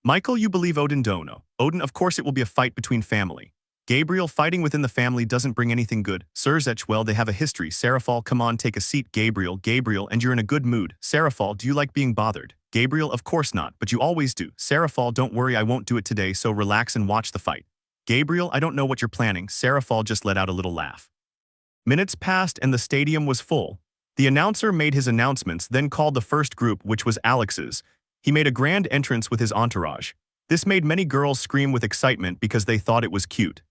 Michael, you believe Odin? Dono. Odin, of course it will be a fight between family. Gabriel, fighting within the family doesn't bring anything good. Sirzech, well, they have a history. Sarafal, come on, take a seat. Gabriel, and you're in a good mood. Sarafal, do you like being bothered? Gabriel, of course not, but you always do. Sarafal, don't worry, I won't do it today, so relax and watch the fight. Gabriel, I don't know what you're planning. Sarafal just let out a little laugh. Minutes passed and the stadium was full. The announcer made his announcements, then called the first group, which was Alex's. He made a grand entrance with his entourage. This made many girls scream with excitement because they thought it was cute.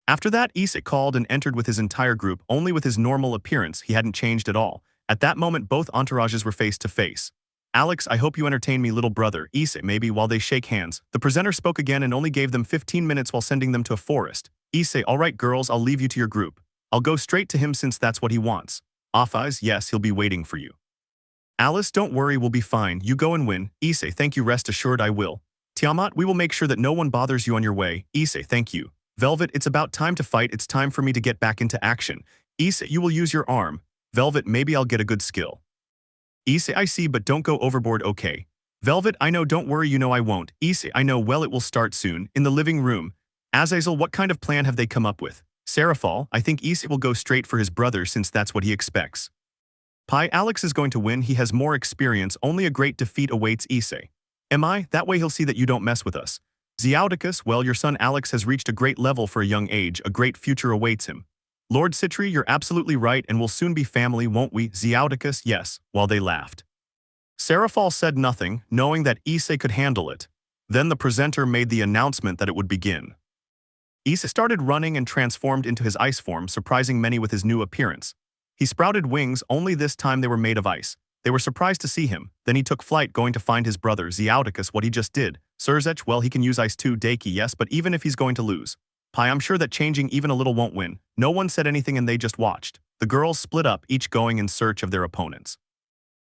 After that, Issei called and entered with his entire group. Only with his normal appearance, he hadn't changed at all. At that moment, both entourages were face to face. Alex, I hope you entertain me, little brother. Issei, maybe. While they shake hands, the presenter spoke again and only gave them 15 minutes while sending them to a forest. Issei, all right girls, I'll leave you to your group. I'll go straight to him since that's what he wants. Offeyes, yes, he'll be waiting for you. Alice, don't worry, we'll be fine. You go and win. Issei, thank you, rest assured I will. Tiamat, we will make sure that no one bothers you on your way. Issei, thank you. Velvet, it's about time to fight. It's time for me to get back into action. Issei, you will use your arm. Velvet, maybe I'll get a good skill. Issei, I see, but don't go overboard, okay? Velvet, I know, don't worry, you know I won't. Issei, I know, well, it will start soon. In the living room. Azazel, what kind of plan have they come up with? Sarafal, I think Issei will go straight for his brother since that's what he expects. Pi, Alex is going to win, he has more experience, only a great defeat awaits Issei. Am I? That way he'll see that you don't mess with us. Zeaudicus, well, your son Alex has reached a great level for a young age, a great future awaits him. Lord Citri, you're absolutely right and we'll soon be family, won't we? Zeaudicus, yes, while they laughed. Sarafal said nothing, knowing that Issei could handle it. Then the presenter made the announcement that it would begin. Issei started running and transformed into his ice form, surprising many with his new appearance. He sprouted wings, only this time they were made of ice. They were surprised to see him. Then he took flight, going to find his brother, Zeaudicus, what he just did. Surzech, well, he can use ice too, Deity, yes, but even if he's going to lose. Pi, I'm sure that changing even a little won't win. No one said anything and they just watched. The girls split up, each going in search of their opponents.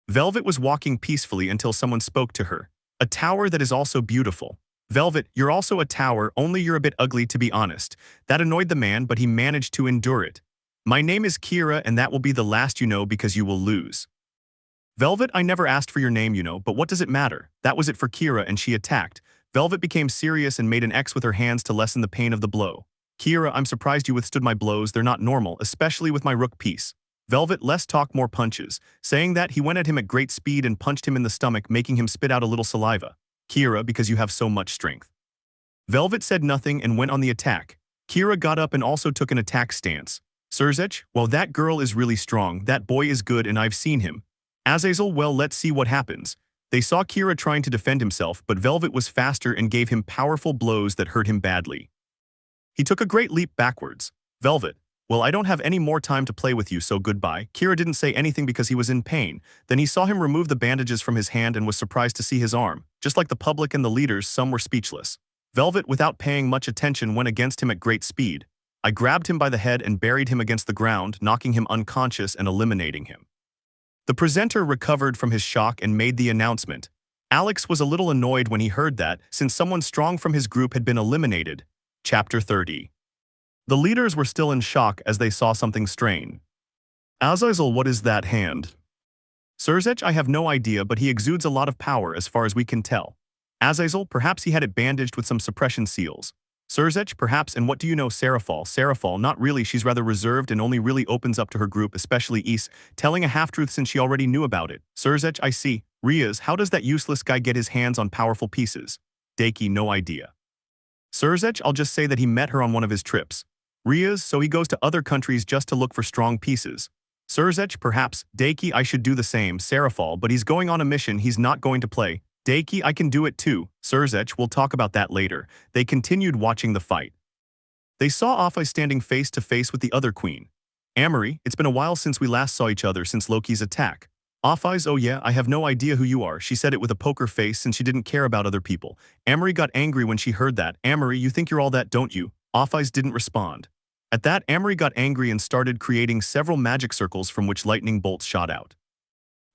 Velvet was walking peacefully until someone spoke to her. A tower that is also beautiful. Velvet, you're also a tower, only you're a bit ugly to be honest. That annoyed the man, but he managed to endure it. My name is Kira and that will be the last you know because you will lose. Velvet, I never asked for your name, you know, but what does it matter? That was it for Kira and she attacked. Velvet became serious and made an X with her hands to lessen the pain of the blow. Kira, I'm surprised you withstood my blows, they're not normal, especially with my rook piece. Velvet, less talk, more punches. Saying that, he went at him at great speed and punched him in the stomach, making him spit out a little saliva. Kira, because you have so much strength. Velvet said nothing and went on the attack. Kira got up and also took an attack stance. Surzech, well, that girl is really strong, that boy is good and I've seen him. Azazel, well, let's see what happens. They saw Kira trying to defend himself, but Velvet was faster and gave him powerful blows that hurt him badly. He took a great leap backwards. Velvet, well, I don't have any more time to play with you, so goodbye. Kira didn't say anything because he was in pain. Then he saw him remove the bandages from his hand and was surprised to see his arm. Just like the public and the leaders, some were speechless. Velvet, without paying much attention, went against him at great speed. I grabbed him by the head and buried him against the ground, knocking him unconscious and eliminating him. The presenter recovered from his shock and made the announcement. Alex was a little annoyed when he heard that, since someone strong from his group had been eliminated. Chapter 30. The leaders were still in shock as they saw something strange. Azazel, what is that hand? Surzech, I have no idea, but he exudes a lot of power as far as we can tell. Azazel, perhaps he had it bandaged with some suppression seals. Surzech, perhaps, and what do you know Sarafal? Sarafal, not really, she's rather reserved and only really opens up to her group, especially Issei, telling a half-truth since she already knew about it. Surzech, I see. Rias, how does that useless guy get his hands on powerful pieces? Deiki, no idea. Surzech, I'll just say that he met her on one of his trips. Rias, so he goes to other countries just to look for strong pieces. Surzech, perhaps. Deiki, I should do the same. Sarafal, but he's going on a mission, he's not going to play. Deiki, I can do it too. Surzech, we'll talk about that later. They continued watching the fight. They saw Offei standing face to face with the other queen. Amory, it's been a while since we last saw each other since Loki's attack. Offei's, oh yeah, I have no idea who you are, she said it with a poker face since she didn't care about other people. Amory got angry when she heard that. Amory, you think you're all that, don't you? Offei's didn't respond. At that, Amory got angry and started creating several magic circles from which lightning bolts shot out.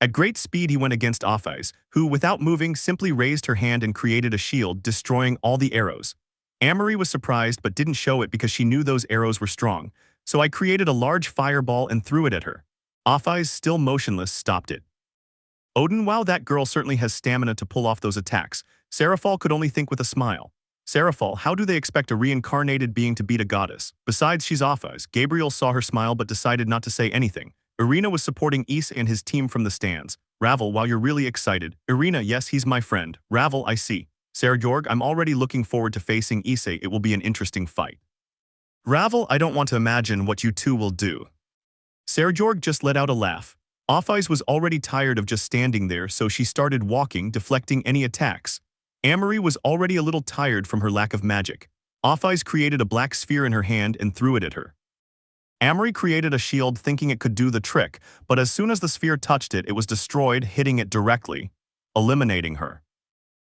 At great speed he went against Offei's, who, without moving, simply raised her hand and created a shield, destroying all the arrows. Amory was surprised but didn't show it because she knew those arrows were strong, so I created a large fireball and threw it at her. Offei's, still motionless, stopped it. Odin, wow, that girl certainly has stamina to pull off those attacks. Sarafal could only think with a smile. Sarafal, how do they expect a reincarnated being to beat a goddess? Besides, she's Offei's. Gabriel saw her smile but decided not to say anything. Irina was supporting Issei and his team from the stands. Ravel, while you're really excited. Irina, yes, he's my friend. Ravel, I see. Sergeorg, I'm already looking forward to facing Issei, it will be an interesting fight. Ravel, I don't want to imagine what you two will do. Sergeorg just let out a laugh. Offei's was already tired of just standing there, so she started walking, deflecting any attacks. Amory was already a little tired from her lack of magic. Off-Eyes created a black sphere in her hand and threw it at her. Amory created a shield thinking it could do the trick, but as soon as the sphere touched it, it was destroyed, hitting it directly, eliminating her.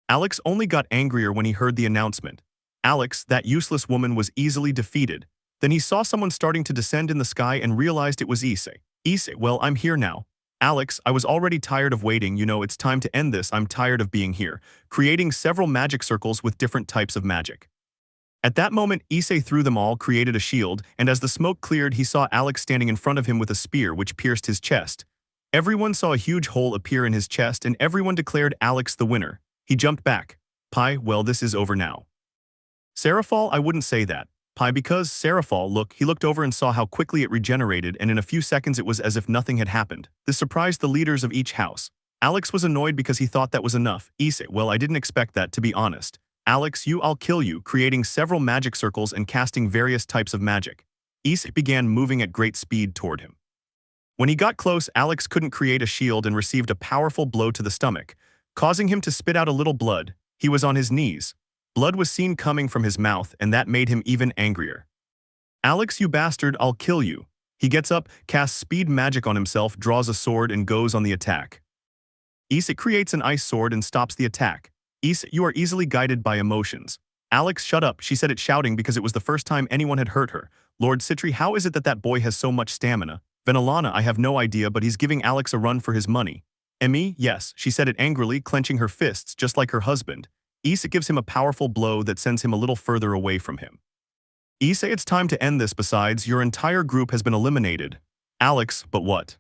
Alex only got angrier when he heard the announcement. Alex, that useless woman, was easily defeated. Then he saw someone starting to descend in the sky and realized it was Issei. Issei, well, I'm here now. Alex, I was already tired of waiting, you know, it's time to end this, I'm tired of being here. Creating several magic circles with different types of magic. At that moment, Issei threw them all, created a shield, and as the smoke cleared, he saw Alex standing in front of him with a spear which pierced his chest. Everyone saw a huge hole appear in his chest and everyone declared Alex the winner. He jumped back. Pi, well, this is over now. Sarafal, I wouldn't say that. Pi, because Sarafal, he looked over and saw how quickly it regenerated, and in a few seconds it was as if nothing had happened. This surprised the leaders of each house. Alex was annoyed because he thought that was enough. Issei, well, I didn't expect that, to be honest. Alex, I'll kill you, creating several magic circles and casting various types of magic. Issei began moving at great speed toward him. When he got close, Alex couldn't create a shield and received a powerful blow to the stomach, causing him to spit out a little blood. He was on his knees. Blood was seen coming from his mouth, and that made him even angrier. Alex, you bastard, I'll kill you. He gets up, casts speed magic on himself, draws a sword, and goes on the attack. Issei creates an ice sword and stops the attack. Issei, you are easily guided by emotions. Alex, shut up, she said it shouting because it was the first time anyone had hurt her. Lord Citri, how is it that that boy has so much stamina? Venelana, I have no idea, but he's giving Alex a run for his money. Emi, yes, she said it angrily, clenching her fists just like her husband. Issei gives him a powerful blow that sends him a little further away from him. Issei, it's time to end this, besides, your entire group has been eliminated. Alex, but what?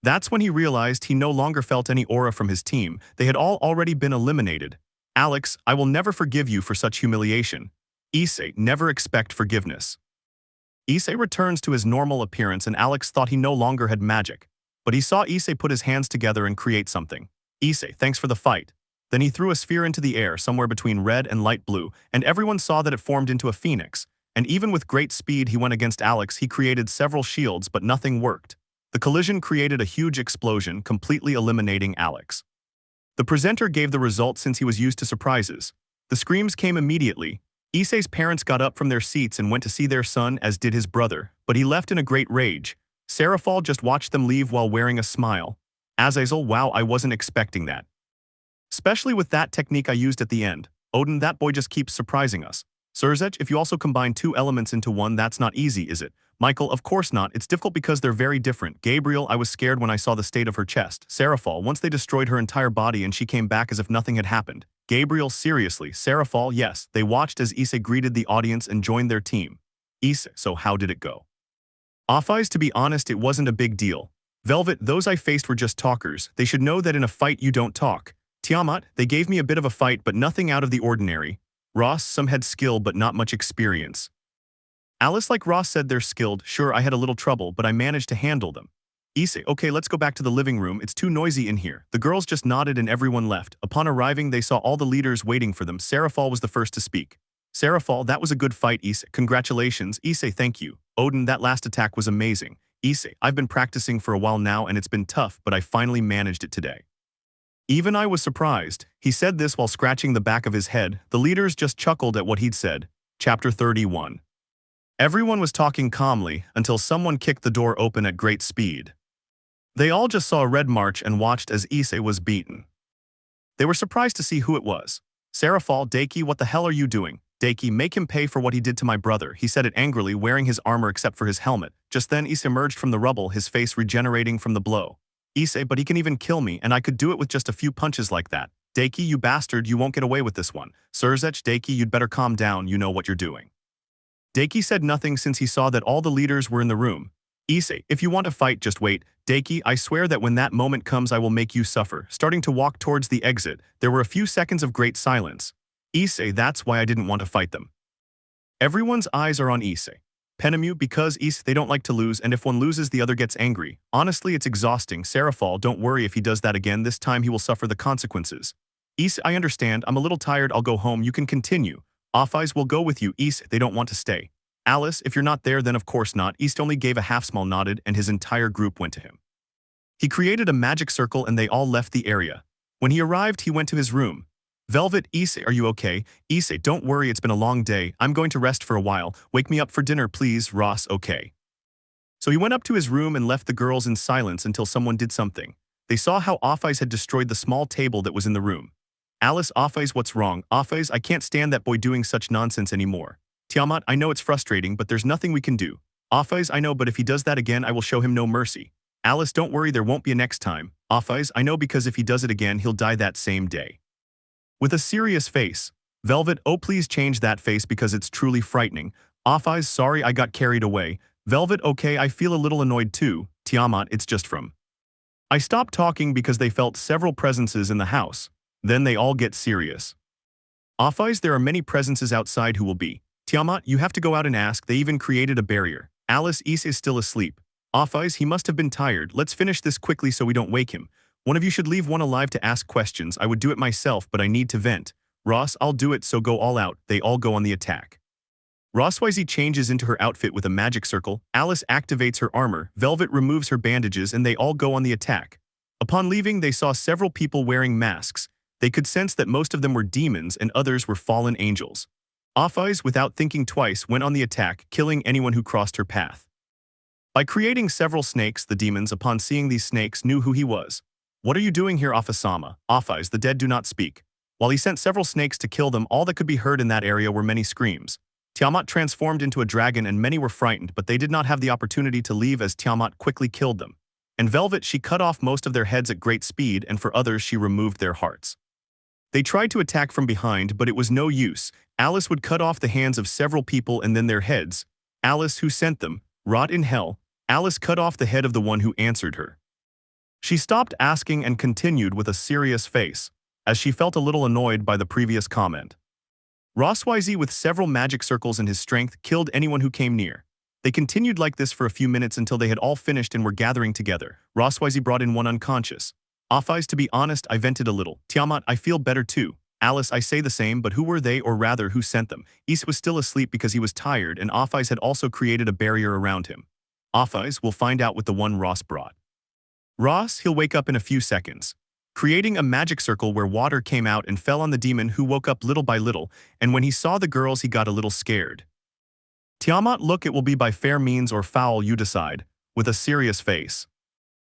That's when he realized he no longer felt any aura from his team. They had all already been eliminated. Alex, I will never forgive you for such humiliation. Issei, never expect forgiveness. Issei returns to his normal appearance and Alex thought he no longer had magic. But he saw Issei put his hands together and create something. Issei, thanks for the fight. Then he threw a sphere into the air somewhere between red and light blue, and everyone saw that it formed into a phoenix. And even with great speed he went against Alex, he created several shields, but nothing worked. The collision created a huge explosion, completely eliminating Alex. The presenter gave the result since he was used to surprises. The screams came immediately. Issei's parents got up from their seats and went to see their son, as did his brother, but he left in a great rage. Sarafal just watched them leave while wearing a smile. Azazel, wow, I wasn't expecting that. Especially with that technique I used at the end. Odin, that boy just keeps surprising us. Surzech, if you also combine two elements into one, that's not easy, is it? Michael, of course not, it's difficult because they're very different. Gabriel, I was scared when I saw the state of her chest. Sarafal, once they destroyed her entire body and she came back as if nothing had happened. Gabriel, seriously. Sarafal, yes, they watched as Issei greeted the audience and joined their team. Issei, so how did it go? Off-Eyes, to be honest, it wasn't a big deal. Velvet, those I faced were just talkers. They should know that in a fight you don't talk. Tiamat, they gave me a bit of a fight but nothing out of the ordinary. Ross, some had skill but not much experience. Alice, like Ross said, they're skilled. Sure, I had a little trouble, but I managed to handle them. Issei, okay, let's go back to the living room. It's too noisy in here. The girls just nodded and everyone left. Upon arriving, they saw all the leaders waiting for them. Sarafal was the first to speak. Sarafal, that was a good fight, Issei. Congratulations. Issei, thank you. Odin, that last attack was amazing. Issei, I've been practicing for a while now and it's been tough, but I finally managed it today. Even I was surprised. He said this while scratching the back of his head. The leaders just chuckled at what he'd said. Chapter 31. Everyone was talking calmly until someone kicked the door open at great speed. They all just saw a red march and watched as Issei was beaten. They were surprised to see who it was. Sarafal, Deity, what the hell are you doing? Deity, make him pay for what he did to my brother. He said it angrily, wearing his armor except for his helmet. Just then Issei emerged from the rubble, his face regenerating from the blow. Issei, but he can even kill me, and I could do it with just a few punches like that. Deity, you bastard, you won't get away with this one. Surzech, Deity, you'd better calm down, you know what you're doing. Deity said nothing since he saw that all the leaders were in the room. Issei, if you want to fight, just wait. Deity, I swear that when that moment comes I will make you suffer. Starting to walk towards the exit, there were a few seconds of great silence. Issei, that's why I didn't want to fight them. Everyone's eyes are on Issei. Penemu, because Issei, they don't like to lose, and if one loses the other gets angry. Honestly, it's exhausting. Sarafal, don't worry, if he does that again, this time he will suffer the consequences. Issei, I understand, I'm a little tired, I'll go home, you can continue. Off-Eyes will go with you. Issei, they don't want to stay. Alice, if you're not there, then of course not. Issei only gave a half-small nodded and his entire group went to him. He created a magic circle and they all left the area. When he arrived, he went to his room. Velvet, Issei, are you okay? Issei, don't worry, it's been a long day. I'm going to rest for a while. Wake me up for dinner, please. Ross, okay. So he went up to his room and left the girls in silence until someone did something. They saw how Offeyes had destroyed the small table that was in the room. Alice, Offeyes, what's wrong? Offeyes, I can't stand that boy doing such nonsense anymore. Tiamat, I know it's frustrating, but there's nothing we can do. Offeyes, I know, but if he does that again, I will show him no mercy. Alice, don't worry, there won't be a next time. Offeyes, I know, because if he does it again, he'll die that same day. With a serious face. Velvet, oh please change that face because it's truly frightening. Offeyes, sorry I got carried away. Velvet, okay, I feel a little annoyed too. Tiamat, it's just from. I stopped talking because they felt several presences in the house. Then they all get serious. Offeyes, there are many presences outside who will be. Tiamat, you have to go out and ask, they even created a barrier. Alice, Issei is still asleep. Offeyes, he must have been tired, let's finish this quickly so we don't wake him. One of you should leave one alive to ask questions, I would do it myself but I need to vent. Ross, I'll do it, so go all out, they all go on the attack. Rossweisse changes into her outfit with a magic circle, Alice activates her armor, Velvet removes her bandages and they all go on the attack. Upon leaving they saw several people wearing masks. They could sense that most of them were demons and others were fallen angels. Offeyes, without thinking twice, went on the attack, killing anyone who crossed her path. By creating several snakes, the demons, upon seeing these snakes, knew who he was. What are you doing here, Offesama? Offeyes, the dead do not speak. While he sent several snakes to kill them, all that could be heard in that area were many screams. Tiamat transformed into a dragon and many were frightened, but they did not have the opportunity to leave as Tiamat quickly killed them. And Velvet, she cut off most of their heads at great speed, and for others she removed their hearts. They tried to attack from behind, but it was no use. Alice would cut off the hands of several people and then their heads. Alice, who sent them, rot in hell. Alice cut off the head of the one who answered her. She stopped asking and continued with a serious face, as she felt a little annoyed by the previous comment. Rossweisse, with several magic circles in his strength, killed anyone who came near. They continued like this for a few minutes until they had all finished and were gathering together. Rossweisse brought in one unconscious. Offeyes, to be honest, I vented a little. Tiamat, I feel better too. Alice, I say the same, but who were they, or rather, who sent them? Issei was still asleep because he was tired, and Offeyes had also created a barrier around him. Offeyes, will find out with the one Ross brought. Ross, he'll wake up in a few seconds. Creating a magic circle where water came out and fell on the demon, who woke up little by little, and when he saw the girls he got a little scared. Tiamat, look, it will be by fair means or foul, you decide, with a serious face.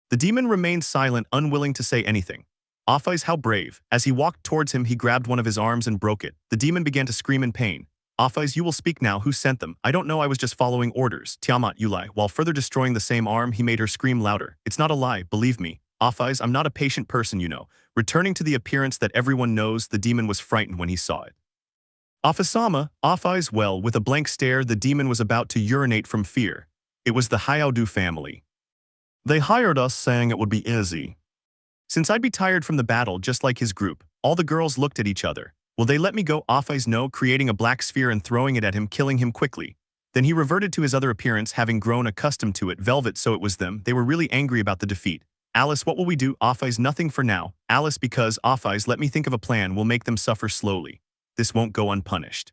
The demon remained silent, unwilling to say anything. Offeyes, how brave. As he walked towards him, he grabbed one of his arms and broke it. The demon began to scream in pain. Offeyes, you will speak now. Who sent them? I don't know, I was just following orders. Tiamat, you lie. While further destroying the same arm, he made her scream louder. It's not a lie, believe me. Offeyes, I'm not a patient person, you know. Returning to the appearance that everyone knows, the demon was frightened when he saw it. Offesama, Offeyes, well, with a blank stare, the demon was about to urinate from fear. It was the Hayodu family. They hired us saying it would be easy. Since I'd be tired from the battle just like his group, all the girls looked at each other. Will they let me go? Offeyes, no, creating a black sphere and throwing it at him, killing him quickly. Then he reverted to his other appearance, having grown accustomed to it. Velvet, so it was them. They were really angry about the defeat. Alice, what will we do? Offeyes, nothing for now. Alice, because, Offeyes, let me think of a plan. We'll make them suffer slowly. This won't go unpunished.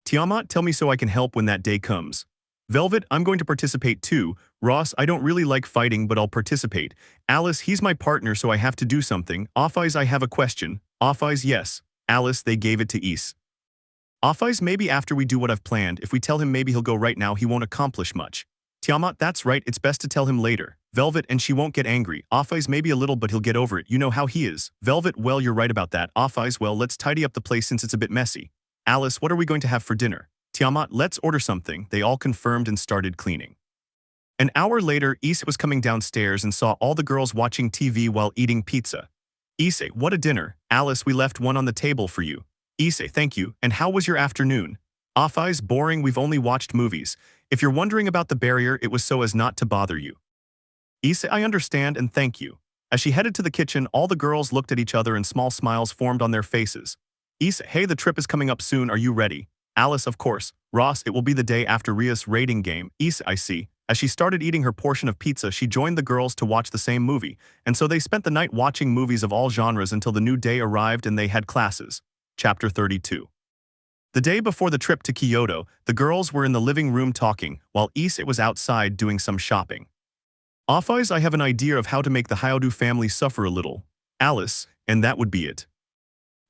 Tiamat, tell me so I can help when that day comes. Velvet, I'm going to participate too. Ross, I don't really like fighting, but I'll participate. Alice, he's my partner, so I have to do something. Offeyes, I have a question. Offeyes, yes. Alice, they gave it to Issei. Offeyes, maybe after we do what I've planned, if we tell him maybe he'll go right now, he won't accomplish much. Tiamat, that's right, it's best to tell him later. Velvet, and she won't get angry. Offeyes, maybe a little, but he'll get over it. You know how he is. Velvet, well, you're right about that. Offeyes, well, let's tidy up the place since it's a bit messy. Alice, what are we going to have for dinner? Tiamat, let's order something. They all confirmed and started cleaning. An hour later, Issei was coming downstairs and saw all the girls watching TV while eating pizza. Issei, what a dinner. Alice, we left one on the table for you. Issei, thank you. And how was your afternoon? Offeyes, boring, we've only watched movies. If you're wondering about the barrier, it was so as not to bother you. Issei, I understand and thank you. As she headed to the kitchen, all the girls looked at each other and small smiles formed on their faces. Issei, hey, the trip is coming up soon, are you ready? Alice, of course. Ross, it will be the day after Rias' raiding game. Issei, I see. As she started eating her portion of pizza, she joined the girls to watch the same movie, and so they spent the night watching movies of all genres until the new day arrived and they had classes. Chapter 32. The day before the trip to Kyoto, the girls were in the living room talking, while Issei was outside doing some shopping. Offeyes, I have an idea of how to make the Hayodu family suffer a little. Alice, and that would be it.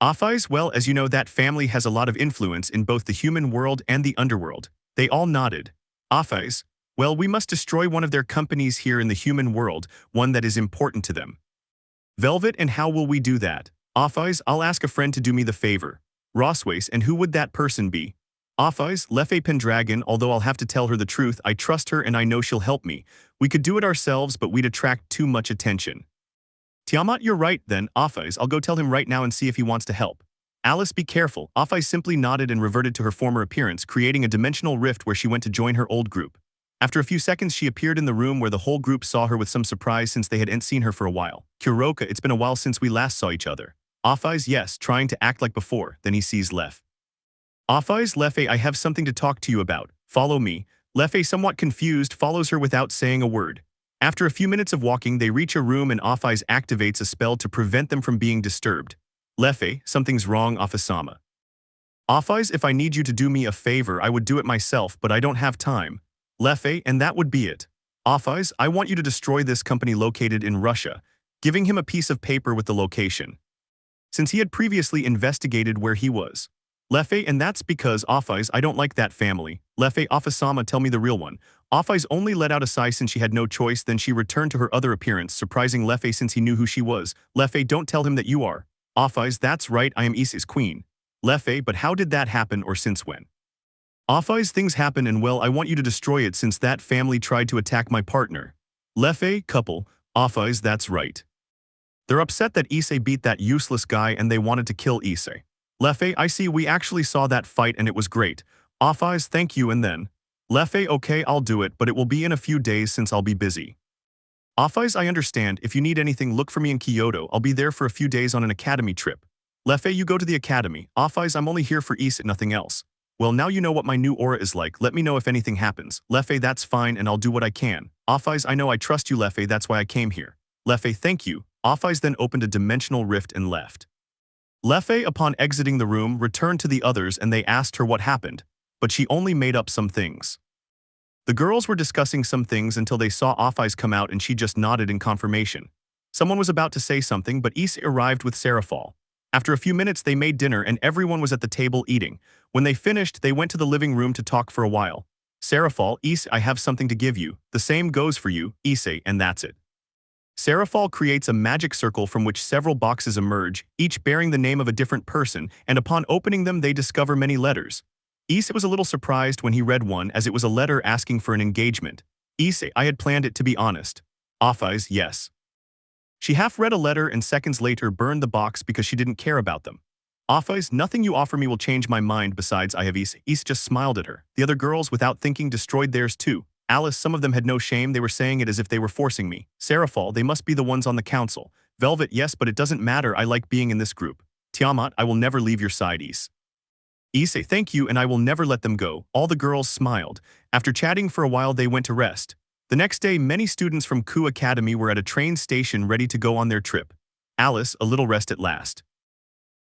Offais, well, as you know, that family has a lot of influence in both the human world and the underworld. They all nodded. Offais, well, we must destroy one of their companies here in the human world, one that is important to them. Velvet, and how will we do that? Offais, I'll ask a friend to do me the favor. Rossweisse, and who would that person be? Offais, Leffe Pendragon, although I'll have to tell her the truth, I trust her and I know she'll help me. We could do it ourselves, but we'd attract too much attention. Tiamat, you're right then, Offais, I'll go tell him right now and see if he wants to help. Alice, be careful. Offais simply nodded and reverted to her former appearance, creating a dimensional rift where she went to join her old group. After a few seconds, she appeared in the room where the whole group saw her with some surprise since they hadn't seen her for a while. Kuroka, it's been a while since we last saw each other. Offais, yes, trying to act like before, then he sees Lef. Offais, Leffe, I have something to talk to you about. Follow me. Leffe, somewhat confused, follows her without saying a word. After a few minutes of walking, they reach a room and Offais activates a spell to prevent them from being disturbed. Leffe, something's wrong, Offisama. Offais, if I need you to do me a favor, I would do it myself, but I don't have time. Leffe, and that would be it. Offais, I want you to destroy this company located in Russia, giving him a piece of paper with the location, since he had previously investigated where he was. Leffe, and that's because Offais, I don't like that family. Leffe, Offisama, tell me the real one. Offais only let out a sigh since she had no choice, then she returned to her other appearance, surprising Leffe since he knew who she was. Leffe, don't tell him that you are. Offais, that's right, I am Issei's queen. Leffe, but how did that happen or since when? Offais, things happen and well, I want you to destroy it since that family tried to attack my partner. Leffe, couple. Offais, that's right. They're upset that Issei beat that useless guy and they wanted to kill Issei. Leffe, I see, we actually saw that fight and it was great. Offais, thank you, and then. Leffe, okay, I'll do it, but it will be in a few days since I'll be busy. Offais, I understand, if you need anything look for me in Kyoto, I'll be there for a few days on an academy trip. Leffe, you go to the academy. Offais, I'm only here for Issei, nothing else. Well, now you know what my new aura is like, let me know if anything happens. Leffe, that's fine and I'll do what I can. Offais, I know I trust you, Leffe, that's why I came here. Leffe, thank you. Offais then opened a dimensional rift and left. Leffe, upon exiting the room, returned to the others and they asked her what happened, but she only made up some things. The girls were discussing some things until they saw Offais come out and she just nodded in confirmation. Someone was about to say something, but Issei arrived with Sarafal. After a few minutes, they made dinner and everyone was at the table eating. When they finished, they went to the living room to talk for a while. Sarafal, Issei, I have something to give you. The same goes for you, Issei, and that's it. Sarafal creates a magic circle from which several boxes emerge, each bearing the name of a different person, and upon opening them they discover many letters. Issei was a little surprised when he read one as it was a letter asking for an engagement. Issei, I had planned it, to be honest. Offais, yes. She half read a letter and seconds later burned the box because she didn't care about them. Offais, nothing you offer me will change my mind, besides I have Issei. Issei just smiled at her. The other girls, without thinking, destroyed theirs too. Alice, some of them had no shame, they were saying it as if they were forcing me. Sarafal, they must be the ones on the council. Velvet, yes, but it doesn't matter, I like being in this group. Tiamat, I will never leave your side, Issei, thank you, and I will never let them go. All the girls smiled. After chatting for a while, they went to rest. The next day, many students from Ku Academy were at a train station ready to go on their trip. Alice, a little rest at last.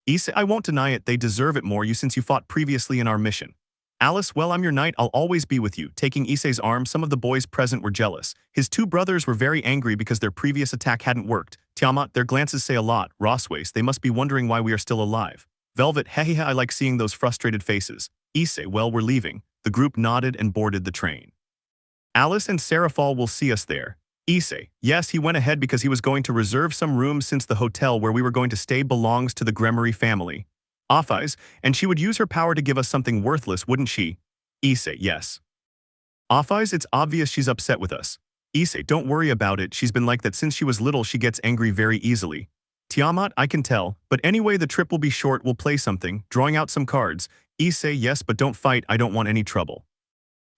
Issei, I won't deny it, they deserve it more you since you fought previously in our mission. Alice, well, I'm your knight, I'll always be with you. Taking Issei's arm, some of the boys present were jealous. His two brothers were very angry because their previous attack hadn't worked. Tiamat, their glances say a lot. Rossweisse, they must be wondering why we are still alive. Velvet, hehehe, I like seeing those frustrated faces. Issei, well, we're leaving. The group nodded and boarded the train. Alice and Sarafal will see us there. Issei, yes, he went ahead because he was going to reserve some rooms since the hotel where we were going to stay belongs to the Gremory family. Offais, and she would use her power to give us something worthless, wouldn't she? Issei, yes. Offais, it's obvious she's upset with us. Issei, don't worry about it, she's been like that since she was little, she gets angry very easily. Tiamat, I can tell, but anyway the trip will be short, we'll play something, drawing out some cards. Issei, yes, but don't fight, I don't want any trouble.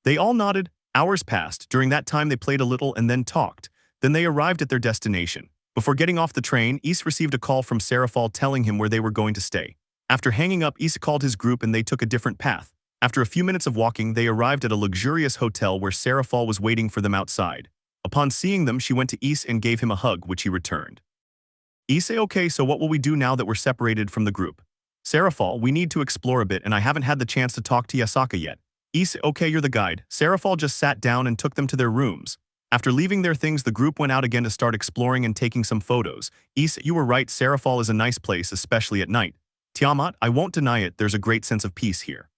They all nodded. Hours passed. During that time they played a little and then talked. Then they arrived at their destination. Before getting off the train, Issei received a call from Sarafal telling him where they were going to stay. After hanging up, Issei called his group and they took a different path. After a few minutes of walking, they arrived at a luxurious hotel where Sarafal was waiting for them outside. Upon seeing them, she went to Issei and gave him a hug, which he returned. Issei, okay, so what will we do now that we're separated from the group? Sarafal, we need to explore a bit and I haven't had the chance to talk to Yasaka yet. Issei, okay, you're the guide. Sarafal just sat down and took them to their rooms. After leaving their things, the group went out again to start exploring and taking some photos. Issei, you were right, Sarafal is a nice place, especially at night. Tiamat, I won't deny it, there's a great sense of peace here.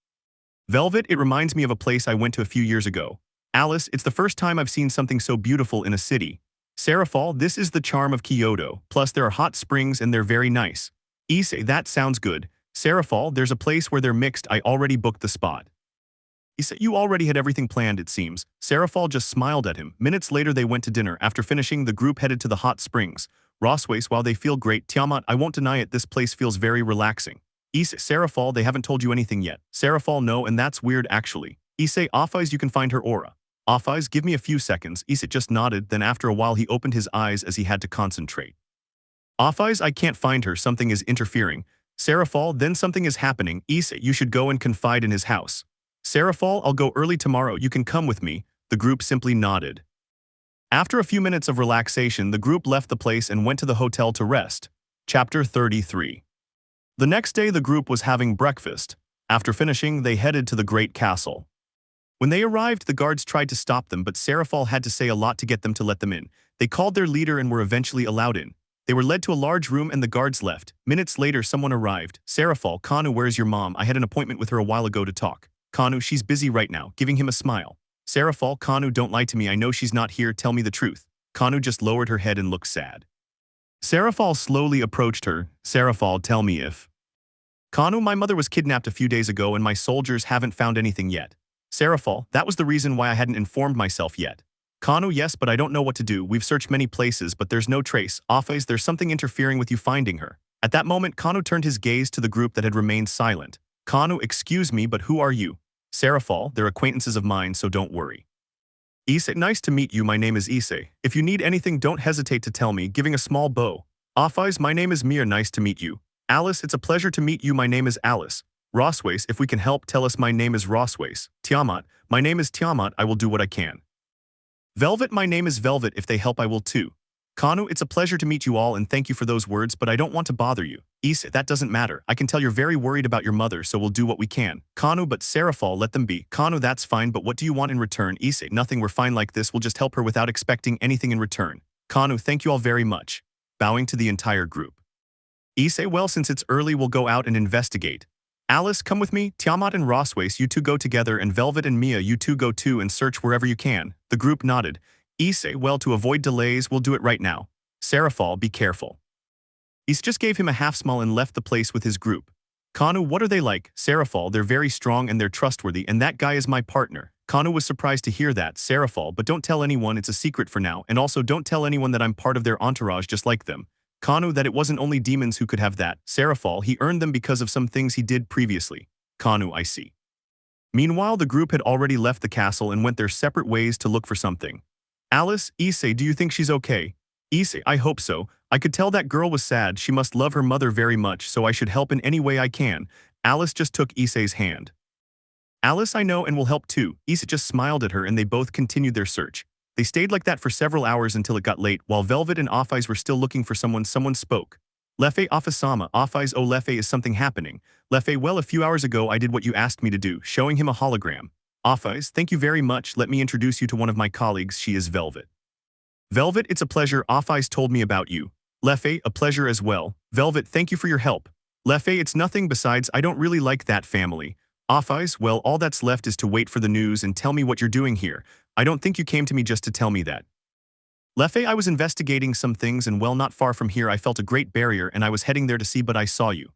Velvet, it reminds me of a place I went to a few years ago. Alice, it's the first time I've seen something so beautiful in a city. Sarafal, this is the charm of Kyoto, plus there are hot springs and they're very nice. Issei, that sounds good. Sarafal, there's a place where they're mixed, I already booked the spot. Issei, you already had everything planned, it seems. Sarafal just smiled at him. Minutes later they went to dinner. After finishing, the group headed to the hot springs. Rossweisse, while they feel great, Tiamat, I won't deny it, this place feels very relaxing. Issei, Sarafal, they haven't told you anything yet. Sarafal, no, and that's weird actually. Issei, Offeyes, you can find her aura. Offeyes, give me a few seconds. Issei just nodded, then after a while he opened his eyes as he had to concentrate. Offeyes, I can't find her, something is interfering. Sarafal, then something is happening. Issei, you should go and confide in his house. Sarafal, I'll go early tomorrow, you can come with me. The group simply nodded. After a few minutes of relaxation, the group left the place and went to the hotel to rest. Chapter 33. The next day the group was having breakfast. After finishing, they headed to the great castle. When they arrived, the guards tried to stop them, but Sarafal had to say a lot to get them to let them in. They called their leader and were eventually allowed in. They were led to a large room and the guards left. Minutes later, someone arrived. Sarafal, Kanu, where's your mom? I had an appointment with her a while ago to talk. Kanu, she's busy right now, giving him a smile. Sarafal, Kanu, don't lie to me, I know she's not here, tell me the truth. Kanu just lowered her head and looked sad. Sarafal slowly approached her. Sarafal, tell me if. Kanu, my mother was kidnapped a few days ago and my soldiers haven't found anything yet. Sarafal, that was the reason why I hadn't informed myself yet. Kanu, yes, but I don't know what to do. We've searched many places, but there's no trace. Offeyes, there's something interfering with you finding her. At that moment, Kanu turned his gaze to the group that had remained silent. Kanu, excuse me, but who are you? Sarafal, they're acquaintances of mine, so don't worry. Issei, nice to meet you, my name is Issei. If you need anything, don't hesitate to tell me, giving a small bow. Offeyes, my name is Mia, nice to meet you. Alice, it's a pleasure to meet you, my name is Alice. Rossweisse, if we can help, tell us, my name is Rossweisse. Tiamat, my name is Tiamat, I will do what I can. Velvet, my name is Velvet, if they help I will too. Kanu, it's a pleasure to meet you all and thank you for those words, but I don't want to bother you. Issei, that doesn't matter. I can tell you're very worried about your mother, so we'll do what we can. Kanu, but Sarafal, let them be. Kanu, that's fine, but what do you want in return? Issei, nothing, we're fine like this, we'll just help her without expecting anything in return. Kanu, thank you all very much. Bowing to the entire group. Issei, well, since it's early, we'll go out and investigate. Alice, come with me. Tiamat and Rossweisse, you two go together, and Velvet and Mia, you two go too and search wherever you can. The group nodded. Issei, well, to avoid delays, we'll do it right now. Sarafal, be careful. Issei just gave him a half smile and left the place with his group. Kanu, what are they like? Sarafal, they're very strong and they're trustworthy, and that guy is my partner. Kanu was surprised to hear that. Sarafal, but don't tell anyone, it's a secret for now, and also don't tell anyone that I'm part of their entourage just like them. Kanu, that it wasn't only demons who could have that. Sarafal, he earned them because of some things he did previously. Kanu, I see. Meanwhile, the group had already left the castle and went their separate ways to look for something. Alice, Issei, do you think she's okay? Issei, I hope so. I could tell that girl was sad, she must love her mother very much, so I should help in any way I can. Alice just took Issei's hand. Alice, I know and will help too. Issei just smiled at her and they both continued their search. They stayed like that for several hours until it got late. While Velvet and Offeyes were still looking for someone spoke. Lefei, Offesama, Offeyes, oh Lefei, is something happening? Lefei, well, a few hours ago I did what you asked me to do, showing him a hologram. Offeyes, thank you very much, let me introduce you to one of my colleagues, she is Velvet. Velvet, it's a pleasure, Offeyes told me about you. Lefei, a pleasure as well. Velvet, thank you for your help. Lefei, it's nothing, besides I don't really like that family. Offeyes, well, all that's left is to wait for the news and tell me what you're doing here. I don't think you came to me just to tell me that. Lefei, I was investigating some things and well, not far from here I felt a great barrier and I was heading there to see, but I saw you.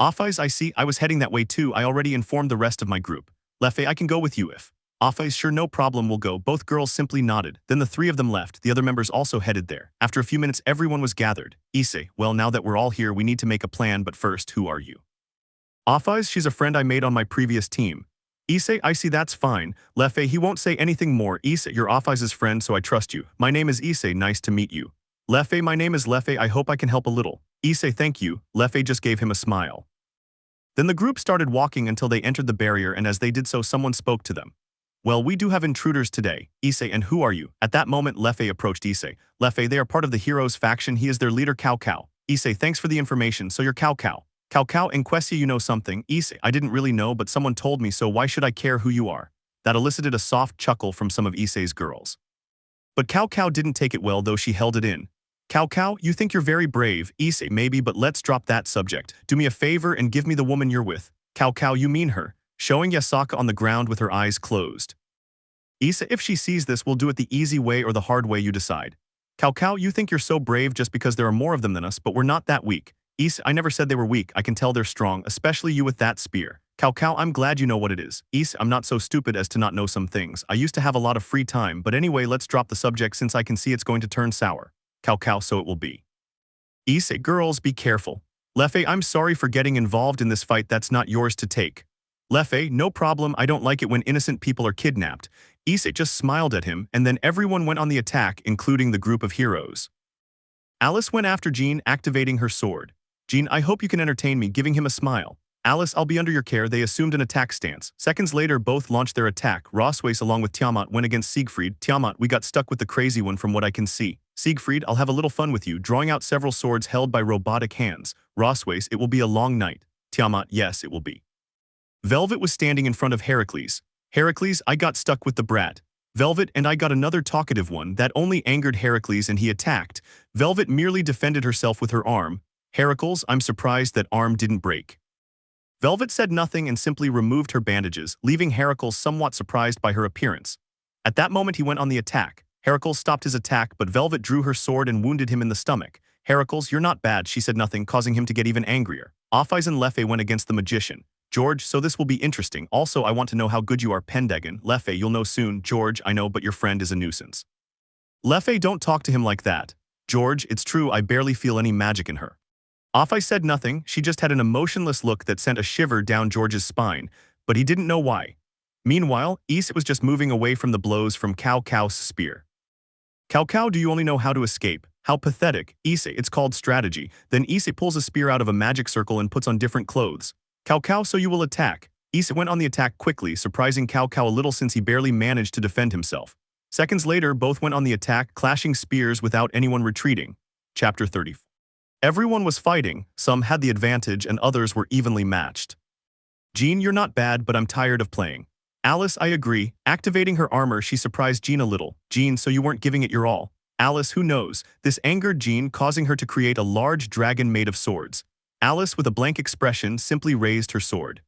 Offeyes, I see, I was heading that way too, I already informed the rest of my group. Lefei, I can go with you if. Offeyes, sure, no problem, we'll go. Both girls simply nodded. Then the three of them left. The other members also headed there. After a few minutes, everyone was gathered. Issei, well, now that we're all here, we need to make a plan, but first, who are you? Offeyes, she's a friend I made on my previous team. Issei, I see, that's fine. Lefei, he won't say anything more. Issei, you're Offeyes' friend, so I trust you. My name is Issei, nice to meet you. Lefei, my name is Lefei, I hope I can help a little. Issei, thank you. Lefei just gave him a smile. Then the group started walking until they entered the barrier, and as they did so, someone spoke to them. Well, we do have intruders today. Issei, and who are you? At that moment, Lefei approached Issei. Lefei, they are part of the heroes faction. He is their leader, Cao Cao. Issei, thanks for the information. So you're Cao Cao. Cao Cao, in Questia, you know something. Issei, I didn't really know, but someone told me, so why should I care who you are? That elicited a soft chuckle from some of Issei's girls. But Cao Cao didn't take it well, though she held it in. Cao, you think you're very brave, Issei maybe, but let's drop that subject. Do me a favor and give me the woman you're with. Cao, you mean her? Showing Yasaka on the ground with her eyes closed. Issei, if she sees this, we'll do it the easy way or the hard way, you decide. Cao, you think you're so brave just because there are more of them than us, but we're not that weak. Issei, I never said they were weak, I can tell they're strong, especially you with that spear. Cao, I'm glad you know what it is. Issei, I'm not so stupid as to not know some things. I used to have a lot of free time, but anyway, let's drop the subject since I can see it's going to turn sour. Cao, so it will be. Issei, girls, be careful. Lefei, I'm sorry for getting involved in this fight that's not yours to take. Lefei, no problem, I don't like it when innocent people are kidnapped. Issei just smiled at him, and then everyone went on the attack, including the group of heroes. Alice went after Jean, activating her sword. Jean, I hope you can entertain me, giving him a smile. Alice, I'll be under your care. They assumed an attack stance. Seconds later, both launched their attack. Rossweisse along with Tiamat went against Siegfried. Tiamat, we got stuck with the crazy one from what I can see. Siegfried, I'll have a little fun with you, drawing out several swords held by robotic hands. Rossweisse, it will be a long night. Tiamat, yes, it will be. Velvet was standing in front of Heracles. Heracles, I got stuck with the brat. Velvet, and I got another talkative one that only angered Heracles and he attacked. Velvet merely defended herself with her arm. Heracles, I'm surprised that arm didn't break. Velvet said nothing and simply removed her bandages, leaving Heracles somewhat surprised by her appearance. At that moment he went on the attack. Heracles stopped his attack, but Velvet drew her sword and wounded him in the stomach. Heracles, you're not bad, she said nothing, causing him to get even angrier. Offais and Lefei went against the magician. George, so this will be interesting. Also, I want to know how good you are, Pendegan. Lefei, you'll know soon. George, I know, but your friend is a nuisance. Lefei, don't talk to him like that. George, it's true, I barely feel any magic in her. Offais said nothing, she just had an emotionless look that sent a shiver down George's spine, but he didn't know why. Meanwhile, Issei was just moving away from the blows from Cao's spear. Cao, do you only know how to escape? How pathetic. Issei, it's called strategy. Then Issei pulls a spear out of a magic circle and puts on different clothes. Cao, so you will attack. Issei went on the attack quickly, surprising Cao a little since he barely managed to defend himself. Seconds later, both went on the attack, clashing spears without anyone retreating. Chapter 30. Everyone was fighting, some had the advantage and others were evenly matched. Jean, you're not bad, but I'm tired of playing. Alice, I agree. Activating her armor, she surprised Jean a little. Jean, so you weren't giving it your all. Alice, who knows? This angered Jean, causing her to create a large dragon made of swords. Alice, with a blank expression, simply raised her sword,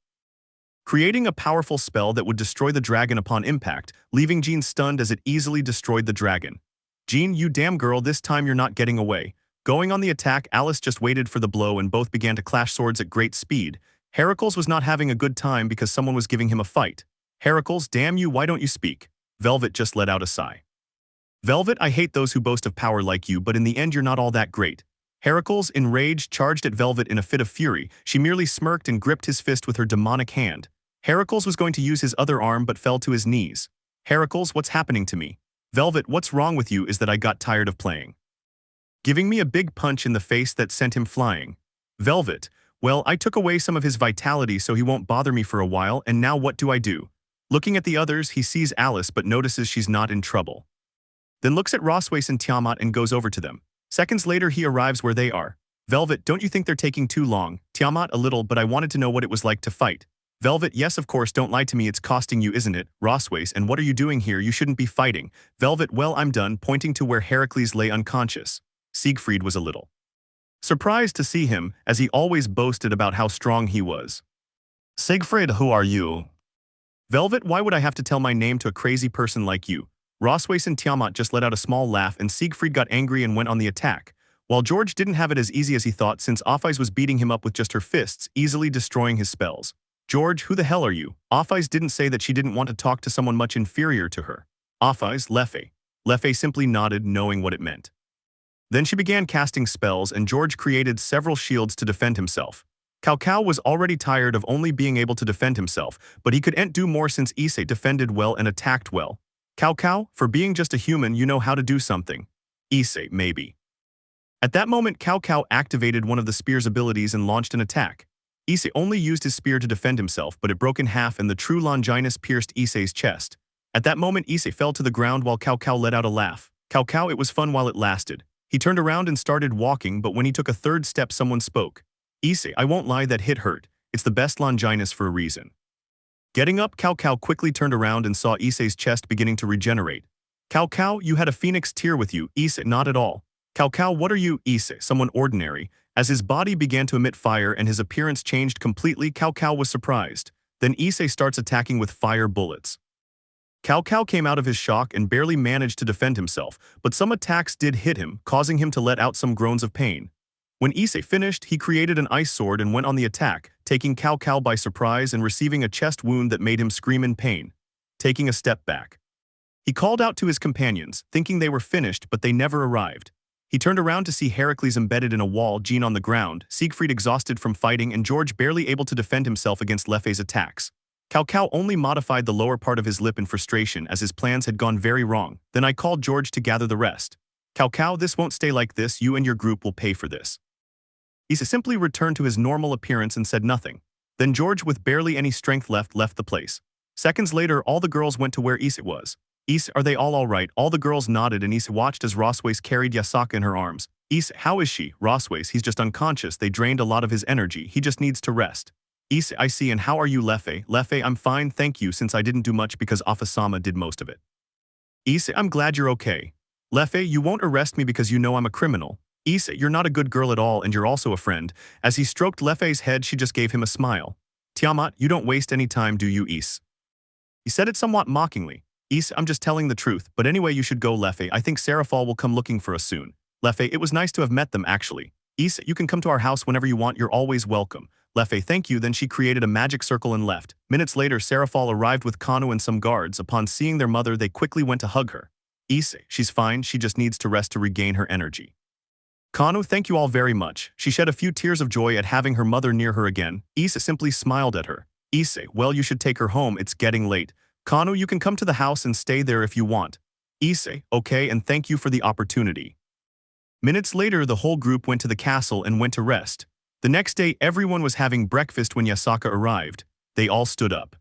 creating a powerful spell that would destroy the dragon upon impact, leaving Jean stunned as it easily destroyed the dragon. Jean, you damn girl, this time you're not getting away. Going on the attack, Alice just waited for the blow and both began to clash swords at great speed. Heracles was not having a good time because someone was giving him a fight. Heracles, damn you, why don't you speak? Velvet just let out a sigh. Velvet, I hate those who boast of power like you, but in the end you're not all that great. Heracles, enraged, charged at Velvet in a fit of fury. She merely smirked and gripped his fist with her demonic hand. Heracles was going to use his other arm but fell to his knees. Heracles, what's happening to me? Velvet, what's wrong with you is that I got tired of playing. Giving me a big punch in the face that sent him flying. Velvet, well, I took away some of his vitality so he won't bother me for a while, and now what do I do? Looking at the others, he sees Alice but notices she's not in trouble. Then looks at Rossweisse and Tiamat and goes over to them. Seconds later, he arrives where they are. Velvet, don't you think they're taking too long? Tiamat, a little, but I wanted to know what it was like to fight. Velvet, yes, of course, don't lie to me, it's costing you, isn't it? Rossweisse, and what are you doing here? You shouldn't be fighting. Velvet, well, I'm done, pointing to where Heracles lay unconscious. Siegfried was a little surprised to see him, as he always boasted about how strong he was. Siegfried, who are you? Velvet, why would I have to tell my name to a crazy person like you? Rossweisse and Tiamat just let out a small laugh and Siegfried got angry and went on the attack. While George didn't have it as easy as he thought since Offais was beating him up with just her fists, easily destroying his spells. George, who the hell are you? Offais didn't say that she didn't want to talk to someone much inferior to her. Offais, Lefei. Lefei simply nodded, knowing what it meant. Then she began casting spells and George created several shields to defend himself. Cao was already tired of only being able to defend himself, but he couldn't do more since Issei defended well and attacked well. Cao, for being just a human, you know how to do something. Issei, maybe. At that moment, Cao activated one of the spear's abilities and launched an attack. Issei only used his spear to defend himself, but it broke in half and the true Longinus pierced Issei's chest. At that moment, Issei fell to the ground while Cao let out a laugh. Cao, it was fun while it lasted. He turned around and started walking, but when he took a third step, someone spoke. Issei, I won't lie, that hit hurt. It's the best Longinus for a reason. Getting up, Cao quickly turned around and saw Issei's chest beginning to regenerate. Cao, you had a phoenix tear with you. Issei, not at all. Cao, what are you, Issei? Someone ordinary. As his body began to emit fire and his appearance changed completely, Cao was surprised. Then Issei starts attacking with fire bullets. Cao came out of his shock and barely managed to defend himself, but some attacks did hit him, causing him to let out some groans of pain. When Issei finished, he created an ice sword and went on the attack, taking Cao by surprise and receiving a chest wound that made him scream in pain. Taking a step back, he called out to his companions, thinking they were finished, but they never arrived. He turned around to see Heracles embedded in a wall, Jean on the ground, Siegfried exhausted from fighting, and George barely able to defend himself against Lefe's attacks. Cao only modified the lower part of his lip in frustration as his plans had gone very wrong. Then I called George to gather the rest. Cao, this won't stay like this, you and your group will pay for this. Issei simply returned to his normal appearance and said nothing. Then George, with barely any strength left the place. Seconds later, all the girls went to where Issei was. Issei, are they all right? All the girls nodded and Issei watched as Rossweisse carried Yasaka in her arms. Issei, how is she? Rossweisse, he's just unconscious, they drained a lot of his energy, he just needs to rest. Issei, I see, and how are you, Lefe? Lefe, I'm fine, thank you, since I didn't do much because Afasama did most of it. Issei, I'm glad you're okay. Lefe, you won't arrest me because you know I'm a criminal. Issei, you're not a good girl at all and you're also a friend. As he stroked Lefe's head, she just gave him a smile. Tiamat, you don't waste any time, do you, Issei? He said it somewhat mockingly. Issei, I'm just telling the truth, but anyway you should go, Lefe. I think Sarafal will come looking for us soon. Lefe, it was nice to have met them actually. Issei, you can come to our house whenever you want, you're always welcome. Lefe, thank you. Then she created a magic circle and left. Minutes later, Sarafal arrived with Kanu and some guards. Upon seeing their mother, they quickly went to hug her. Issei, she's fine, she just needs to rest to regain her energy. Kanu, thank you all very much. She shed a few tears of joy at having her mother near her again. Issei simply smiled at her. Issei, well, you should take her home, it's getting late. Kanu, you can come to the house and stay there if you want. Issei, okay, and thank you for the opportunity. Minutes later, the whole group went to the castle and went to rest. The next day, everyone was having breakfast when Yasaka arrived. They all stood up.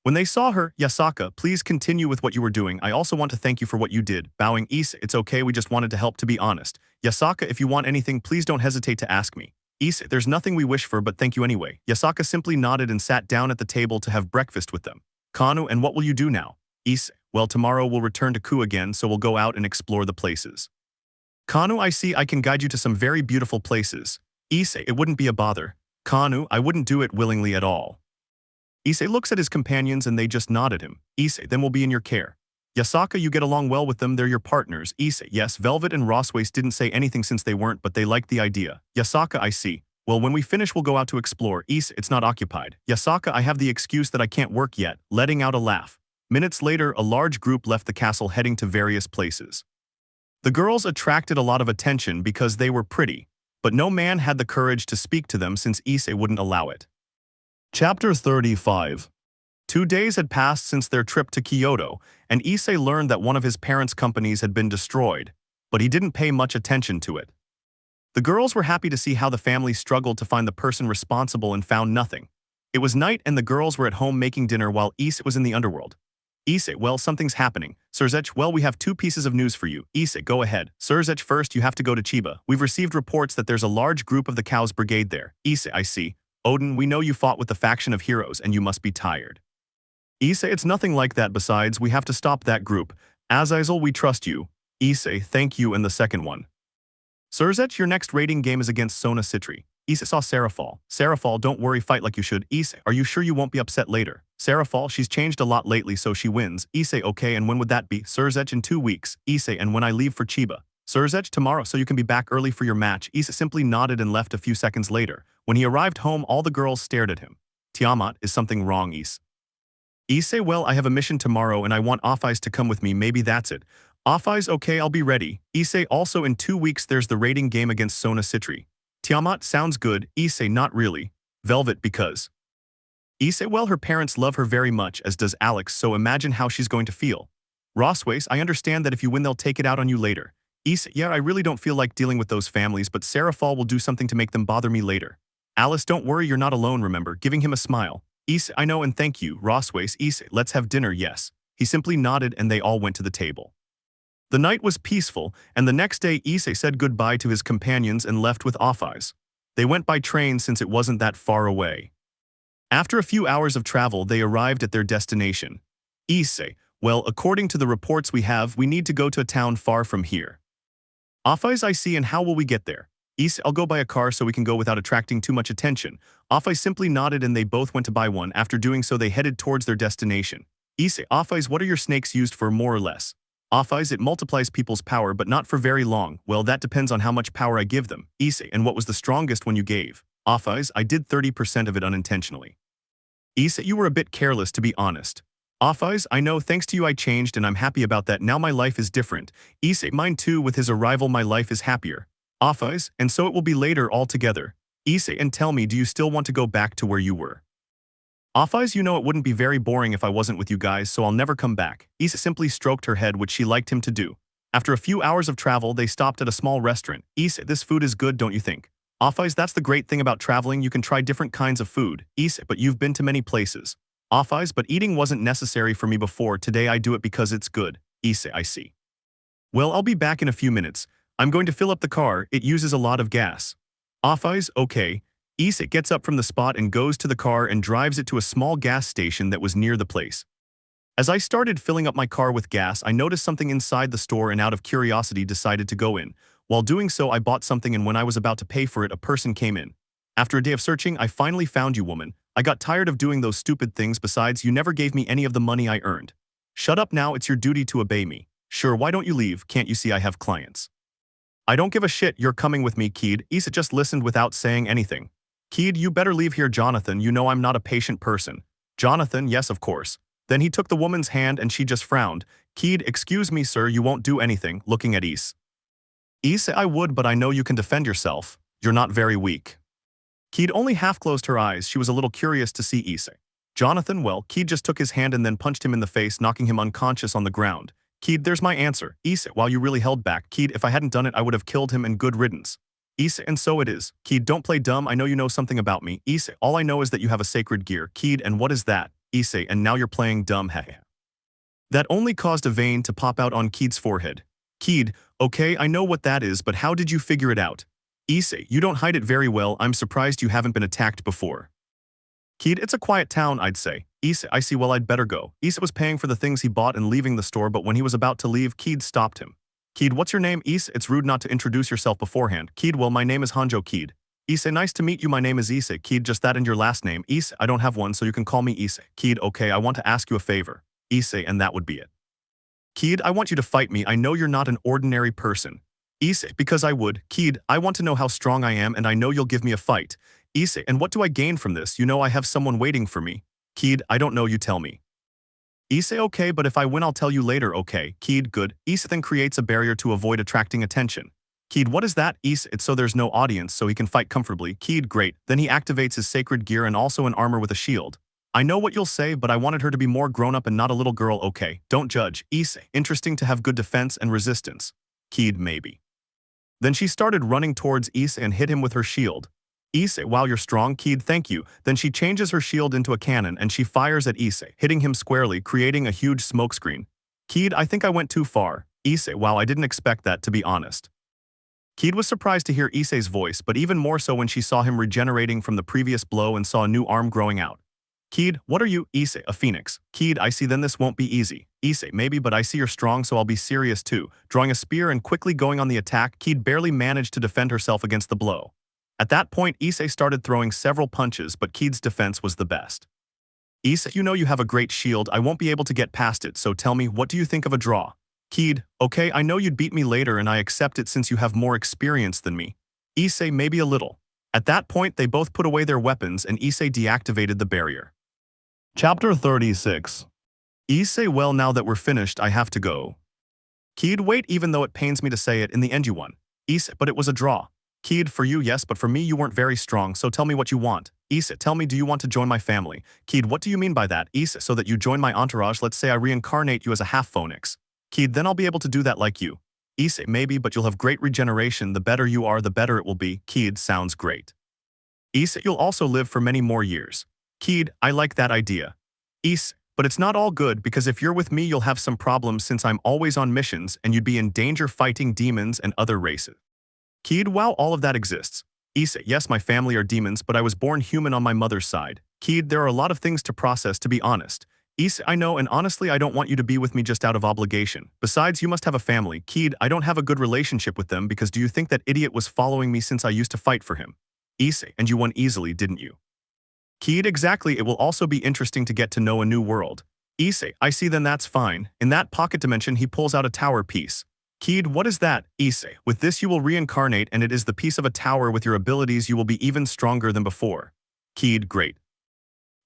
When they saw her, Yasaka, please continue with what you were doing. I also want to thank you for what you did. Bowing, Issei, it's okay, we just wanted to help, to be honest. Yasaka, if you want anything, please don't hesitate to ask me. Issei, there's nothing we wish for, but thank you anyway. Yasaka simply nodded and sat down at the table to have breakfast with them. Kanu, and what will you do now? Issei, well, tomorrow we'll return to Ku again, so we'll go out and explore the places. Kanu, I see, I can guide you to some very beautiful places. Issei, it wouldn't be a bother. Kanu, I wouldn't do it willingly at all. Issei looks at his companions and they just nod at him. Issei, then we'll be in your care. Yasaka, you get along well with them, they're your partners. Issei, yes, Velvet and Rossweisse didn't say anything since they weren't, but they liked the idea. Yasaka, I see. Well, when we finish, we'll go out to explore. Issei, it's not occupied. Yasaka, I have the excuse that I can't work yet, letting out a laugh. Minutes later, a large group left the castle heading to various places. The girls attracted a lot of attention because they were pretty, but no man had the courage to speak to them since Issei wouldn't allow it. Chapter 35. 2 days had passed since their trip to Kyoto, and Issei learned that one of his parents' companies had been destroyed, but he didn't pay much attention to it. The girls were happy to see how the family struggled to find the person responsible and found nothing. It was night and the girls were at home making dinner while Issei was in the underworld. Issei, well, something's happening. Surzech, well, we have 2 pieces of news for you. Issei, go ahead. Surzech, first you have to go to Chiba. We've received reports that there's a large group of the Cows Brigade there. Issei, I see. Odin, we know you fought with the faction of heroes and you must be tired. Issei, it's nothing like that, besides we have to stop that group. Azazel, we trust you. Issei, thank you, and the second one. Surzech, your next raiding game is against Sona Citri. Issei saw Sarafal. Sarafal, don't worry, fight like you should. Issei, are you sure you won't be upset later? Sarafal, she's changed a lot lately so she wins. Issei, okay, and when would that be? Surzech, in 2 weeks. Issei, and when I leave for Chiba. Surzech, tomorrow so you can be back early for your match. Issei simply nodded and left a few seconds later. When he arrived home, all the girls stared at him. Tiamat, is something wrong, Issei? Issei, well, I have a mission tomorrow and I want Offais to come with me, maybe that's it. Offais, okay, I'll be ready. Issei, also in 2 weeks there's the raiding game against Sona Citri. Tiamat, sounds good. Issei, not really. Velvet, because. Issei, well, her parents love her very much, as does Alex, so imagine how she's going to feel. Rossweisse, I understand that if you win they'll take it out on you later. Issei, yeah, I really don't feel like dealing with those families, but Sarafal will do something to make them bother me later. Alice, don't worry, you're not alone, remember, giving him a smile. Issei, I know and thank you. Rossweisse, Issei, let's have dinner, yes. He simply nodded and they all went to the table. The night was peaceful, and the next day Issei said goodbye to his companions and left with Offais. They went by train since it wasn't that far away. After a few hours of travel, they arrived at their destination. Issei, well, according to the reports we have, we need to go to a town far from here. Offis I see, and how will we get there? Issei, I'll go buy a car so we can go without attracting too much attention. Offis simply nodded and they both went to buy one. After doing so they headed towards their destination. Issei, Offis, what are your snakes used for more or less? Offis, it multiplies people's power but not for very long. Well, that depends on how much power I give them. Issei, and what was the strongest one you gave? Offis, I did 30% of it unintentionally. Issei, you were a bit careless to be honest. Offis, I know, thanks to you I changed and I'm happy about that. Now my life is different. Issei, mine too, with his arrival my life is happier. Offis, and so it will be later altogether. Issei, and tell me, do you still want to go back to where you were? Offis, you know it wouldn't be very boring if I wasn't with you guys, so I'll never come back. Issei simply stroked her head, which she liked him to do. After a few hours of travel, they stopped at a small restaurant. Issei, this food is good, don't you think? Offis, that's the great thing about traveling, you can try different kinds of food. Issei, but you've been to many places. Offis, but eating wasn't necessary for me before, today I do it because it's good. Issei, I see. Well, I'll be back in a few minutes. I'm going to fill up the car, it uses a lot of gas. Offis, okay. Issei gets up from the spot and goes to the car and drives it to a small gas station that was near the place. As I started filling up my car with gas, I noticed something inside the store and out of curiosity decided to go in. While doing so, I bought something and when I was about to pay for it, a person came in. After a day of searching, I finally found you, woman. I got tired of doing those stupid things, besides you never gave me any of the money I earned. Shut up now, it's your duty to obey me. Sure, why don't you leave, can't you see I have clients? I don't give a shit, you're coming with me, Kid. Issei just listened without saying anything. Kid, you better leave here, Jonathan, you know I'm not a patient person. Jonathan, yes of course. Then he took the woman's hand and she just frowned. Kid, excuse me sir, you won't do anything, looking at Issei. Issei, I would, but I know you can defend yourself. You're not very weak. Kid only half closed her eyes, she was a little curious to see Issei. Jonathan, well, Kid just took his hand and then punched him in the face, knocking him unconscious on the ground. Kid, there's my answer. Issei, while you really held back. Kid, if I hadn't done it, I would have killed him and good riddance. Issei, and so it is. Kid, don't play dumb, I know you know something about me. Issei, all I know is that you have a sacred gear. Kid, and what is that? Issei, and now you're playing dumb, heh. That only caused a vein to pop out on Kid's forehead. Kid, okay, I know what that is, but how did you figure it out? Issei, you don't hide it very well, I'm surprised you haven't been attacked before. Kid, it's a quiet town, I'd say. Issei, I see, well I'd better go. Issei was paying for the things he bought and leaving the store, but when he was about to leave, Kid stopped him. Kid, what's your name? Issei, it's rude not to introduce yourself beforehand. Kid, well my name is Hanjo. Kid. Issei, nice to meet you, my name is Issei. Kid, just that and your last name. Issei, I don't have one, so you can call me Issei. Kid, okay, I want to ask you a favor. Issei, and that would be it. Kid, I want you to fight me, I know you're not an ordinary person. Issei, because I would. Kid, I want to know how strong I am and I know you'll give me a fight. Issei, and what do I gain from this? You know I have someone waiting for me. Kid, I don't know, you tell me. Issei, okay, but if I win I'll tell you later, okay. Kid, good. Issei then creates a barrier to avoid attracting attention. Kid, what is that? Issei, it's so there's no audience so he can fight comfortably. Kid, great. Then he activates his sacred gear and also an armor with a shield. I know what you'll say, but I wanted her to be more grown-up and not a little girl, okay. Don't judge. Issei, interesting to have good defense and resistance. Kid, maybe. Then she started running towards Issei and hit him with her shield. Issei, wow, you're strong, Kid, thank you. Then she changes her shield into a cannon and she fires at Issei, hitting him squarely, creating a huge smokescreen. Kid, I think I went too far. Issei, wow, I didn't expect that, to be honest. Kid was surprised to hear Issei's voice, but even more so when she saw him regenerating from the previous blow and saw a new arm growing out. Kid, what are you? Issei, a phoenix. Kid, I see, then this won't be easy. Issei, maybe, but I see you're strong, so I'll be serious too. Drawing a spear and quickly going on the attack, Kid barely managed to defend herself against the blow. At that point, Issei started throwing several punches, but Kid's defense was the best. Issei, you know you have a great shield, I won't be able to get past it, so tell me, what do you think of a draw? Kid, okay, I know you'd beat me later and I accept it since you have more experience than me. Issei, maybe a little. At that point, they both put away their weapons and Issei deactivated the barrier. Chapter 36. Issei, well, now that we're finished, I have to go. Kid, wait, even though it pains me to say it, in the end you won. Issei, but it was a draw. Kid, for you, yes, but for me you weren't very strong, so tell me what you want. Issei, tell me, do you want to join my family? Kid, what do you mean by that? Issei, so that you join my entourage, let's say I reincarnate you as a half-phoenix. Kid, then I'll be able to do that like you. Issei, maybe, but you'll have great regeneration, the better you are, the better it will be. Kid, sounds great. Issei, you'll also live for many more years. Kid, I like that idea. Issei, but it's not all good because if you're with me you'll have some problems since I'm always on missions and you'd be in danger fighting demons and other races. Kid, wow, all of that exists. Issei, yes, my family are demons, but I was born human on my mother's side. Kid, there are a lot of things to process, to be honest. Issei, I know, and honestly I don't want you to be with me just out of obligation. Besides, you must have a family. Kid, I don't have a good relationship with them because do you think that idiot was following me since I used to fight for him? Issei, and you won easily, didn't you? Kid, exactly, it will also be interesting to get to know a new world. Issei, I see, then that's fine. In that pocket dimension he pulls out a tower piece. Kid, what is that? Issei, with this you will reincarnate and it is the piece of a tower. With your abilities you will be even stronger than before. Kid, great.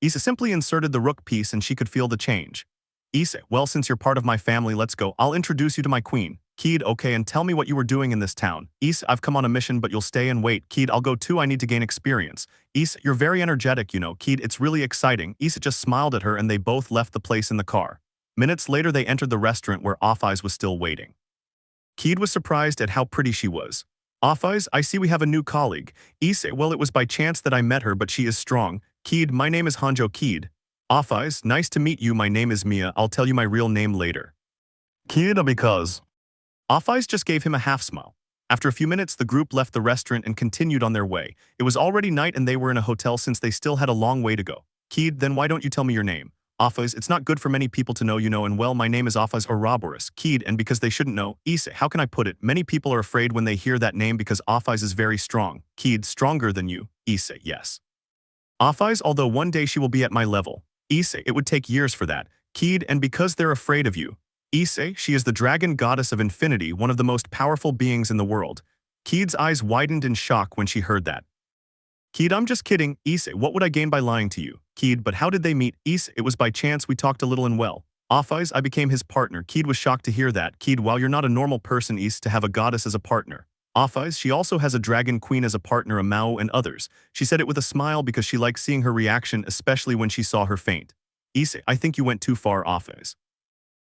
Issei simply inserted the rook piece and she could feel the change. Issei, well, since you're part of my family, let's go. I'll introduce you to my queen. Kid, okay, and tell me what you were doing in this town. Issei, I've come on a mission but you'll stay and wait. Kid, I'll go too, I need to gain experience. Issei, you're very energetic, you know. Kid, it's really exciting. Issei just smiled at her and they both left the place in the car. Minutes later they entered the restaurant where Offeyes was still waiting. Kid was surprised at how pretty she was. Offeyes, I see we have a new colleague. Issei, well, it was by chance that I met her but she is strong. Kid, my name is Hanjo Kid. Offeyes, nice to meet you, my name is Mia, I'll tell you my real name later. Kid, because... Offeyes just gave him a half smile. After a few minutes the group left the restaurant and continued on their way. It was already night and they were in a hotel since they still had a long way to go. Kid, then why don't you tell me your name? Offeyes, it's not good for many people to know, you know, and well, my name is Offeyes Ouroboros. Kid, and because they shouldn't know. Issei, how can I put it? Many people are afraid when they hear that name because Offeyes is very strong. Kid, stronger than you. Issei, yes. Offeyes, although one day she will be at my level. Issei, it would take years for that. Kid, and because they're afraid of you. Issei, she is the dragon goddess of infinity, one of the most powerful beings in the world. Kid's eyes widened in shock when she heard that. Kid, I'm just kidding. Issei, what would I gain by lying to you? Kid, but how did they meet? Issei, it was by chance, we talked a little and well. Offeyes, I became his partner. Kid was shocked to hear that. Kid, while you're not a normal person, Issei, to have a goddess as a partner. Offeyes, she also has a dragon queen as a partner, a Mao and others. She said it with a smile because she liked seeing her reaction, especially when she saw her faint. Issei, I think you went too far, Offeyes.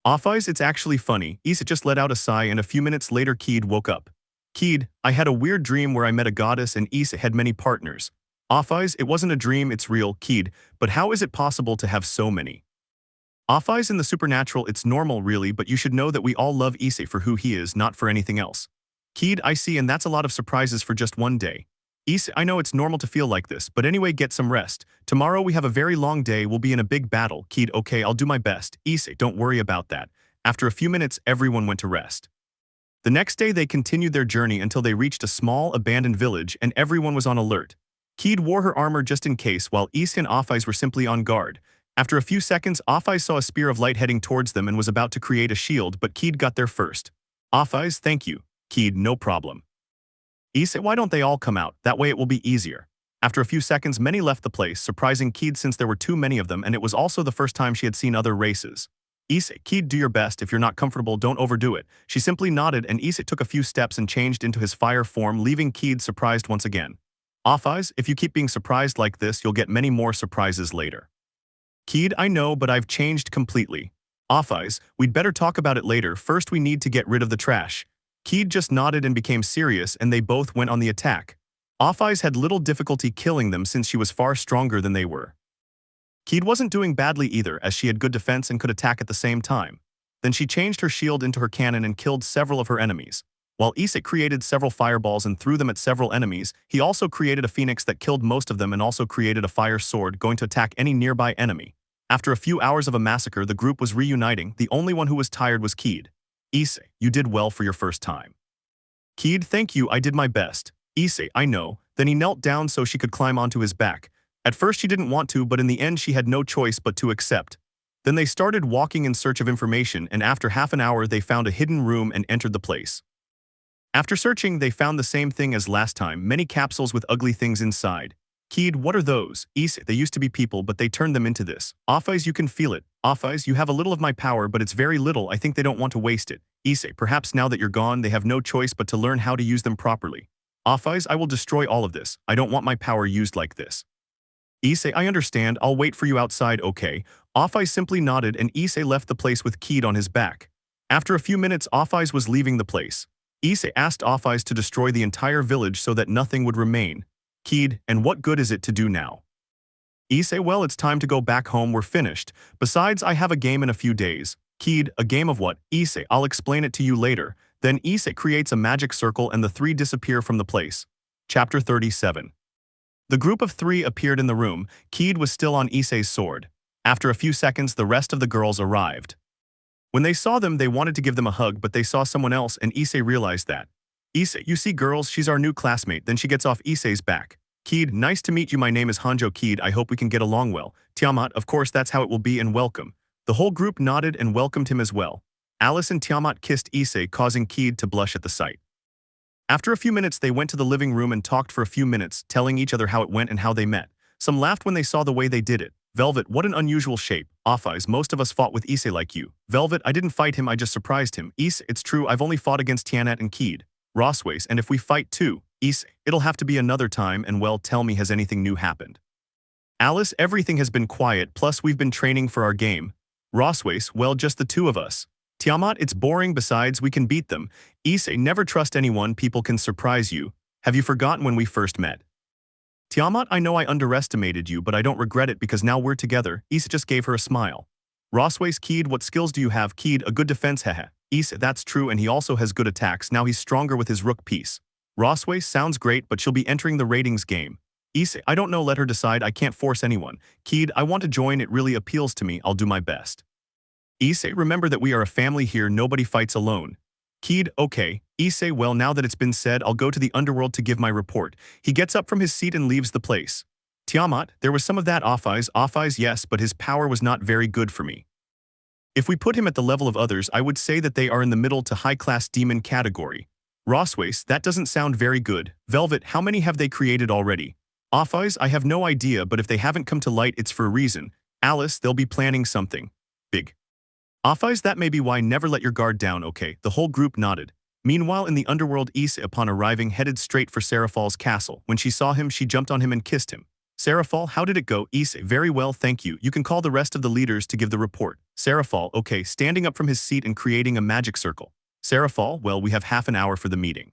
Offeyes, it's actually funny. Issei just let out a sigh and a few minutes later Kid woke up. Kid, I had a weird dream where I met a goddess and Issei had many partners. Offeyes, it wasn't a dream, it's real. Kid, but how is it possible to have so many? Offeyes, in the supernatural it's normal really, but you should know that we all love Issei for who he is, not for anything else. Kid, I see, and that's a lot of surprises for just one day. Issei, I know it's normal to feel like this, but anyway, get some rest. Tomorrow we have a very long day, we'll be in a big battle. Kid, okay, I'll do my best. Issei, don't worry about that. After a few minutes, everyone went to rest. The next day they continued their journey until they reached a small, abandoned village and everyone was on alert. Kid wore her armor just in case, while Issei and Offeyes were simply on guard. After a few seconds, Offeyes saw a spear of light heading towards them and was about to create a shield, but Kid got there first. Offeyes, thank you. Kid, no problem. Issei, why don't they all come out? That way it will be easier. After a few seconds, many left the place, surprising Kid since there were too many of them and it was also the first time she had seen other races. Issei, Kid, do your best. If you're not comfortable, don't overdo it. She simply nodded and Issei took a few steps and changed into his fire form, leaving Kid surprised once again. Offeyes, if you keep being surprised like this, you'll get many more surprises later. Kid, I know, but I've changed completely. Offeyes, we'd better talk about it later. First we need to get rid of the trash. Kid just nodded and became serious and they both went on the attack. Offeyes had little difficulty killing them since she was far stronger than they were. Kid wasn't doing badly either as she had good defense and could attack at the same time. Then she changed her shield into her cannon and killed several of her enemies. While Issei created several fireballs and threw them at several enemies, he also created a phoenix that killed most of them and also created a fire sword going to attack any nearby enemy. After a few hours of a massacre, the group was reuniting. The only one who was tired was Kid. Issei, you did well for your first time. Kid, thank you, I did my best. Issei, I know. Then he knelt down so she could climb onto his back. At first she didn't want to, but in the end she had no choice but to accept. Then they started walking in search of information and after half an hour they found a hidden room and entered the place. After searching, they found the same thing as last time, many capsules with ugly things inside. Kid, what are those? Issei, they used to be people, but they turned them into this. Offeyes, you can feel it. Offeyes, you have a little of my power, but it's very little. I think they don't want to waste it. Issei, perhaps now that you're gone, they have no choice but to learn how to use them properly. Offeyes, I will destroy all of this. I don't want my power used like this. Issei, I understand. I'll wait for you outside, okay? Offeyes simply nodded and Issei left the place with Kid on his back. After a few minutes, Offeyes was leaving the place. Issei asked Offeyes to destroy the entire village so that nothing would remain. Kid, and what good is it to do now? Issei, well, it's time to go back home, we're finished. Besides, I have a game in a few days. Kid, a game of what? Issei, I'll explain it to you later. Then Issei creates a magic circle and the three disappear from the place. Chapter 37. The group of three appeared in the room. Kid was still on Issei's sword. After a few seconds, the rest of the girls arrived. When they saw them, they wanted to give them a hug, but they saw someone else and Issei realized that. Issei, you see girls, she's our new classmate. Then she gets off Issei's back. Keed, nice to meet you, my name is Hanjo Keed, I hope we can get along well. Tiamat, of course that's how it will be, and welcome. The whole group nodded and welcomed him as well. Alice and Tiamat kissed Issei, causing Keed to blush at the sight. After a few minutes they went to the living room and talked for a few minutes, telling each other how it went and how they met. Some laughed when they saw the way they did it. Velvet, what an unusual shape. Offeyes, most of us fought with Issei like you. Velvet, I didn't fight him, I just surprised him. Issei, it's true, I've only fought against Tianat and Keed. Rossweisse, and if we fight too, Issei, it'll have to be another time, and well, tell me, has anything new happened? Alice, everything has been quiet, plus we've been training for our game. Rossweisse, well, just the two of us. Tiamat, it's boring, besides we can beat them. Issei, never trust anyone, people can surprise you. Have you forgotten when we first met? Tiamat, I know I underestimated you, but I don't regret it because now we're together. Issei just gave her a smile. Rossweisse, Keed, what skills do you have? Keed, a good defense, hehe. Issei, that's true, and he also has good attacks, now he's stronger with his rook piece. Rossweisse, sounds great, but she'll be entering the ratings game. Issei, I don't know, let her decide, I can't force anyone. Keed, I want to join, it really appeals to me, I'll do my best. Issei, remember that we are a family here, nobody fights alone. Keed, okay. Issei, well, now that it's been said, I'll go to the underworld to give my report. He gets up from his seat and leaves the place. Tiamat, there was some of that Offeyes, yes, but his power was not very good for me. If we put him at the level of others, I would say that they are in the middle to high-class demon category. Rossweisse, that doesn't sound very good. Velvet, how many have they created already? Offeyes, I have no idea, but if they haven't come to light, it's for a reason. Alice, they'll be planning something big. Offeyes, that may be why, never let your guard down, okay? The whole group nodded. Meanwhile, in the underworld, Issei, upon arriving, headed straight for Sarafal's castle. When she saw him, she jumped on him and kissed him. Sarafal, how did it go? Issei, very well, thank you. You can call the rest of the leaders to give the report. Sarafal, okay, standing up from his seat and creating a magic circle. Sarafal, well, we have half an hour for the meeting.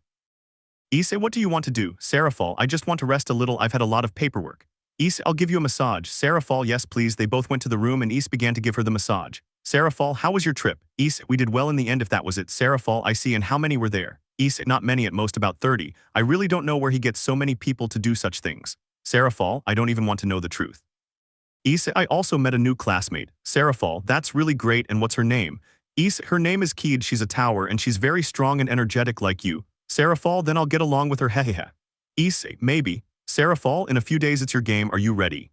Issei, what do you want to do? Sarafal, I just want to rest a little, I've had a lot of paperwork. Issei, I'll give you a massage. Sarafal, yes please. They both went to the room and Issei began to give her the massage. Sarafal, how was your trip? Issei, we did well in the end if that was it. Sarafal, I see, and how many were there? Issei, not many, at most about 30. I really don't know where he gets so many people to do such things. Sarafal, I don't even want to know the truth. Issei, I also met a new classmate. Sarafal, that's really great, and what's her name? Issei, her name is Keed, she's a tower and she's very strong and energetic like you. Sarafal, then I'll get along with her, hehehe. Issei, maybe. Sarafal, in a few days it's your game, are you ready?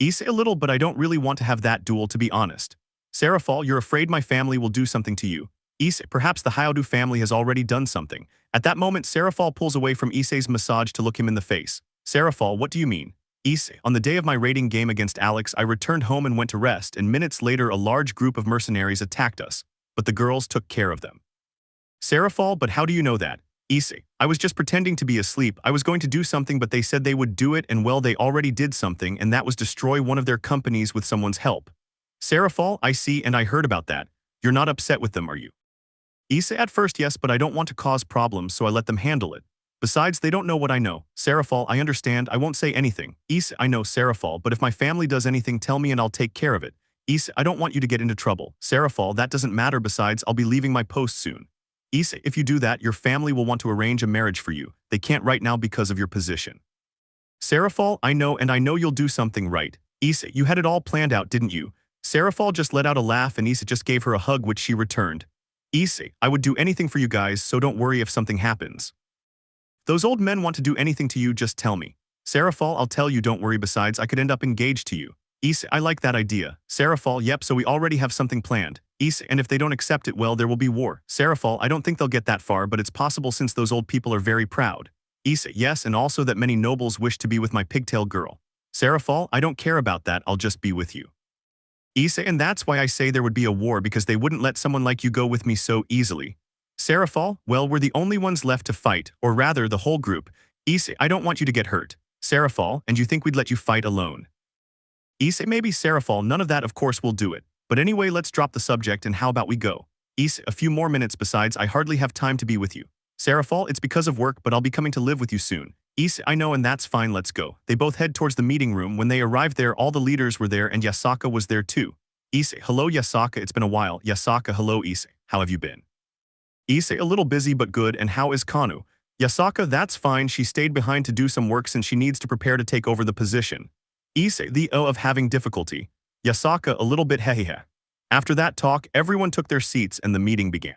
Issei, a little, but I don't really want to have that duel, to be honest. Sarafal, you're afraid my family will do something to you. Issei, perhaps the Hayodu family has already done something. At that moment, Sarafal pulls away from Issei's massage to look him in the face. Sarafal, what do you mean? Issei, on the day of my raiding game against Alex, I returned home and went to rest, and minutes later a large group of mercenaries attacked us, but the girls took care of them. Sarafal, but how do you know that? Issei, I was just pretending to be asleep. I was going to do something, but they said they would do it, and well, they already did something, and that was destroy one of their companies with someone's help. Sarafal, I see, and I heard about that. You're not upset with them, are you? Issei, at first yes, but I don't want to cause problems, so I let them handle it. Besides, they don't know what I know. Sarafal, I understand, I won't say anything. Issei, I know, Sarafal, but if my family does anything, tell me and I'll take care of it. Issei, I don't want you to get into trouble. Sarafal, that doesn't matter, besides, I'll be leaving my post soon. Issei, if you do that, your family will want to arrange a marriage for you. They can't right now because of your position. Sarafal, I know, and I know you'll do something right. Issei, you had it all planned out, didn't you? Sarafal just let out a laugh and Issei just gave her a hug, which she returned. Issei, I would do anything for you guys, so don't worry if something happens. Those old men want to do anything to you, just tell me. Sarafal, I'll tell you, don't worry, besides I could end up engaged to you. Issei, I like that idea. Sarafal, yep, so we already have something planned. Issei, and if they don't accept it, well, there will be war. Sarafal, I don't think they'll get that far, but it's possible since those old people are very proud. Issei, yes, and also that many nobles wish to be with my pigtail girl. Sarafal, I don't care about that, I'll just be with you. Issei, and that's why I say there would be a war, because they wouldn't let someone like you go with me so easily. Sarafal, well, we're the only ones left to fight, or rather, the whole group. Issei, I don't want you to get hurt. Sarafal, and you think we'd let you fight alone? Issei, maybe. Sarafal, none of that, of course we'll do it. But anyway, let's drop the subject and how about we go? Issei, a few more minutes, besides I hardly have time to be with you. Sarafal, it's because of work, but I'll be coming to live with you soon. Issei, I know, and that's fine, let's go. They both head towards the meeting room. When they arrived there, all the leaders were there and Yasaka was there too. Issei, hello Yasaka, it's been a while. Yasaka, hello Issei, how have you been? Issei, a little busy but good, and how is Kanu? Yasaka, that's fine, she stayed behind to do some work since she needs to prepare to take over the position. Issei, the O of having difficulty. Yasaka a little bit hehehe. After that talk, everyone took their seats and the meeting began.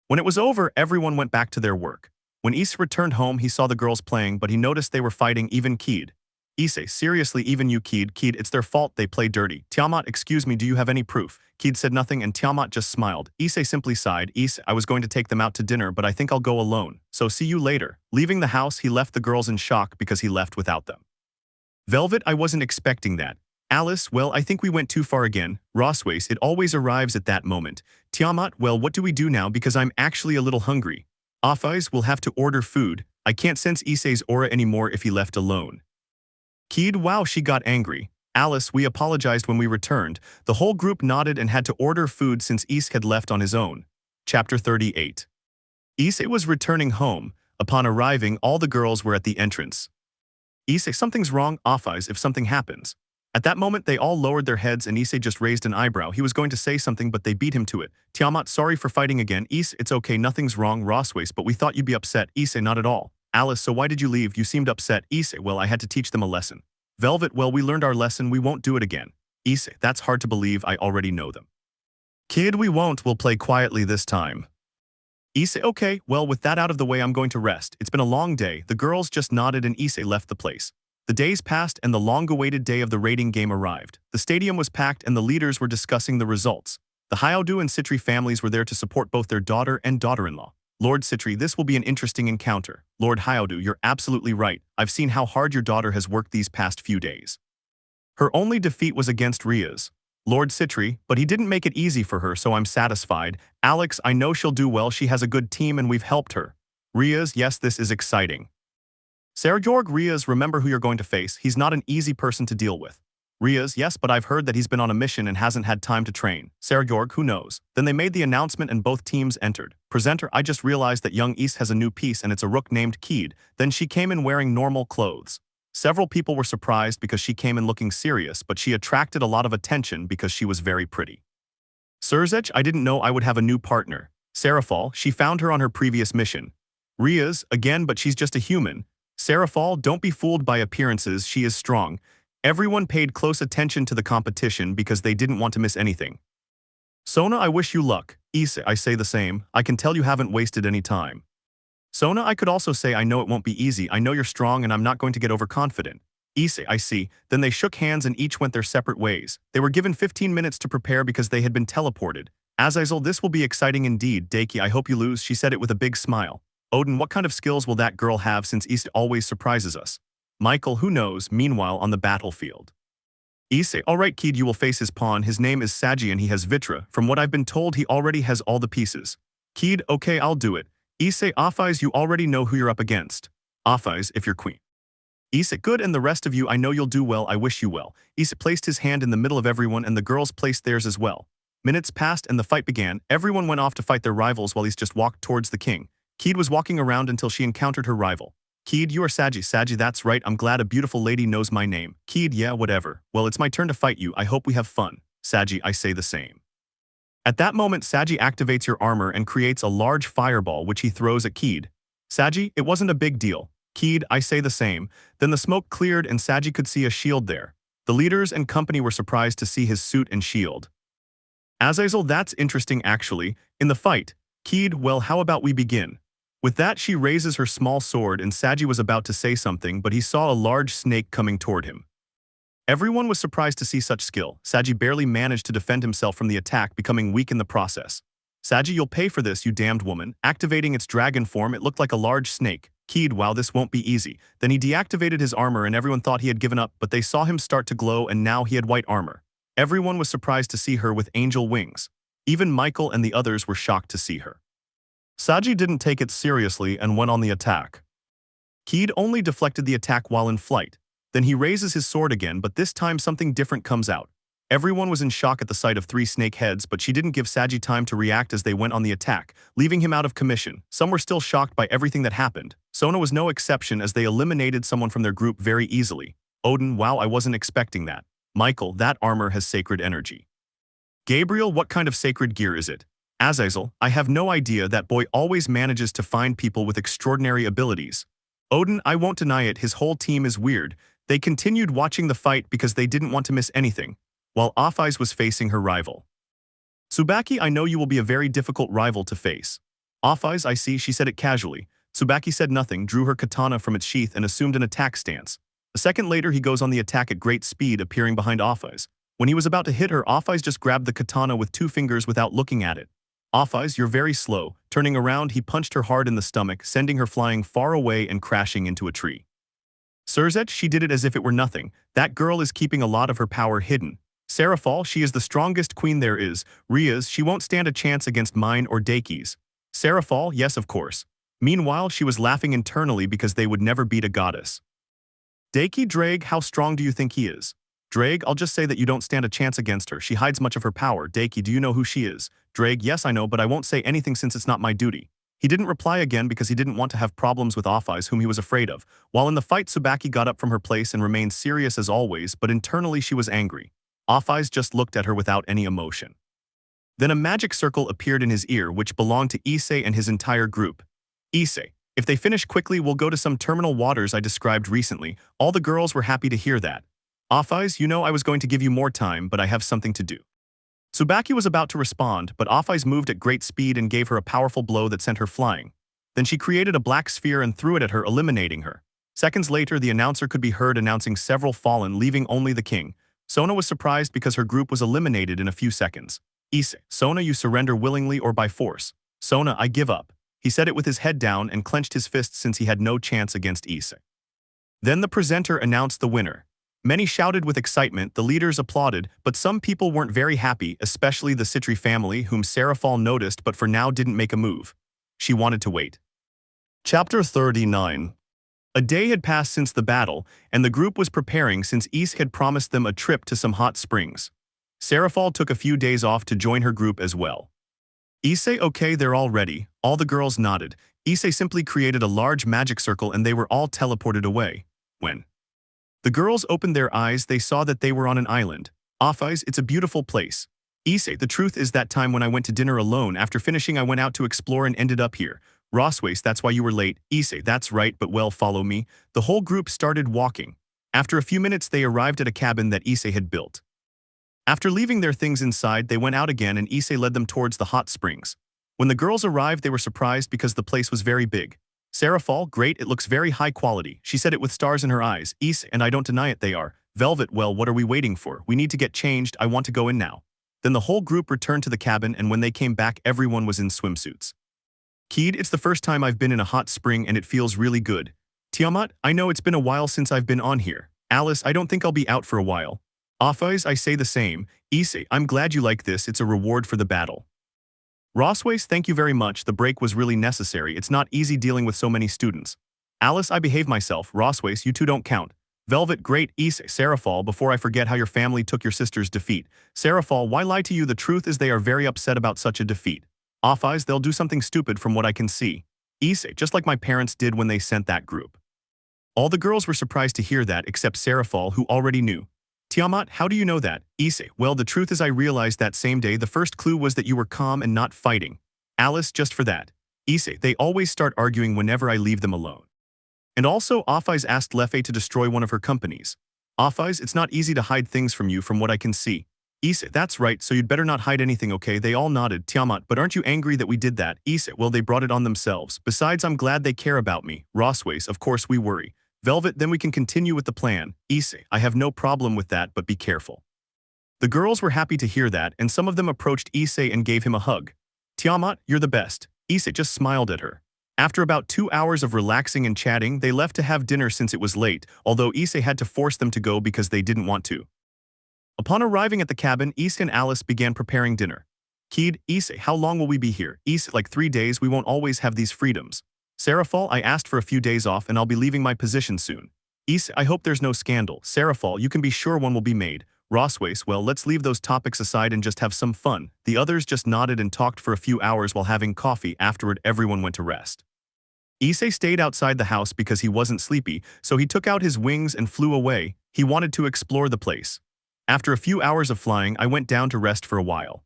When it was over, everyone went back to their work. When Issei returned home, he saw the girls playing, but he noticed they were fighting, even Kid. Issei, seriously, even you, Kid, it's their fault they play dirty. Tiamat, excuse me, do you have any proof? Kid said nothing and Tiamat just smiled. Issei simply sighed. Issei, I was going to take them out to dinner, but I think I'll go alone. So see you later. Leaving the house, he left the girls in shock because he left without them. Velvet, I wasn't expecting that. Alice, well, I think we went too far again. Rossweisse, it always arrives at that moment. Tiamat, well, what do we do now because I'm actually a little hungry. Offeyes, we'll have to order food. I can't sense Issei's aura anymore if he left alone. Kid, wow, she got angry. Alice, we apologized when we returned. The whole group nodded and had to order food since Issei had left on his own. Chapter 38. Issei was returning home. Upon arriving, all the girls were at the entrance. Issei, something's wrong, Offeyes, if something happens. At that moment, they all lowered their heads and Issei just raised an eyebrow. He was going to say something, but they beat him to it. Tiamat, sorry for fighting again. Issei, it's okay, nothing's wrong, Rossweisse, but we thought you'd be upset. Issei, not at all. Alice, so why did you leave? You seemed upset. Issei, well, I had to teach them a lesson. Velvet, well, we learned our lesson, we won't do it again. Issei, that's hard to believe, I already know them. Kid, we won't, we'll play quietly this time. Issei, okay, well, with that out of the way, I'm going to rest. It's been a long day. The girls just nodded and Issei left the place. The days passed and the long-awaited day of the raiding game arrived. The stadium was packed and the leaders were discussing the results. The Hayodu and Citri families were there to support both their daughter and daughter-in-law. Lord Citri, this will be an interesting encounter. Lord Hayodu, you're absolutely right. I've seen how hard your daughter has worked these past few days. Her only defeat was against Rias. Lord Citri, but he didn't make it easy for her, so I'm satisfied. Alex, I know she'll do well. She has a good team and we've helped her. Rias, yes, this is exciting. Sekiryuutei, Rias, remember who you're going to face. He's not an easy person to deal with. Rias, yes, but I've heard that he's been on a mission and hasn't had time to train. Sekiryuutei, who knows? Then they made the announcement and both teams entered. Presenter, I just realized that young Issei has a new piece and it's a rook named Kid. Then she came in wearing normal clothes. Several people were surprised because she came in looking serious, but she attracted a lot of attention because she was very pretty. Surzech, I didn't know I would have a new partner. Sarafal, she found her on her previous mission. Rias, again, but she's just a human. Sarafal, don't be fooled by appearances, she is strong. Everyone paid close attention to the competition because they didn't want to miss anything. Sona, I wish you luck. Issei, I say the same. I can tell you haven't wasted any time. Sona, I could also say I know it won't be easy. I know you're strong and I'm not going to get overconfident. Issei, I see. Then they shook hands and each went their separate ways. They were given 15 minutes to prepare because they had been teleported. Azazel, this will be exciting indeed. Deity, I hope you lose, she said it with a big smile. Odin, what kind of skills will that girl have since Issei always surprises us? Michael, who knows, meanwhile on the battlefield. Issei, alright Kid, you will face his pawn. His name is Sagi and he has Vitra. From what I've been told, he already has all the pieces. Kid, okay, I'll do it. Issei, Offeyes, you already know who you're up against. Offeyes, if you're queen. Issei, good, and the rest of you, I know you'll do well, I wish you well. Issei placed his hand in the middle of everyone and the girls placed theirs as well. Minutes passed and the fight began. Everyone went off to fight their rivals while Issei just walked towards the king. Kid was walking around until she encountered her rival. Kid, you are Sagi. Sagi, that's right, I'm glad a beautiful lady knows my name. Kid, yeah, whatever. Well, it's my turn to fight you, I hope we have fun. Sagi, I say the same. At that moment, Sagi activates your armor and creates a large fireball which he throws at Kid. Sagi, it wasn't a big deal. Kid, I say the same. Then the smoke cleared and Sagi could see a shield there. The leaders and company were surprised to see his suit and shield. Azazel, that's interesting actually. In the fight, Kid, well, how about we begin? With that, she raises her small sword and Sagi was about to say something, but he saw a large snake coming toward him. Everyone was surprised to see such skill. Sagi barely managed to defend himself from the attack, becoming weak in the process. Sagi, you'll pay for this, you damned woman. Activating its dragon form, it looked like a large snake. Kid, wow, this won't be easy. Then he deactivated his armor and everyone thought he had given up, but they saw him start to glow and now he had white armor. Everyone was surprised to see her with angel wings. Even Michael and the others were shocked to see her. Sagi didn't take it seriously and went on the attack. Kid only deflected the attack while in flight. Then he raises his sword again, but this time something different comes out. Everyone was in shock at the sight of 3 snake heads, but she didn't give Sagi time to react as they went on the attack, leaving him out of commission. Some were still shocked by everything that happened. Sona was no exception as they eliminated someone from their group very easily. Odin, wow, I wasn't expecting that. Michael, that armor has sacred energy. Gabriel, what kind of sacred gear is it? Azazel, I have no idea, that boy always manages to find people with extraordinary abilities. Odin, I won't deny it, his whole team is weird. They continued watching the fight because they didn't want to miss anything. while Offeyes was facing her rival. Tsubaki, I know you will be a very difficult rival to face. Offeyes, I see, she said it casually. Tsubaki said nothing, drew her katana from its sheath and assumed an attack stance. A second later, he goes on the attack at great speed, appearing behind Offeyes. When he was about to hit her, Offeyes just grabbed the katana with 2 fingers without looking at it. Offeyes, you're very slow. Turning around, he punched her hard in the stomach, sending her flying far away and crashing into a tree. Surzet, she did it as if it were nothing. That girl is keeping a lot of her power hidden. Sarafal, she is the strongest queen there is. Rias, she won't stand a chance against mine or Deiki's. Sarafal, yes of course. Meanwhile, she was laughing internally because they would never beat a goddess. Deiki, Drake, how strong do you think he is? Drake, I'll just say that you don't stand a chance against her. She hides much of her power. Deiki, do you know who she is? Drake, yes I know, but I won't say anything since it's not my duty. He didn't reply again because he didn't want to have problems with Offeyes, whom he was afraid of. While in the fight, Tsubaki got up from her place and remained serious as always, but internally she was angry. Offeyes just looked at her without any emotion. Then a magic circle appeared in his ear which belonged to Issei and his entire group. Issei, if they finish quickly, we'll go to some terminal waters I described recently. All the girls were happy to hear that. Offeyes, you know I was going to give you more time, but I have something to do. Tsubaki was about to respond, but Offeyes moved at great speed and gave her a powerful blow that sent her flying. Then she created a black sphere and threw it at her, eliminating her. Seconds later, the announcer could be heard announcing several fallen, leaving only the king. Sona was surprised because her group was eliminated in a few seconds. Issei, Sona, you surrender willingly or by force. Sona, I give up. He said it with his head down and clenched his fists since he had no chance against Issei. Then the presenter announced the winner. Many shouted with excitement, the leaders applauded, but some people weren't very happy, especially the Citri family, whom Sarafal noticed but for now didn't make a move. She wanted to wait. Chapter 39. A day had passed since the battle, and the group was preparing since Issei had promised them a trip to some hot springs. Sarafal took a few days off to join her group as well. Issei, okay, they're all ready. All the girls nodded. Issei simply created a large magic circle and they were all teleported away. When the girls opened their eyes, they saw that they were on an island. Offeyes, it's a beautiful place. Issei, the truth is that time when I went to dinner alone, after finishing I went out to explore and ended up here. Rossweisse, that's why you were late. Issei, that's right, but well, follow me. The whole group started walking. After a few minutes they arrived at a cabin that Issei had built. After leaving their things inside, they went out again and Issei led them towards the hot springs. When the girls arrived, they were surprised because the place was very big. Sarafal, great, it looks very high quality. She said it with stars in her eyes. Issei, and I don't deny it, they are. Velvet, well, what are we waiting for? We need to get changed, I want to go in now. Then the whole group returned to the cabin and when they came back, everyone was in swimsuits. Keed, it's the first time I've been in a hot spring and it feels really good. Tiamat, I know it's been a while since I've been on here. Alice, I don't think I'll be out for a while. Offeyes, I say the same. Issei, I'm glad you like this, it's a reward for the battle. Rossweisse, thank you very much, the break was really necessary, it's not easy dealing with so many students. Alice, I behave myself. Rossweisse, you two don't count. Velvet, great. Issei, Sarafal, before I forget how your family took your sister's defeat. Sarafal, why lie to you? The truth is they are very upset about such a defeat. Offeyes, they'll do something stupid from what I can see. Issei, just like my parents did when they sent that group. All the girls were surprised to hear that except Sarafal, who already knew. Tiamat, how do you know that? Issei, well, the truth is I realized that same day the first clue was that you were calm and not fighting. Alice, just for that. Issei, they always start arguing whenever I leave them alone. And also, Offeyes asked Leffe to destroy one of her companies. Offeyes, it's not easy to hide things from you from what I can see. Issei, that's right, so you'd better not hide anything, okay? They all nodded. Tiamat, but aren't you angry that we did that? Issei, well, they brought it on themselves. Besides, I'm glad they care about me. Rossweisse, of course we worry. Velvet, then we can continue with the plan. Issei, I have no problem with that, but be careful. The girls were happy to hear that, and some of them approached Issei and gave him a hug. Tiamat, you're the best. Issei just smiled at her. After about 2 hours of relaxing and chatting, they left to have dinner since it was late, although Issei had to force them to go because they didn't want to. Upon arriving at the cabin, Issei and Alice began preparing dinner. Keed, Issei, how long will we be here? Issei, like 3 days, we won't always have these freedoms. Sarafal, I asked for a few days off and I'll be leaving my position soon. Issei, I hope there's no scandal. Sarafal, you can be sure one will be made. Rossweisse, well, let's leave those topics aside and just have some fun. The others just nodded and talked for a few hours while having coffee. Afterward, everyone went to rest. Issei stayed outside the house because he wasn't sleepy, so he took out his wings and flew away. He wanted to explore the place. After a few hours of flying, I went down to rest for a while.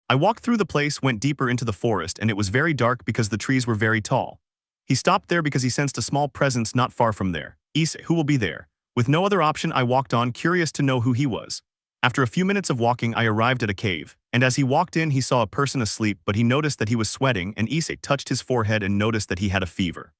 I walked through the place, went deeper into the forest, and it was very dark because the trees were very tall. He stopped there because he sensed a small presence not far from there. Issei, who will be there? With no other option, I walked on, curious to know who he was. After a few minutes of walking, I arrived at a cave, and as he walked in, he saw a person asleep, but he noticed that he was sweating, and Issei touched his forehead and noticed that he had a fever.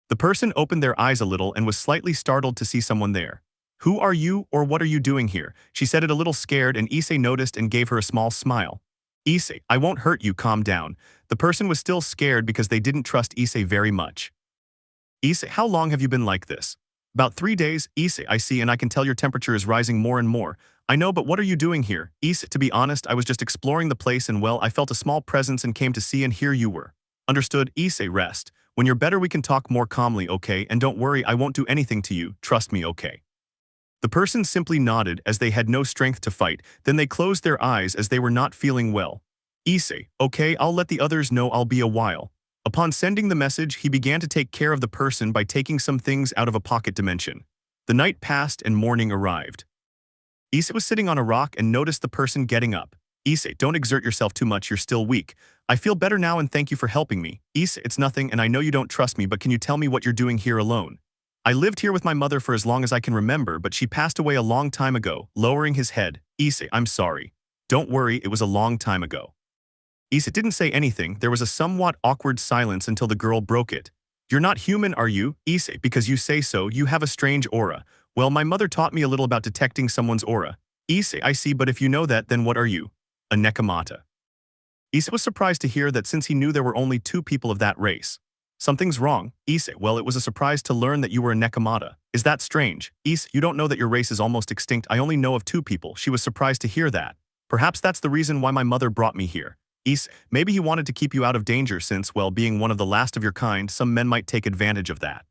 The person opened their eyes a little and was slightly startled to see someone there. "Who are you, or what are you doing here?" She said it a little scared, and Issei noticed and gave her a small smile. "Issei, I won't hurt you, calm down." The person was still scared because they didn't trust Issei very much. "Issei, how long have you been like this?" "About 3 days, Issei, I see, and I can tell your temperature is rising more and more." "I know, but what are you doing here?" "Issei, to be honest, I was just exploring the place and well, I felt a small presence and came to see, and here you were." "Understood, Issei, rest. When you're better we can talk more calmly, okay? And don't worry, I won't do anything to you, trust me, okay?" The person simply nodded as they had no strength to fight, then they closed their eyes as they were not feeling well. "Issei, okay, I'll let the others know I'll be a while." Upon sending the message, he began to take care of the person by taking some things out of a pocket dimension. The night passed and morning arrived. Issei was sitting on a rock and noticed the person getting up. "Issei, don't exert yourself too much, you're still weak. I feel better now and thank you for helping me." "Issei, it's nothing and I know you don't trust me, but can you tell me what you're doing here alone?" "I lived here with my mother for as long as I can remember, but she passed away a long time ago." Lowering his head, "Issei, I'm sorry." "Don't worry, it was a long time ago." Issei didn't say anything. There was a somewhat awkward silence until the girl broke it. "You're not human, are you, Issei? Because you say so, you have a strange aura." "Well, my mother taught me a little about detecting someone's aura." "Issei, I see, but if you know that, then what are you?" "A Nekomata." Issei was surprised to hear that since he knew there were only 2 people of that race. "Something's wrong, Issei." "Well, it was a surprise to learn that you were a Nekomata." "Is that strange?" "Issei, you don't know that your race is almost extinct. I only know of 2 people." She was surprised to hear that. "Perhaps that's the reason why my mother brought me here." "Issei, maybe he wanted to keep you out of danger since, well, being one of the last of your kind, some men might take advantage of that."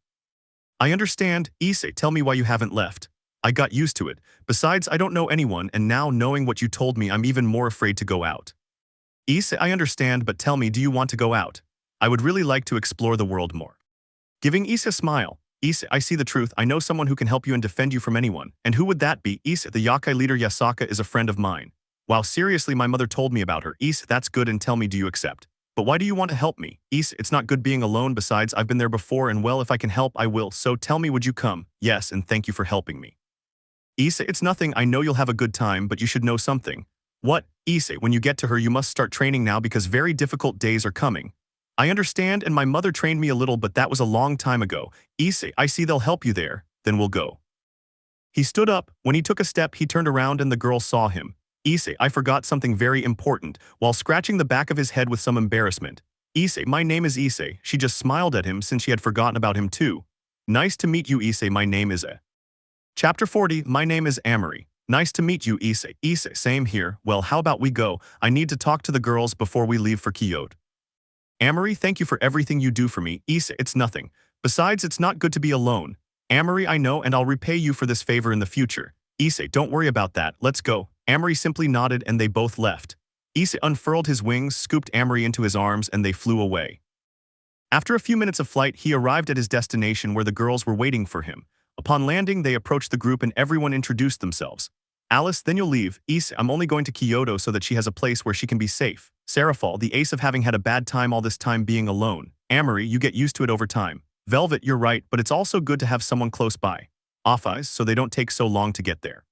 "I understand, Issei, tell me why you haven't left." "I got used to it. Besides, I don't know anyone, and now knowing what you told me, I'm even more afraid to go out." "Issei, I understand, but tell me, do you want to go out?" "I would really like to explore the world more." Giving Issei a smile. "Issei, I see the truth. I know someone who can help you and defend you from anyone." "And who would that be?" "Issei, the Yakai leader Yasaka is a friend of mine." "Wow, seriously, my mother told me about her." "Issei, that's good, and tell me, do you accept?" "But why do you want to help me?" "Issei, it's not good being alone. Besides, I've been there before, and well, if I can help, I will. So tell me, would you come?" "Yes, and thank you for helping me." "Issei, it's nothing. I know you'll have a good time, but you should know something." "What?" "Issei, when you get to her, you must start training now because very difficult days are coming." "I understand, and my mother trained me a little, but that was a long time ago." "Issei, I see they'll help you there. Then we'll go." He stood up. When he took a step, he turned around and the girl saw him. "Issei, I forgot something very important," while scratching the back of his head with some embarrassment. "Issei, my name is Issei." She just smiled at him since she had forgotten about him too. "Nice to meet you, Issei. My name is Issei." Chapter 40, My name is Amory. "Nice to meet you, Issei." "Issei, same here. Well, how about we go? I need to talk to the girls before we leave for Kyoto." "Amory, thank you for everything you do for me." "Issei, it's nothing. Besides, it's not good to be alone." "Amory, I know, and I'll repay you for this favor in the future." "Issei, don't worry about that. Let's go." Amory simply nodded and they both left. Issei unfurled his wings, scooped Amory into his arms, and they flew away. After a few minutes of flight, he arrived at his destination where the girls were waiting for him. Upon landing, they approached the group and everyone introduced themselves. "Alice, then you'll leave." "Issei, I'm only going to Kyoto so that she has a place where she can be safe." Sarafal, the ace of having had a bad time all this time being alone. "Amory, you get used to it over time." Velvet, you're right, but it's also good to have someone close by. Offis, so they don't take so long to get there.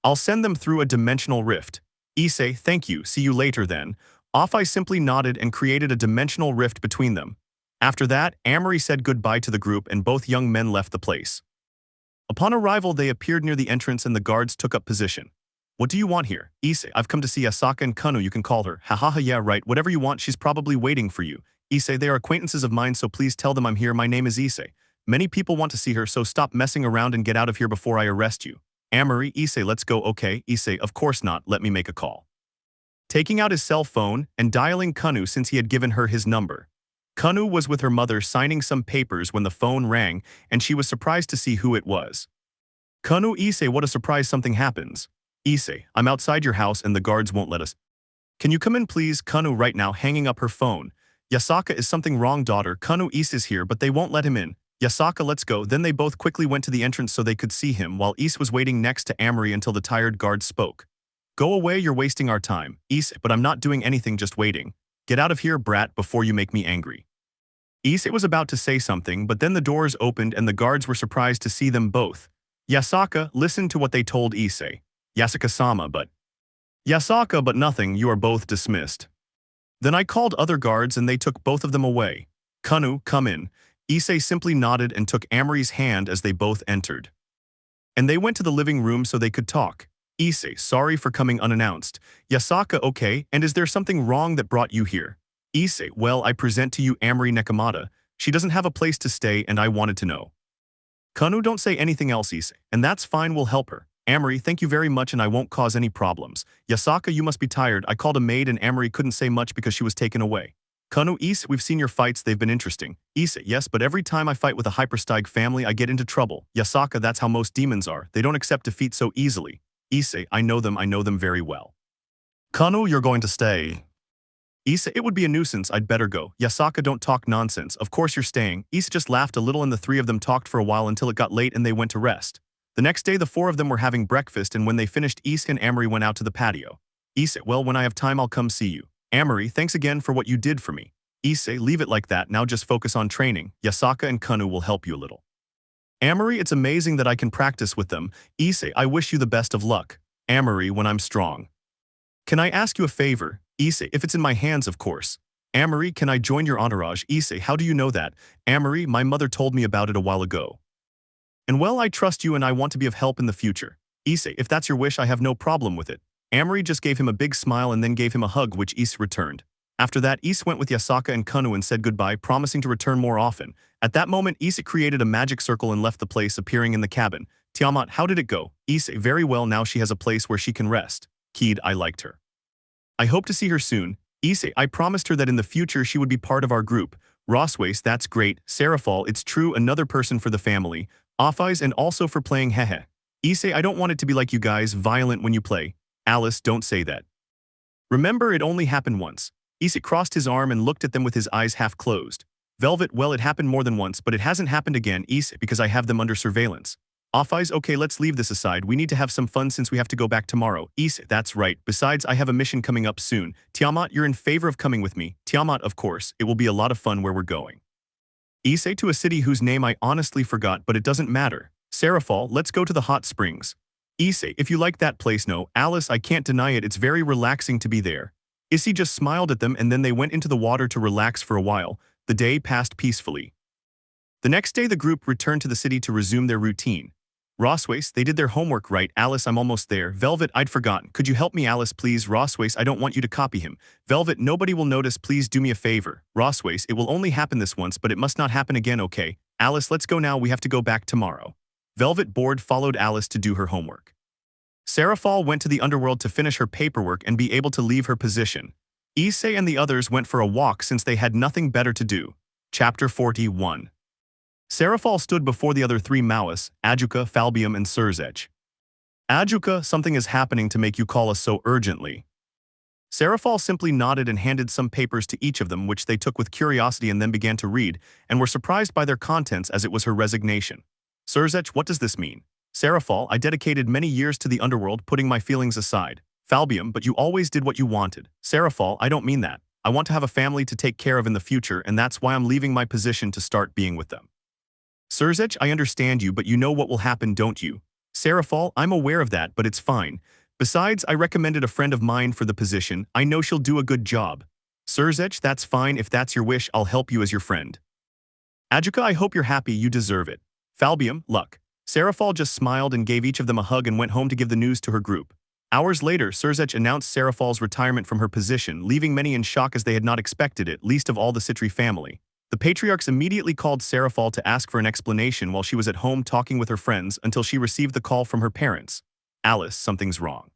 I'll send them through a dimensional rift. Issei, thank you, see you later then. Offai simply nodded and created a dimensional rift between them. After that, Amory said goodbye to the group and both young men left the place. Upon arrival, they appeared near the entrance and the guards took up position. "What do you want here?" "Issei, I've come to see Asaka and Kanu, you can call her." "Hahaha, yeah right, whatever you want, she's probably waiting for you." "Issei, they are acquaintances of mine, so please tell them I'm here. My name is Issei. Many people want to see her, so stop messing around and get out of here before I arrest you." Amory, Issei, let's go. Okay, Issei, of course not, let me make a call. Taking out his cell phone and dialing Kanu since he had given her his number. Kanu was with her mother signing some papers when the phone rang, and she was surprised to see who it was. "Kanu, Issei, what a surprise, something happens." "Issei, I'm outside your house and the guards won't let us." "Can you come in please?" Kanu right now hanging up her phone. "Yasaka, is something wrong, daughter?" "Kanu, Issei's here but they won't let him in." "Yasaka, let's go." Then they both quickly went to the entrance so they could see him while Issei was waiting next to Amory until the tired guard spoke. "Go away, you're wasting our time." "Issei, but I'm not doing anything, just waiting." "Get out of here, brat, before you make me angry." Issei was about to say something, but then the doors opened and the guards were surprised to see them both. "Yasaka, listen to what they told Issei." Yasaka-sama, but Yasaka, but nothing, you are both dismissed. Then I called other guards and they took both of them away. Kanu, come in. Issei simply nodded and took Amory's hand as they both entered. And they went to the living room so they could talk. Issei, sorry for coming unannounced. Yasaka, okay, and is there something wrong that brought you here? Issei, well, I present to you Amory Nekomata. She doesn't have a place to stay and I wanted to know. Kanu, don't say anything else, Issei, and that's fine, we'll help her. Amory, thank you very much and I won't cause any problems. Yasaka, you must be tired. I called a maid and Amory couldn't say much because she was taken away. Kanu, Issei, we've seen your fights, they've been interesting. Issei, yes, but every time I fight with a Hypersteig family I get into trouble. Yasaka, that's how most demons are. They don't accept defeat so easily. Issei, I know them very well. Kanu, you're going to stay. Issei, it would be a nuisance, I'd better go. Yasaka, don't talk nonsense, of course you're staying. Issei just laughed a little and the three of them talked for a while until it got late and they went to rest. The next day the four of them were having breakfast and when they finished Issei and Amory went out to the patio. Issei, well, when I have time I'll come see you. Amory, thanks again for what you did for me. Issei, leave it like that, now just focus on training. Yasaka and Kanu will help you a little. Amory, it's amazing that I can practice with them. Issei, I wish you the best of luck. Amory, when I'm strong. Can I ask you a favor? Issei, if it's in my hands, of course. Amory, can I join your entourage? Issei, how do you know that? Amory, my mother told me about it a while ago. And well, I trust you and I want to be of help in the future. Issei, if that's your wish, I have no problem with it. Amory just gave him a big smile and then gave him a hug, which Issei returned. After that, Issei went with Yasaka and Kanu and said goodbye, promising to return more often. At that moment, Issei created a magic circle and left the place, appearing in the cabin. Tiamat, how did it go? Issei, very well, now she has a place where she can rest. Kid, I liked her. I hope to see her soon. Issei, I promised her that in the future she would be part of our group. Rossweisse, that's great. Sarafal, it's true, another person for the family. Offis and also for playing hehe. Issei, I don't want it to be like you guys, violent when you play. Alice, don't say that. Remember, it only happened once. Issei crossed his arm and looked at them with his eyes half closed. Velvet, well, it happened more than once, but it hasn't happened again, Issei, because I have them under surveillance. Offis, okay, let's leave this aside, we need to have some fun since we have to go back tomorrow. Issei, that's right, besides I have a mission coming up soon. Tiamat, you're in favor of coming with me. Tiamat, of course, it will be a lot of fun where we're going. Issei, to a city whose name I honestly forgot, but it doesn't matter. Sarafal, let's go to the hot springs. Issei, if you like that place, no. Alice, I can't deny it, it's very relaxing to be there. Issei just smiled at them and then they went into the water to relax for a while. The day passed peacefully. The next day the group returned to the city to resume their routine. Rossweisse, they did their homework right. Alice, I'm almost there. Velvet, I'd forgotten. Could you help me, Alice, please? Rossweisse, I don't want you to copy him. Velvet, nobody will notice, please do me a favor. Rossweisse, it will only happen this once, but it must not happen again, okay? Alice, let's go now, we have to go back tomorrow. Velvet, bored, followed Alice to do her homework. Sarafal went to the underworld to finish her paperwork and be able to leave her position. Issei and the others went for a walk since they had nothing better to do. Chapter 41. Sarafal stood before the other three Maoists, Ajuka, Falbium, and Surzech. Ajuka, something is happening to make you call us so urgently. Sarafal simply nodded and handed some papers to each of them, which they took with curiosity and then began to read, and were surprised by their contents as it was her resignation. Surzech, what does this mean? Sarafal, I dedicated many years to the underworld, putting my feelings aside. Falbium, but you always did what you wanted. Sarafal, I don't mean that. I want to have a family to take care of in the future, and that's why I'm leaving my position to start being with them. Surzech, I understand you, but you know what will happen, don't you? Sarafal, I'm aware of that, but it's fine. Besides, I recommended a friend of mine for the position. I know she'll do a good job. Surzech, that's fine. If that's your wish, I'll help you as your friend. Ajuka, I hope you're happy, you deserve it. Falbium, luck. Sarafal just smiled and gave each of them a hug and went home to give the news to her group. Hours later, Surzech announced Sarafal's retirement from her position, leaving many in shock as they had not expected it, least of all the Citri family. The patriarchs immediately called Sarafal to ask for an explanation while she was at home talking with her friends until she received the call from her parents. Alice, something's wrong.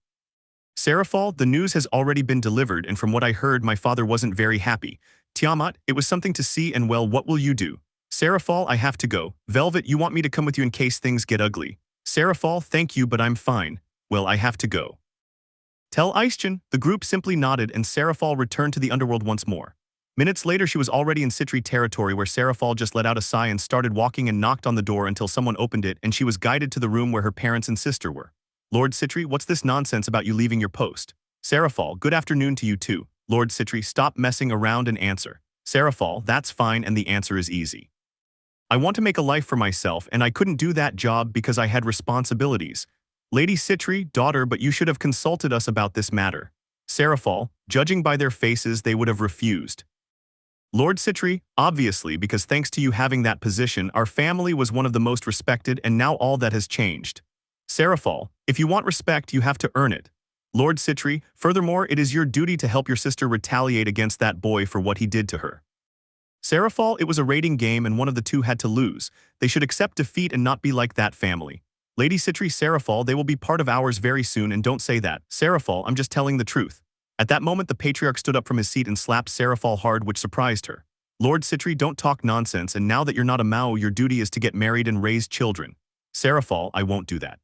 Sarafal, the news has already been delivered and from what I heard my father wasn't very happy. Tiamat, it was something to see and well, what will you do? Sarafal, I have to go. Velvet, you want me to come with you in case things get ugly. Sarafal, thank you, but I'm fine. Well, I have to go. Tell Aishin. The group simply nodded and Sarafal returned to the underworld once more. Minutes later she was already in Citri territory where Sarafal just let out a sigh and started walking and knocked on the door until someone opened it and she was guided to the room where her parents and sister were. Lord Citri, what's this nonsense about you leaving your post? Sarafal, good afternoon to you too. Lord Citri, stop messing around and answer. Sarafal, that's fine and the answer is easy. I want to make a life for myself and I couldn't do that job because I had responsibilities. Lady Citri, daughter, but you should have consulted us about this matter. Sarafal, judging by their faces, they would have refused. Lord Citri, obviously, because thanks to you having that position, our family was one of the most respected, and now all that has changed. Sarafal, if you want respect, you have to earn it. Lord Citri, furthermore, it is your duty to help your sister retaliate against that boy for what he did to her. Sarafal, it was a rating game and one of the two had to lose. They should accept defeat and not be like that family. Lady Citri, Sarafal, they will be part of ours very soon, and don't say that. Sarafal, I'm just telling the truth. At that moment, the patriarch stood up from his seat and slapped Sarafal hard, which surprised her. Lord Citri, don't talk nonsense, and now that you're not a Mao, your duty is to get married and raise children. Sarafal, I won't do that.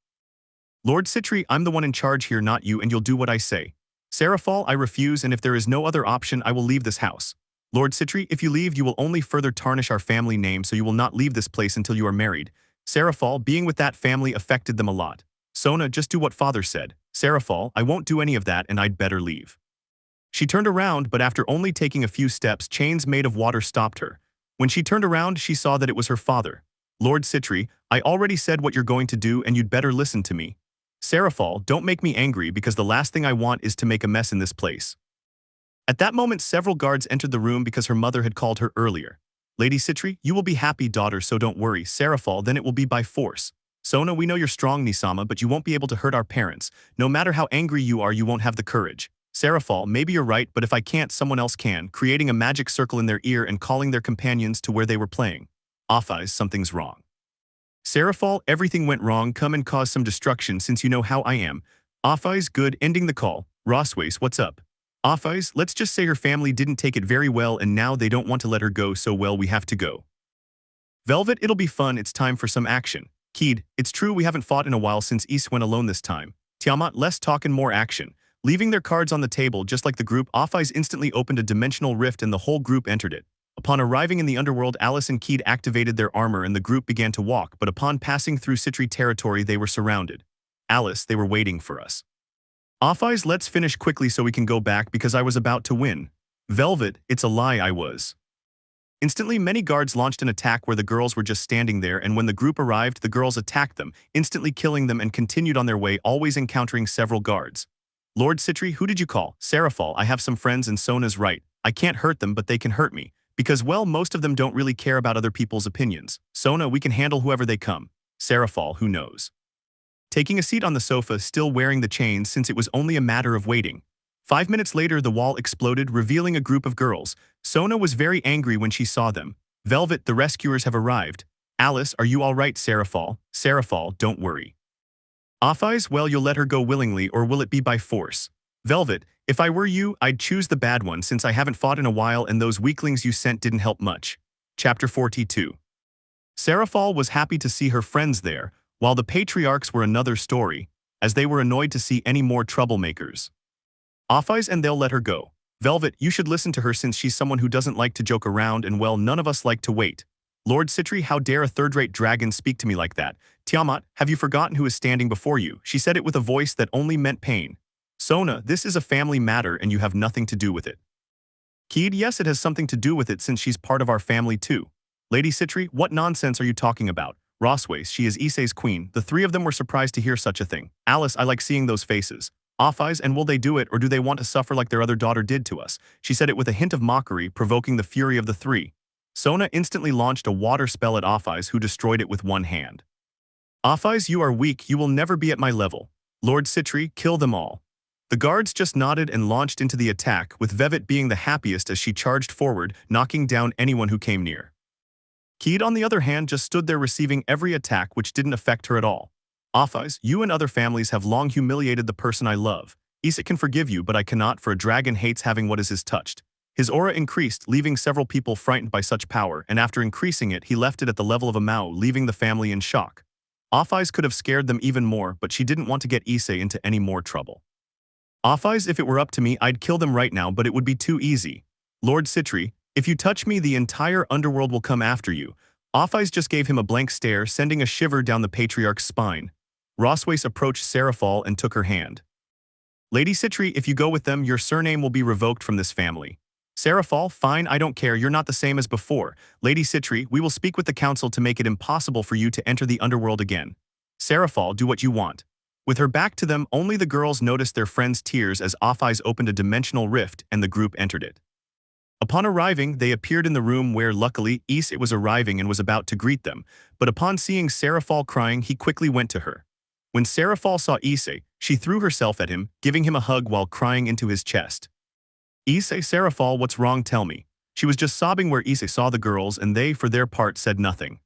Lord Citri, I'm the one in charge here, not you, and you'll do what I say. Sarafal, I refuse, and if there is no other option, I will leave this house. Lord Citri, if you leave, you will only further tarnish our family name, so you will not leave this place until you are married. Sarafal, being with that family affected them a lot. Sona, just do what father said. Sarafal, I won't do any of that, and I'd better leave. She turned around, but after only taking a few steps, chains made of water stopped her. When she turned around, she saw that it was her father. Lord Citri, I already said what you're going to do, and you'd better listen to me. Sarafal, don't make me angry, because the last thing I want is to make a mess in this place. At that moment, several guards entered the room because her mother had called her earlier. Lady Citri, you will be happy, daughter, so don't worry. Sarafal, then it will be by force. Sona, we know you're strong, Nisama, but you won't be able to hurt our parents. No matter how angry you are, you won't have the courage. Sarafal, maybe you're right, but if I can't, someone else can, creating a magic circle in their ear and calling their companions to where they were playing. Afais, something's wrong. Sarafal, everything went wrong, come and cause some destruction since you know how I am. Afais, good, ending the call. Rossweisse, what's up? Afais, let's just say her family didn't take it very well and now they don't want to let her go, so well, we have to go. Velvet, it'll be fun, it's time for some action. Keed, it's true we haven't fought in a while since Issei went alone this time. Tiamat, less talk and more action. Leaving their cards on the table just like the group, Afais instantly opened a dimensional rift and the whole group entered it. Upon arriving in the underworld, Alice and Keed activated their armor and the group began to walk, but upon passing through Citri territory, they were surrounded. Alice, they were waiting for us. Afais, let's finish quickly so we can go back because I was about to win. Velvet, it's a lie, I was. Instantly, many guards launched an attack where the girls were just standing there, and when the group arrived, the girls attacked them, instantly killing them and continued on their way, always encountering several guards. Lord Citri, who did you call? Sarafal, I have some friends and Sona's right. I can't hurt them, but they can hurt me. Because, well, most of them don't really care about other people's opinions. Sona, we can handle whoever they come. Sarafal, who knows? Taking a seat on the sofa, still wearing the chains since it was only a matter of waiting. 5 minutes later, the wall exploded, revealing a group of girls. Sona was very angry when she saw them. Velvet, the rescuers have arrived. Alice, are you all right, Sarafal? Sarafal, don't worry. Afais, well, you'll let her go willingly, or will it be by force? Velvet, if I were you, I'd choose the bad one since I haven't fought in a while and those weaklings you sent didn't help much. Chapter 42. Sarafal was happy to see her friends there, while the patriarchs were another story, as they were annoyed to see any more troublemakers. Afais, and they'll let her go. Velvet, you should listen to her since she's someone who doesn't like to joke around and, well, none of us like to wait. Lord Citri, how dare a third-rate dragon speak to me like that? Tiamat, have you forgotten who is standing before you? She said it with a voice that only meant pain. Sona, this is a family matter and you have nothing to do with it. Keed, yes, it has something to do with it since she's part of our family too. Lady Citri, what nonsense are you talking about? Rossweisse, she is Issei's queen. The three of them were surprised to hear such a thing. Alice, I like seeing those faces. Afais, and will they do it, or do they want to suffer like their other daughter did to us? She said it with a hint of mockery, provoking the fury of the three. Sona instantly launched a water spell at Afais, who destroyed it with one hand. Afais, you are weak, you will never be at my level. Lord Citri, kill them all. The guards just nodded and launched into the attack, with Velvet being the happiest as she charged forward, knocking down anyone who came near. Keed, on the other hand, just stood there receiving every attack which didn't affect her at all. Afais, you and other families have long humiliated the person I love. Issei can forgive you, but I cannot, for a dragon hates having what is his touched. His aura increased, leaving several people frightened by such power, and after increasing it, he left it at the level of a Mao, leaving the family in shock. Afais could have scared them even more, but she didn't want to get Issei into any more trouble. Afais, if it were up to me, I'd kill them right now, but it would be too easy. Lord Citri, if you touch me, the entire underworld will come after you. Afais just gave him a blank stare, sending a shiver down the patriarch's spine. Rossweisse approached Sarafal and took her hand. Lady Citri, if you go with them, your surname will be revoked from this family. Sarafal, fine, I don't care, you're not the same as before. Lady Citri, we will speak with the council to make it impossible for you to enter the underworld again. Sarafal, do what you want. With her back to them, only the girls noticed their friend's tears as Offeyes opened a dimensional rift and the group entered it. Upon arriving, they appeared in the room where, luckily, Issei was arriving and was about to greet them, but upon seeing Sarafal crying, he quickly went to her. When Sarafal saw Issei, she threw herself at him, giving him a hug while crying into his chest. Issei, Sarafal, what's wrong, tell me. She was just sobbing where Issei saw the girls and they, for their part, said nothing.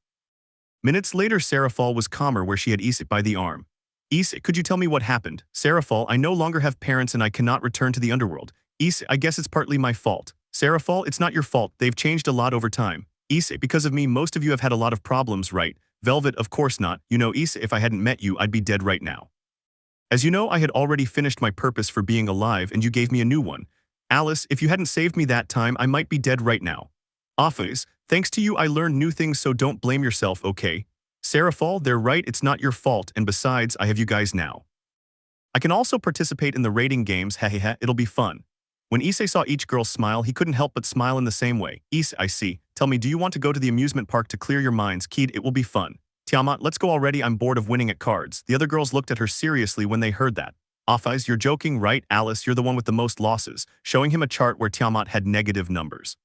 Minutes later, Sarafal was calmer where she had Issei by the arm. Issei, could you tell me what happened? Sarafal, I no longer have parents and I cannot return to the underworld. Issei, I guess it's partly my fault. Sarafal, it's not your fault, they've changed a lot over time. Issei, because of me most of you have had a lot of problems, right? Velvet, of course not. You know, Issei, if I hadn't met you, I'd be dead right now. As you know, I had already finished my purpose for being alive and you gave me a new one. Alice, if you hadn't saved me that time, I might be dead right now. Offeyes, thanks to you I learned new things, so don't blame yourself, okay? Sarafal, they're right, it's not your fault, and besides, I have you guys now. I can also participate in the rating games, hehehe, it'll be fun. When Issei saw each girl smile, he couldn't help but smile in the same way. Issei, I see. Tell me, do you want to go to the amusement park to clear your minds? Kid, it will be fun. Tiamat, let's go already, I'm bored of winning at cards. The other girls looked at her seriously when they heard that. Offeyes, you're joking, right? Alice, you're the one with the most losses, showing him a chart where Tiamat had negative numbers.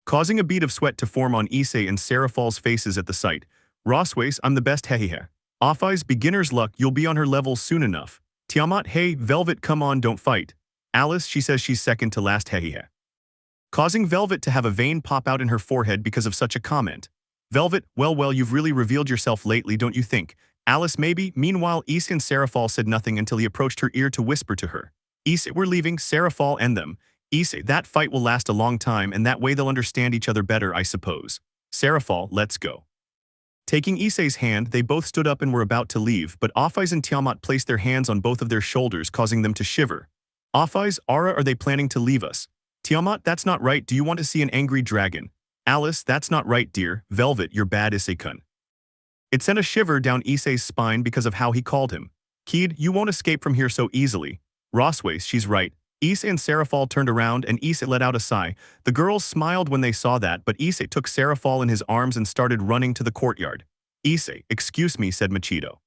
Causing a bead of sweat to form on Issei and Sarafal's faces at the sight. Rossweisse, I'm the best, hehehe. Offeyes, beginner's luck, you'll be on her level soon enough. Tiamat, hey, Velvet, come on, don't fight. Alice, she says she's second to last, hehehe. Causing Velvet to have a vein pop out in her forehead because of such a comment. Velvet, well, you've really revealed yourself lately, don't you think? Alice, maybe. Meanwhile, Issei and Sarafal said nothing until he approached her ear to whisper to her. Issei, we're leaving, Sarafal and them. Issei, that fight will last a long time and that way they'll understand each other better, I suppose. Sarafal, let's go. Taking Issei's hand, they both stood up and were about to leave, but Offeyes and Tiamat placed their hands on both of their shoulders, causing them to shiver. Offeyes, Ara, are they planning to leave us? Tiamat, that's not right, do you want to see an angry dragon? Alice, that's not right, dear. Velvet, you're bad, Issei-kun. It sent a shiver down Issei's spine because of how he called him. Kid, you won't escape from here so easily. Rossweisse, she's right. Issei and Sarafal turned around and Issei let out a sigh. The girls smiled when they saw that, but Issei took Sarafal in his arms and started running to the courtyard. Issei, excuse me, said Machito.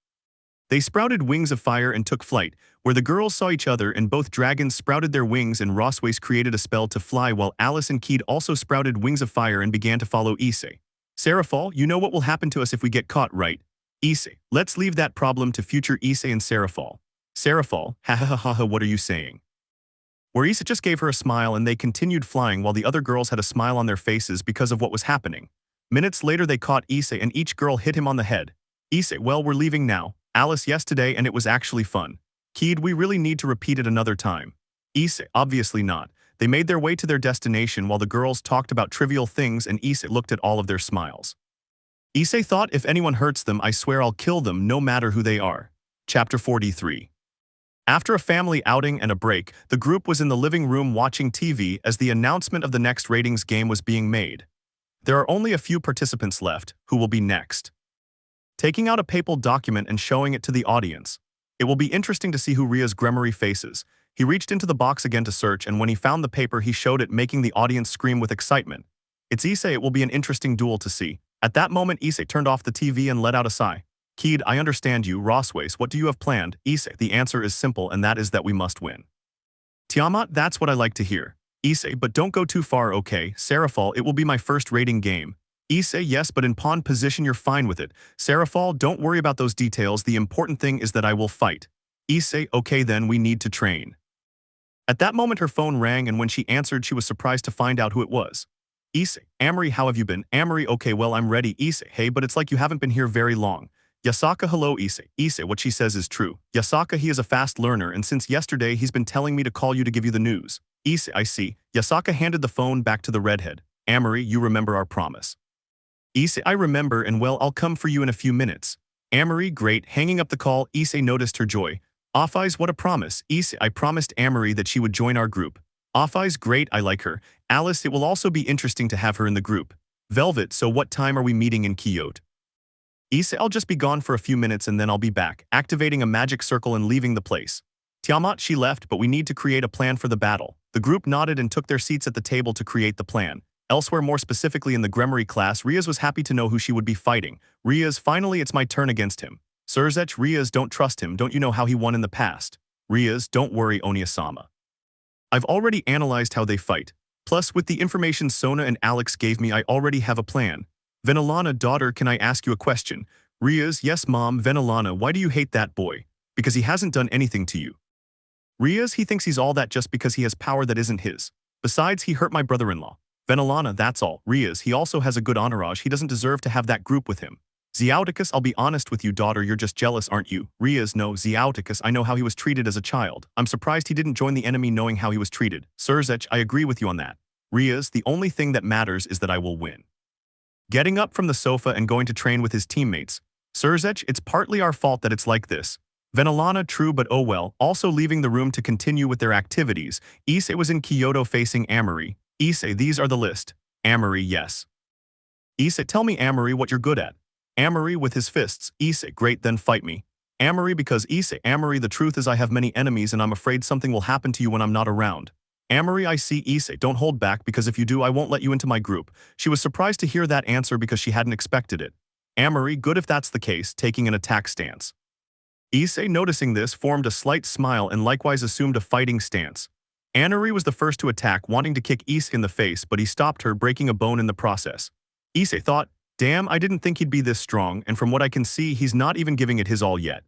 They sprouted wings of fire and took flight, where the girls saw each other and both dragons sprouted their wings and Rossweisse created a spell to fly while Alice and Kid also sprouted wings of fire and began to follow Issei. Sarafal, you know what will happen to us if we get caught, right? Issei, let's leave that problem to future Issei and Sarafal. Sarafal, ha ha ha ha ha, what are you saying? Where Issei just gave her a smile and they continued flying while the other girls had a smile on their faces because of what was happening. Minutes later they caught Issei and each girl hit him on the head. Issei, well, we're leaving now. Alice, yes, today, and it was actually fun. Kid, we really need to repeat it another time. Issei, obviously not. They made their way to their destination while the girls talked about trivial things and Issei looked at all of their smiles. Issei thought, if anyone hurts them, I swear I'll kill them no matter who they are. Chapter 43. After a family outing and a break, the group was in the living room watching TV as the announcement of the next ratings game was being made. There are only a few participants left. Who will be next? Taking out a papal document and showing it to the audience. It will be interesting to see who Rias' Gremory faces. He reached into the box again to search, and when he found the paper, he showed it, making the audience scream with excitement. It's Issei, it will be an interesting duel to see. At that moment, Issei turned off the TV and let out a sigh. Kid, I understand you, Rossweisse, what do you have planned? Issei, the answer is simple, and that is that we must win. Tiamat, that's what I like to hear. Issei, but don't go too far, okay? Sarafal, it will be my first rating game. Issei, yes, but in pawn position you're fine with it. Sarafal, don't worry about those details, the important thing is that I will fight. Issei, okay then, we need to train. At that moment her phone rang and when she answered she was surprised to find out who it was. Issei, Amory, how have you been? Amory, okay, well I'm ready. Issei, hey, but it's like you haven't been here very long. Yasaka, hello Issei. Issei, what she says is true. Yasaka, he is a fast learner and since yesterday he's been telling me to call you to give you the news. Issei, I see. Yasaka handed the phone back to the redhead. Amory, you remember our promise. Issei, I remember and well, I'll come for you in a few minutes. Amory, great. Hanging up the call, Issei noticed her joy. Offeyes, what a promise. Issei, I promised Amory that she would join our group. Offeyes, great, I like her. Alice, it will also be interesting to have her in the group. Velvet, so what time are we meeting in Kyoto? Issei, I'll just be gone for a few minutes and then I'll be back, activating a magic circle and leaving the place. Tiamat, she left, but we need to create a plan for the battle. The group nodded and took their seats at the table to create the plan. Elsewhere, more specifically in the Gremory class, Rias was happy to know who she would be fighting. Rias, finally it's my turn against him. Surzech, Rias, don't trust him, don't you know how he won in the past? Rias, don't worry, Oniasama. I've already analyzed how they fight. Plus, with the information Sona and Alex gave me, I already have a plan. Venelana, daughter, can I ask you a question? Rias, yes mom. Venelana, why do you hate that boy? Because he hasn't done anything to you. Rias, he thinks he's all that just because he has power that isn't his. Besides, he hurt my brother-in-law. Venelana, that's all. Rias, he also has a good entourage, he doesn't deserve to have that group with him. Xiaoticus, I'll be honest with you, daughter, you're just jealous, aren't you? Rias, no, Xiaoticus, I know how he was treated as a child. I'm surprised he didn't join the enemy knowing how he was treated. Surzech, I agree with you on that. Rias, the only thing that matters is that I will win. Getting up from the sofa and going to train with his teammates. Surzech, it's partly our fault that it's like this. Venelana, true, but oh well. Also leaving the room to continue with their activities. Issei was in Kyoto facing Amory. Issei, these are the list. Amory, yes. Issei, tell me Amory what you're good at. Amory with his fists. Issei, great, then fight me. Amory because Issei, Amory, the truth is I have many enemies and I'm afraid something will happen to you when I'm not around. Amory, I see. Issei, don't hold back because if you do I won't let you into my group. She was surprised to hear that answer because she hadn't expected it. Amory, good if that's the case, taking an attack stance. Issei, noticing this, formed a slight smile and likewise assumed a fighting stance. Amory was the first to attack, wanting to kick Issei in the face, but he stopped her, breaking a bone in the process. Issei thought, damn, I didn't think he'd be this strong, and from what I can see, he's not even giving it his all yet.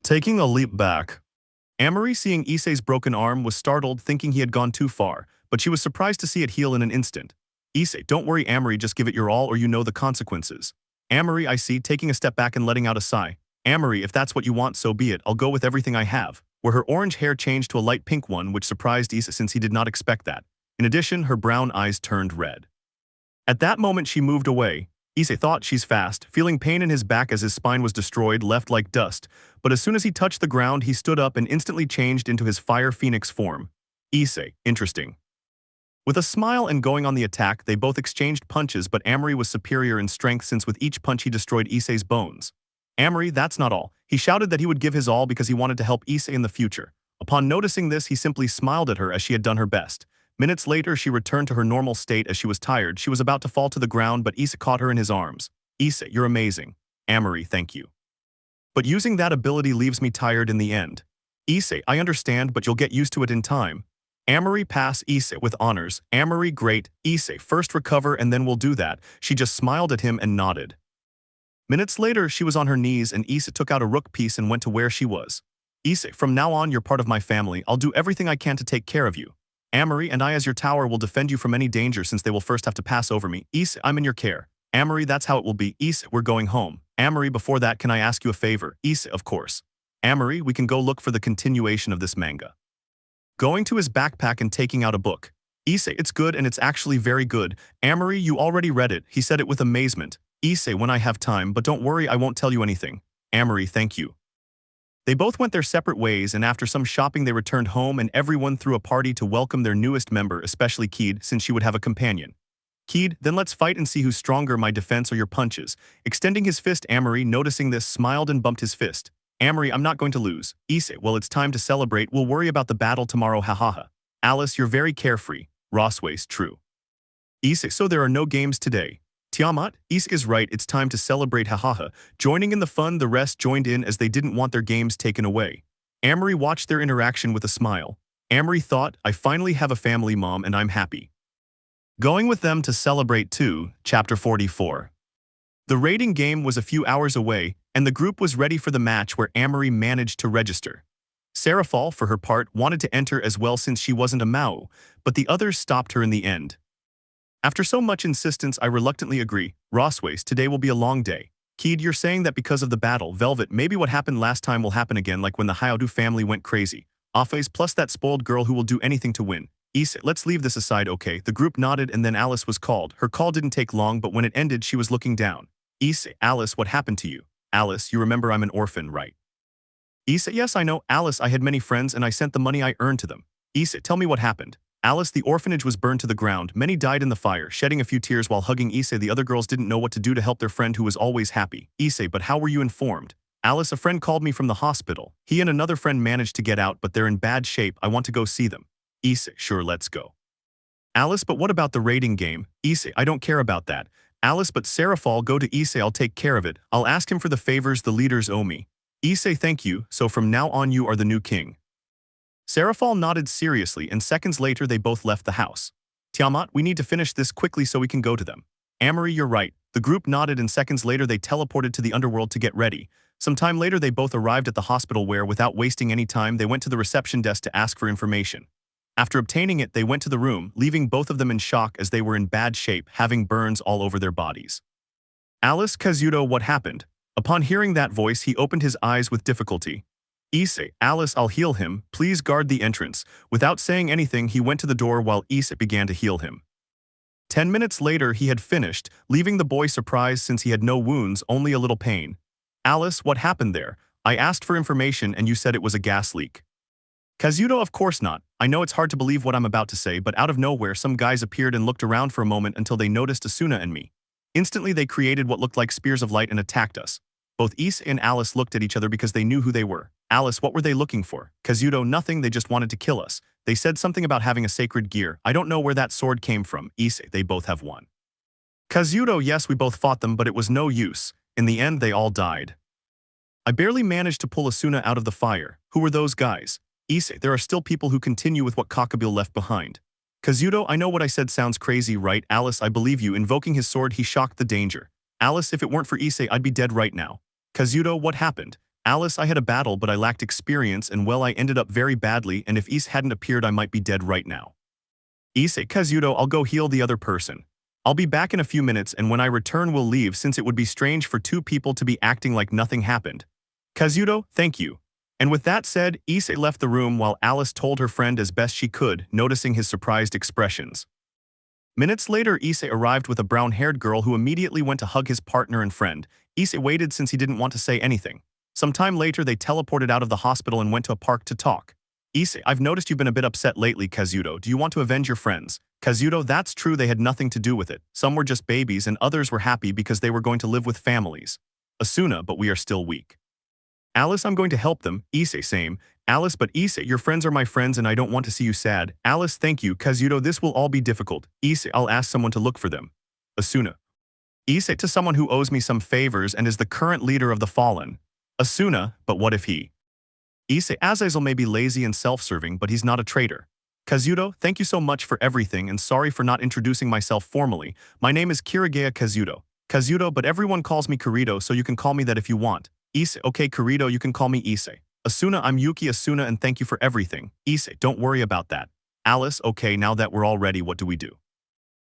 Taking a leap back. Amory, seeing Issei's broken arm, was startled, thinking he had gone too far, but she was surprised to see it heal in an instant. Issei, don't worry Amory, just give it your all or you know the consequences. Amory, I see, taking a step back and letting out a sigh. Amory, if that's what you want, so be it, I'll go with everything I have. Where her orange hair changed to a light pink one, which surprised Issei since he did not expect that. In addition, her brown eyes turned red. At that moment she moved away. Issei thought she's fast, feeling pain in his back as his spine was destroyed, left like dust, but as soon as he touched the ground he stood up and instantly changed into his fire phoenix form. Issei, interesting. With a smile and going on the attack, they both exchanged punches, but Amory was superior in strength since with each punch he destroyed Issei's bones. Amory, that's not all. He shouted that he would give his all because he wanted to help Issei in the future. Upon noticing this, he simply smiled at her as she had done her best. Minutes later, she returned to her normal state as she was tired. She was about to fall to the ground, but Issei caught her in his arms. Issei, you're amazing. Amory, thank you. But using that ability leaves me tired in the end. Issei, I understand, but you'll get used to it in time. Amory, pass. Issei, with honors. Amory, great. Issei, first recover and then we'll do that. She just smiled at him and nodded. Minutes later, she was on her knees and Issei took out a rook piece and went to where she was. Issei, from now on you're part of my family. I'll do everything I can to take care of you. Amory, and I as your tower will defend you from any danger since they will first have to pass over me. Issei, I'm in your care. Amory, that's how it will be. Issei, we're going home. Amory, before that, can I ask you a favor? Issei, of course. Amory, we can go look for the continuation of this manga. Going to his backpack and taking out a book. Issei, it's good and it's actually very good. Amory, you already read it. He said it with amazement. Issei, when I have time, but don't worry, I won't tell you anything. Amory, thank you. They both went their separate ways, and after some shopping they returned home and everyone threw a party to welcome their newest member, especially Keed, since she would have a companion. Keed, then let's fight and see who's stronger, my defense or your punches. Extending his fist, Amory, noticing this, smiled and bumped his fist. Amory, I'm not going to lose. Issei, well, it's time to celebrate. We'll worry about the battle tomorrow, hahaha. Alice, you're very carefree. Rossweisse, true. Issei, so there are no games today. Tiamat, Issei is right, it's time to celebrate, hahaha. Joining in the fun, the rest joined in as they didn't want their games taken away. Amory watched their interaction with a smile. Amory thought, I finally have a family, mom, and I'm happy. Going with them to celebrate too, Chapter 44. The raiding game was a few hours away, and the group was ready for the match where Amory managed to register. Sarafal, for her part, wanted to enter as well since she wasn't a Mao, but the others stopped her in the end. After so much insistence, I reluctantly agree. Rossweisse, today will be a long day. Keed, you're saying that because of the battle, Velvet, maybe what happened last time will happen again, like when the Hayodu family went crazy. Offais plus that spoiled girl who will do anything to win. Issei, let's leave this aside, okay? The group nodded and then Alice was called. Her call didn't take long, but when it ended, she was looking down. Issei, Alice, what happened to you? Alice, you remember I'm an orphan, right? Issei, yes, I know. Alice, I had many friends and I sent the money I earned to them. Issei, tell me what happened. Alice, the orphanage was burned to the ground. Many died in the fire, shedding a few tears while hugging Issei. The other girls didn't know what to do to help their friend who was always happy. Issei, but how were you informed? Alice, a friend called me from the hospital. He and another friend managed to get out, but they're in bad shape. I want to go see them. Issei, sure, let's go. Alice, but what about the raiding game? Issei, I don't care about that. Alice, but Sarafal, go to Issei, I'll take care of it. I'll ask him for the favors the leaders owe me. Issei, thank you, so from now on you are the new king. Sarafal nodded seriously, and seconds later they both left the house. Tiamat, we need to finish this quickly so we can go to them. Amory, you're right. The group nodded, and seconds later they teleported to the underworld to get ready. Some time later they both arrived at the hospital where, without wasting any time, they went to the reception desk to ask for information. After obtaining it, they went to the room, leaving both of them in shock as they were in bad shape, having burns all over their bodies. Alice, Kazuto, what happened? Upon hearing that voice, he opened his eyes with difficulty. Issei, Alice, I'll heal him. Please guard the entrance. Without saying anything, he went to the door while Issei began to heal him. 10 minutes later, he had finished, leaving the boy surprised since he had no wounds, only a little pain. Alice, what happened there? I asked for information and you said it was a gas leak. Kazuto, of course not. I know it's hard to believe what I'm about to say, but out of nowhere some guys appeared and looked around for a moment until they noticed Asuna and me. Instantly they created what looked like spears of light and attacked us. Both Issei and Alice looked at each other because they knew who they were. Alice, what were they looking for? Kazuto, nothing, they just wanted to kill us. They said something about having a sacred gear. I don't know where that sword came from. Issei, they both have one. Kazuto, yes, we both fought them, but it was no use. In the end, they all died. I barely managed to pull Asuna out of the fire. Who were those guys? Issei, there are still people who continue with what Kakabil left behind. Kazuto, I know what I said sounds crazy, right? Alice, I believe you. Invoking his sword, he shocked the danger. Alice, if it weren't for Issei, I'd be dead right now. Kazuto, what happened? Alice, I had a battle, but I lacked experience, and well, I ended up very badly, and if Issei hadn't appeared, I might be dead right now. Issei, Kazuto, I'll go heal the other person. I'll be back in a few minutes, and when I return, we'll leave, since it would be strange for two people to be acting like nothing happened. Kazuto, thank you. And with that said, Issei left the room while Alice told her friend as best she could, noticing his surprised expressions. Minutes later, Issei arrived with a brown-haired girl who immediately went to hug his partner and friend. Issei waited since he didn't want to say anything. Some time later, they teleported out of the hospital and went to a park to talk. Issei, I've noticed you've been a bit upset lately, Kazuto. Do you want to avenge your friends? Kazuto, that's true, they had nothing to do with it. Some were just babies and others were happy because they were going to live with families. Asuna, but we are still weak. Alice, I'm going to help them. Issei, same. Alice, but Issei, your friends are my friends and I don't want to see you sad. Alice, thank you. Kazuto, this will all be difficult. Issei, I'll ask someone to look for them. Asuna. Issei, to someone who owes me some favors and is the current leader of the Fallen. Asuna, but what if he? Issei, Azazel may be lazy and self-serving, but he's not a traitor. Kazuto, thank you so much for everything and sorry for not introducing myself formally. My name is Kirigaya Kazuto. Kazuto, but everyone calls me Kirito, so you can call me that if you want. Issei, okay Kirito, you can call me Issei. Asuna, I'm Yuki Asuna and thank you for everything. Issei, don't worry about that. Alice, okay, now that we're all ready, what do we do?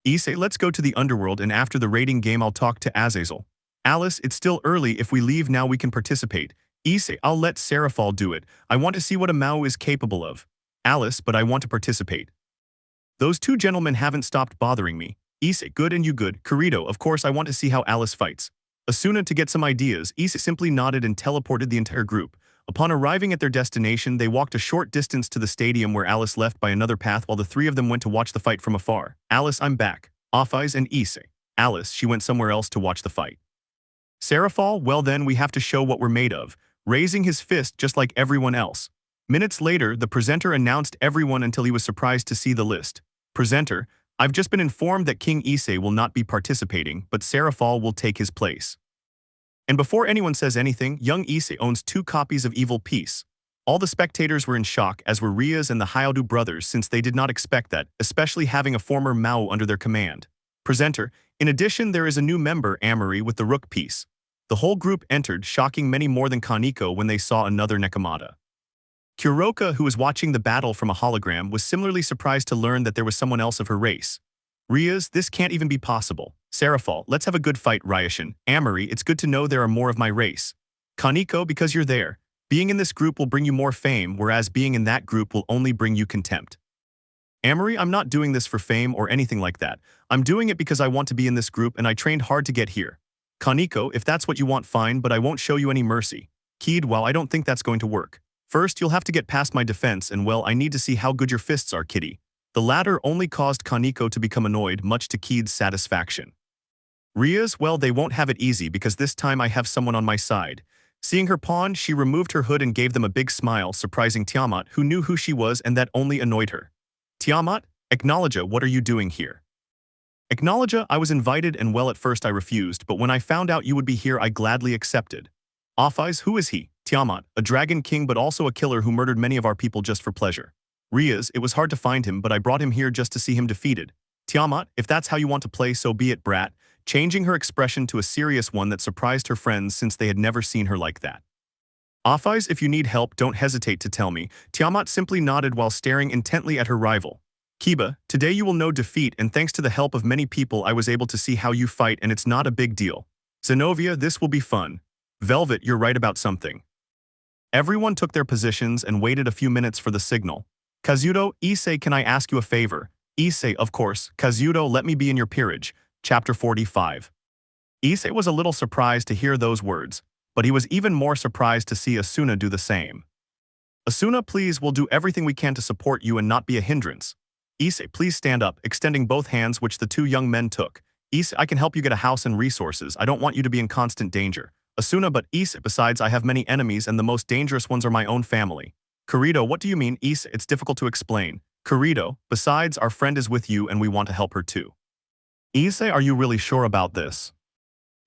Issei, let's go to the underworld and after the raiding game I'll talk to Azazel. Alice, it's still early, if we leave now we can participate. Issei, I'll let Sarafal do it. I want to see what a Mao is capable of. Alice, but I want to participate. Those two gentlemen haven't stopped bothering me. Issei, good and you good. Kirito, of course I want to see how Alice fights. Asuna, to get some ideas, Issei simply nodded and teleported the entire group. Upon arriving at their destination, they walked a short distance to the stadium where Alice left by another path while the three of them went to watch the fight from afar. Alice, I'm back. Offeyes and Issei. Alice, she went somewhere else to watch the fight. Sarafal, well then we have to show what we're made of, raising his fist just like everyone else. Minutes later, the presenter announced everyone until he was surprised to see the list. Presenter, I've just been informed that King Issei will not be participating, but Sarafal will take his place. And before anyone says anything, young Issei owns 2 copies of Evil Peace. All the spectators were in shock, as were Rias and the Hayodu brothers, since they did not expect that, especially having a former Mao under their command. Presenter, in addition there is a new member, Amory, with the Rook piece. The whole group entered, shocking many more than Kaneko when they saw another Nekomata. Kuroka, who was watching the battle from a hologram, was similarly surprised to learn that there was someone else of her race. Rias, this can't even be possible. Sarafal, let's have a good fight, Ryashin. Amory, it's good to know there are more of my race. Kaneko, because you're there. Being in this group will bring you more fame, whereas being in that group will only bring you contempt. Amory, I'm not doing this for fame or anything like that. I'm doing it because I want to be in this group and I trained hard to get here. Kaneko, if that's what you want, fine, but I won't show you any mercy. Keed, well, I don't think that's going to work. First, you'll have to get past my defense and well, I need to see how good your fists are, kitty. The latter only caused Kaneko to become annoyed, much to Keed's satisfaction. Rias, well, they won't have it easy because this time I have someone on my side. Seeing her pawn, she removed her hood and gave them a big smile, surprising Tiamat, who knew who she was and that only annoyed her. Tiamat, acknowledge, what are you doing here? Acknowledge, I was invited and well at first I refused, but when I found out you would be here I gladly accepted. Offis, who is he? Tiamat, a dragon king but also a killer who murdered many of our people just for pleasure. Rias, it was hard to find him but I brought him here just to see him defeated. Tiamat, if that's how you want to play so be it brat, changing her expression to a serious one that surprised her friends since they had never seen her like that. Offis, if you need help don't hesitate to tell me. Tiamat simply nodded while staring intently at her rival. Kiba, today you will know defeat and thanks to the help of many people I was able to see how you fight and it's not a big deal. Zenovia, this will be fun. Velvet, you're right about something. Everyone took their positions and waited a few minutes for the signal. Kazuto, Issei, can I ask you a favor? Issei, of course. Kazuto, let me be in your peerage. Chapter 45. Issei was a little surprised to hear those words, but he was even more surprised to see Asuna do the same. Asuna, please, we'll do everything we can to support you and not be a hindrance. Issei, please stand up, extending both hands which the two young men took. Issei, I can help you get a house and resources. I don't want you to be in constant danger. Asuna, but Issei, besides I have many enemies and the most dangerous ones are my own family. Kirito, what do you mean? Issei, it's difficult to explain. Kirito, besides our friend is with you and we want to help her too. Issei, are you really sure about this?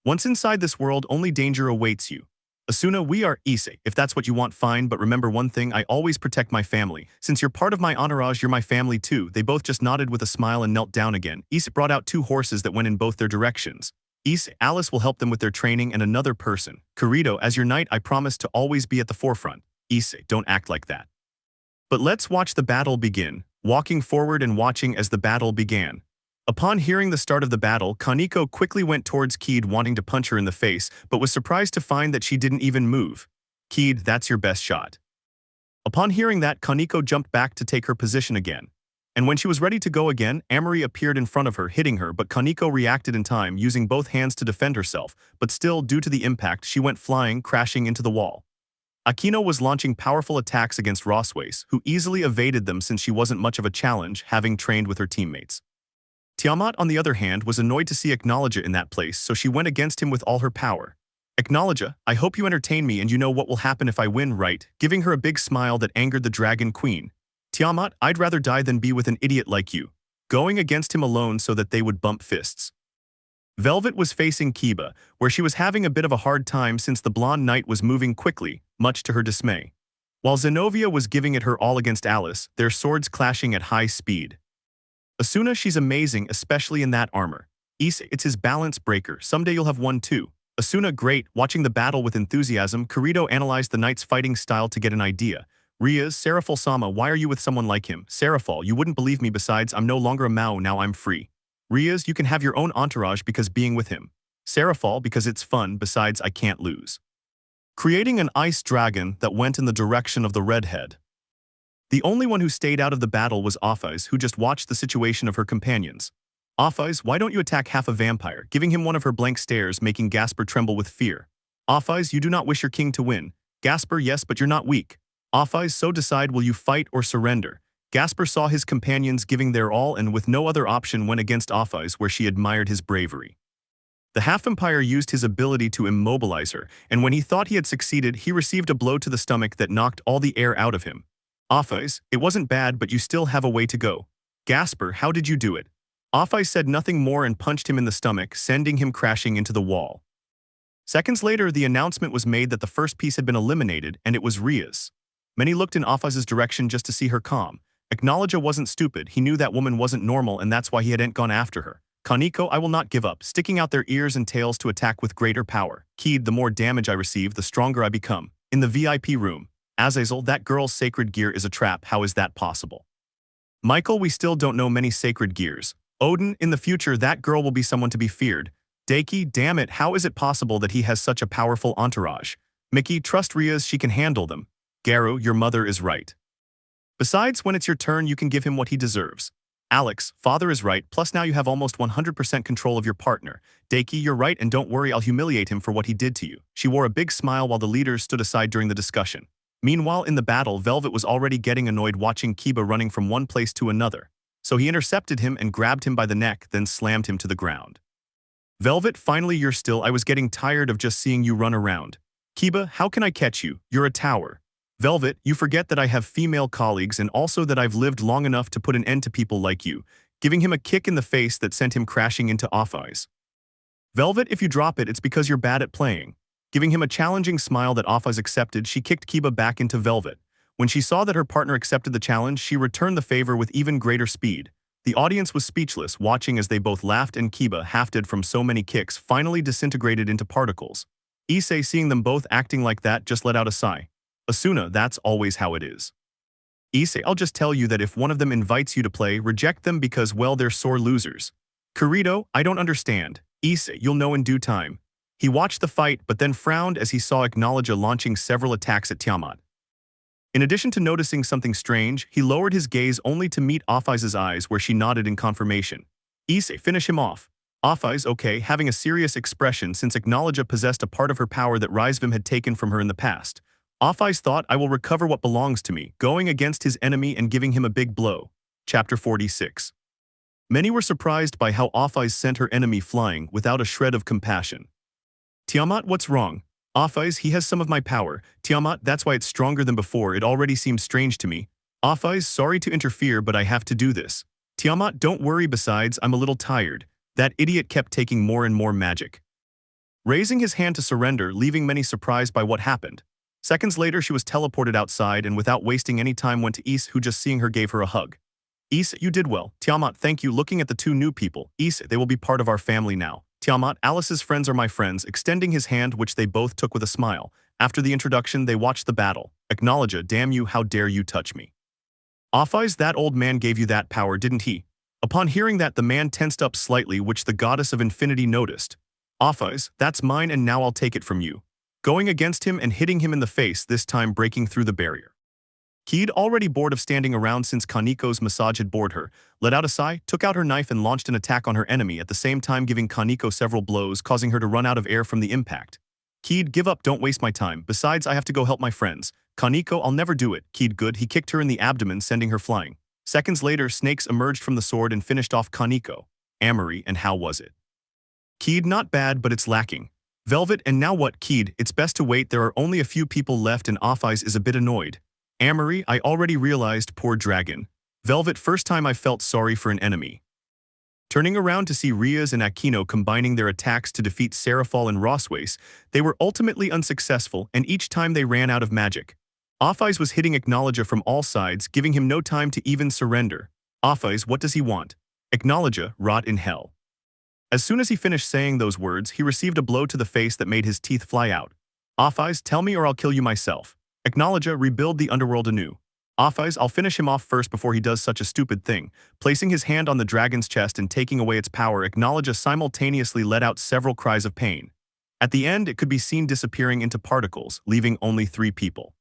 Once inside this world, only danger awaits you. Asuna, we are Issei. If that's what you want, fine, but remember one thing, I always protect my family. Since you're part of my entourage, you're my family too. They both just nodded with a smile and knelt down again. Issei brought out two horses that went in both their directions. Issei, Alice will help them with their training and another person. Kirito, as your knight, I promise to always be at the forefront. Issei, don't act like that. But let's watch the battle begin. Walking forward and watching as the battle began. Upon hearing the start of the battle, Kaneko quickly went towards Keed wanting to punch her in the face, but was surprised to find that she didn't even move. Keed, that's your best shot. Upon hearing that, Kaneko jumped back to take her position again. And when she was ready to go again, Amory appeared in front of her, hitting her, but Kaneko reacted in time, using both hands to defend herself, but still, due to the impact, she went flying, crashing into the wall. Akino was launching powerful attacks against Rossweisse, who easily evaded them since she wasn't much of a challenge, having trained with her teammates. Tiamat, on the other hand, was annoyed to see Acknowledge in that place, so she went against him with all her power. Acknowledge, I hope you entertain me and you know what will happen if I win, right? Giving her a big smile that angered the Dragon Queen. Tiamat, I'd rather die than be with an idiot like you. Going against him alone so that they would bump fists. Velvet was facing Kiba, where she was having a bit of a hard time since the blonde knight was moving quickly, much to her dismay. While Zenovia was giving it her all against Alice, their swords clashing at high speed. Asuna, she's amazing, especially in that armor. Issei, it's his balance breaker, someday you'll have one too. Asuna, great, watching the battle with enthusiasm. Kirito analyzed the knight's fighting style to get an idea. Rias, Sarafal-sama, why are you with someone like him? Sarafal, you wouldn't believe me, besides I'm no longer a Mao, now I'm free. Rias, you can have your own entourage because being with him. Sarafal, because it's fun, besides I can't lose. Creating an ice dragon that went in the direction of the redhead. The only one who stayed out of the battle was Offis, who just watched the situation of her companions. Offis, why don't you attack half a vampire, giving him one of her blank stares, making Gasper tremble with fear. Offis, you do not wish your king to win. Gasper, yes, but you're not weak. Offis, so decide, will you fight or surrender? Gasper saw his companions giving their all and with no other option went against Offis, where she admired his bravery. The half-vampire used his ability to immobilize her, and when he thought he had succeeded, he received a blow to the stomach that knocked all the air out of him. Offis, it wasn't bad, but you still have a way to go. Gasper, how did you do it? Offis said nothing more and punched him in the stomach, sending him crashing into the wall. Seconds later, the announcement was made that the first piece had been eliminated, and it was Rias. Many looked in Offis's direction just to see her calm. Acknowledge wasn't stupid, he knew that woman wasn't normal and that's why he hadn't gone after her. Kaneko, I will not give up, sticking out their ears and tails to attack with greater power. Keed, the more damage I receive, the stronger I become. In the VIP room. Azazel, that girl's sacred gear is a trap, how is that possible? Michael, we still don't know many sacred gears. Odin, in the future that girl will be someone to be feared. Deity, damn it, how is it possible that he has such a powerful entourage? Mickey, trust Rias, she can handle them. Garu, your mother is right. Besides, when it's your turn you can give him what he deserves. Alex, father is right, plus now you have almost 100% control of your partner. Deiki, you're right and don't worry, I'll humiliate him for what he did to you. She wore a big smile while the leaders stood aside during the discussion. Meanwhile, in the battle, Velvet was already getting annoyed watching Kiba running from one place to another. So he intercepted him and grabbed him by the neck, then slammed him to the ground. Velvet, finally you're still, I was getting tired of just seeing you run around. Kiba, how can I catch you? You're a tower. Velvet, you forget that I have female colleagues and also that I've lived long enough to put an end to people like you. giving him a kick in the face that sent him crashing into Off-Eyes. Velvet, if you drop it, it's because you're bad at playing. Giving him a challenging smile that Off-Eyes accepted, she kicked Kiba back into Velvet. When she saw that her partner accepted the challenge, she returned the favor with even greater speed. The audience was speechless, watching as they both laughed and Kiba, half-dead from so many kicks, finally disintegrated into particles. Issei, seeing them both acting like that, just let out a sigh. Asuna, that's always how it is. Issei, I'll just tell you that if one of them invites you to play, reject them because, well, they're sore losers. Kirito, I don't understand. Issei, you'll know in due time. He watched the fight but then frowned as he saw Acknowledge launching several attacks at Tiamat. In addition to noticing something strange, he lowered his gaze only to meet Off-Eyes' eyes where she nodded in confirmation. Issei, finish him off. Off-Eyes, okay, having a serious expression since Acknowledge possessed a part of her power that Rizvim had taken from her in the past. Off-Eyes thought, I will recover what belongs to me, going against his enemy and giving him a big blow. Chapter 46. Many were surprised by how Off-Eyes sent her enemy flying without a shred of compassion. Tiamat, what's wrong? Off-Eyes, he has some of my power. Tiamat, that's why it's stronger than before. It already seems strange to me. Off-Eyes, sorry to interfere, but I have to do this. Tiamat, don't worry, besides, I'm a little tired. That idiot kept taking more and more magic. Raising his hand to surrender, leaving many surprised by what happened. Seconds later, she was teleported outside and without wasting any time went to Issei, who just seeing her gave her a hug. Issei, you did well. Tiamat, thank you. Looking at the two new people. Issei, they will be part of our family now. Tiamat, Alice's friends are my friends, extending his hand which they both took with a smile. After the introduction, they watched the battle. Acknowledge, damn you, how dare you touch me. Off-Eyes, that old man gave you that power, didn't he? Upon hearing that, the man tensed up slightly, which the goddess of infinity noticed. Off-Eyes, that's mine and now I'll take it from you. Going against him and hitting him in the face, this time breaking through the barrier. Keed, already bored of standing around since Kaniko's massage had bored her, let out a sigh, took out her knife and launched an attack on her enemy, at the same time giving Kaniko several blows, causing her to run out of air from the impact. Keed, give up, don't waste my time, besides I have to go help my friends. Kaniko, I'll never do it. Keed, good, he kicked her in the abdomen, sending her flying. Seconds later, snakes emerged from the sword and finished off Kaniko. Amory, and how was it? Keed, not bad, but it's lacking. Velvet, and now what? Keed, it's best to wait, there are only a few people left and Off-Eyes is a bit annoyed. Amory, I already realized, poor dragon. Velvet, first time I felt sorry for an enemy. Turning around to see Rias and Aquino combining their attacks to defeat Sarafal and Rossweisse, they were ultimately unsuccessful and each time they ran out of magic. Off-Eyes was hitting Acknowledge from all sides, giving him no time to even surrender. Off-Eyes, what does he want? Acknowledge, rot in hell. As soon as he finished saying those words, he received a blow to the face that made his teeth fly out. Off-Eyes, tell me or I'll kill you myself. Acknowledge, rebuild the underworld anew. Off-Eyes, I'll finish him off first before he does such a stupid thing. Placing his hand on the dragon's chest and taking away its power, Acknowledge simultaneously let out several cries of pain. At the end, it could be seen disappearing into particles, leaving only 3 people.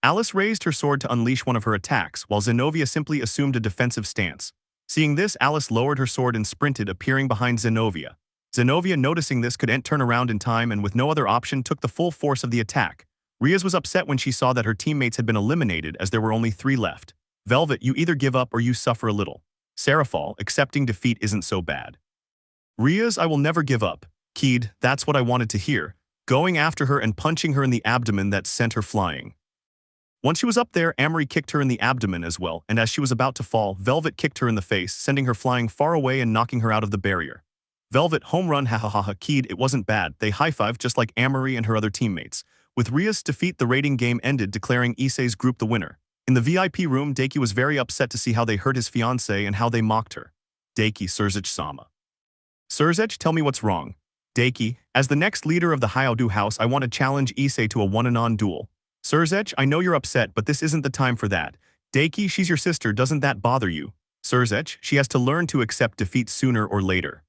Alice raised her sword to unleash one of her attacks, while Zenobia simply assumed a defensive stance. Seeing this, Alice lowered her sword and sprinted, appearing behind Zenobia. Zenobia, noticing this, couldn't turn around in time and with no other option took the full force of the attack. Rias was upset when she saw that her teammates had been eliminated as there were only 3 left. Velvet, you either give up or you suffer a little. Sarafal, accepting defeat isn't so bad. Rias, I will never give up. Keed, that's what I wanted to hear. Going after her and punching her in the abdomen that sent her flying. Once she was up there, Amory kicked her in the abdomen as well, and as she was about to fall, Velvet kicked her in the face, sending her flying far away and knocking her out of the barrier. Velvet, home run, hahaha. Keed, it wasn't bad. They high-fived just like Amory and her other teammates. With Rias' defeat, the rating game ended, declaring Issei's group the winner. In the VIP room, Deity was very upset to see how they hurt his fiancée and how they mocked her. Deity, Surzech-sama. Surzech, tell me what's wrong. Deity, as the next leader of the Hayodu house, I want to challenge Issei to a one-on-one duel. Surzech, I know you're upset, but this isn't the time for that. Deity, she's your sister, doesn't that bother you? Surzech, she has to learn to accept defeat sooner or later.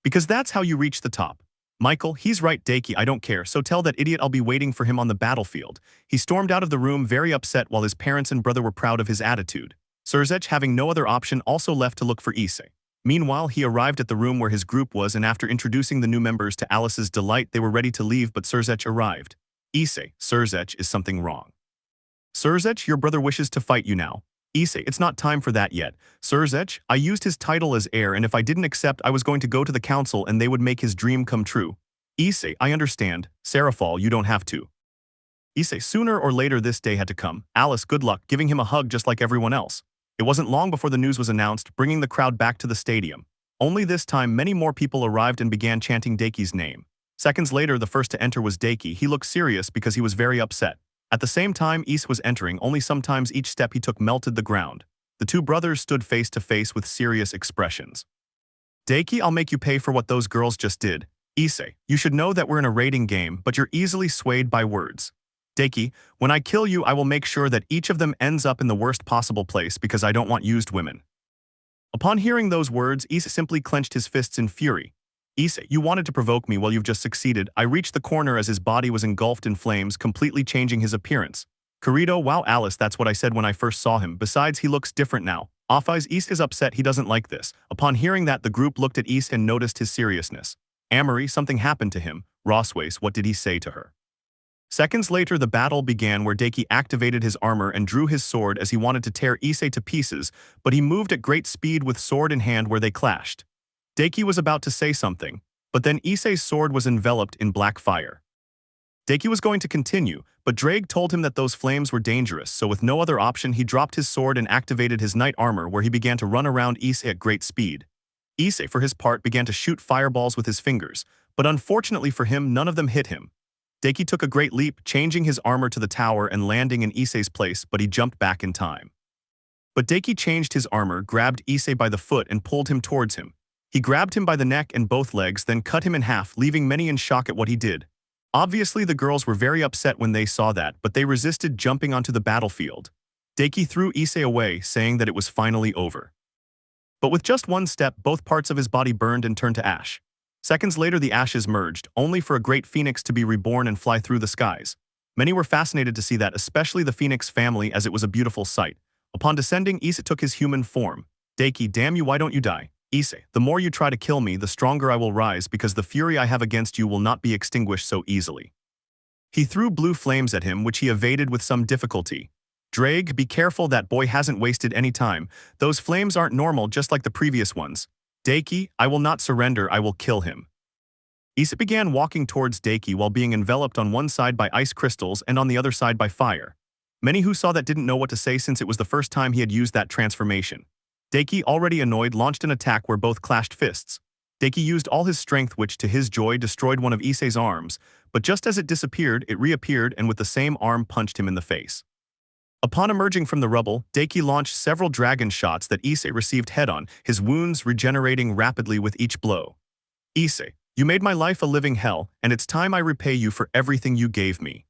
Because that's how you reach the top. Michael, he's right, Deity, I don't care, so tell that idiot I'll be waiting for him on the battlefield. He stormed out of the room very upset while his parents and brother were proud of his attitude. Surzech, having no other option, also left to look for Issei. Meanwhile, he arrived at the room where his group was and after introducing the new members to Alice's delight, they were ready to leave but Surzech arrived. Issei, Surzech, is something wrong? Surzech, your brother wishes to fight you now. Issei, it's not time for that yet. Surzech, I used his title as heir and if I didn't accept I was going to go to the council and they would make his dream come true. Issei, I understand. Sarafal, you don't have to. Issei, sooner or later this day had to come. Alice, good luck, giving him a hug just like everyone else. It wasn't long before the news was announced, bringing the crowd back to the stadium. Only this time, many more people arrived and began chanting Deiki's name. Seconds later, the first to enter was Deity. He looked serious because he was very upset. At the same time Issei was entering, only sometimes each step he took melted the ground. The two brothers stood face to face with serious expressions. Deity, I'll make you pay for what those girls just did. Issei, you should know that we're in a raiding game, but you're easily swayed by words. Deity, when I kill you, I will make sure that each of them ends up in the worst possible place because I don't want used women. Upon hearing those words, Issei simply clenched his fists in fury. Issei, you wanted to provoke me, well, you've just succeeded. I reached the corner as his body was engulfed in flames, completely changing his appearance. Kirito, wow, Alice, that's what I said when I first saw him. Besides, he looks different now. Offeyes, Issei is upset, he doesn't like this. Upon hearing that, the group looked at Issei and noticed his seriousness. Amory, something happened to him. Rossweisse, what did he say to her? Seconds later, the battle began where Deity activated his armor and drew his sword as he wanted to tear Issei to pieces, but he moved at great speed with sword in hand where they clashed. Deity was about to say something, but then Issei's sword was enveloped in black fire. Deity was going to continue, but Drake told him that those flames were dangerous, so with no other option he dropped his sword and activated his knight armor where he began to run around Issei at great speed. Issei, for his part, began to shoot fireballs with his fingers, but unfortunately for him, none of them hit him. Deity took a great leap, changing his armor to the tower and landing in Issei's place, but he jumped back in time. But Deity changed his armor, grabbed Issei by the foot and pulled him towards him. He grabbed him by the neck and both legs, then cut him in half, leaving many in shock at what he did. Obviously, the girls were very upset when they saw that, but they resisted jumping onto the battlefield. Deity threw Issei away, saying that it was finally over. But with just one step, both parts of his body burned and turned to ash. Seconds later, the ashes merged, only for a great phoenix to be reborn and fly through the skies. Many were fascinated to see that, especially the phoenix family, as it was a beautiful sight. Upon descending, Issei took his human form. Deity, damn you, why don't you die? Issei, the more you try to kill me, the stronger I will rise because the fury I have against you will not be extinguished so easily. He threw blue flames at him, which he evaded with some difficulty. Drake, be careful, that boy hasn't wasted any time. Those flames aren't normal, just like the previous ones. Deity, I will not surrender, I will kill him. Issei began walking towards Deity while being enveloped on one side by ice crystals and on the other side by fire. Many who saw that didn't know what to say since it was the first time he had used that transformation. Deity, already annoyed, launched an attack where both clashed fists. Deity used all his strength, which to his joy destroyed one of Issei's arms, but just as it disappeared, it reappeared and with the same arm punched him in the face. Upon emerging from the rubble, Deity launched several dragon shots that Issei received head-on, his wounds regenerating rapidly with each blow. Issei, you made my life a living hell, and it's time I repay you for everything you gave me.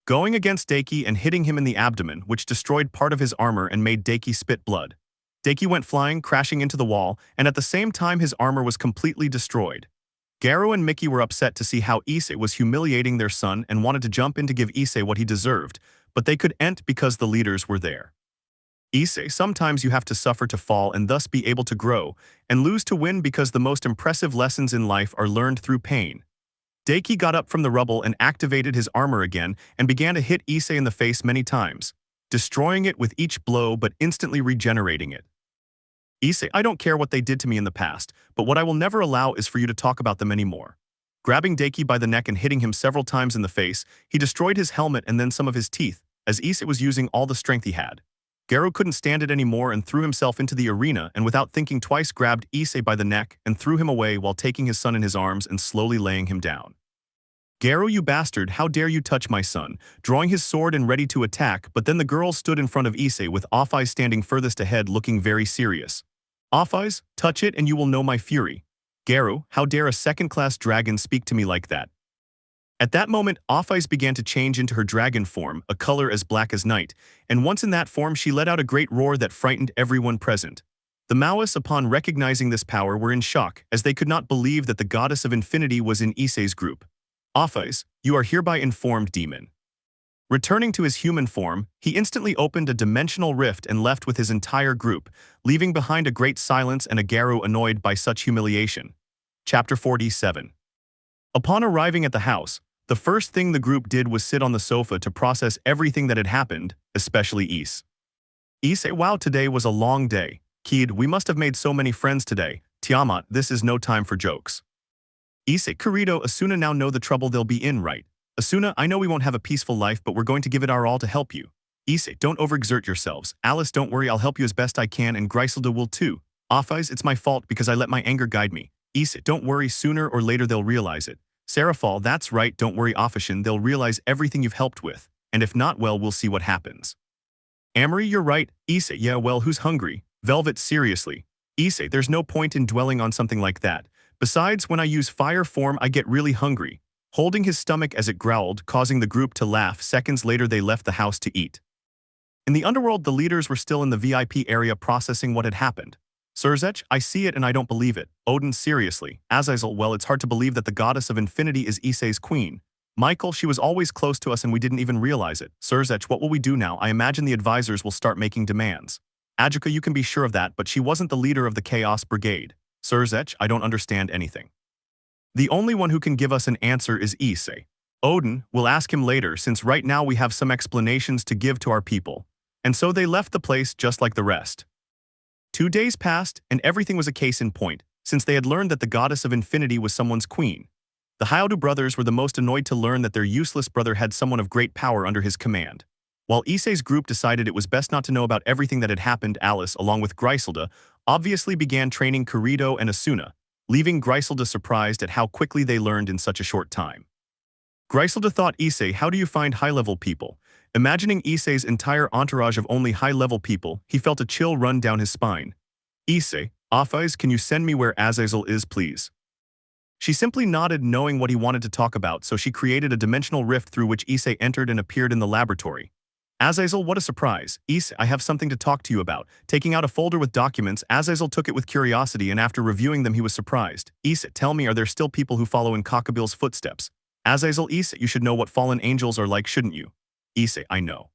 Going against Deity and hitting him in the abdomen, which destroyed part of his armor and made Deity spit blood. Deity went flying, crashing into the wall, and at the same time his armor was completely destroyed. Garou and Mickey were upset to see how Issei was humiliating their son and wanted to jump in to give Issei what he deserved, but they couldn't because the leaders were there. Issei, sometimes you have to suffer to fall and thus be able to grow, and lose to win because the most impressive lessons in life are learned through pain. Deity got up from the rubble and activated his armor again and began to hit Issei in the face many times, destroying it with each blow but instantly regenerating it. Issei, I don't care what they did to me in the past, but what I will never allow is for you to talk about them anymore. Grabbing Deity by the neck and hitting him several times in the face, he destroyed his helmet and then some of his teeth, as Issei was using all the strength he had. Garou couldn't stand it anymore and threw himself into the arena and without thinking twice grabbed Issei by the neck and threw him away while taking his son in his arms and slowly laying him down. Garou, you bastard, how dare you touch my son, drawing his sword and ready to attack, but then the girl stood in front of Issei with Offeyes standing furthest ahead looking very serious. Offeyes, touch it and you will know my fury. Garou, how dare a second-class dragon speak to me like that? At that moment, Offeyes began to change into her dragon form, a color as black as night, and once in that form she let out a great roar that frightened everyone present. The Maoists, upon recognizing this power, were in shock, as they could not believe that the goddess of infinity was in Issei's group. Offeyes, you are hereby informed, demon. Returning to his human form, he instantly opened a dimensional rift and left with his entire group, leaving behind a great silence and a Garou annoyed by such humiliation. Chapter 47. Upon arriving at the house, the first thing the group did was sit on the sofa to process everything that had happened, especially Issei. Issei, wow, today was a long day. Kid, we must have made so many friends today. Tiamat, this is no time for jokes. Issei, Kirito, Asuna now know the trouble they'll be in, right? Asuna, I know we won't have a peaceful life, but we're going to give it our all to help you. Issei, don't overexert yourselves. Alice, don't worry, I'll help you as best I can, and Griselda will too. Offis, it's my fault because I let my anger guide me. Issei, don't worry, sooner or later they'll realize it. Sarafal, that's right, don't worry, Offishan, they'll realize everything you've helped with, and if not, well, we'll see what happens. Amory, you're right. Issei, yeah, well, who's hungry? Velvet, seriously. Issei, there's no point in dwelling on something like that. Besides, when I use fire form, I get really hungry. Holding his stomach as it growled, causing the group to laugh. Seconds later, they left the house to eat. In the underworld, the leaders were still in the VIP area processing what had happened. Surzech, I see it and I don't believe it. Odin, seriously. Azazel, well, it's hard to believe that the goddess of infinity is Issei's queen. Michael, she was always close to us and we didn't even realize it. Surzech, what will we do now? I imagine the advisors will start making demands. Ajika, you can be sure of that, but she wasn't the leader of the Chaos Brigade. Surzech, I don't understand anything. The only one who can give us an answer is Issei. Odin, we'll ask him later since right now we have some explanations to give to our people. And so they left the place just like the rest. 2 days passed, and everything was a case in point, since they had learned that the goddess of infinity was someone's queen. The Hayodu brothers were the most annoyed to learn that their useless brother had someone of great power under his command. While Issei's group decided it was best not to know about everything that had happened, Alice, along with Griselda, obviously began training Kirito and Asuna, leaving Griselda surprised at how quickly they learned in such a short time. Griselda thought, Issei, how do you find high-level people? Imagining Issei's entire entourage of only high-level people, he felt a chill run down his spine. Issei, Offis, can you send me where Azazel is, please? She simply nodded, knowing what he wanted to talk about, so she created a dimensional rift through which Issei entered and appeared in the laboratory. Azazel, what a surprise. Issei, I have something to talk to you about. Taking out a folder with documents, Azazel took it with curiosity, and after reviewing them he was surprised. Issei, tell me, are there still people who follow in Cockabill's footsteps? Azazel, Issei, you should know what fallen angels are like, shouldn't you? Issei, I know.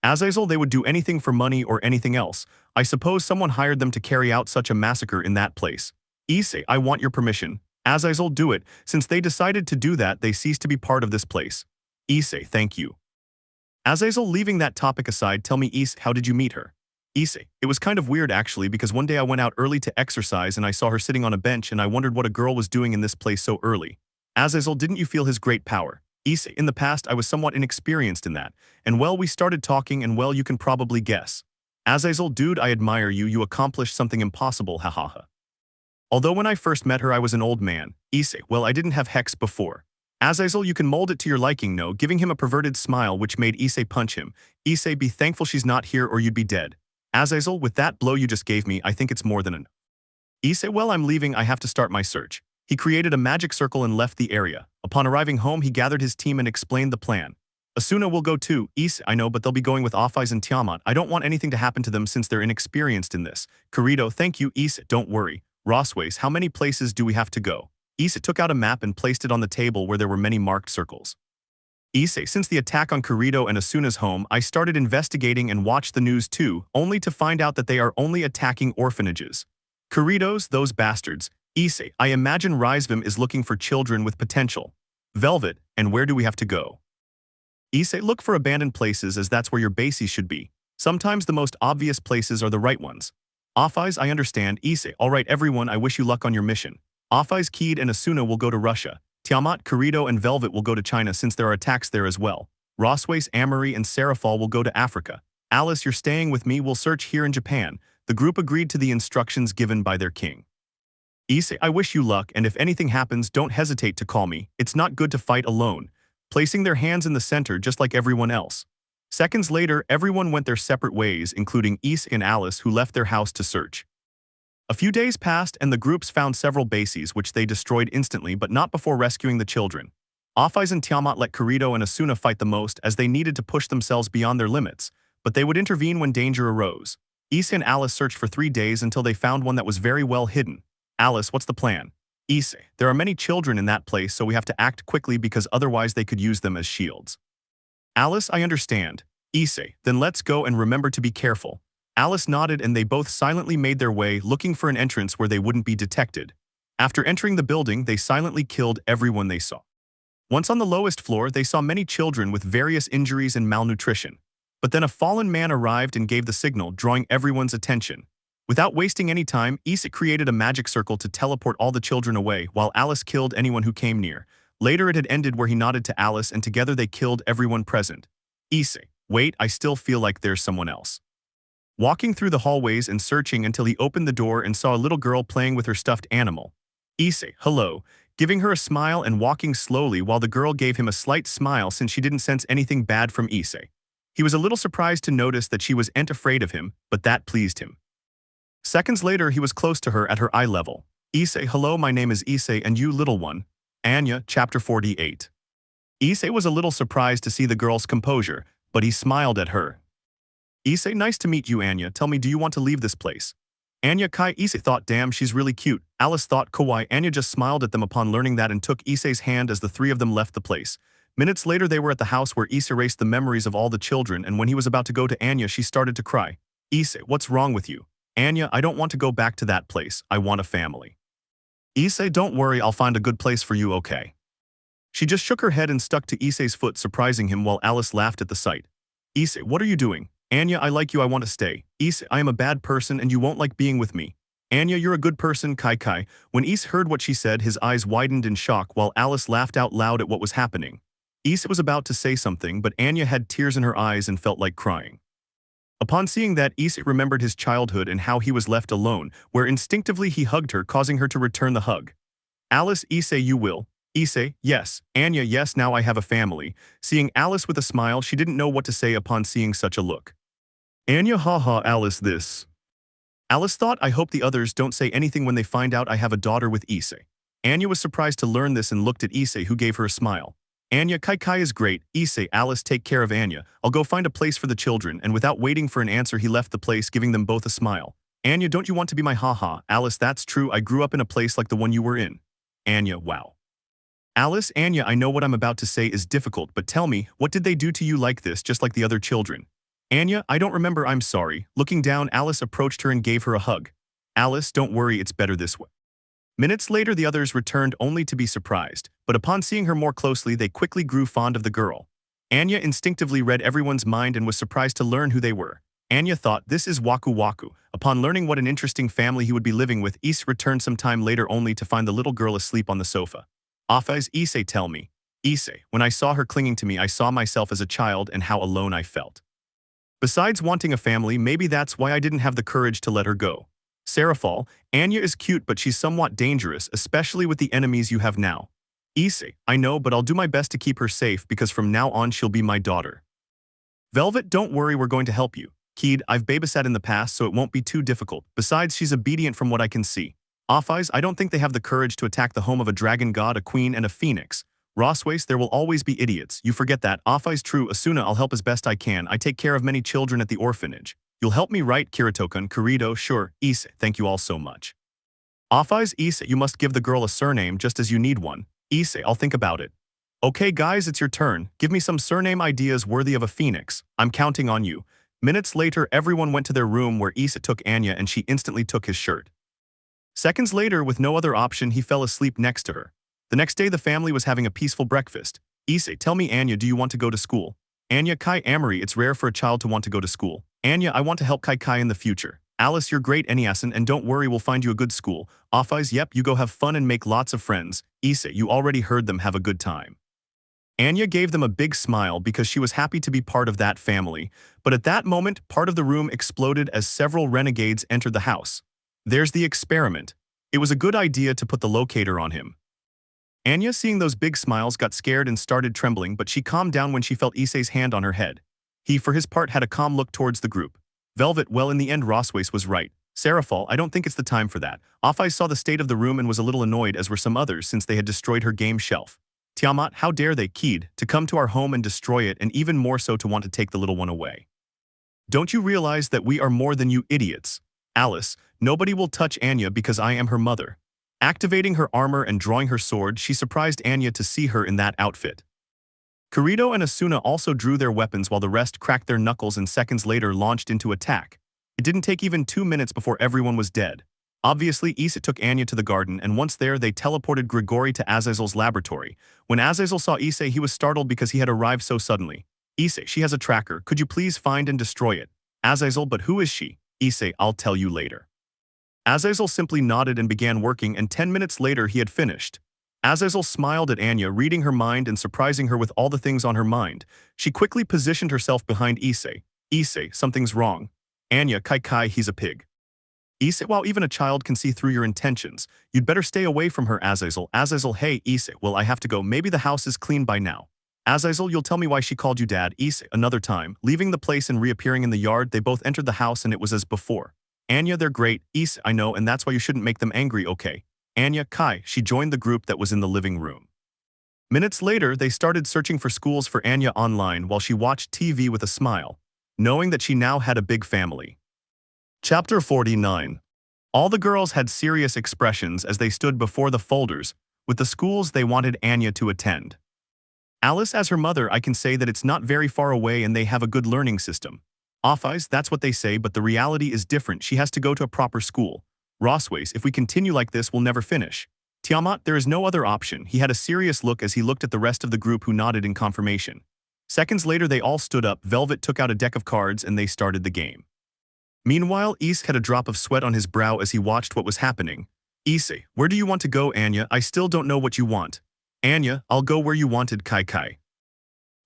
Azazel, they would do anything for money or anything else. I suppose someone hired them to carry out such a massacre in that place. Issei, I want your permission. Azazel, do it. Since they decided to do that, they cease to be part of this place. Issei, thank you. Azazel, leaving that topic aside, tell me, Issei, how did you meet her? Issei, it was kind of weird actually, because one day I went out early to exercise and I saw her sitting on a bench and I wondered what a girl was doing in this place so early. Azazel, didn't you feel his great power? Issei, in the past I was somewhat inexperienced in that, and well, we started talking and well, you can probably guess. Azazel, dude, I admire you, you accomplished something impossible, hahaha. Although when I first met her I was an old man. Issei, well, I didn't have hex before. Azazel, you can mold it to your liking, no, giving him a perverted smile which made Issei punch him. Issei, be thankful she's not here or you'd be dead. Azazel, with that blow you just gave me, I think it's more than enough. Issei, well, I'm leaving, I have to start my search. He created a magic circle and left the area. Upon arriving home, he gathered his team and explained the plan. Asuna will go too. Issei, I know, but they'll be going with Offis and Tiamat. I don't want anything to happen to them since they're inexperienced in this. Kirito, thank you. Issei, don't worry. Rossweisse, how many places do we have to go? Issei took out a map and placed it on the table where there were many marked circles. Issei, since the attack on Kirito and Asuna's home, I started investigating and watched the news too, only to find out that they are only attacking orphanages. Kiritos, those bastards. Issei, I imagine Rizvim is looking for children with potential. Velvet, and where do we have to go? Issei, look for abandoned places as that's where your bases should be. Sometimes the most obvious places are the right ones. Offis, I understand. Issei, alright everyone, I wish you luck on your mission. Offis, Keed and Asuna will go to Russia. Tiamat, Kirito and Velvet will go to China since there are attacks there as well. Rossweisse, Amory and Sarafal will go to Africa. Alice, you're staying with me, we'll search here in Japan. The group agreed to the instructions given by their king. Issei, I wish you luck, and if anything happens, don't hesitate to call me. It's not good to fight alone. Placing their hands in the center just like everyone else. Seconds later, everyone went their separate ways, including Issei and Alice, who left their house to search. A few days passed, and the groups found several bases, which they destroyed instantly, but not before rescuing the children. Offis and Tiamat let Kirito and Asuna fight the most, as they needed to push themselves beyond their limits, but they would intervene when danger arose. Issei and Alice searched for 3 days until they found one that was very well hidden. Alice, what's the plan? Issei, there are many children in that place, so we have to act quickly because otherwise they could use them as shields. Alice, I understand. Issei, then let's go and remember to be careful. Alice nodded and they both silently made their way, looking for an entrance where they wouldn't be detected. After entering the building, they silently killed everyone they saw. Once on the lowest floor, they saw many children with various injuries and malnutrition. But then a fallen man arrived and gave the signal, drawing everyone's attention. Without wasting any time, Issei created a magic circle to teleport all the children away, while Alice killed anyone who came near. Later it had ended where he nodded to Alice and together they killed everyone present. Issei, Wait, I still feel like there's someone else. Walking through the hallways and searching until he opened the door and saw a little girl playing with her stuffed animal. Issei, hello, giving her a smile and walking slowly while the girl gave him a slight smile since she didn't sense anything bad from Issei. He was a little surprised to notice that she wasn't afraid of him, but that pleased him. Seconds later, he was close to her at her eye level. Issei, hello, my name is Issei and you little one. Anya, chapter 48. Issei was a little surprised to see the girl's composure, but he smiled at her. Issei, nice to meet you, Anya. Tell me, do you want to leave this place? Anya Kai. Issei thought, damn, she's really cute. Alice thought, kawaii. Anya just smiled at them upon learning that and took Issei's hand as the three of them left the place. Minutes later, they were at the house where Issei erased the memories of all the children, and when he was about to go to Anya, she started to cry. Issei, what's wrong with you? Anya, I don't want to go back to that place. I want a family. Issei, don't worry, I'll find a good place for you, okay? She just shook her head and stuck to Issei's foot, surprising him while Alice laughed at the sight. Issei, what are you doing? Anya, I like you, I want to stay. Issei, I am a bad person and you won't like being with me. Anya, you're a good person, Kai Kai. When Issei heard what she said, his eyes widened in shock while Alice laughed out loud at what was happening. Issei was about to say something, but Anya had tears in her eyes and felt like crying. Upon seeing that, Issei remembered his childhood and how he was left alone, where instinctively he hugged her, causing her to return the hug. Alice, Issei, you will. Issei, yes. Anya, yes, now I have a family. Seeing Alice with a smile, she didn't know what to say upon seeing such a look. Anya, haha, Alice, this. Alice thought, I hope the others don't say anything when they find out I have a daughter with Issei. Anya was surprised to learn this and looked at Issei, who gave her a smile. Anya, Kai Kai is great. Issei, Alice, take care of Anya. I'll go find a place for the children, and without waiting for an answer, he left the place, giving them both a smile. Anya, don't you want to be my haha? Alice, that's true, I grew up in a place like the one you were in. Anya, wow. Alice, Anya, I know what I'm about to say is difficult, but tell me, what did they do to you like this, just like the other children? Anya, I don't remember, I'm sorry. Looking down, Alice approached her and gave her a hug. Alice, don't worry, it's better this way. Minutes later, the others returned only to be surprised, but upon seeing her more closely, they quickly grew fond of the girl. Anya instinctively read everyone's mind and was surprised to learn who they were. Anya thought, this is Waku Waku. Upon learning what an interesting family he would be living with, Issei returned some time later only to find the little girl asleep on the sofa. Afai's Issei, tell me. Issei, when I saw her clinging to me, I saw myself as a child and how alone I felt. Besides wanting a family, maybe that's why I didn't have the courage to let her go. Sarafal, Anya is cute but she's somewhat dangerous, especially with the enemies you have now. Issei, I know, but I'll do my best to keep her safe because from now on she'll be my daughter. Velvet, don't worry, we're going to help you. Kid, I've babysat in the past so it won't be too difficult. Besides, she's obedient from what I can see. Afais, I don't think they have the courage to attack the home of a dragon god, a queen, and a phoenix. Rossweisse, there will always be idiots. You forget that. Afais, true. Asuna, I'll help as best I can. I take care of many children at the orphanage. You'll help me, right? Kirito-kun, Kirito, sure. Issei, thank you all so much. Afais, Issei, you must give the girl a surname just as you need one. Issei, I'll think about it. Okay guys, it's your turn. Give me some surname ideas worthy of a phoenix. I'm counting on you. Minutes later, everyone went to their room where Issei took Anya and she instantly took his shirt. Seconds later, with no other option, he fell asleep next to her. The next day, the family was having a peaceful breakfast. Issei, tell me, Anya, do you want to go to school? Anya, Kai Amory, it's rare for a child to want to go to school. Anya, I want to help Kai Kai in the future. Alice, you're great, Eniasen, and don't worry, we'll find you a good school. Afais, yep, you go have fun and make lots of friends. Issei, you already heard them, have a good time. Anya gave them a big smile because she was happy to be part of that family, but at that moment, part of the room exploded as several renegades entered the house. There's the experiment. It was a good idea to put the locator on him. Anya, seeing those big smiles, got scared and started trembling, but she calmed down when she felt Issei's hand on her head. He, for his part, had a calm look towards the group. Velvet, well, in the end, Rossweisse was right. Sarafal, I don't think it's the time for that. Afai saw the state of the room and was a little annoyed, as were some others, since they had destroyed her game shelf. Tiamat, how dare they, Kid, to come to our home and destroy it, and even more so to want to take the little one away. Don't you realize that we are more than you idiots? Alice, nobody will touch Anya because I am her mother. Activating her armor and drawing her sword, she surprised Anya to see her in that outfit. Kirito and Asuna also drew their weapons while the rest cracked their knuckles and seconds later launched into attack. It didn't take even 2 minutes before everyone was dead. Obviously, Issei took Anya to the garden, and once there, they teleported Gremory to Azazel's laboratory. When Azazel saw Issei, he was startled because he had arrived so suddenly. Issei, she has a tracker. Could you please find and destroy it? Azazel, but who is she? Issei, I'll tell you later. Azazel simply nodded and began working, and 10 minutes later he had finished. Azazel smiled at Anya, reading her mind and surprising her with all the things on her mind. She quickly positioned herself behind Issei. Issei, something's wrong. Anya, Kai, he's a pig. Issei, while even a child can see through your intentions, you'd better stay away from her, Azazel. Azazel, hey, Issei, well, I have to go. Maybe the house is clean by now. Azazel, you'll tell me why she called you dad. Issei, another time. Leaving the place and reappearing in the yard, they both entered the house and it was as before. Anya, they're great. Issei, I know, and that's why you shouldn't make them angry, okay? Anya, Kai, she joined the group that was in the living room. Minutes later, they started searching for schools for Anya online while she watched TV with a smile, knowing that she now had a big family. Chapter 49. All the girls had serious expressions as they stood before the folders with the schools they wanted Anya to attend. Alice, as her mother, I can say that it's not very far away and they have a good learning system. Office, that's what they say, but the reality is different. She has to go to a proper school. Rossweisse, if we continue like this, we'll never finish. Tiamat, there is no other option. He had a serious look as he looked at the rest of the group who nodded in confirmation. Seconds later, they all stood up. Velvet took out a deck of cards and they started the game. Meanwhile, Issei had a drop of sweat on his brow as he watched what was happening. Issei, where do you want to go, Anya? I still don't know what you want. Anya, I'll go where you wanted, Kai.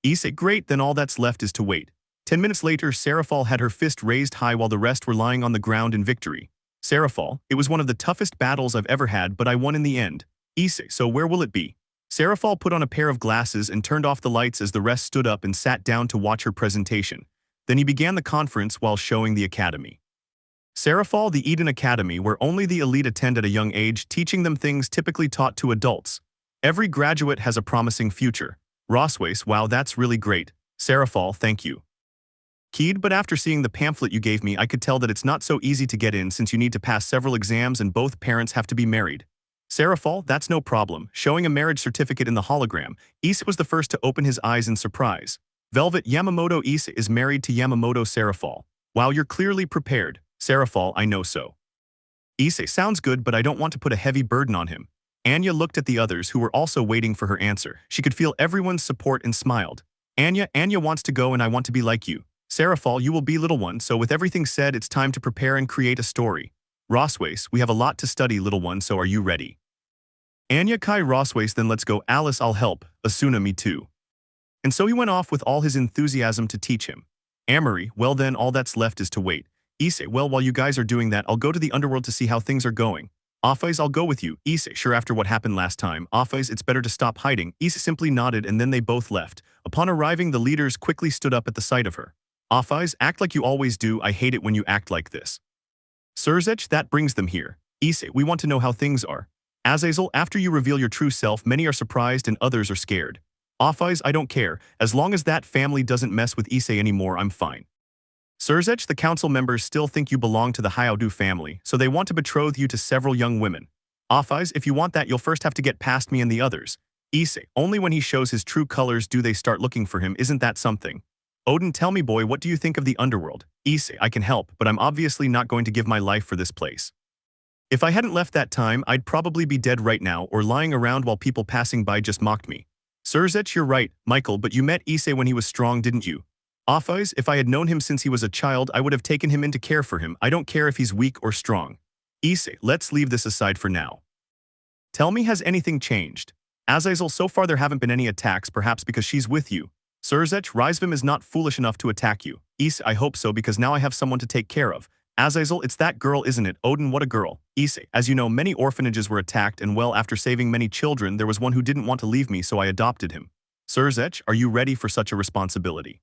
Issei, great, then all that's left is to wait. 10 minutes later, Sarafal had her fist raised high while the rest were lying on the ground in victory. Sarafal, it was one of the toughest battles I've ever had, but I won in the end. Issei, so where will it be? Sarafal put on a pair of glasses and turned off the lights as the rest stood up and sat down to watch her presentation. Then he began the conference while showing the academy. Sarafal, the Eden Academy, where only the elite attend at a young age, teaching them things typically taught to adults. Every graduate has a promising future. Rossweisse, wow, that's really great. Sarafal, thank you. Keyed, but after seeing the pamphlet you gave me, I could tell that it's not so easy to get in since you need to pass several exams and both parents have to be married. Sarafal, that's no problem. Showing a marriage certificate in the hologram, Issei was the first to open his eyes in surprise. Velvet, Yamamoto Issei is married to Yamamoto Sarafal. Wow, you're clearly prepared. Sarafal, I know so. Issei, sounds good, but I don't want to put a heavy burden on him. Anya looked at the others who were also waiting for her answer. She could feel everyone's support and smiled. Anya wants to go and I want to be like you. Sarafal, you will be little one, so with everything said, it's time to prepare and create a story. Rossweisse, we have a lot to study, little one, so are you ready? Anya, Kai, Rossweisse, then let's go. Alice, I'll help. Asuna, me too. And so he went off with all his enthusiasm to teach him. Amory, well then, all that's left is to wait. Issei, well, while you guys are doing that, I'll go to the underworld to see how things are going. Office, I'll go with you. Issei, sure, after what happened last time. Office, it's better to stop hiding. Issei simply nodded and then they both left. Upon arriving, the leaders quickly stood up at the sight of her. Office, act like you always do. I hate it when you act like this. Surzech, that brings them here. Issei, we want to know how things are. Azazel, after you reveal your true self, many are surprised and others are scared. Office, I don't care. As long as that family doesn't mess with Issei anymore, I'm fine. Surzech, the council members still think you belong to the Hayodu family, so they want to betroth you to several young women. Office, if you want that, you'll first have to get past me and the others. Issei, only when he shows his true colors do they start looking for him, isn't that something? Odin, tell me boy, what do you think of the underworld? Issei, I can help, but I'm obviously not going to give my life for this place. If I hadn't left that time, I'd probably be dead right now or lying around while people passing by just mocked me. Surzech, you're right, Michael, but you met Issei when he was strong, didn't you? Office, if I had known him since he was a child, I would have taken him in to care for him. I don't care if he's weak or strong. Issei, let's leave this aside for now. Tell me, has anything changed? Azazel, so far there haven't been any attacks, perhaps because she's with you. Surzech, Rizvim is not foolish enough to attack you. Issei, I hope so because now I have someone to take care of. Azazel, it's that girl, isn't it? Odin, what a girl. Issei, as you know, many orphanages were attacked and well, after saving many children, there was one who didn't want to leave me, so I adopted him. Surzech, are you ready for such a responsibility?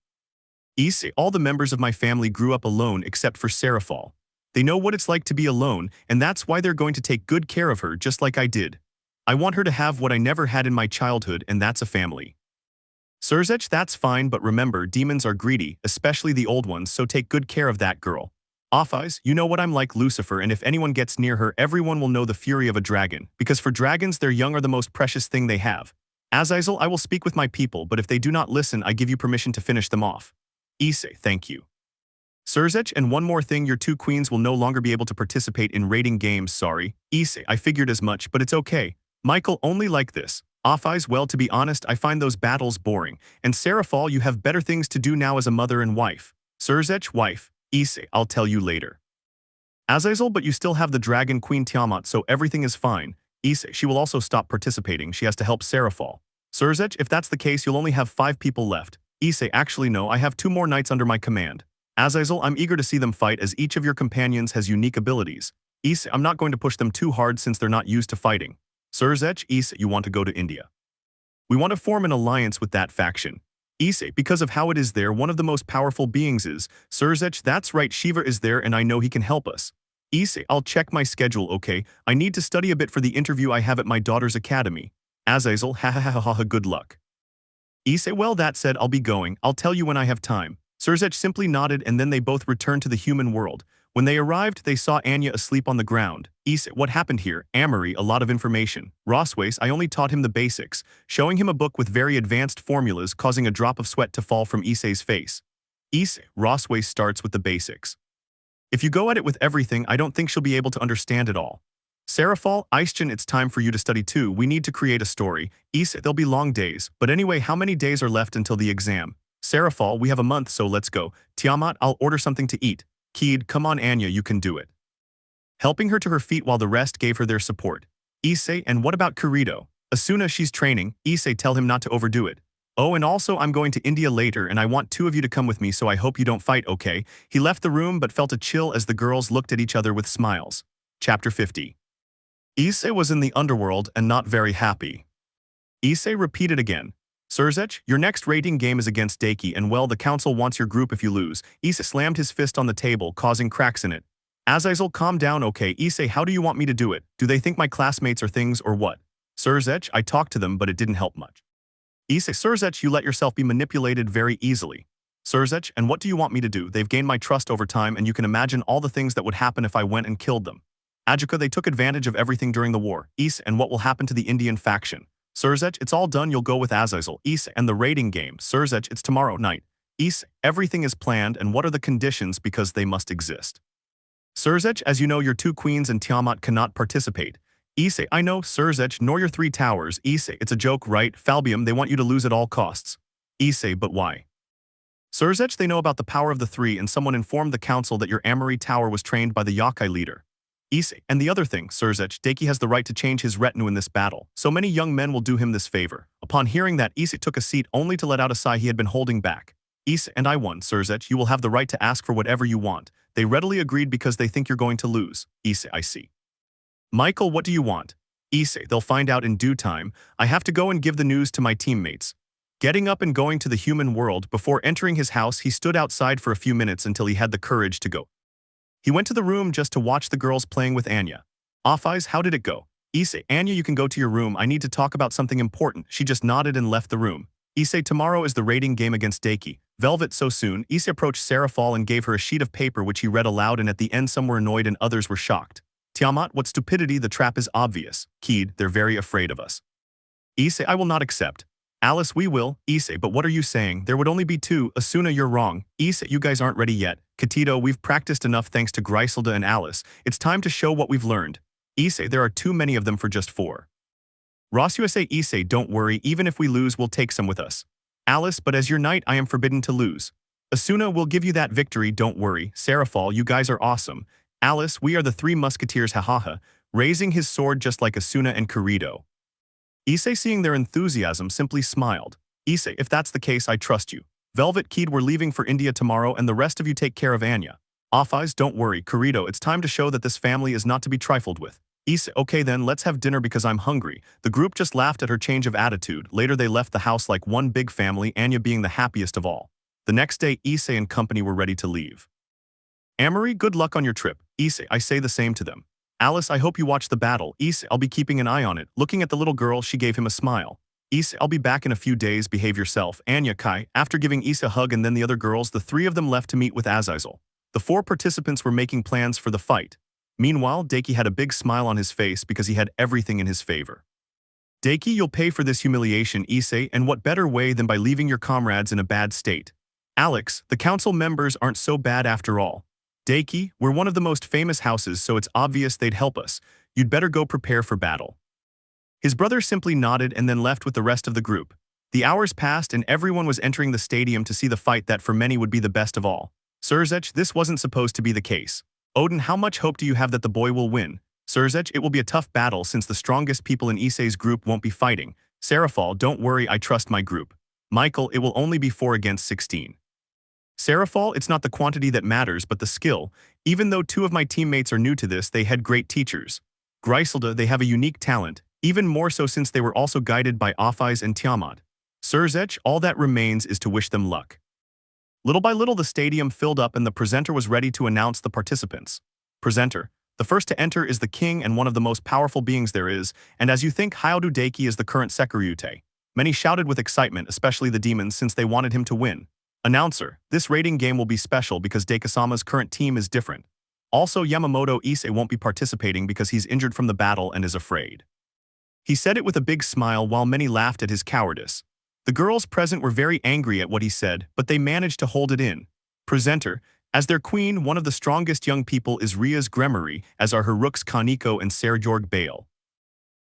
Issei, all the members of my family grew up alone except for Sarafal. They know what it's like to be alone, and that's why they're going to take good care of her just like I did. I want her to have what I never had in my childhood, and that's a family. Surzech, that's fine, but remember, demons are greedy, especially the old ones, so take good care of that girl. Office, you know what I'm like, Lucifer, and if anyone gets near her, everyone will know the fury of a dragon, because for dragons, their young are the most precious thing they have. Azazel, I will speak with my people, but if they do not listen, I give you permission to finish them off. Issei, thank you. Surzech, and one more thing, your two queens will no longer be able to participate in raiding games, sorry. Issei, I figured as much, but it's okay. Michael, only like this. Office, well, to be honest, I find those battles boring, and Sarafal, you have better things to do now as a mother and wife. Surzech, wife. Issei, I'll tell you later. Azazel, but you still have the Dragon Queen Tiamat, so everything is fine. Issei, she will also stop participating. She has to help Sarafal. Surzech, if that's the case, you'll only have 5 people left. Issei, actually no, I have 2 more knights under my command. Azazel, I'm eager to see them fight as each of your companions has unique abilities. Issei, I'm not going to push them too hard since they're not used to fighting. Surzech, Issei, you want to go to India. We want to form an alliance with that faction. Issei, because of how it is there, one of the most powerful beings is. Surzech, that's right, Shiva is there and I know he can help us. Issei, I'll check my schedule, okay? I need to study a bit for the interview I have at my daughter's academy. Azazel, ha ha ha ha ha, good luck. Issei, well that said, I'll be going. I'll tell you when I have time. Surzech simply nodded and then they both returned to the human world. When they arrived, they saw Anya asleep on the ground. Issei, what happened here? Amory, a lot of information. Rossweisse, I only taught him the basics, showing him a book with very advanced formulas causing a drop of sweat to fall from Issei's face. Issei, Rossweisse starts with the basics. If you go at it with everything, I don't think she'll be able to understand it all. Sarafal, Aishin, it's time for you to study too. We need to create a story. Issei, there'll be long days, but anyway, how many days are left until the exam? Sarafal, we have a month, so let's go. Tiamat, I'll order something to eat. Keed, come on Anya, you can do it. Helping her to her feet while the rest gave her their support. Issei, and what about Kirito? Asuna, she's training. Issei, tell him not to overdo it. Oh, and also I'm going to India later and I want 2 of you to come with me, so I hope you don't fight, okay? He left the room but felt a chill as the girls looked at each other with smiles. Chapter 50. Issei was in the underworld and not very happy. Issei repeated again. Surzech, your next rating game is against Deity and well, the council wants your group if you lose. Issei slammed his fist on the table, causing cracks in it. Azazel, calm down, okay? Issei, how do you want me to do it? Do they think my classmates are things or what? Surzech, I talked to them but it didn't help much. Issei, Surzech, you let yourself be manipulated very easily. Surzech, and what do you want me to do? They've gained my trust over time and you can imagine all the things that would happen if I went and killed them. Ajika, they took advantage of everything during the war. Issei, and what will happen to the Indian faction? Surzech, it's all done, you'll go with Azazel. Issei, and the rating game. Surzech, it's tomorrow night. Issei, everything is planned and what are the conditions because they must exist. Surzech, as you know, your 2 queens and Tiamat cannot participate. Issei, I know, Surzech, nor your 3 towers. Issei, it's a joke, right? Falbium, they want you to lose at all costs. Issei, but why? Surzech, they know about the power of the 3 and someone informed the council that your Amory tower was trained by the Yakai leader. Issei, and the other thing, Surzech, Deity has the right to change his retinue in this battle, so many young men will do him this favor. Upon hearing that, Issei took a seat only to let out a sigh he had been holding back. Issei, and I won, Surzech, you will have the right to ask for whatever you want. They readily agreed because they think you're going to lose. Issei, I see. Michael, what do you want? Issei, they'll find out in due time. I have to go and give the news to my teammates. Getting up and going to the human world, before entering his house, he stood outside for a few minutes until he had the courage to go. He went to the room just to watch the girls playing with Anya. Off-eyes, how did it go? Issei, Anya, you can go to your room. I need to talk about something important. She just nodded and left the room. Issei, tomorrow is the rating game against Deity. Velvet, so soon. Issei approached Sarafal and gave her a sheet of paper which he read aloud, and at the end some were annoyed and others were shocked. Tiamat, what stupidity, the trap is obvious. Keed, they're very afraid of us. Issei, I will not accept. Alice, we will. Issei, but what are you saying? There would only be 2. Asuna, you're wrong. Issei, you guys aren't ready yet. Katito, we've practiced enough thanks to Griselda and Alice. It's time to show what we've learned. Issei, there are too many of them for just 4. Rossweisse, Issei, don't worry, even if we lose, we'll take some with us. Alice, but as your knight, I am forbidden to lose. Asuna, we'll give you that victory, don't worry. Sarafal, you guys are awesome. Alice, we are the 3 musketeers, hahaha, raising his sword just like Asuna and Kirito. Issei, seeing their enthusiasm, simply smiled. Issei, if that's the case, I trust you. Velvet, Keed, we're leaving for India tomorrow and the rest of you take care of Anya. Off-eyes, don't worry. Kirito, it's time to show that this family is not to be trifled with. Issei, okay then, let's have dinner because I'm hungry. The group just laughed at her change of attitude. Later they left the house like one big family, Anya being the happiest of all. The next day, Issei and company were ready to leave. Amory, good luck on your trip. Issei, I say the same to them. Alice, I hope you watch the battle. Issei, I'll be keeping an eye on it. Looking at the little girl, she gave him a smile. Issei, I'll be back in a few days, behave yourself. Anya, Kai, after giving Issei a hug and then the other girls, the 3 of them left to meet with Azazel. The 4 participants were making plans for the fight. Meanwhile, Deity had a big smile on his face because he had everything in his favor. Deity, you'll pay for this humiliation, Issei, and what better way than by leaving your comrades in a bad state. Alex, the council members aren't so bad after all. Deity, we're one of the most famous houses, so it's obvious they'd help us. You'd better go prepare for battle. His brother simply nodded and then left with the rest of the group. The hours passed and everyone was entering the stadium to see the fight that for many would be the best of all. Surzech, this wasn't supposed to be the case. Odin, how much hope do you have that the boy will win? Surzech, it will be a tough battle since the strongest people in Issei's group won't be fighting. Sarafal, don't worry, I trust my group. Michael, it will only be 4 against 16. Sarafal, it's not the quantity that matters but the skill. Even though 2 of my teammates are new to this, they had great teachers. Griselda, they have a unique talent, even more so since they were also guided by Office and Tiamat. Surzech, all that remains is to wish them luck. Little by little the stadium filled up and the presenter was ready to announce the participants. Presenter, the first to enter is the king and one of the most powerful beings there is, and as you think, Hayodu Deiki is the current Sekiryuutei. Many shouted with excitement, especially the demons, since they wanted him to win. Announcer, this rating game will be special because Deikasama's current team is different. Also, Yamamoto Issei won't be participating because he's injured from the battle and is afraid. He said it with a big smile while many laughed at his cowardice. The girls present were very angry at what he said, but they managed to hold it in. Presenter, as their queen, one of the strongest young people is Rias Gremory, as are her rooks Kaneko and Sekiryuutei Bale.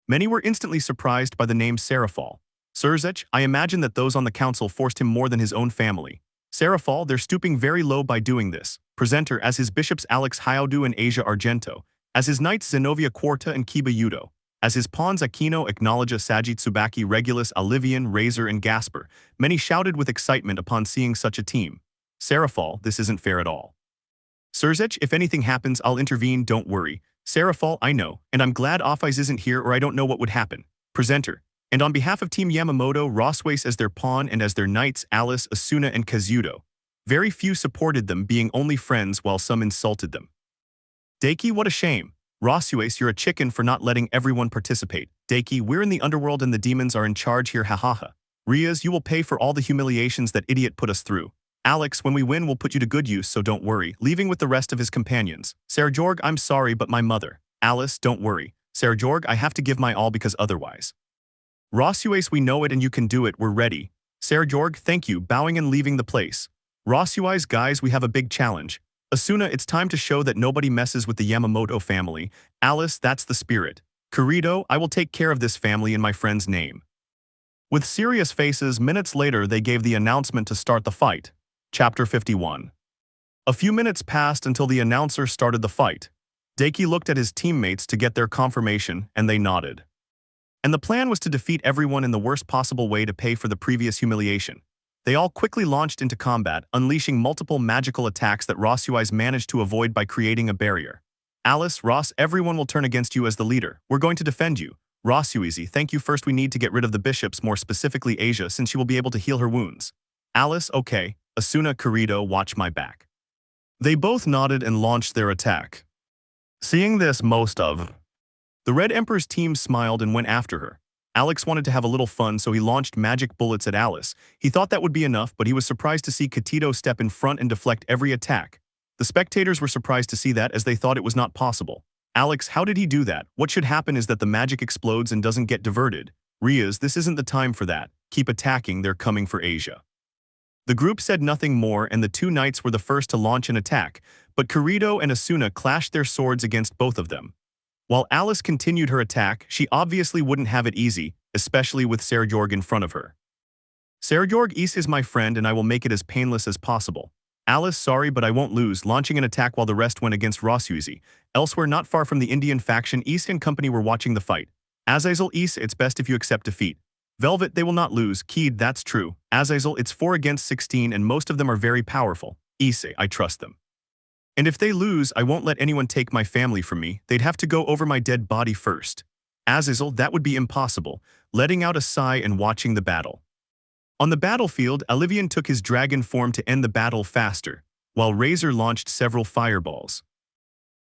Many were instantly surprised by the name Sarafal. Surzech, I imagine that those on the council forced him more than his own family. Sarafal, they're stooping very low by doing this. Presenter, as his bishops Alex Hayodu and Asia Argento, as his knights Zenobia Quarta and Kiba Yudo, as his pawns Aquino, Acknowledge, Sajid Tsubaki, Regulus, Olivian, Razor, and Gasper. Many shouted with excitement upon seeing such a team. Sarafal, this isn't fair at all. Surzech, if anything happens, I'll intervene, don't worry. Sarafal, I know, and I'm glad Office isn't here or I don't know what would happen. Presenter, and on behalf of Team Yamamoto, Rossweisse as their pawn and as their knights, Alice, Asuna, and Kazuto. Very few supported them, being only friends while some insulted them. Deiki, what a shame. Rossweisse, you're a chicken for not letting everyone participate. Deiki, we're in the underworld and the demons are in charge here, hahaha. Rias, you will pay for all the humiliations that idiot put us through. Alex, when we win, we'll put you to good use, so don't worry, leaving with the rest of his companions. Sekiryuutei, I'm sorry, but my mother. Alice, don't worry. Sekiryuutei, I have to give my all because otherwise. Rossweisse, we know it and you can do it, we're ready. Sekiryuutei, thank you, bowing and leaving the place. Rossweisse, guys, we have a big challenge. Asuna, it's time to show that nobody messes with the Yamamoto family. Alice, that's the spirit. Kurito, I will take care of this family in my friend's name. With serious faces, minutes later they gave the announcement to start the fight. Chapter 51. A few minutes passed until the announcer started the fight. Deiki looked at his teammates to get their confirmation, and they nodded. And the plan was to defeat everyone in the worst possible way to pay for the previous humiliation. They all quickly launched into combat, unleashing multiple magical attacks that Rossweisse managed to avoid by creating a barrier. Alice, Ross, everyone will turn against you as the leader. We're going to defend you. Rossweisse, thank you. First we need to get rid of the bishops, more specifically Asia, since she will be able to heal her wounds. Alice, okay. Asuna, Kurito, watch my back. They both nodded and launched their attack. Seeing this, most of the Red Emperor's team smiled and went after her. Alex wanted to have a little fun, so he launched magic bullets at Alice. He thought that would be enough, but he was surprised to see Katito step in front and deflect every attack. The spectators were surprised to see that as they thought it was not possible. Alex, how did he do that? What should happen is that the magic explodes and doesn't get diverted. Rias, this isn't the time for that. Keep attacking, they're coming for Asia. The group said nothing more and the 2 knights were the first to launch an attack, but Kurito and Asuna clashed their swords against both of them. While Alice continued her attack, she obviously wouldn't have it easy, especially with Sekiryuutei in front of her. Sekiryuutei is my friend and I will make it as painless as possible. Alice, sorry but I won't lose, launching an attack while the rest went against Rossweisse. Elsewhere, not far from the Indian faction, Issei and company were watching the fight. Azazel, Issei, it's best if you accept defeat. Velvet, they will not lose. Keed, that's true. Azazel, it's 4 against 16 and most of them are very powerful. Issei, I trust them. And if they lose, I won't let anyone take my family from me. They'd have to go over my dead body first. Azazel, that would be impossible, letting out a sigh and watching the battle. On the battlefield, Olivian took his dragon form to end the battle faster, while Razor launched several fireballs.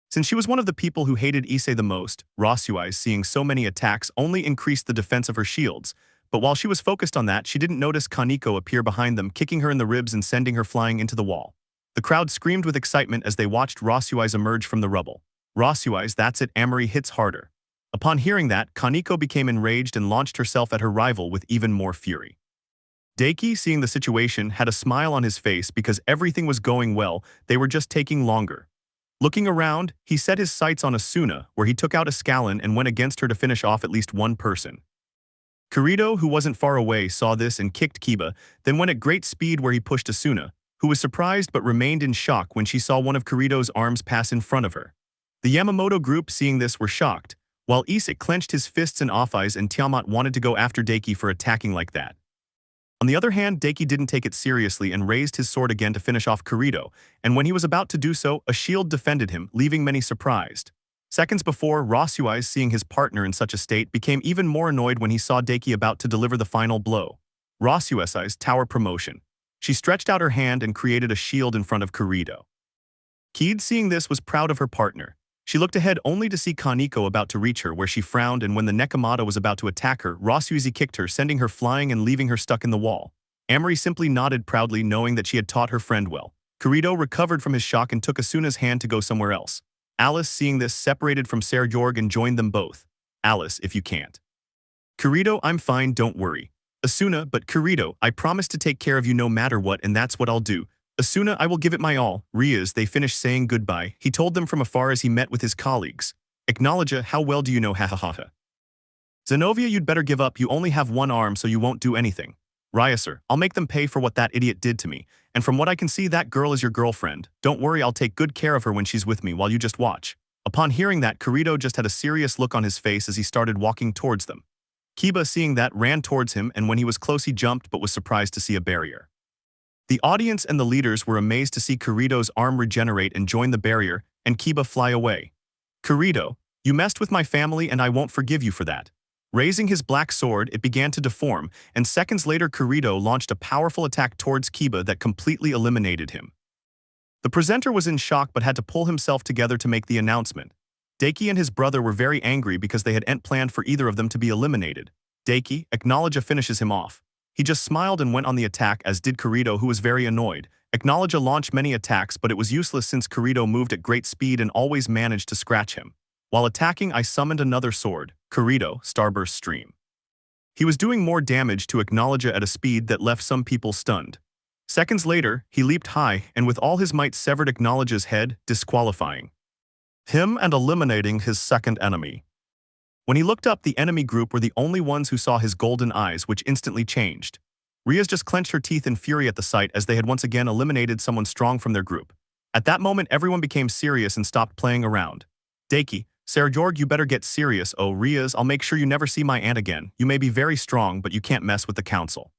Since she was one of the people who hated Issei the most, Rossweisse, seeing so many attacks, only increased the defense of her shields. But while she was focused on that, she didn't notice Kaneko appear behind them, kicking her in the ribs and sending her flying into the wall. The crowd screamed with excitement as they watched Rossweisse emerge from the rubble. Rossweisse, that's it, Amory hits harder. Upon hearing that, Kaneko became enraged and launched herself at her rival with even more fury. Deiki, seeing the situation, had a smile on his face because everything was going well, they were just taking longer. Looking around, he set his sights on Asuna, where he took out a scallon and went against her to finish off at least one person. Kurito, who wasn't far away, saw this and kicked Kiba, then went at great speed where he pushed Asuna, who was surprised but remained in shock when she saw one of Kurito's arms pass in front of her. The Yamamoto group seeing this were shocked, while Issei clenched his fists and off-eyes and Tiamat wanted to go after Deity for attacking like that. On the other hand, Deity didn't take it seriously and raised his sword again to finish off Kirito, and when he was about to do so, a shield defended him, leaving many surprised. Seconds before, Rossweisse, seeing his partner in such a state, became even more annoyed when he saw Deity about to deliver the final blow. Rossweisse's tower promotion. She stretched out her hand and created a shield in front of Kirito. Kid, seeing this, was proud of her partner. She looked ahead only to see Kaneko about to reach her, where she frowned, and when the Nekomata was about to attack her, Rossweisse kicked her, sending her flying and leaving her stuck in the wall. Amory simply nodded proudly, knowing that she had taught her friend well. Kirito recovered from his shock and took Asuna's hand to go somewhere else. Alice, seeing this, separated from Sekiryuutei and joined them both. Alice, if you can't. Kirito, I'm fine, don't worry. Asuna, but Kirito, I promise to take care of you no matter what, and that's what I'll do. Asuna, I will give it my all. Rias, they finished saying goodbye. He told them from afar as he met with his colleagues. Acknowledge, how well do you know, hahaha. Zenovia, you'd better give up, you only have one arm so you won't do anything. Riaser, I'll make them pay for what that idiot did to me, and from what I can see, that girl is your girlfriend. Don't worry, I'll take good care of her when she's with me while you just watch. Upon hearing that, Kirito just had a serious look on his face as he started walking towards them. Kiba, seeing that, ran towards him, and when he was close he jumped but was surprised to see a barrier. The audience and the leaders were amazed to see Kirito's arm regenerate and join the barrier, and Kiba fly away. Kirito, you messed with my family and I won't forgive you for that. Raising his black sword, it began to deform, and seconds later Kirito launched a powerful attack towards Kiba that completely eliminated him. The presenter was in shock but had to pull himself together to make the announcement. Deity and his brother were very angry because they hadn't planned for either of them to be eliminated. Deity, Acknowledge, finishes him off. He just smiled and went on the attack, as did Kirito, who was very annoyed. Acknowledge launched many attacks, but it was useless since Kirito moved at great speed and always managed to scratch him. While attacking, I summoned another sword, Kirito, Starburst Stream. He was doing more damage to Acknowledge at a speed that left some people stunned. Seconds later, he leaped high and with all his might severed Acknowledge's head, disqualifying him and eliminating his second enemy. When he looked up, the enemy group were the only ones who saw his golden eyes, which instantly changed. Rias just clenched her teeth in fury at the sight, as they had once again eliminated someone strong from their group. At that moment, everyone became serious and stopped playing around. Deity, Sekiryuutei, you better get serious. Oh, Rias, I'll make sure you never see my aunt again. You may be very strong, but you can't mess with the council.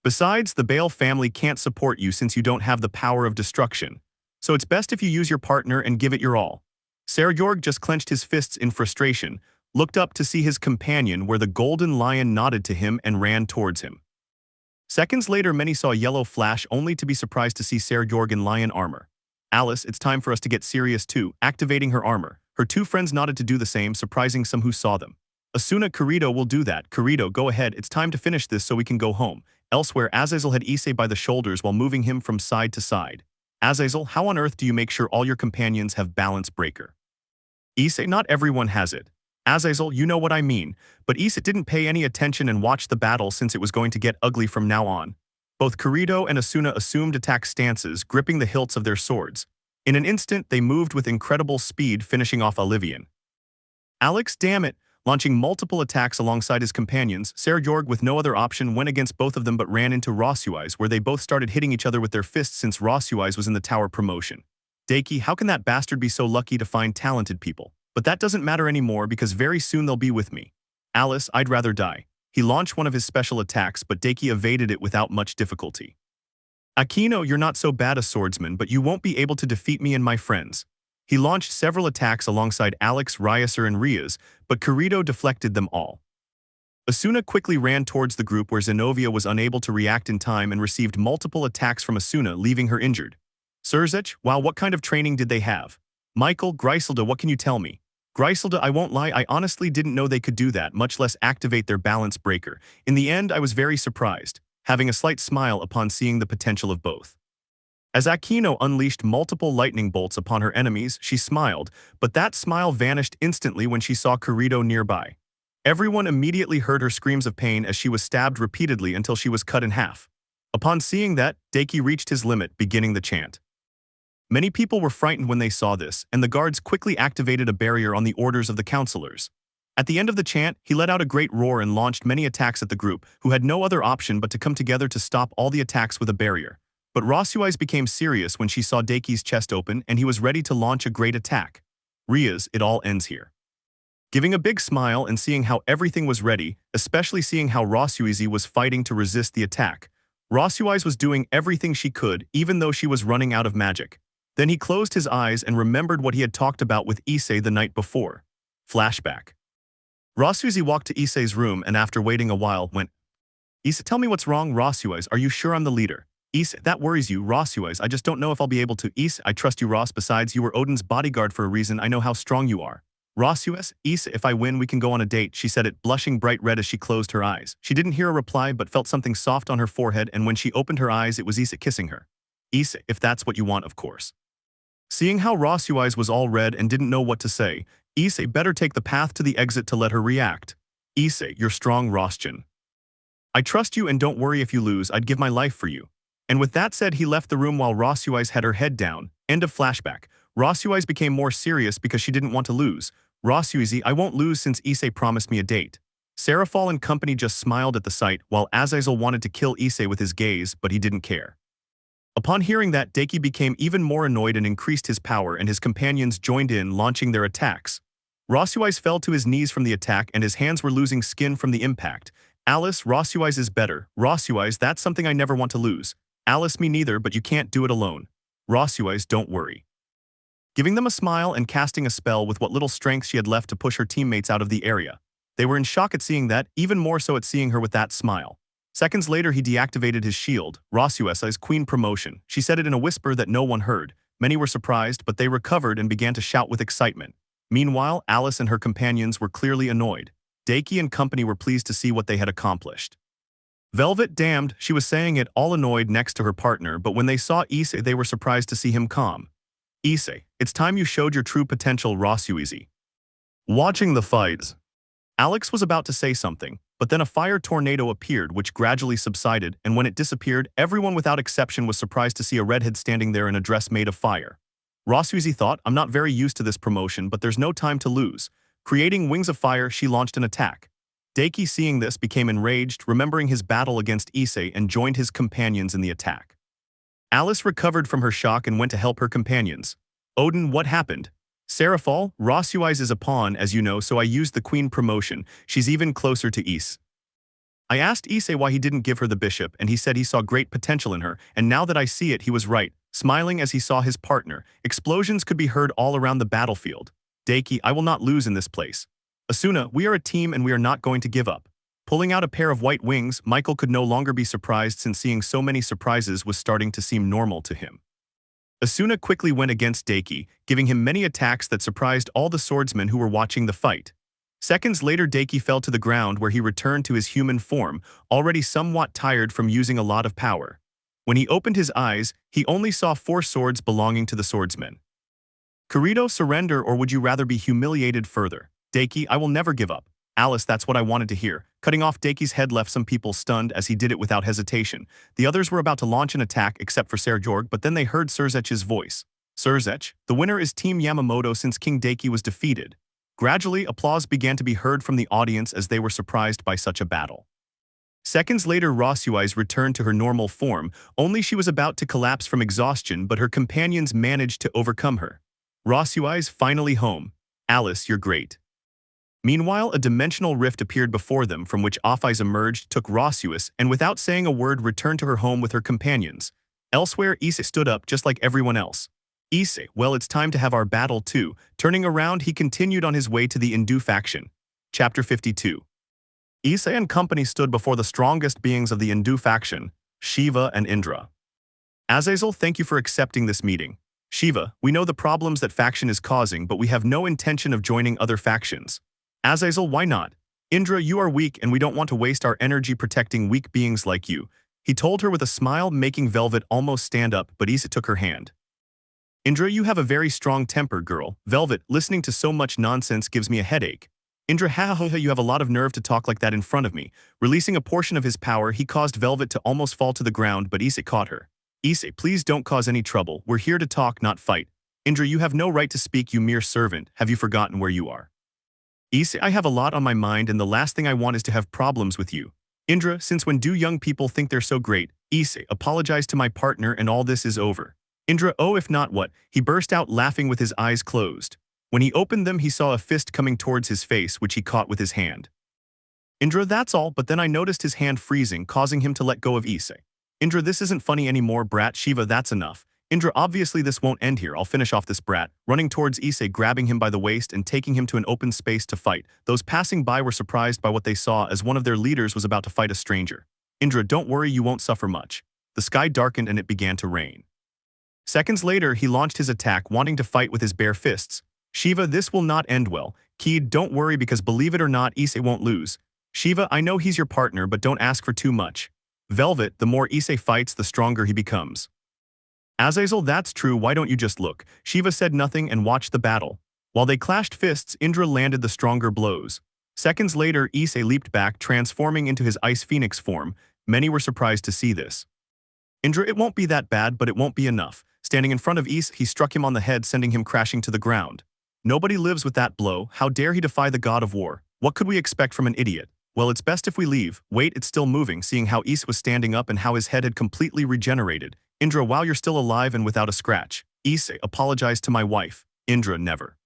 Besides, the Bale family can't support you since you don't have the power of destruction. So it's best if you use your partner and give it your all. Sekiryuutei just clenched his fists in frustration, looked up to see his companion where the golden lion nodded to him and ran towards him. Seconds later, many saw a yellow flash, only to be surprised to see Sekiryuutei in lion armor. Alice, it's time for us to get serious too, activating her armor. Her two friends nodded to do the same, surprising some who saw them. Asuna, Kirito will do that. Kirito, go ahead, it's time to finish this so we can go home. Elsewhere, Azazel had Issei by the shoulders while moving him from side to side. Azazel, how on earth do you make sure all your companions have balance breaker? Issei, not everyone has it. Azazel, you know what I mean, but Issei didn't pay any attention and watched the battle since it was going to get ugly from now on. Both Kirito and Asuna assumed attack stances, gripping the hilts of their swords. In an instant, they moved with incredible speed, finishing off Olivian. Alex, damn it! Launching multiple attacks alongside his companions, Sekiryuutei, with no other option, went against both of them but ran into Rossweisse, where they both started hitting each other with their fists since Rossweisse was in the tower promotion. Deity, how can that bastard be so lucky to find talented people? But that doesn't matter anymore because very soon they'll be with me. Alice, I'd rather die. He launched one of his special attacks, but Deity evaded it without much difficulty. Aquino, you're not so bad a swordsman, but you won't be able to defeat me and my friends. He launched several attacks alongside Alex, Riaser, and Rias, but Kirito deflected them all. Asuna quickly ran towards the group where Zenovia was unable to react in time and received multiple attacks from Asuna, leaving her injured. Surzech, wow, what kind of training did they have? Michael, Griselda, what can you tell me? Griselda, I won't lie, I honestly didn't know they could do that, much less activate their balance breaker. In the end, I was very surprised, having a slight smile upon seeing the potential of both. As Aquino unleashed multiple lightning bolts upon her enemies, she smiled, but that smile vanished instantly when she saw Kirito nearby. Everyone immediately heard her screams of pain as she was stabbed repeatedly until she was cut in half. Upon seeing that, Deity reached his limit, beginning the chant. Many people were frightened when they saw this, and the guards quickly activated a barrier on the orders of the counselors. At the end of the chant, he let out a great roar and launched many attacks at the group, who had no other option but to come together to stop all the attacks with a barrier. But Rossweisse became serious when she saw Deity's chest open and he was ready to launch a great attack. Rias, it all ends here. Giving a big smile and seeing how everything was ready, especially seeing how Rossweisse was fighting to resist the attack. Rossweisse was doing everything she could, even though she was running out of magic. Then he closed his eyes and remembered what he had talked about with Issei the night before. Flashback. Rossweisse walked to Issei's room and after waiting a while, went, "Issei, tell me what's wrong, Rossweisse. Are you sure I'm the leader?" "Issei, that worries you, Rossweisse. I just don't know if I'll be able to." "Issei, I trust you, Ross. Besides, you were Odin's bodyguard for a reason. I know how strong you are." "Rossweisse, Issei, if I win, we can go on a date," she said it, blushing bright red as she closed her eyes. She didn't hear a reply but felt something soft on her forehead, and when she opened her eyes, it was Issei kissing her. "Issei, if that's what you want, of course." Seeing how Rossweisse was all red and didn't know what to say, Issei better take the path to the exit to let her react. "Issei, you're strong, Rossjan. I trust you and don't worry if you lose, I'd give my life for you." And with that said, he left the room while Rossweisse had her head down. End of flashback. Rossweisse became more serious because she didn't want to lose. "Rossweisse, I won't lose since Issei promised me a date." Sarafal and company just smiled at the sight, while Azazel wanted to kill Issei with his gaze, but he didn't care. Upon hearing that, Deity became even more annoyed and increased his power, and his companions joined in, launching their attacks. Rossweisse fell to his knees from the attack and his hands were losing skin from the impact. "Alice, Rossweisse is better." "Rossweisse, that's something I never want to lose." "Alice, me neither, but you can't do it alone." "Rossweisse, don't worry." Giving them a smile and casting a spell with what little strength she had left to push her teammates out of the area. They were in shock at seeing that, even more so at seeing her with that smile. Seconds later, he deactivated his shield. Rossweisse's queen promotion. She said it in a whisper that no one heard. Many were surprised, but they recovered and began to shout with excitement. Meanwhile, Alice and her companions were clearly annoyed. Deity and company were pleased to see what they had accomplished. "Velvet, damned," she was saying it, all annoyed next to her partner, but when they saw Issei, they were surprised to see him calm. "Issei, it's time you showed your true potential, Rossweisse." Watching the fights. Alex was about to say something, but then a fire tornado appeared which gradually subsided, and when it disappeared, everyone without exception was surprised to see a redhead standing there in a dress made of fire. Rossweisse thought, "I'm not very used to this promotion, but there's no time to lose." Creating wings of fire, she launched an attack. Deity, seeing this, became enraged, remembering his battle against Issei, and joined his companions in the attack. Alice recovered from her shock and went to help her companions. "Odin, what happened?" "Sarafal, Rossweisse is a pawn, as you know, so I used the queen promotion. She's even closer to Issei." I asked Issei why he didn't give her the bishop, and he said he saw great potential in her, and now that I see it, he was right. Smiling as he saw his partner, explosions could be heard all around the battlefield. "Deity, I will not lose in this place. Asuna, we are a team and we are not going to give up." Pulling out a pair of white wings, Michael could no longer be surprised since seeing so many surprises was starting to seem normal to him. Asuna quickly went against Deity, giving him many attacks that surprised all the swordsmen who were watching the fight. Seconds later, Deity fell to the ground where he returned to his human form, already somewhat tired from using a lot of power. When he opened his eyes, he only saw 4 swords belonging to the swordsmen. "Kirito, surrender, or would you rather be humiliated further?" "Deity, I will never give up." "Alice, that's what I wanted to hear." Cutting off Deity's head left some people stunned as he did it without hesitation. The others were about to launch an attack except for Serjorg, but then they heard Surzech's voice. "Surzech, the winner is Team Yamamoto since King Deity was defeated." Gradually, applause began to be heard from the audience as they were surprised by such a battle. Seconds later, Rossweisse returned to her normal form, only she was about to collapse from exhaustion, but her companions managed to overcome her. "Rossweisse, finally home. Alice, you're great." Meanwhile, a dimensional rift appeared before them from which Offis emerged, took Rossweisse, and without saying a word returned to her home with her companions. Elsewhere, Issei stood up just like everyone else. "Issei, well, it's time to have our battle too." Turning around, he continued on his way to the Hindu faction. Chapter 52. Issei and company stood before the strongest beings of the Hindu faction, Shiva and Indra. "Azazel, thank you for accepting this meeting." "Shiva, we know the problems that faction is causing, but we have no intention of joining other factions." "Azazel, why not?" "Indra, you are weak and we don't want to waste our energy protecting weak beings like you." He told her with a smile, making Velvet almost stand up, but Issei took her hand. "Indra, you have a very strong temper, girl." "Velvet, listening to so much nonsense gives me a headache." "Indra, you have a lot of nerve to talk like that in front of me." Releasing a portion of his power, he caused Velvet to almost fall to the ground, but Issei caught her. "Issei, please don't cause any trouble. We're here to talk, not fight." "Indra, you have no right to speak, you mere servant. Have you forgotten where you are?" "Issei, I have a lot on my mind and the last thing I want is to have problems with you." "Indra, since when do young people think they're so great?" "Issei, apologize to my partner and all this is over." "Indra, oh if not what?" He burst out laughing with his eyes closed. When he opened them, he saw a fist coming towards his face, which he caught with his hand. Indra, that's all, but then I noticed his hand freezing, causing him to let go of Issei. Indra, this isn't funny anymore, brat. Shiva, that's enough. Indra, obviously this won't end here. I'll finish off this brat. Running towards Issei, grabbing him by the waist and taking him to an open space to fight. Those passing by were surprised by what they saw, as one of their leaders was about to fight a stranger. Indra, don't worry, you won't suffer much. The sky darkened and it began to rain. Seconds later, he launched his attack, wanting to fight with his bare fists. Shiva, this will not end well. Kid, don't worry, because believe it or not, Issei won't lose. Shiva, I know he's your partner, but don't ask for too much. Velvet, the more Issei fights, the stronger he becomes. Azazel, that's true, why don't you just look? Shiva said nothing and watched the battle. While they clashed fists, Indra landed the stronger blows. Seconds later, Issei leaped back, transforming into his ice phoenix form. Many were surprised to see this. Indra, it won't be that bad, but it won't be enough. Standing in front of Issei, he struck him on the head, sending him crashing to the ground. Nobody lives with that blow. How dare he defy the god of war? What could we expect from an idiot? Well, it's best if we leave. Wait, it's still moving, seeing how Issei was standing up and how his head had completely regenerated. Indra, wow, you're still alive and without a scratch. Issei, apologize to my wife. Indra, never.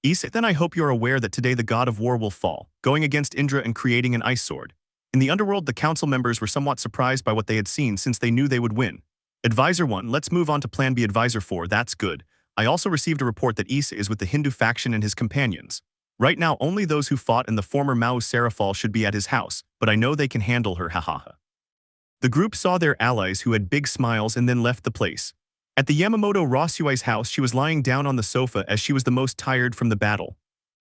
Issei, then I hope you're aware that today the god of war will fall, going against Indra and creating an ice sword. In the underworld, the council members were somewhat surprised by what they had seen since they knew they would win. Advisor 1, let's move on to Plan B. Advisor 4, that's good. I also received a report that Issei is with the Hindu faction and his companions. Right now, only those who fought in the former Mao Sarafal should be at his house, but I know they can handle her, hahaha. The group saw their allies who had big smiles and then left the place. At the Yamamoto Rossweisse house, she was lying down on the sofa as she was the most tired from the battle.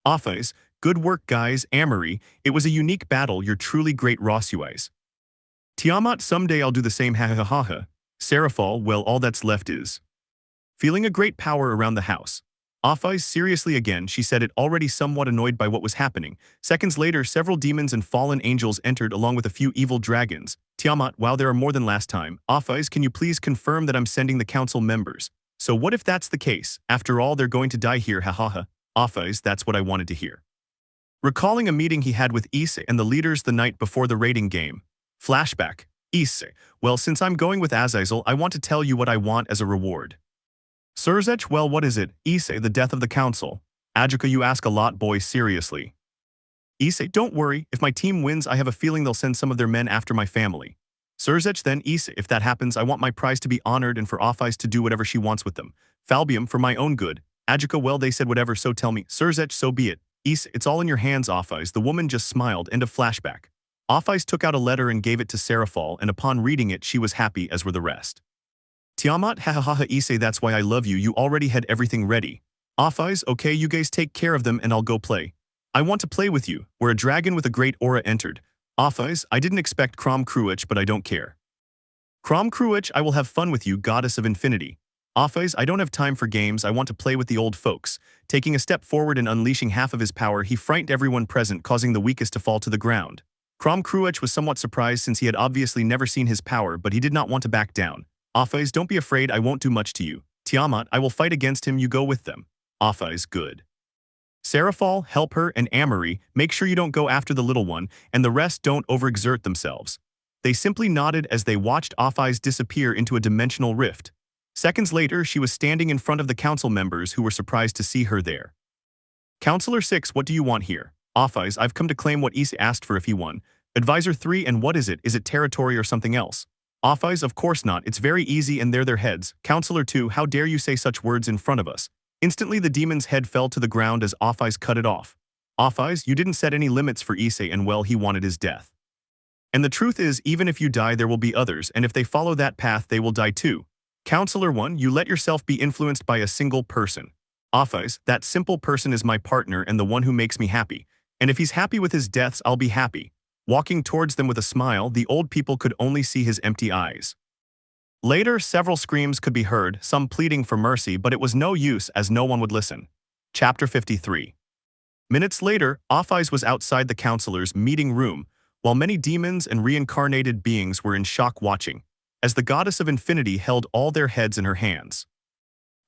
Office, good work guys, Amory, it was a unique battle, you're truly great Rossweisse. Tiamat, someday I'll do the same, hahaha. Sarafal, well, all that's left is feeling a great power around the house. Office, seriously again, she said it, already somewhat annoyed by what was happening. Seconds later, several demons and fallen angels entered along with a few evil dragons. Tiamat, wow, there are more than last time. Office, can you please confirm that I'm sending the council members? So what if that's the case? After all, they're going to die here, hahaha. Office, that's what I wanted to hear. Recalling a meeting he had with Issei and the leaders the night before the raiding game. Flashback. Issei, well, since I'm going with Azazel, I want to tell you what I want as a reward. Surzech, well, what is it? Issei, the death of the council. Ajika, you ask a lot, boy, seriously. Issei, don't worry, if my team wins, I have a feeling they'll send some of their men after my family. Surzech, then Issei, if that happens, I want my prize to be honored and for Office to do whatever she wants with them. Falbium, for my own good. Ajika, well, they said whatever, so tell me. Surzech, so be it. Issei, it's all in your hands, Office. The woman just smiled. End of flashback. Office took out a letter and gave it to Sarafal, and upon reading it, she was happy, as were the rest. Tiamat, hahaha, Issei, that's why I love you, you already had everything ready. Office, okay, you guys take care of them and I'll go play. I want to play with you, where a dragon with a great aura entered. Office, I didn't expect Krom Kruich, but I don't care. Krom Kruich, I will have fun with you, goddess of infinity. Office, I don't have time for games, I want to play with the old folks. Taking a step forward and unleashing half of his power, he frightened everyone present, causing the weakest to fall to the ground. Krom Kruich was somewhat surprised since he had obviously never seen his power, but he did not want to back down. Office, don't be afraid, I won't do much to you. Tiamat, I will fight against him, you go with them. Office, good. Sarafal, help her, and Amory, make sure you don't go after the little one, and the rest don't overexert themselves. They simply nodded as they watched Office disappear into a dimensional rift. Seconds later, she was standing in front of the council members who were surprised to see her there. Counselor 6, what do you want here? Office, I've come to claim what Issei asked for if he won. Advisor 3, and what is it? Is it territory or something else? Office, of course not, it's very easy and they're their heads. Counselor 2, how dare you say such words in front of us? Instantly the demon's head fell to the ground as Office cut it off. Office, you didn't set any limits for Issei and well, he wanted his death. And the truth is, even if you die, there will be others, and if they follow that path, they will die too. Counselor 1, you let yourself be influenced by a single person. Office, that simple person is my partner and the one who makes me happy. And if he's happy with his deaths, I'll be happy. Walking towards them with a smile, the old people could only see his empty eyes. Later, several screams could be heard, some pleading for mercy, but it was no use as no one would listen. Chapter 53. Minutes later, Office was outside the counselor's meeting room, while many demons and reincarnated beings were in shock watching, as the goddess of infinity held all their heads in her hands.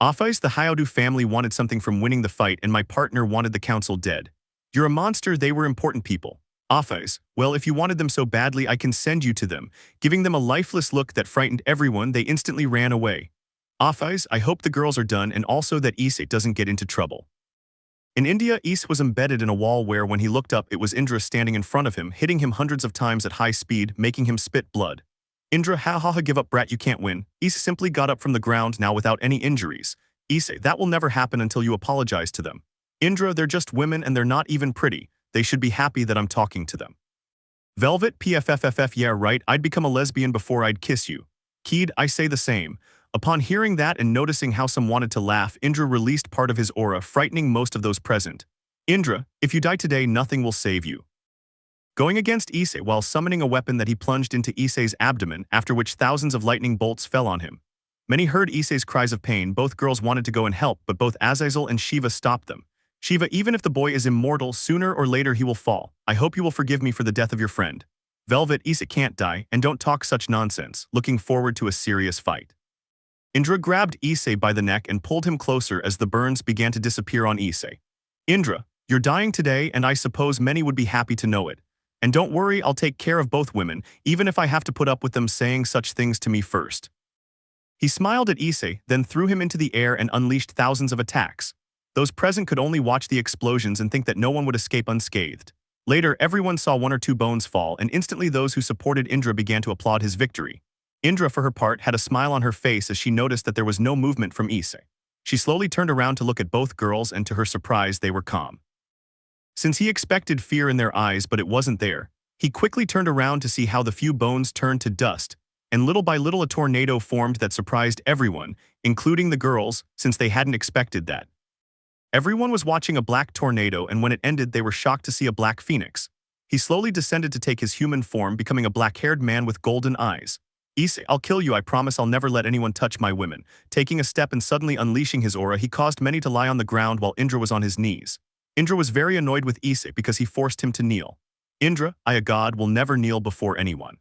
Office, the Hayodu family wanted something from winning the fight and my partner wanted the council dead. You're a monster, they were important people. Office, well, if you wanted them so badly, I can send you to them. Giving them a lifeless look that frightened everyone, they instantly ran away. Office, I hope the girls are done and also that Issei doesn't get into trouble. In India, Issei was embedded in a wall where, when he looked up, it was Indra standing in front of him, hitting him hundreds of times at high speed, making him spit blood. Indra, ha ha ha, give up brat, you can't win. Issei simply got up from the ground now without any injuries. Issei, that will never happen until you apologize to them. Indra, they're just women and they're not even pretty. They should be happy that I'm talking to them. Velvet, pfffff, yeah right, I'd become a lesbian before I'd kiss you. Kid, I say the same. Upon hearing that and noticing how some wanted to laugh, Indra released part of his aura, frightening most of those present. Indra, if you die today, nothing will save you. Going against Issei while summoning a weapon that he plunged into Issei's abdomen, after which thousands of lightning bolts fell on him. Many heard Issei's cries of pain. Both girls wanted to go and help, but both Azazel and Shiva stopped them. Shiva, even if the boy is immortal, sooner or later he will fall. I hope you will forgive me for the death of your friend. Velvet, Issei can't die, and don't talk such nonsense, looking forward to a serious fight. Indra grabbed Issei by the neck and pulled him closer as the burns began to disappear on Issei. Indra, you're dying today, and I suppose many would be happy to know it. And don't worry, I'll take care of both women, even if I have to put up with them saying such things to me first. He smiled at Issei, then threw him into the air and unleashed thousands of attacks. Those present could only watch the explosions and think that no one would escape unscathed. Later, everyone saw one or two bones fall, and instantly those who supported Indra began to applaud his victory. Indra, for her part, had a smile on her face as she noticed that there was no movement from Issei. She slowly turned around to look at both girls, and to her surprise, they were calm. Since he expected fear in their eyes but it wasn't there, he quickly turned around to see how the few bones turned to dust, and little by little a tornado formed that surprised everyone, including the girls, since they hadn't expected that. Everyone was watching a black tornado, and when it ended they were shocked to see a black phoenix. He slowly descended to take his human form, becoming a black-haired man with golden eyes. Issei, I'll kill you, I promise I'll never let anyone touch my women. Taking a step and suddenly unleashing his aura, he caused many to lie on the ground while Indra was on his knees. Indra was very annoyed with Issei because he forced him to kneel. Indra, I, a god, will never kneel before anyone.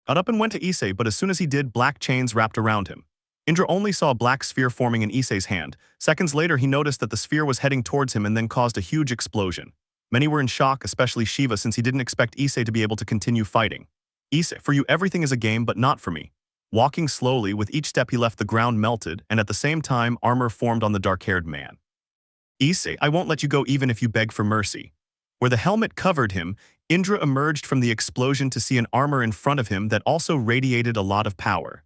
Got up and went to Issei, but as soon as he did, black chains wrapped around him. Indra only saw a black sphere forming in Issei's hand. Seconds later, he noticed that the sphere was heading towards him and then caused a huge explosion. Many were in shock, especially Shiva, since he didn't expect Issei to be able to continue fighting. Issei, for you everything is a game, but not for me. Walking slowly, with each step he left the ground melted, and at the same time armor formed on the dark-haired man. Issei, I won't let you go even if you beg for mercy. Where the helmet covered him, Indra emerged from the explosion to see an armor in front of him that also radiated a lot of power.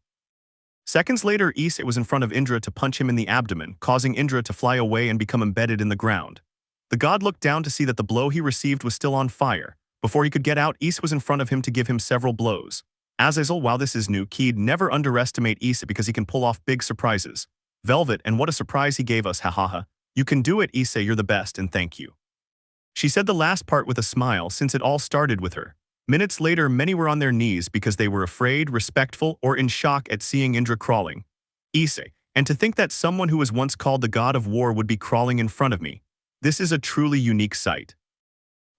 Seconds later, Issei was in front of Indra to punch him in the abdomen, causing Indra to fly away and become embedded in the ground. The god looked down to see that the blow he received was still on fire. Before he could get out, Issei was in front of him to give him several blows. Azazel, while this is new, kid, never underestimate Issei because he can pull off big surprises. Velvet, and what a surprise he gave us, hahaha. You can do it, Issei, you're the best, and thank you. She said the last part with a smile since it all started with her. Minutes later, many were on their knees because they were afraid, respectful, or in shock at seeing Indra crawling. Issei, and to think that someone who was once called the god of war would be crawling in front of me. This is a truly unique sight.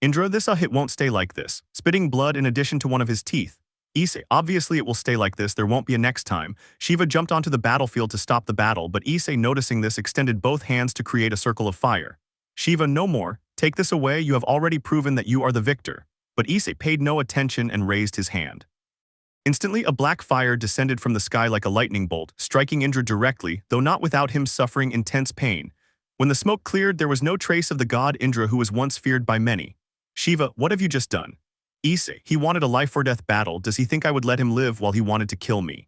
Indra, this hit won't stay like this, spitting blood in addition to one of his teeth. Issei, obviously it will stay like this, there won't be a next time. Shiva jumped onto the battlefield to stop the battle, but Issei, noticing this, extended both hands to create a circle of fire. Shiva, no more, take this away, you have already proven that you are the victor. But Issei paid no attention and raised his hand. Instantly, a black fire descended from the sky like a lightning bolt, striking Indra directly, though not without him suffering intense pain. When the smoke cleared, there was no trace of the god Indra who was once feared by many. Shiva, what have you just done? Issei, he wanted a life-or-death battle. Does he think I would let him live while he wanted to kill me?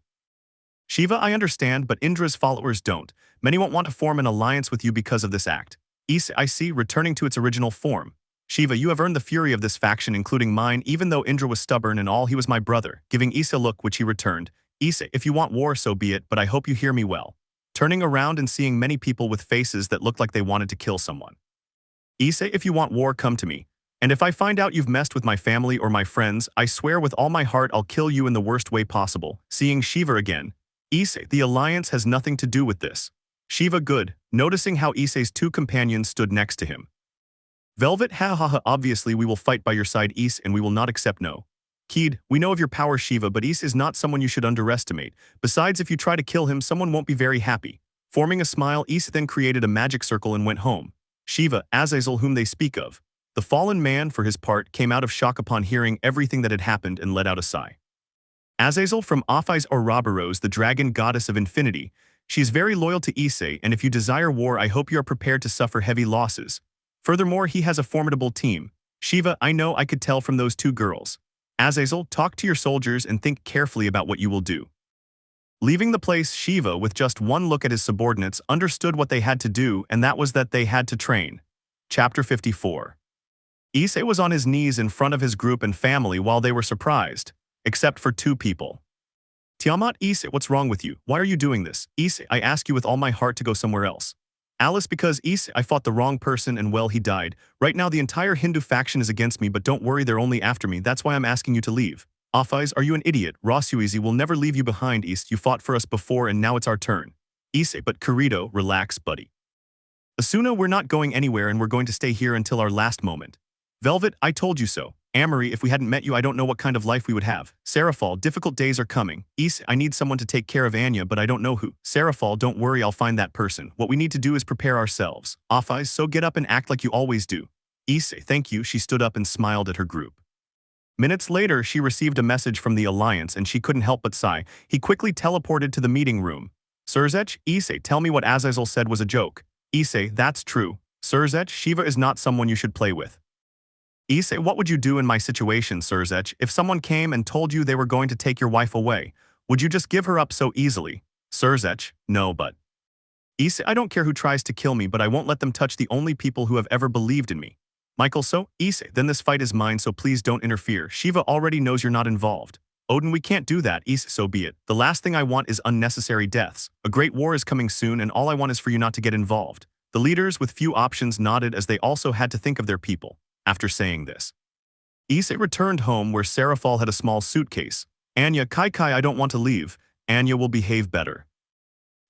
Shiva, I understand, but Indra's followers don't. Many won't want to form an alliance with you because of this act. Issei, I see, returning to its original form. Shiva, you have earned the fury of this faction, including mine, even though Indra was stubborn and all, he was my brother, giving Issei a look which he returned. Issei, if you want war, so be it, but I hope you hear me well. Turning around and seeing many people with faces that looked like they wanted to kill someone. Issei, if you want war, come to me. And if I find out you've messed with my family or my friends, I swear with all my heart I'll kill you in the worst way possible. Seeing Shiva again. Issei, the alliance has nothing to do with this. Shiva, good, noticing how Issei's two companions stood next to him. Velvet, ha ha ha, obviously we will fight by your side, Issei, and we will not accept no. Kid, we know of your power, Shiva, but Issei is not someone you should underestimate. Besides, if you try to kill him, someone won't be very happy. Forming a smile, Issei then created a magic circle and went home. Shiva, Azazel, whom they speak of. The fallen man, for his part, came out of shock upon hearing everything that had happened and let out a sigh. Azazel from Ophis Ouroboros, the dragon goddess of infinity. She is very loyal to Issei, and if you desire war, I hope you are prepared to suffer heavy losses. Furthermore, he has a formidable team. Shiva, I know I could tell from those two girls. Azazel, talk to your soldiers and think carefully about what you will do. Leaving the place, Shiva, with just one look at his subordinates, understood what they had to do, and that was that they had to train. Chapter 54. Issei was on his knees in front of his group and family while they were surprised, except for two people. Tiamat, Issei, what's wrong with you? Why are you doing this? Issei, I ask you with all my heart to go somewhere else. Alice, because Issei, I fought the wrong person and well, he died. Right now the entire Hindu faction is against me, but don't worry, they're only after me. That's why I'm asking you to leave. Afais, are you an idiot? Rossweisse will never leave you behind, Issei. You fought for us before and now it's our turn. Issei, but Kirito, relax, buddy. Asuna, we're not going anywhere and we're going to stay here until our last moment. Velvet, I told you so. Amory, if we hadn't met you, I don't know what kind of life we would have. Sarafal, difficult days are coming. Issei, I need someone to take care of Anya, but I don't know who. Sarafal, don't worry, I'll find that person. What we need to do is prepare ourselves. Afais, so get up and act like you always do. Issei, thank you. She stood up and smiled at her group. Minutes later, she received a message from the Alliance and she couldn't help but sigh. He quickly teleported to the meeting room. Surzech, Issei, tell me what Azazel said was a joke. Issei, that's true. Surzech, Shiva is not someone you should play with. Issei, what would you do in my situation, Surzech? If someone came and told you they were going to take your wife away, would you just give her up so easily? Surzech, no, but... Issei, I don't care who tries to kill me, but I won't let them touch the only people who have ever believed in me. Michael, so? Issei, then this fight is mine, so please don't interfere. Shiva already knows you're not involved. Odin, we can't do that. Issei, so be it. The last thing I want is unnecessary deaths. A great war is coming soon, and all I want is for you not to get involved. The leaders with few options nodded as they also had to think of their people. After saying this, Issei returned home where Sarafal had a small suitcase. Anya, Kai, I don't want to leave. Anya will behave better.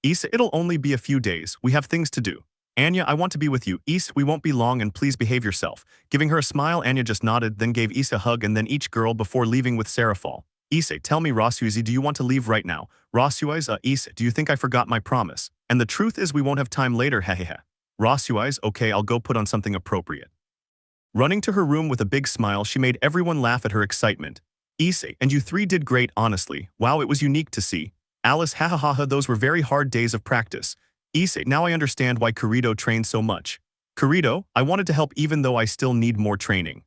Issei, it'll only be a few days. We have things to do. Anya, I want to be with you. Issei, we won't be long and please behave yourself. Giving her a smile, Anya just nodded, then gave Issei a hug and then each girl before leaving with Sarafal. Issei, tell me, Rossweisse, do you want to leave right now? Rossweisse, Issei, do you think I forgot my promise? And the truth is we won't have time later, hehehe. Rossweisse, okay, I'll go put on something appropriate. Running to her room with a big smile, she made everyone laugh at her excitement. Issei, and you three did great, honestly. Wow, it was unique to see. Alice, hahaha, those were very hard days of practice. Issei, now I understand why Kirito trained so much. Kirito, I wanted to help even though I still need more training.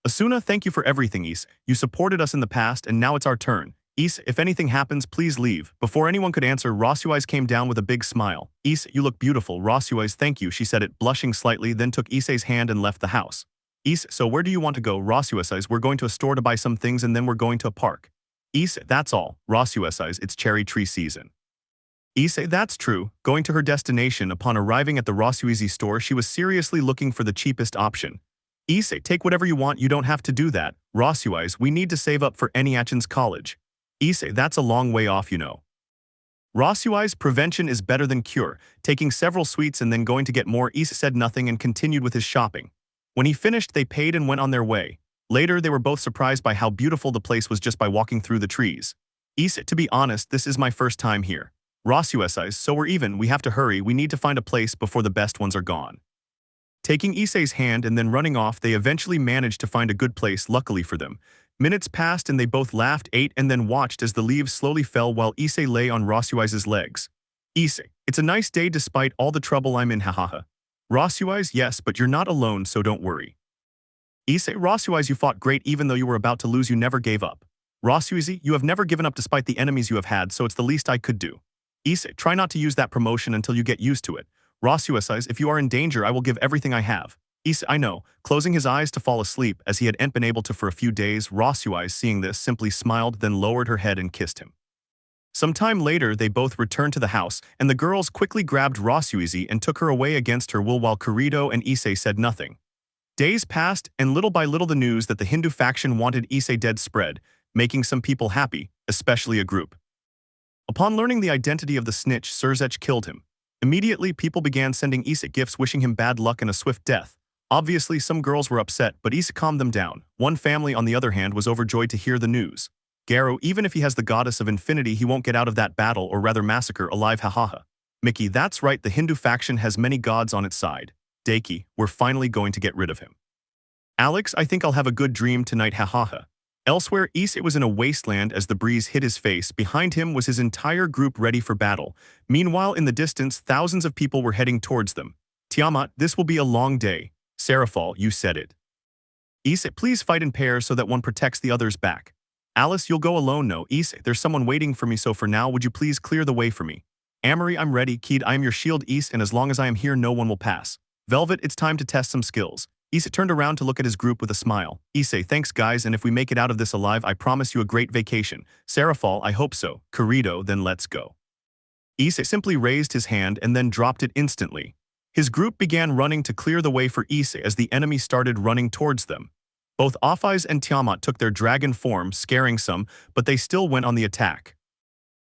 Asuna, thank you for everything, Issei. You supported us in the past and now it's our turn. Issei, if anything happens, please leave. Before anyone could answer, Rossweisse came down with a big smile. Issei, you look beautiful. Rossweisse, thank you, she said it, blushing slightly, then took Issei's hand and left the house. Issei, so where do you want to go? Rossweisse, we're going to a store to buy some things and then we're going to a park. Issei, that's all. Rossweisse, it's cherry tree season. Issei, that's true. Going to her destination, upon arriving at the Rossweisse store, she was seriously looking for the cheapest option. Issei, take whatever you want, you don't have to do that. Rossweisse, we need to save up for Eniachin's college. Issei, that's a long way off, you know. Rossweisse, prevention is better than cure. Taking several sweets and then going to get more, Issei said nothing and continued with his shopping. When he finished, they paid and went on their way. Later, they were both surprised by how beautiful the place was just by walking through the trees. Issei, to be honest, this is my first time here. Rossweisse, so we're even, we have to hurry, we need to find a place before the best ones are gone. Taking Issei's hand and then running off, they eventually managed to find a good place, luckily for them. Minutes passed and they both laughed, ate, and then watched as the leaves slowly fell while Issei lay on Rossweisse's legs. Issei, it's a nice day despite all the trouble I'm in, hahaha. Rossweisse, yes, but you're not alone, so don't worry. Issei, Rossweisse, you fought great even though you were about to lose, you never gave up. Rossweisse, you have never given up despite the enemies you have had, so it's the least I could do. Issei, try not to use that promotion until you get used to it. Rossweisse, if you are in danger, I will give everything I have. Issei, I know. Closing his eyes to fall asleep, as he hadn't been able to for a few days, Rossweisse, seeing this, simply smiled, then lowered her head and kissed him. Some time later, they both returned to the house, and the girls quickly grabbed Rossweisse and took her away against her will while Kirito and Issei said nothing. Days passed, and little by little the news that the Hindu faction wanted Issei dead spread, making some people happy, especially a group. Upon learning the identity of the snitch, Surzech killed him. Immediately, people began sending Issei gifts wishing him bad luck and a swift death. Obviously, some girls were upset, but Issei calmed them down. One family, on the other hand, was overjoyed to hear the news. Garo, even if he has the goddess of infinity, he won't get out of that battle or rather massacre alive, hahaha. Mickey, that's right, the Hindu faction has many gods on its side. Deity, we're finally going to get rid of him. Alex, I think I'll have a good dream tonight, hahaha. Elsewhere, Issei was in a wasteland as the breeze hit his face. Behind him was his entire group ready for battle. Meanwhile, in the distance, thousands of people were heading towards them. Tiamat, this will be a long day. Sarafal, you said it. Issei, please fight in pairs so that one protects the other's back. Alice, you'll go alone. No, Issei, there's someone waiting for me, so for now would you please clear the way for me. Amory, I'm ready. Keed, I am your shield. Issei, and as long as I am here no one will pass. Velvet, it's time to test some skills. Issei turned around to look at his group with a smile. Issei, thanks guys, and if we make it out of this alive I promise you a great vacation. Sarafal, I hope so. Kirito, then let's go. Issei simply raised his hand and then dropped it instantly. His group began running to clear the way for Issei as the enemy started running towards them. Both Offais and Tiamat took their dragon form, scaring some, but they still went on the attack.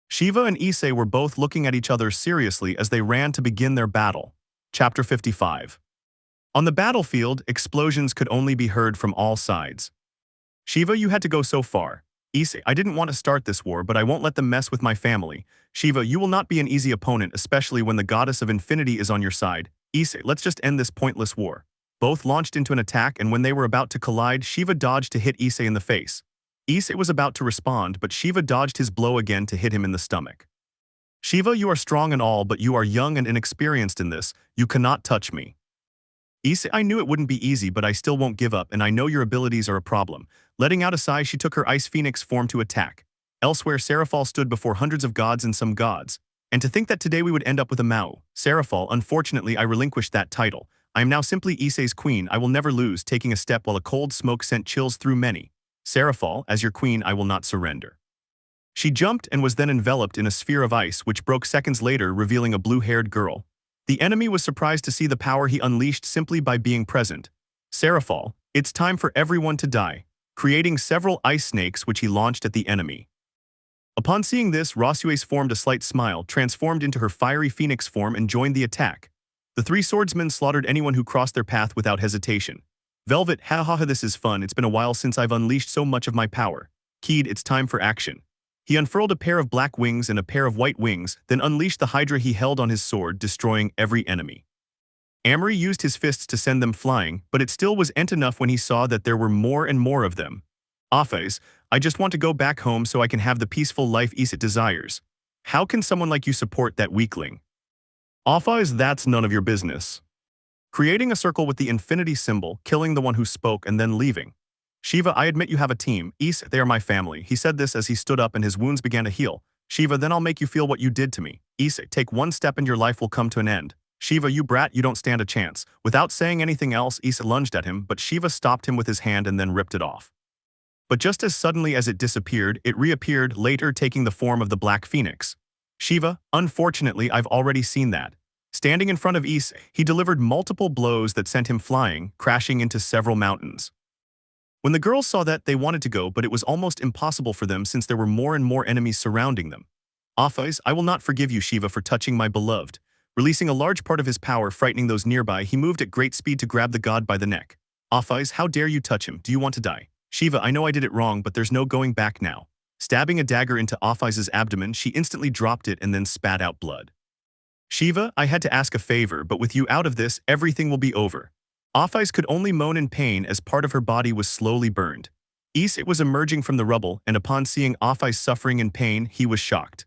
Shiva and Issei were both looking at each other seriously as they ran to begin their battle. Chapter 55. On the battlefield, explosions could only be heard from all sides. Shiva, you had to go so far. Issei, I didn't want to start this war, but I won't let them mess with my family. Shiva, you will not be an easy opponent, especially when the goddess of infinity is on your side. Issei, let's just end this pointless war. Both launched into an attack, and when they were about to collide, Shiva dodged to hit Issei in the face. Issei was about to respond, but Shiva dodged his blow again to hit him in the stomach. Shiva, you are strong and all, but you are young and inexperienced in this. You cannot touch me. Issei, I knew it wouldn't be easy, but I still won't give up, and I know your abilities are a problem. Letting out Issei, she took her ice phoenix form to attack. Elsewhere, Sarafal stood before hundreds of gods and some gods. And to think that today we would end up with a Mao. Sarafal, unfortunately I relinquished that title. I am now simply Issei's queen. I will never lose, taking a step while a cold smoke sent chills through many. Sarafal, as your queen I will not surrender. She jumped and was then enveloped in a sphere of ice which broke seconds later, revealing a blue-haired girl. The enemy was surprised to see the power he unleashed simply by being present. Sarafal, it's time for everyone to die, creating several ice snakes which he launched at the enemy. Upon seeing this, Rossweisse formed a slight smile, transformed into her fiery phoenix form and joined the attack. The three swordsmen slaughtered anyone who crossed their path without hesitation. Velvet, ha, this is fun. It's been a while since I've unleashed so much of my power. Keed, it's time for action. He unfurled a pair of black wings and a pair of white wings, then unleashed the hydra he held on his sword, destroying every enemy. Amory used his fists to send them flying, but it still wasn't enough when he saw that there were more and more of them. Offais, I just want to go back home so I can have the peaceful life Issei desires. How can someone like you support that weakling? Offais, that's none of your business. Creating a circle with the infinity symbol, killing the one who spoke, and then leaving. Shiva, I admit you have a team. Issei, they are my family. He said this as he stood up and his wounds began to heal. Shiva, then I'll make you feel what you did to me. Issei, take one step and your life will come to an end. Shiva, you brat, you don't stand a chance. Without saying anything else, Issei lunged at him, but Shiva stopped him with his hand and then ripped it off. But just as suddenly as it disappeared, it reappeared, later taking the form of the Black Phoenix. Shiva, unfortunately, I've already seen that. Standing in front of Issei, he delivered multiple blows that sent him flying, crashing into several mountains. When the girls saw that, they wanted to go, but it was almost impossible for them since there were more and more enemies surrounding them. Offais, I will not forgive you, Shiva, for touching my beloved. Releasing a large part of his power, frightening those nearby, he moved at great speed to grab the god by the neck. Offais, how dare you touch him? Do you want to die? Shiva, I know I did it wrong, but there's no going back now. Stabbing a dagger into Offais' abdomen, she instantly dropped it and then spat out blood. Shiva, I had to ask a favor, but with you out of this, everything will be over. Offais could only moan in pain as part of her body was slowly burned. Issei was emerging from the rubble, and upon seeing Offais suffering in pain, he was shocked.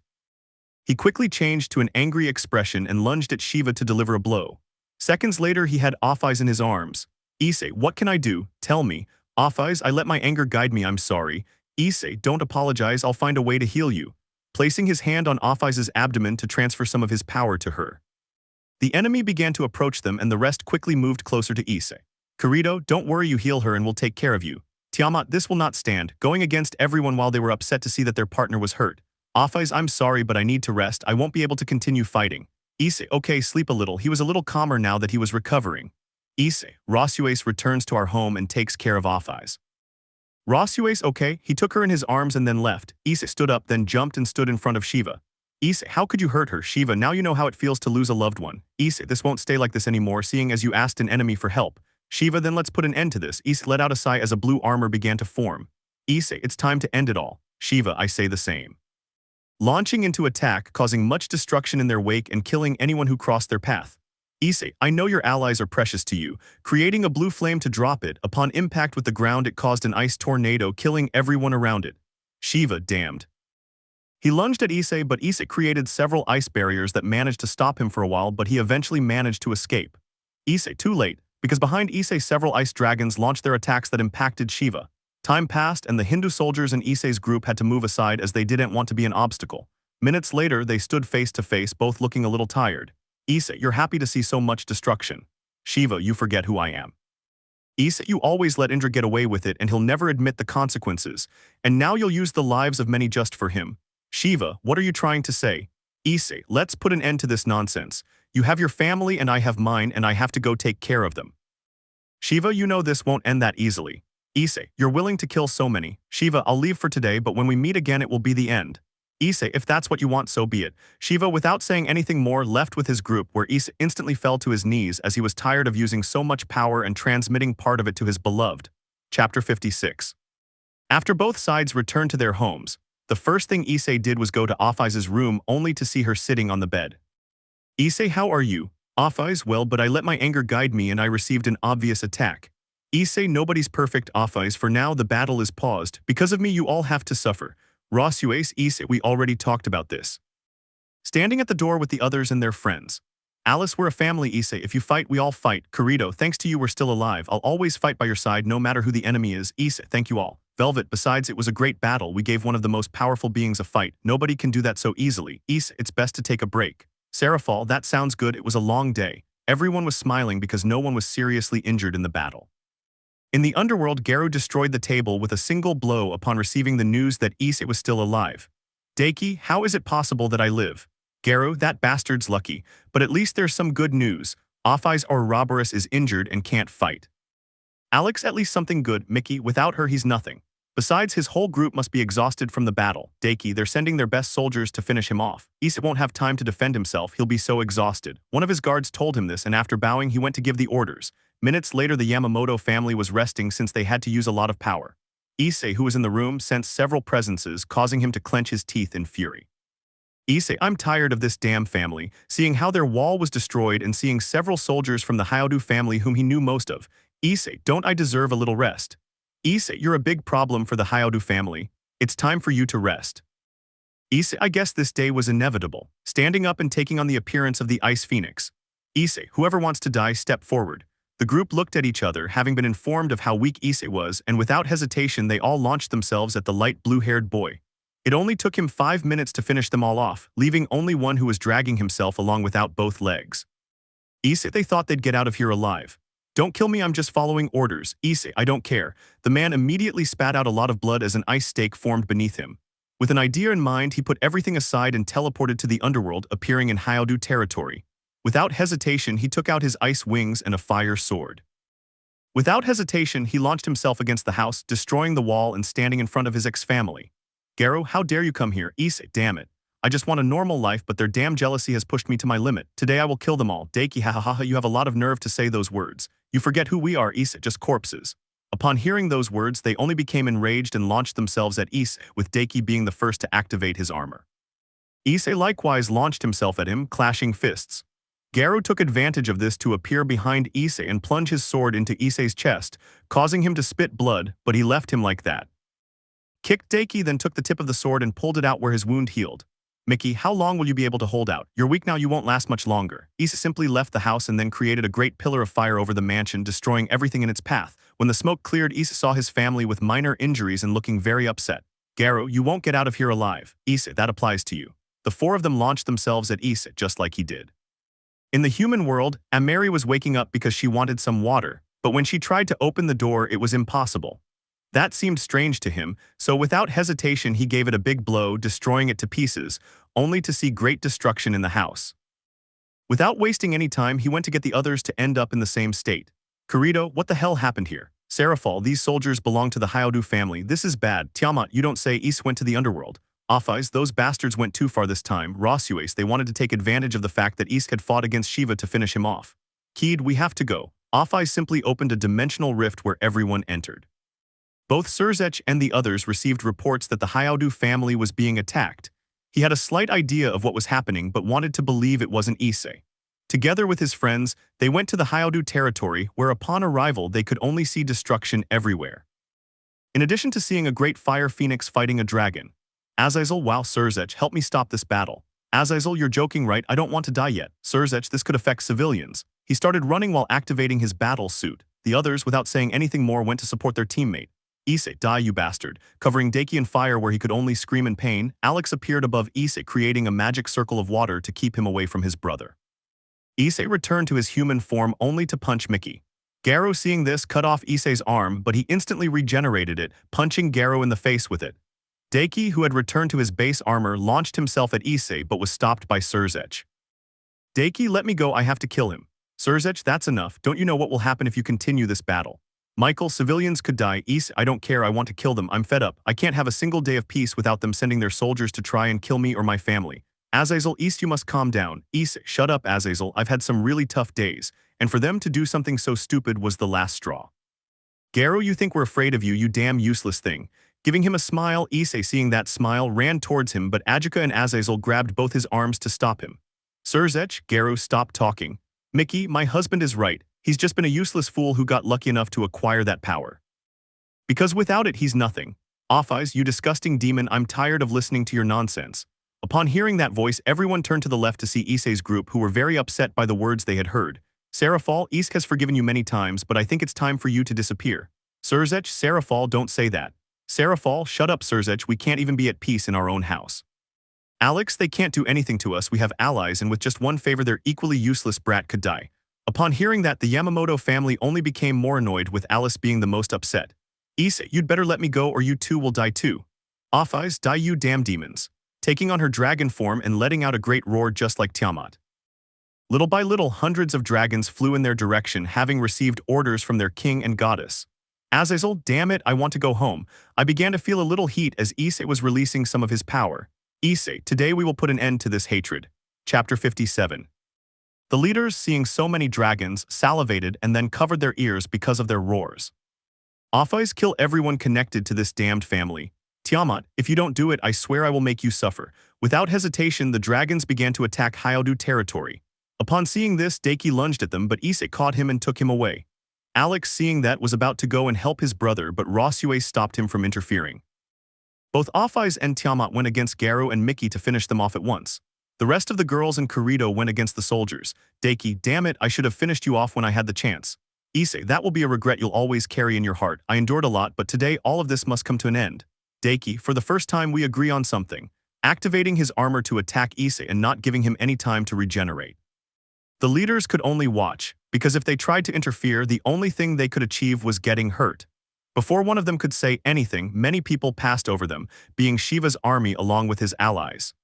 He quickly changed to an angry expression and lunged at Shiva to deliver a blow. Seconds later, he had Offais in his arms. Issei, what can I do? Tell me. Offais, I let my anger guide me, I'm sorry. Issei, don't apologize, I'll find a way to heal you. Placing his hand on Offais' abdomen to transfer some of his power to her. The enemy began to approach them and the rest quickly moved closer to Issei. Kirito, don't worry, you heal her and we'll take care of you. Tiamat, this will not stand, going against everyone while they were upset to see that their partner was hurt. Offais, I'm sorry, but I need to rest, I won't be able to continue fighting. Issei, okay, sleep a little, he was a little calmer now that he was recovering. Issei, Rossweisse returns to our home and takes care of Offais. Rossweisse, okay, he took her in his arms and then left. Issei stood up, then jumped and stood in front of Shiva. Issei, how could you hurt her? Shiva, now you know how it feels to lose a loved one. Issei, this won't stay like this anymore, seeing as you asked an enemy for help. Shiva, then let's put an end to this. Issei let out a sigh as a blue armor began to form. Issei, it's time to end it all. Shiva, I say the same. Launching into attack, causing much destruction in their wake and killing anyone who crossed their path. Issei, I know your allies are precious to you. Creating a blue flame to drop it, upon impact with the ground it caused an ice tornado killing everyone around it. Shiva, damned. He lunged at Issei, but Issei created several ice barriers that managed to stop him for a while, but he eventually managed to escape. Issei, too late, because behind Issei several ice dragons launched their attacks that impacted Shiva. Time passed and the Hindu soldiers in Issei's group had to move aside as they didn't want to be an obstacle. Minutes later, they stood face to face, both looking a little tired. Issei, you're happy to see so much destruction. Shiva, you forget who I am. Issei, you always let Indra get away with it and he'll never admit the consequences. And now you'll use the lives of many just for him. Shiva, what are you trying to say? Issei, let's put an end to this nonsense. You have your family and I have mine and I have to go take care of them. Shiva, you know this won't end that easily. Issei, you're willing to kill so many. Shiva, I'll leave for today, but when we meet again it will be the end. Issei, if that's what you want, so be it. Shiva, without saying anything more, left with his group, where Issei instantly fell to his knees as he was tired of using so much power and transmitting part of it to his beloved. Chapter 56. After both sides returned to their homes, the first thing Issei did was go to Offai's room only to see her sitting on the bed. Issei, how are you? Offais, well, but I let my anger guide me and I received an obvious attack. Issei, nobody's perfect, Offais, for now the battle is paused. Because of me you all have to suffer. Rossweisse, Issei, we already talked about this. Standing at the door with the others and their friends. Alice, we're a family, Issei, if you fight we all fight. Corrido, thanks to you we're still alive. I'll always fight by your side no matter who the enemy is. Issei, thank you all. Velvet, besides it was a great battle, we gave one of the most powerful beings a fight. Nobody can do that so easily. Issei, it's best to take a break. Sarafal, that sounds good, it was a long day. Everyone was smiling because no one was seriously injured in the battle. In the underworld, Geru destroyed the table with a single blow upon receiving the news that Issei was still alive. Deiki, how is it possible that I live? Geru, that bastard's lucky, but at least there's some good news. Offai's Ouroboros is injured and can't fight. Alex, at least something good. Mickey, without her he's nothing. Besides, his whole group must be exhausted from the battle. Deiki, they're sending their best soldiers to finish him off. Issei won't have time to defend himself, he'll be so exhausted. One of his guards told him this and after bowing he went to give the orders. Minutes later the Yamamoto family was resting since they had to use a lot of power. Issei, who was in the room, sensed several presences, causing him to clench his teeth in fury. Issei, I'm tired of this damn family, seeing how their wall was destroyed and seeing several soldiers from the Hayodu family whom he knew most of. Issei, don't I deserve a little rest? Issei, you're a big problem for the Hayodu family. It's time for you to rest. Issei, I guess this day was inevitable, standing up and taking on the appearance of the Ice Phoenix. Issei, whoever wants to die, step forward. The group looked at each other, having been informed of how weak Issei was, and without hesitation they all launched themselves at the light blue-haired boy. It only took him 5 minutes to finish them all off, leaving only one who was dragging himself along without both legs. Issei, they thought they'd get out of here alive. Don't kill me, I'm just following orders. Issei, I don't care. The man immediately spat out a lot of blood as an ice stake formed beneath him. With an idea in mind, he put everything aside and teleported to the underworld, appearing in Hayodu territory. Without hesitation, he took out his ice wings and a fire sword. Without hesitation, he launched himself against the house, destroying the wall and standing in front of his ex-family. Geru, how dare you come here? Issei, damn it. I just want a normal life, but their damn jealousy has pushed me to my limit. Today I will kill them all. Deiki, hahaha, you have a lot of nerve to say those words. You forget who we are, Issei, just corpses. Upon hearing those words, they only became enraged and launched themselves at Issei, with Deiki being the first to activate his armor. Issei likewise launched himself at him, clashing fists. Geru took advantage of this to appear behind Issei and plunge his sword into Issei's chest, causing him to spit blood, but he left him like that. Kicked Deiki, then took the tip of the sword and pulled it out where his wound healed. Mickey, how long will you be able to hold out? You're weak now, you won't last much longer. Issei simply left the house and then created a great pillar of fire over the mansion, destroying everything in its path. When the smoke cleared, Issei saw his family with minor injuries and looking very upset. Geru, you won't get out of here alive. Issei, that applies to you. The four of them launched themselves at Issei just like he did. In the human world, Ameri was waking up because she wanted some water, but when she tried to open the door it was impossible. That seemed strange to him, so without hesitation he gave it a big blow, destroying it to pieces, only to see great destruction in the house. Without wasting any time, he went to get the others to end up in the same state. Corrido, what the hell happened here? Sarafal, these soldiers belong to the Hayodu family, this is bad. Tiamat, you don't say. Issei went to the underworld. Offais, those bastards went too far this time. Rossweisse, they wanted to take advantage of the fact that Issei had fought against Shiva to finish him off. Keed, we have to go. Offais simply opened a dimensional rift where everyone entered. Both Surzech and the others received reports that the Hayodu family was being attacked. He had a slight idea of what was happening but wanted to believe it wasn't Issei. Together with his friends, they went to the Hayodu territory where upon arrival they could only see destruction everywhere. In addition to seeing a great fire phoenix fighting a dragon. Azazel, wow, Surzech, help me stop this battle. Azazel, you're joking, right? I don't want to die yet. Surzech, this could affect civilians. He started running while activating his battle suit. The others, without saying anything more, went to support their teammate. Issei, die you bastard. Covering Deity in fire where he could only scream in pain, Alex appeared above Issei, creating a magic circle of water to keep him away from his brother. Issei returned to his human form only to punch Mickey. Garo, seeing this, cut off Issei's arm, but he instantly regenerated it, punching Garo in the face with it. Deity, who had returned to his base armor, launched himself at Issei but was stopped by Surzech. Deity, let me go, I have to kill him. Surzech, that's enough, don't you know what will happen if you continue this battle? Michael, civilians could die. Issei, I don't care, I want to kill them, I'm fed up. I can't have a single day of peace without them sending their soldiers to try and kill me or my family. Azazel, East, you must calm down. Issei, shut up Azazel, I've had some really tough days, and for them to do something so stupid was the last straw. Garo, you think we're afraid of you, you damn useless thing. Giving him a smile, Issei, seeing that smile, ran towards him, but Ajika and Azazel grabbed both his arms to stop him. Surzech, Garo, stop talking. Mickey, my husband is right. He's just been a useless fool who got lucky enough to acquire that power. Because without it, he's nothing. Offeyes, you disgusting demon, I'm tired of listening to your nonsense. Upon hearing that voice, everyone turned to the left to see Issei's group, who were very upset by the words they had heard. Sarafal, Issei has forgiven you many times, but I think it's time for you to disappear. Surzech, Sarafal, don't say that. Sarafal, shut up Surzech, we can't even be at peace in our own house. Alex, they can't do anything to us, we have allies, and with just one favor their equally useless brat could die. Upon hearing that, the Yamamoto family only became more annoyed, with Alice being the most upset. Issei, you'd better let me go or you too will die too. Offeyes, die you damn demons. Taking on her dragon form and letting out a great roar just like Tiamat. Little by little, hundreds of dragons flew in their direction, having received orders from their king and goddess. Azazel, damn it, I want to go home. I began to feel a little heat as Issei was releasing some of his power. Issei, today we will put an end to this hatred. Chapter 57. The leaders, seeing so many dragons, salivated and then covered their ears because of their roars. Offeyes, kill everyone connected to this damned family. Tiamat, if you don't do it, I swear I will make you suffer. Without hesitation, the dragons began to attack Hayodu territory. Upon seeing this, Deity lunged at them, but Issei caught him and took him away. Alex, seeing that, was about to go and help his brother, but Rossweisse stopped him from interfering. Both Offeyes and Tiamat went against Garo and Mickey to finish them off at once. The rest of the girls and Kirito went against the soldiers. Deity, damn it, I should have finished you off when I had the chance. Issei, that will be a regret you'll always carry in your heart. I endured a lot, but today all of this must come to an end. Deity, for the first time we agree on something. Activating his armor to attack Issei and not giving him any time to regenerate. The leaders could only watch, because if they tried to interfere, the only thing they could achieve was getting hurt. Before one of them could say anything, many people passed over them, being Shiva's army along with his allies.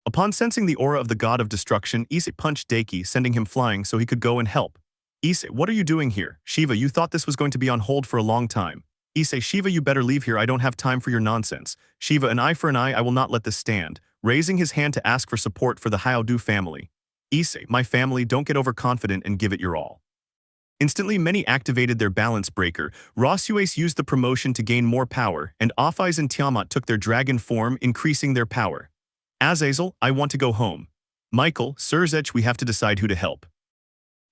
Upon sensing the aura of the god of destruction, Issei punched Deity, sending him flying so he could go and help. Issei, what are you doing here? Shiva, you thought this was going to be on hold for a long time. Issei, Shiva, you better leave here, I don't have time for your nonsense. Shiva, an eye for an eye, I will not let this stand. Raising his hand to ask for support for the Hayodu family. Issei, my family, don't get overconfident and give it your all. Instantly, many activated their balance breaker. Rossweisse used the promotion to gain more power, and Offeyes and Tiamat took their dragon form, increasing their power. Azazel, I want to go home. Michael, Surzech, we have to decide who to help.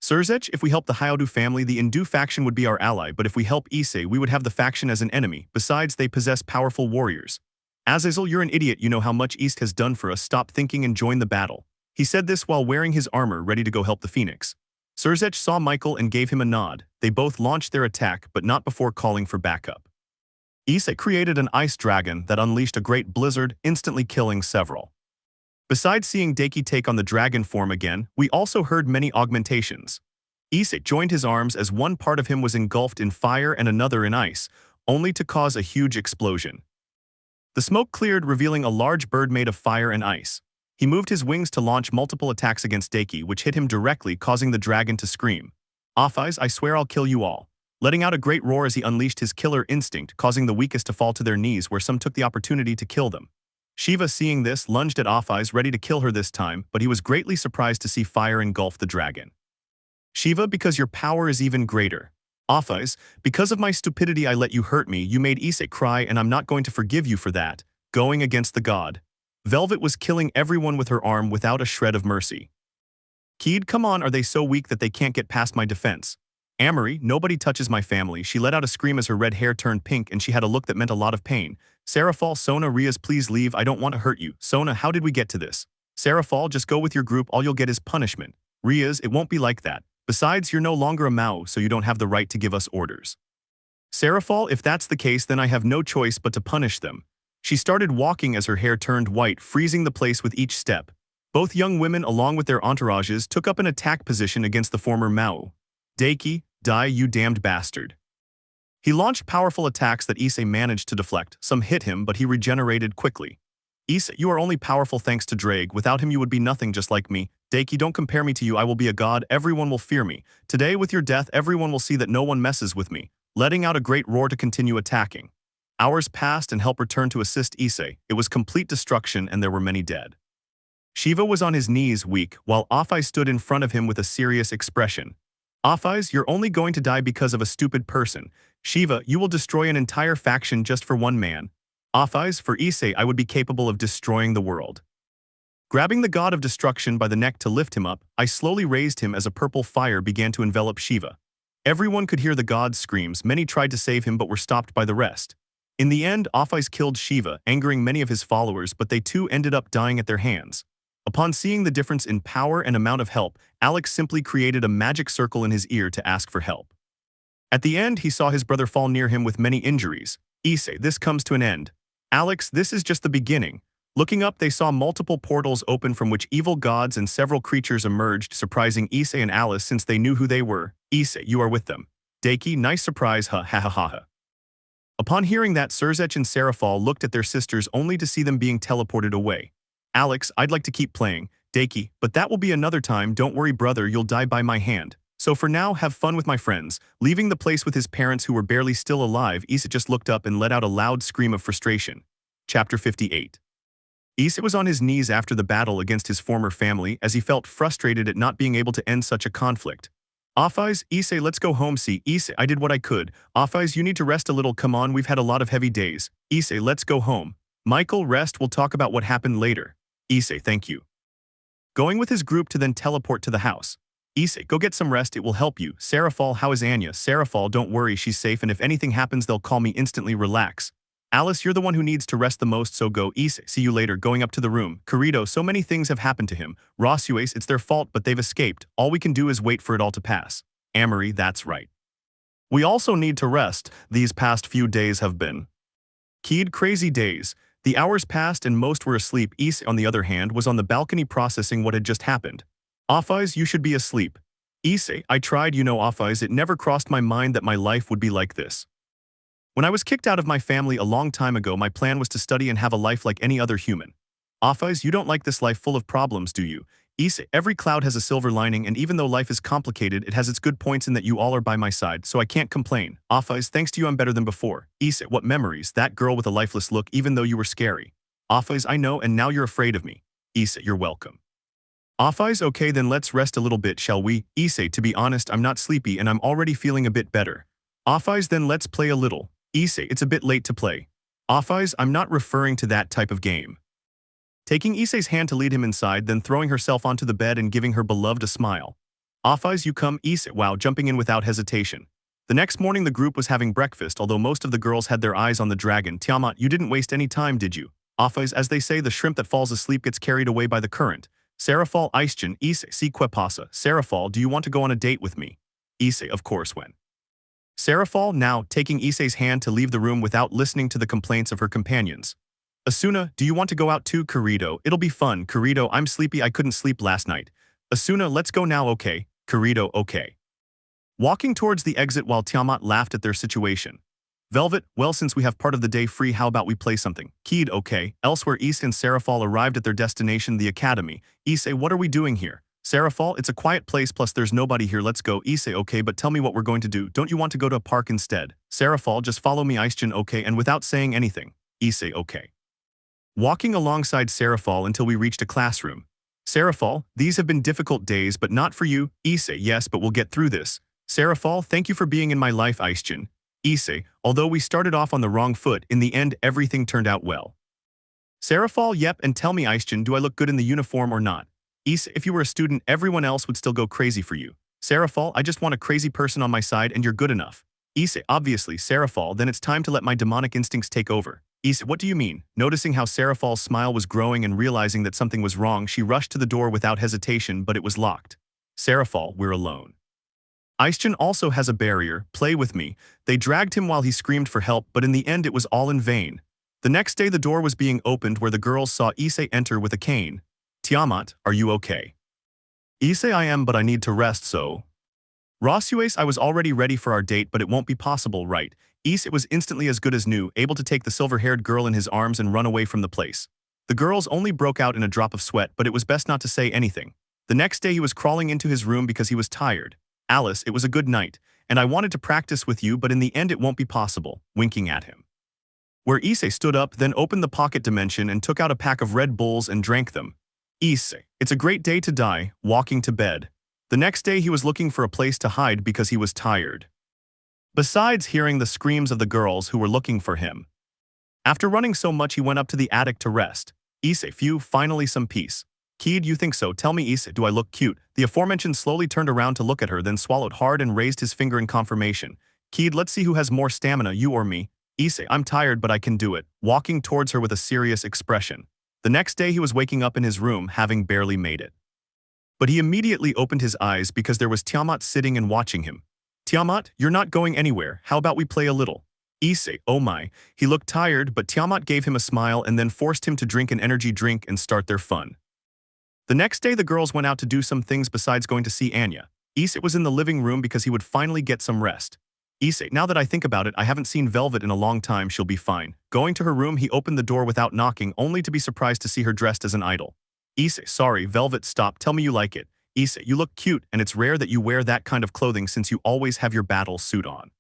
Surzech, if we help the Hayodu family, the Indu faction would be our ally, but if we help Issei, we would have the faction as an enemy. Besides, they possess powerful warriors. Azazel, you're an idiot, you know how much East has done for us, stop thinking and join the battle. He said this while wearing his armor, ready to go help the Phoenix. Surzech saw Michael and gave him a nod. They both launched their attack, but not before calling for backup. Issei created an ice dragon that unleashed a great blizzard, instantly killing several. Besides seeing Deity take on the dragon form again, we also heard many augmentations. Issei joined his arms as one part of him was engulfed in fire and another in ice, only to cause a huge explosion. The smoke cleared, revealing a large bird made of fire and ice. He moved his wings to launch multiple attacks against Deity, which hit him directly, causing the dragon to scream. Offeyes, I swear I'll kill you all. Letting out a great roar as he unleashed his killer instinct, causing the weakest to fall to their knees, where some took the opportunity to kill them. Shiva, seeing this, lunged at Offeyes, ready to kill her this time, but he was greatly surprised to see fire engulf the dragon. Shiva, because your power is even greater. Offeyes, because of my stupidity I let you hurt me, you made Issei cry and I'm not going to forgive you for that. Going against the god. Velvet was killing everyone with her arm without a shred of mercy. Keed, come on, are they so weak that they can't get past my defense? Amory, nobody touches my family. She let out a scream as her red hair turned pink and she had a look that meant a lot of pain. Sarafal, Sona, Rias, please leave, I don't want to hurt you. Sona, how did we get to this? Sarafal, just go with your group, all you'll get is punishment. Rias, it won't be like that. Besides, you're no longer a Mao, so you don't have the right to give us orders. Sarafal, if that's the case, then I have no choice but to punish them. She started walking as her hair turned white, freezing the place with each step. Both young women, along with their entourages, took up an attack position against the former Mao. Deity, die, you damned bastard. He launched powerful attacks that Issei managed to deflect. Some hit him, but he regenerated quickly. Issei, you are only powerful thanks to Drake. Without him you would be nothing, just like me. Deity, don't compare me to you. I will be a god. Everyone will fear me. Today, with your death, everyone will see that no one messes with me. Letting out a great roar to continue attacking. Hours passed and help returned to assist Issei. It was complete destruction and there were many dead. Shiva was on his knees, weak, while Offais stood in front of him with a serious expression. Offais, you're only going to die because of a stupid person. Shiva, you will destroy an entire faction just for one man. Offais, for Issei, I would be capable of destroying the world. Grabbing the god of destruction by the neck to lift him up, I slowly raised him as a purple fire began to envelop Shiva. Everyone could hear the god's screams. Many tried to save him but were stopped by the rest. In the end, Offais killed Shiva, angering many of his followers, but they too ended up dying at their hands. Upon seeing the difference in power and amount of help, Alex simply created a magic circle in his ear to ask for help. At the end, he saw his brother fall near him with many injuries. Issei, this comes to an end. Alex, this is just the beginning. Looking up, they saw multiple portals open from which evil gods and several creatures emerged, surprising Issei and Alice since they knew who they were. Issei, you are with them. Deity, nice surprise, ha ha ha ha ha. Upon hearing that, Surzech and Sarafal looked at their sisters only to see them being teleported away. Alex, I'd like to keep playing. Deity, but that will be another time. Don't worry, brother, you'll die by my hand. So for now, have fun with my friends. Leaving the place with his parents who were barely still alive, Issei just looked up and let out a loud scream of frustration. Chapter 58. Issei was on his knees after the battle against his former family as he felt frustrated at not being able to end such a conflict. Offais, Issei, let's go home. See, Issei, I did what I could. Offais, you need to rest a little. Come on, we've had a lot of heavy days. Issei, let's go home. Michael, rest. We'll talk about what happened later. Issei, thank you. Going with his group to then teleport to the house. Issei, go get some rest. It will help you. Sarafal, how is Anya? Sarafal, don't worry, she's safe, and if anything happens, they'll call me instantly. Relax. Alice, you're the one who needs to rest the most, so go. Issei, see you later. Going up to the room. Kirito, so many things have happened to him. Rossweisse, it's their fault, but they've escaped. All we can do is wait for it all to pass. Amory, that's right. We also need to rest. These past few days have been crazy days. The hours passed and most were asleep. Issei, on the other hand, was on the balcony processing what had just happened. Offais, you should be asleep. Issei, I tried, Offais, it never crossed my mind that my life would be like this. When I was kicked out of my family a long time ago, my plan was to study and have a life like any other human. Offais, you don't like this life full of problems, do you? Issei, every cloud has a silver lining, and even though life is complicated, it has its good points in that you all are by my side, so I can't complain. Offais, thanks to you I'm better than before. Issei, what memories, that girl with a lifeless look, even though you were scary. Offais, I know, and now you're afraid of me. Issei, you're welcome. Offais, okay, then let's rest a little bit, shall we? Issei, to be honest, I'm not sleepy and I'm already feeling a bit better. Offais, then let's play a little. Issei, it's a bit late to play. Offais, I'm not referring to that type of game. Taking Issei's hand to lead him inside, then throwing herself onto the bed and giving her beloved a smile. Offais, you come. Issei, wow, jumping in without hesitation. The next morning the group was having breakfast, although most of the girls had their eyes on the dragon. Tiamat, you didn't waste any time, did you? Offais, as they say, the shrimp that falls asleep gets carried away by the current. Sarafal, Aishin, Issei, si que pasa. Sarafal, do you want to go on a date with me? Issei, of course, when. Sarafal, now, taking Issei's hand to leave the room without listening to the complaints of her companions. Asuna, do you want to go out too? Kirito, it'll be fun. Kirito, I'm sleepy, I couldn't sleep last night. Asuna, let's go now, okay. Kirito, okay. Walking towards the exit while Tiamat laughed at their situation. Velvet, well, since we have part of the day free, how about we play something? Keed, okay. Elsewhere, Issei and Sarafal arrived at their destination, the academy. Issei, what are we doing here? Sarafal, it's a quiet place, plus there's nobody here, let's go. Issei, okay, but tell me what we're going to do. Don't you want to go to a park instead? Sarafal, just follow me. Aishin, okay, and without saying anything. Issei, okay. Walking alongside Sarafal until we reached a classroom. Sarafal, these have been difficult days, but not for you. Issei, yes, but we'll get through this. Sarafal, thank you for being in my life. Aishin. Issei, although we started off on the wrong foot, in the end everything turned out well. Sarafal, yep, and tell me Aishin, do I look good in the uniform or not? Issei, if you were a student, everyone else would still go crazy for you. Sarafal, I just want a crazy person on my side and you're good enough. Issei, obviously. Sarafal, then it's time to let my demonic instincts take over. Issei, what do you mean? Noticing how Sarafal's smile was growing and realizing that something was wrong, she rushed to the door without hesitation, but it was locked. Sarafal, we're alone. Aishin also has a barrier, play with me. They dragged him while he screamed for help, but in the end it was all in vain. The next day the door was being opened where the girls saw Issei enter with a cane. Tiamat, are you okay? Issei, I am, but I need to rest, so. Rossweisse, I was already ready for our date, but it won't be possible, right? Issei was instantly as good as new, able to take the silver-haired girl in his arms and run away from the place. The girls only broke out in a drop of sweat, but it was best not to say anything. The next day he was crawling into his room because he was tired. Alice, it was a good night, and I wanted to practice with you, but in the end it won't be possible, winking at him. Where Issei stood up, then opened the pocket dimension and took out a pack of Red Bulls and drank them. Issei, it's a great day to die, walking to bed. The next day he was looking for a place to hide because he was tired. Besides hearing the screams of the girls who were looking for him. After running so much he went up to the attic to rest. Issei, phew, finally some peace. Kid, you think so? Tell me, Issei, do I look cute? The aforementioned slowly turned around to look at her, then swallowed hard and raised his finger in confirmation. Kid, let's see who has more stamina, you or me. Issei, I'm tired but I can do it, walking towards her with a serious expression. The next day he was waking up in his room, having barely made it. But he immediately opened his eyes because there was Tiamat sitting and watching him. Tiamat, you're not going anywhere, how about we play a little? Issei, oh my, he looked tired but Tiamat gave him a smile and then forced him to drink an energy drink and start their fun. The next day the girls went out to do some things besides going to see Anya. Issei was in the living room because he would finally get some rest. Issei, now that I think about it, I haven't seen Velvet in a long time, she'll be fine. Going to her room he opened the door without knocking, only to be surprised to see her dressed as an idol. Issei, sorry, Velvet, stop, tell me you like it. Issei, you look cute, and it's rare that you wear that kind of clothing since you always have your battle suit on.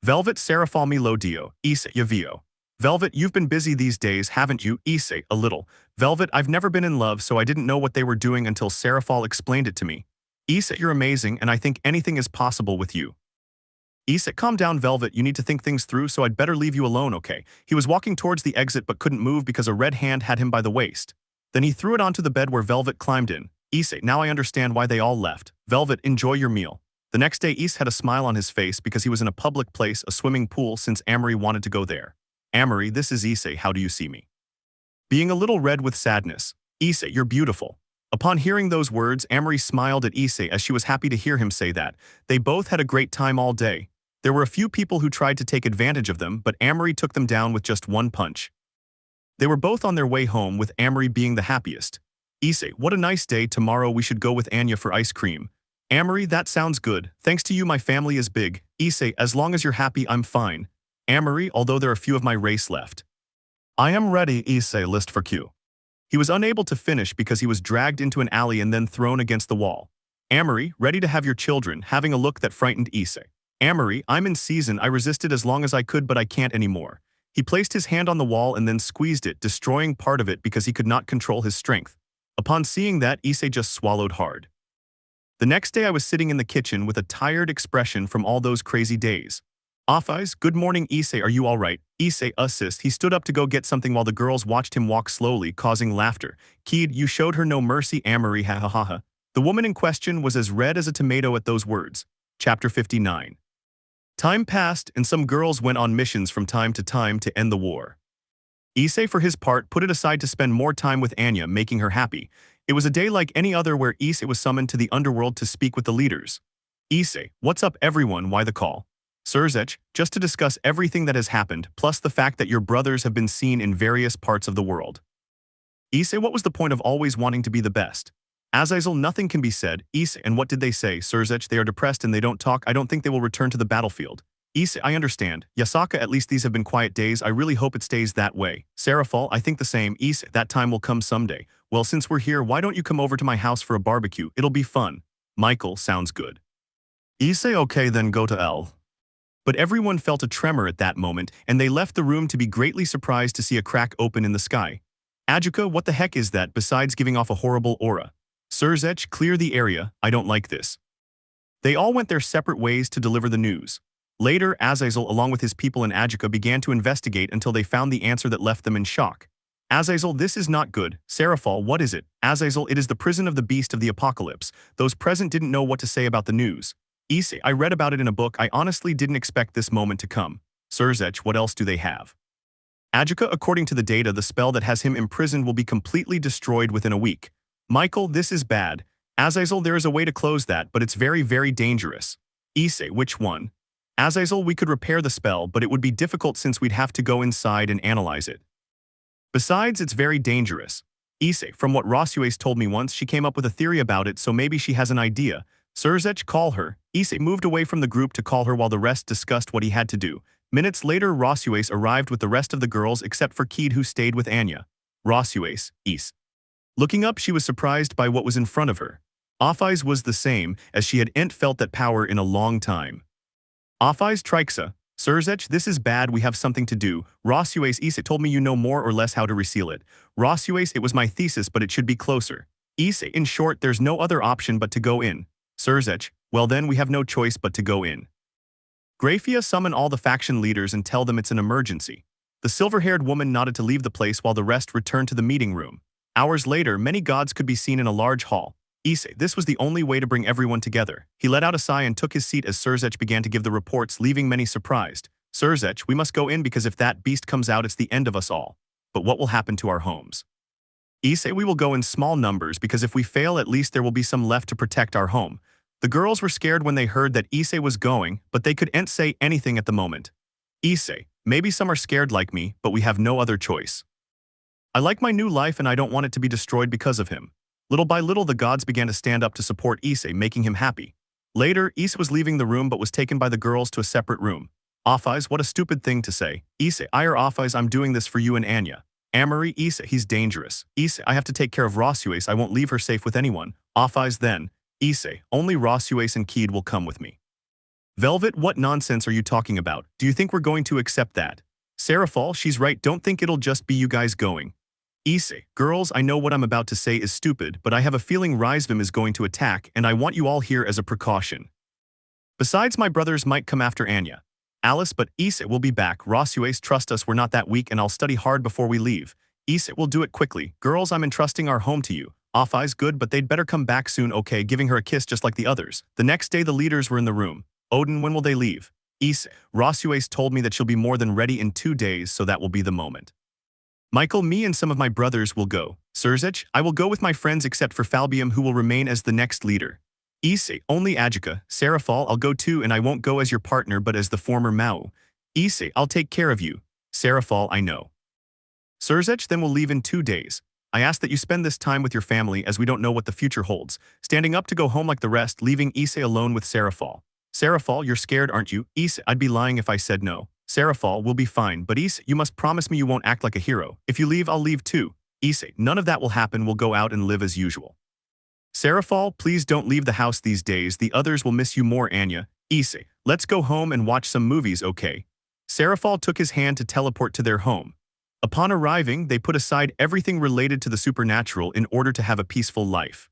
Velvet, Sarafal mi lo dio, Issei, yavio. Velvet, you've been busy these days, haven't you? Issei, a little. Velvet, I've never been in love, so I didn't know what they were doing until Sarafal explained it to me. Issei, you're amazing, and I think anything is possible with you. Issei, calm down, Velvet, you need to think things through, so I'd better leave you alone, okay? He was walking towards the exit but couldn't move because a red hand had him by the waist. Then he threw it onto the bed where Velvet climbed in. Issei, now I understand why they all left. Velvet, enjoy your meal. The next day Issei had a smile on his face because he was in a public place, a swimming pool, since Amory wanted to go there. Amory, this is Issei, how do you see me? Being a little red with sadness. Issei, you're beautiful. Upon hearing those words, Amory smiled at Issei as she was happy to hear him say that. They both had a great time all day. There were a few people who tried to take advantage of them, but Amory took them down with just one punch. They were both on their way home, with Amory being the happiest. Issei, what a nice day, tomorrow we should go with Anya for ice cream. Amory, that sounds good. Thanks to you my family is big. Issei, as long as you're happy I'm fine. Amory, although there are a few of my race left. I am ready, Issei, list for Q. He was unable to finish because he was dragged into an alley and then thrown against the wall. Amory, ready to have your children, having a look that frightened Issei. Amory, I'm in season, I resisted as long as I could but I can't anymore. He placed his hand on the wall and then squeezed it, destroying part of it because he could not control his strength. Upon seeing that, Issei just swallowed hard. The next day I was sitting in the kitchen with a tired expression from all those crazy days. Off-eyes, good morning Issei, are you alright? Issei, assist, he stood up to go get something while the girls watched him walk slowly, causing laughter. Kid, you showed her no mercy, Amory, ha ha ha ha. The woman in question was as red as a tomato at those words. Chapter 59. Time passed, and some girls went on missions from time to time to end the war. Issei, for his part, put it aside to spend more time with Anya, making her happy. It was a day like any other where Issei was summoned to the underworld to speak with the leaders. Issei, what's up everyone, why the call? Surzech, just to discuss everything that has happened, plus the fact that your brothers have been seen in various parts of the world. Issei, what was the point of always wanting to be the best? Azazel, nothing can be said. Issei, and what did they say? Surzech, they are depressed and they don't talk. I don't think they will return to the battlefield. Issei, I understand. Yasaka, at least these have been quiet days. I really hope it stays that way. Sarafal, I think the same. Issei, that time will come someday. Well, since we're here, why don't you come over to my house for a barbecue? It'll be fun. Michael, sounds good. Issei, okay, then go to L. But everyone felt a tremor at that moment, and they left the room to be greatly surprised to see a crack open in the sky. Ajuka, what the heck is that besides giving off a horrible aura? Surzech, clear the area, I don't like this. They all went their separate ways to deliver the news. Later, Azazel along with his people and Ajuka began to investigate until they found the answer that left them in shock. Azazel, this is not good. Sarafal, what is it? Azazel, it is the prison of the beast of the apocalypse. Those present didn't know what to say about the news. Issei, I read about it in a book. I honestly didn't expect this moment to come. Surzech, what else do they have? Ajuka, according to the data, the spell that has him imprisoned will be completely destroyed within a week. Michael, this is bad. Azazel, there is a way to close that, but it's very, very dangerous. Issei, which one? Azazel, we could repair the spell, but it would be difficult since we'd have to go inside and analyze it. Besides, it's very dangerous. Issei, from what Rossweisse told me once, she came up with a theory about it, so maybe she has an idea. Surzech, call her. Issei moved away from the group to call her while the rest discussed what he had to do. Minutes later, Rossweisse arrived with the rest of the girls except for Keed, who stayed with Anya. Rossweisse, Issei. Looking up, she was surprised by what was in front of her. Offeyes was the same, as she hadn't felt that power in a long time. Offeyes, Trihexa. Surzech, this is bad, we have something to do. Rossweisse, Issei told me you know more or less how to reseal it. Rossweisse, it was my thesis, but it should be closer. Issei, in short, there's no other option but to go in. Surzech, well then we have no choice but to go in. Grafia, summon all the faction leaders and tell them it's an emergency. The silver-haired woman nodded to leave the place while the rest returned to the meeting room. Hours later, many gods could be seen in a large hall. Issei, this was the only way to bring everyone together. He let out a sigh and took his seat as Surzech began to give the reports, leaving many surprised. Surzech, we must go in because if that beast comes out, it's the end of us all. But what will happen to our homes? Issei, we will go in small numbers because if we fail, at least there will be some left to protect our home. The girls were scared when they heard that Issei was going, but they couldn't say anything at the moment. Issei, maybe some are scared like me, but we have no other choice. I like my new life and I don't want it to be destroyed because of him. Little by little, the gods began to stand up to support Issei, making him happy. Later, Issei was leaving the room but was taken by the girls to a separate room. Offeyes, what a stupid thing to say. Issei, Offeyes, I'm doing this for you and Anya. Amory, Issei, he's dangerous. Issei, I have to take care of Rossweisse, I won't leave her safe with anyone. Offeyes, then. Issei, only Rossweisse and Keed will come with me. Velvet, what nonsense are you talking about? Do you think we're going to accept that? Sarafal, she's right, don't think it'll just be you guys going. Issei, girls, I know what I'm about to say is stupid, but I have a feeling Reincarnation is going to attack, and I want you all here as a precaution. Besides, my brothers might come after Anya. Alice, but Issei will be back. Rossweisse, trust us, we're not that weak, and I'll study hard before we leave. Issei will do it quickly. Girls, I'm entrusting our home to you. Offeyes, good, but they'd better come back soon, okay, giving her a kiss just like the others. The next day, the leaders were in the room. Odin, when will they leave? Issei, Rossweisse told me that she'll be more than ready in 2 days, so that will be the moment. Michael, me and some of my brothers will go. Surzech, I will go with my friends except for Falbium, who will remain as the next leader. Issei, only Ajika. Sarafal, I'll go too, and I won't go as your partner but as the former Mao. Issei, I'll take care of you. Sarafal, I know. Surzech, then we'll leave in 2 days. I ask that you spend this time with your family as we don't know what the future holds. Standing up to go home like the rest, leaving Issei alone with Sarafal. Sarafal, you're scared, aren't you? Issei, I'd be lying if I said no. Sarafal, will be fine, but Issei, you must promise me you won't act like a hero. If you leave, I'll leave too. Issei, none of that will happen, we'll go out and live as usual. Sarafal, please don't leave the house these days, the others will miss you more, Anya. Issei, let's go home and watch some movies, okay? Sarafal took his hand to teleport to their home. Upon arriving, they put aside everything related to the supernatural in order to have a peaceful life.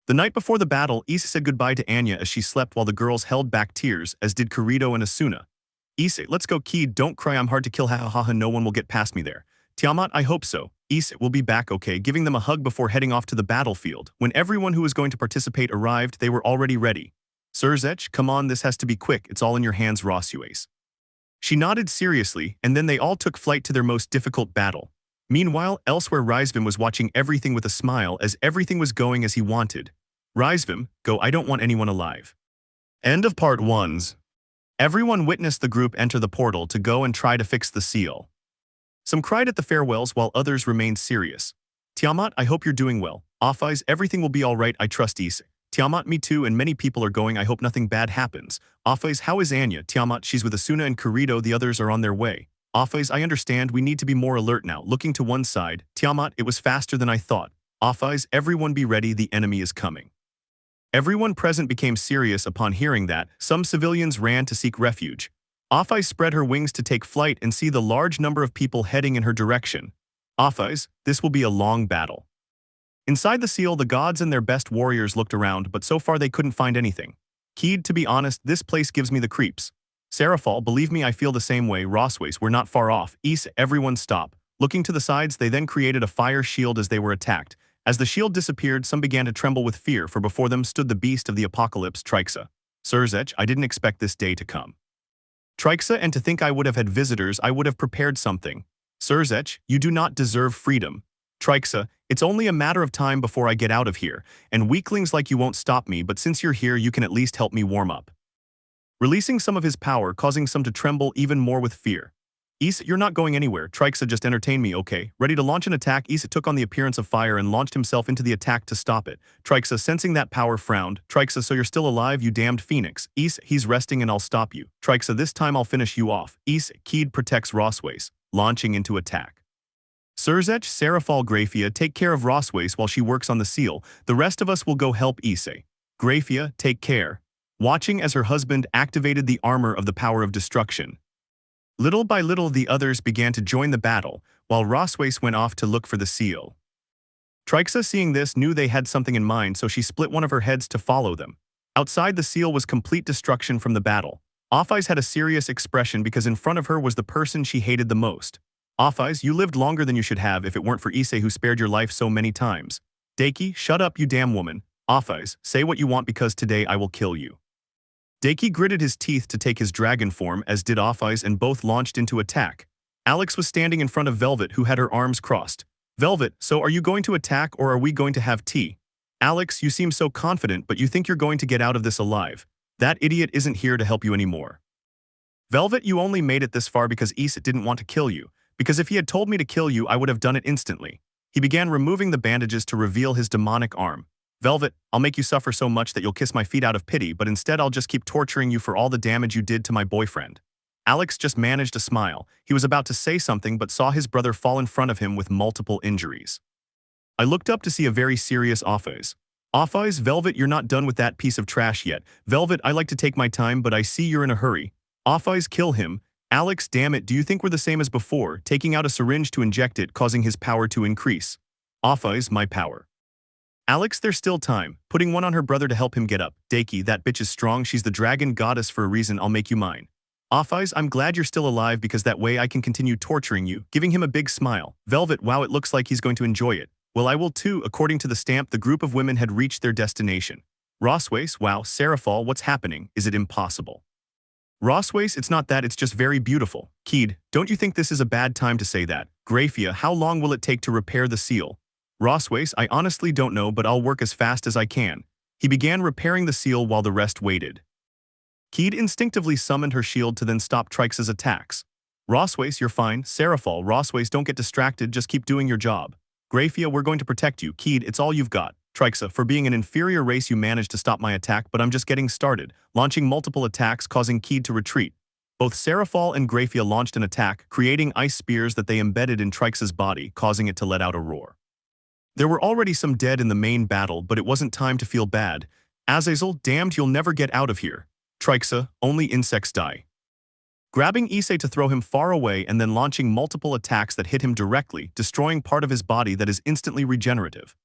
The night before the battle, Issei said goodbye to Anya as she slept while the girls held back tears, as did Kirito and Asuna. Issei, let's go, Keed, don't cry, I'm hard to kill, ha, no one will get past me there. Tiamat, I hope so. Issei, will be back, okay, giving them a hug before heading off to the battlefield. When everyone who was going to participate arrived, they were already ready. Surzech, come on, this has to be quick, it's all in your hands, Rossweisse. She nodded seriously, and then they all took flight to their most difficult battle. Meanwhile, elsewhere Reincarnation was watching everything with a smile as everything was going as he wanted. Reincarnation, go, I don't want anyone alive. End of part 1. Everyone witnessed the group enter the portal to go and try to fix the seal. Some cried at the farewells while others remained serious. Tiamat, I hope you're doing well. Offeyes, everything will be alright, I trust Issei. Tiamat, me too, and many people are going, I hope nothing bad happens. Offeyes, how is Anya? Tiamat, she's with Asuna and Kirito, the others are on their way. Offeyes, I understand, we need to be more alert now. Looking to one side. Tiamat, it was faster than I thought. Offeyes, everyone be ready, the enemy is coming. Everyone present became serious upon hearing that. Some civilians ran to seek refuge. Offeyes spread her wings to take flight and see the large number of people heading in her direction. Offeyes, this will be a long battle. Inside the seal, the gods and their best warriors looked around, but so far they couldn't find anything. Keed, to be honest, this place gives me the creeps. Sarafal, believe me, I feel the same way. Rossweisse, we're not far off. Issei, everyone stop. Looking to the sides, they then created a fire shield as they were attacked. As the shield disappeared, some began to tremble with fear, for before them stood the beast of the apocalypse, Trihexa. Surzech, I didn't expect this day to come. Trihexa, and to think I would have had visitors, I would have prepared something. Surzech, you do not deserve freedom. Trihexa, it's only a matter of time before I get out of here, and weaklings like you won't stop me, but since you're here, you can at least help me warm up. releasing some of his power, causing some to tremble even more with fear. Issei, you're not going anywhere. Trihexa, just entertain me, okay? Ready to launch an attack, Issei took on the appearance of fire and launched himself into the attack to stop it. Trihexa, sensing that power, frowned. Trihexa, so you're still alive, you damned phoenix. Issei, he's resting and I'll stop you. Trihexa, this time I'll finish you off. Issei, Kid protects Rossweisse, launching into attack. Surzech, Sarafal, Grafia, take care of Rossweisse while she works on the seal. The rest of us will go help Issei. Grafia, take care. Watching as her husband activated the armor of the power of destruction. Little by little the others began to join the battle, while Rossweisse went off to look for the seal. Trihexa, seeing this, knew they had something in mind, so she split one of her heads to follow them. Outside the seal was complete destruction from the battle. Offeyes had a serious expression because in front of her was the person she hated the most. Offeyes, you lived longer than you should have if it weren't for Issei who spared your life so many times. Deity, shut up you damn woman. Offeyes, say what you want because today I will kill you. Deity gritted his teeth to take his dragon form, as did Offeyes, and both launched into attack. Alex was standing in front of Velvet, who had her arms crossed. Velvet, so are you going to attack or are we going to have tea? Alex, you seem so confident, but you think you're going to get out of this alive. That idiot isn't here to help you anymore. Velvet, you only made it this far because Issei didn't want to kill you, because if he had told me to kill you I would have done it instantly. He began removing the bandages to reveal his demonic arm. Velvet, I'll make you suffer so much that you'll kiss my feet out of pity, but instead I'll just keep torturing you for all the damage you did to my boyfriend. Alex just managed a smile. He was about to say something but saw his brother fall in front of him with multiple injuries. I looked up to see a very serious Offeyes. Offeyes, Velvet, you're not done with that piece of trash yet. Velvet, I like to take my time, but I see you're in a hurry. Offeyes, kill him. Alex, damn it, do you think we're the same as before, taking out a syringe to inject it, causing his power to increase? Offeyes, my power. Alex, there's still time, putting one on her brother to help him get up. Deity, that bitch is strong, she's the dragon goddess for a reason, I'll make you mine. Offeyes, I'm glad you're still alive because that way I can continue torturing you, giving him a big smile. Velvet, wow, it looks like he's going to enjoy it. Well, I will too. According to the stamp, the group of women had reached their destination. Rossweisse, wow, Sarafal, what's happening? Is it impossible? Rossweisse, it's not that, it's just very beautiful. Kid, don't you think this is a bad time to say that? Grafia, how long will it take to repair the seal? Rossweisse, I honestly don't know, but I'll work as fast as I can. He began repairing the seal while the rest waited. Kid instinctively summoned her shield to then stop Trihexa's attacks. Rossweisse, you're fine. Sarafal, Rossweisse, don't get distracted, just keep doing your job. Grafia, we're going to protect you. Kid, it's all you've got. Trihexa, for being an inferior race you managed to stop my attack, but I'm just getting started, launching multiple attacks causing Kid to retreat. Both Sarafal and Grafia launched an attack, creating ice spears that they embedded in Trihexa's body, causing it to let out a roar. There were already some dead in the main battle, but it wasn't time to feel bad. Azazel, damned, you'll never get out of here. Trihexa, only insects die. Grabbing Issei to throw him far away and then launching multiple attacks that hit him directly, destroying part of his body that is instantly regenerative.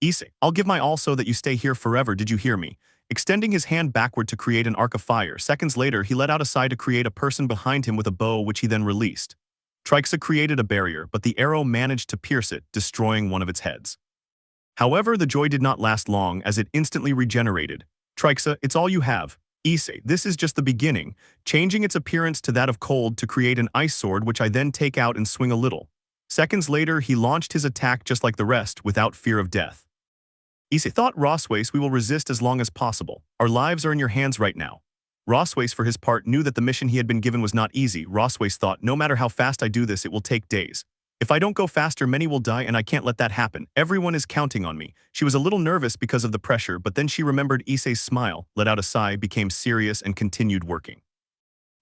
Issei, I'll give my all so that you stay here forever, did you hear me? Extending his hand backward to create an arc of fire, seconds later he let out a sigh to create a person behind him with a bow which he then released. Trihexa created a barrier, but the arrow managed to pierce it, destroying one of its heads. However, the joy did not last long as it instantly regenerated. Trihexa, it's all you have. Issei, this is just the beginning, changing its appearance to that of cold to create an ice sword which I then take out and swing a little. Seconds later, he launched his attack just like the rest, without fear of death. Issei thought, Rossweisse, we will resist as long as possible. Our lives are in your hands right now. Rossweisse, for his part, knew that the mission he had been given was not easy. Rossweisse thought, no matter how fast I do this, it will take days. If I don't go faster, many will die and I can't let that happen. Everyone is counting on me. She was a little nervous because of the pressure, but then she remembered Issei's smile, let out a sigh, became serious and continued working.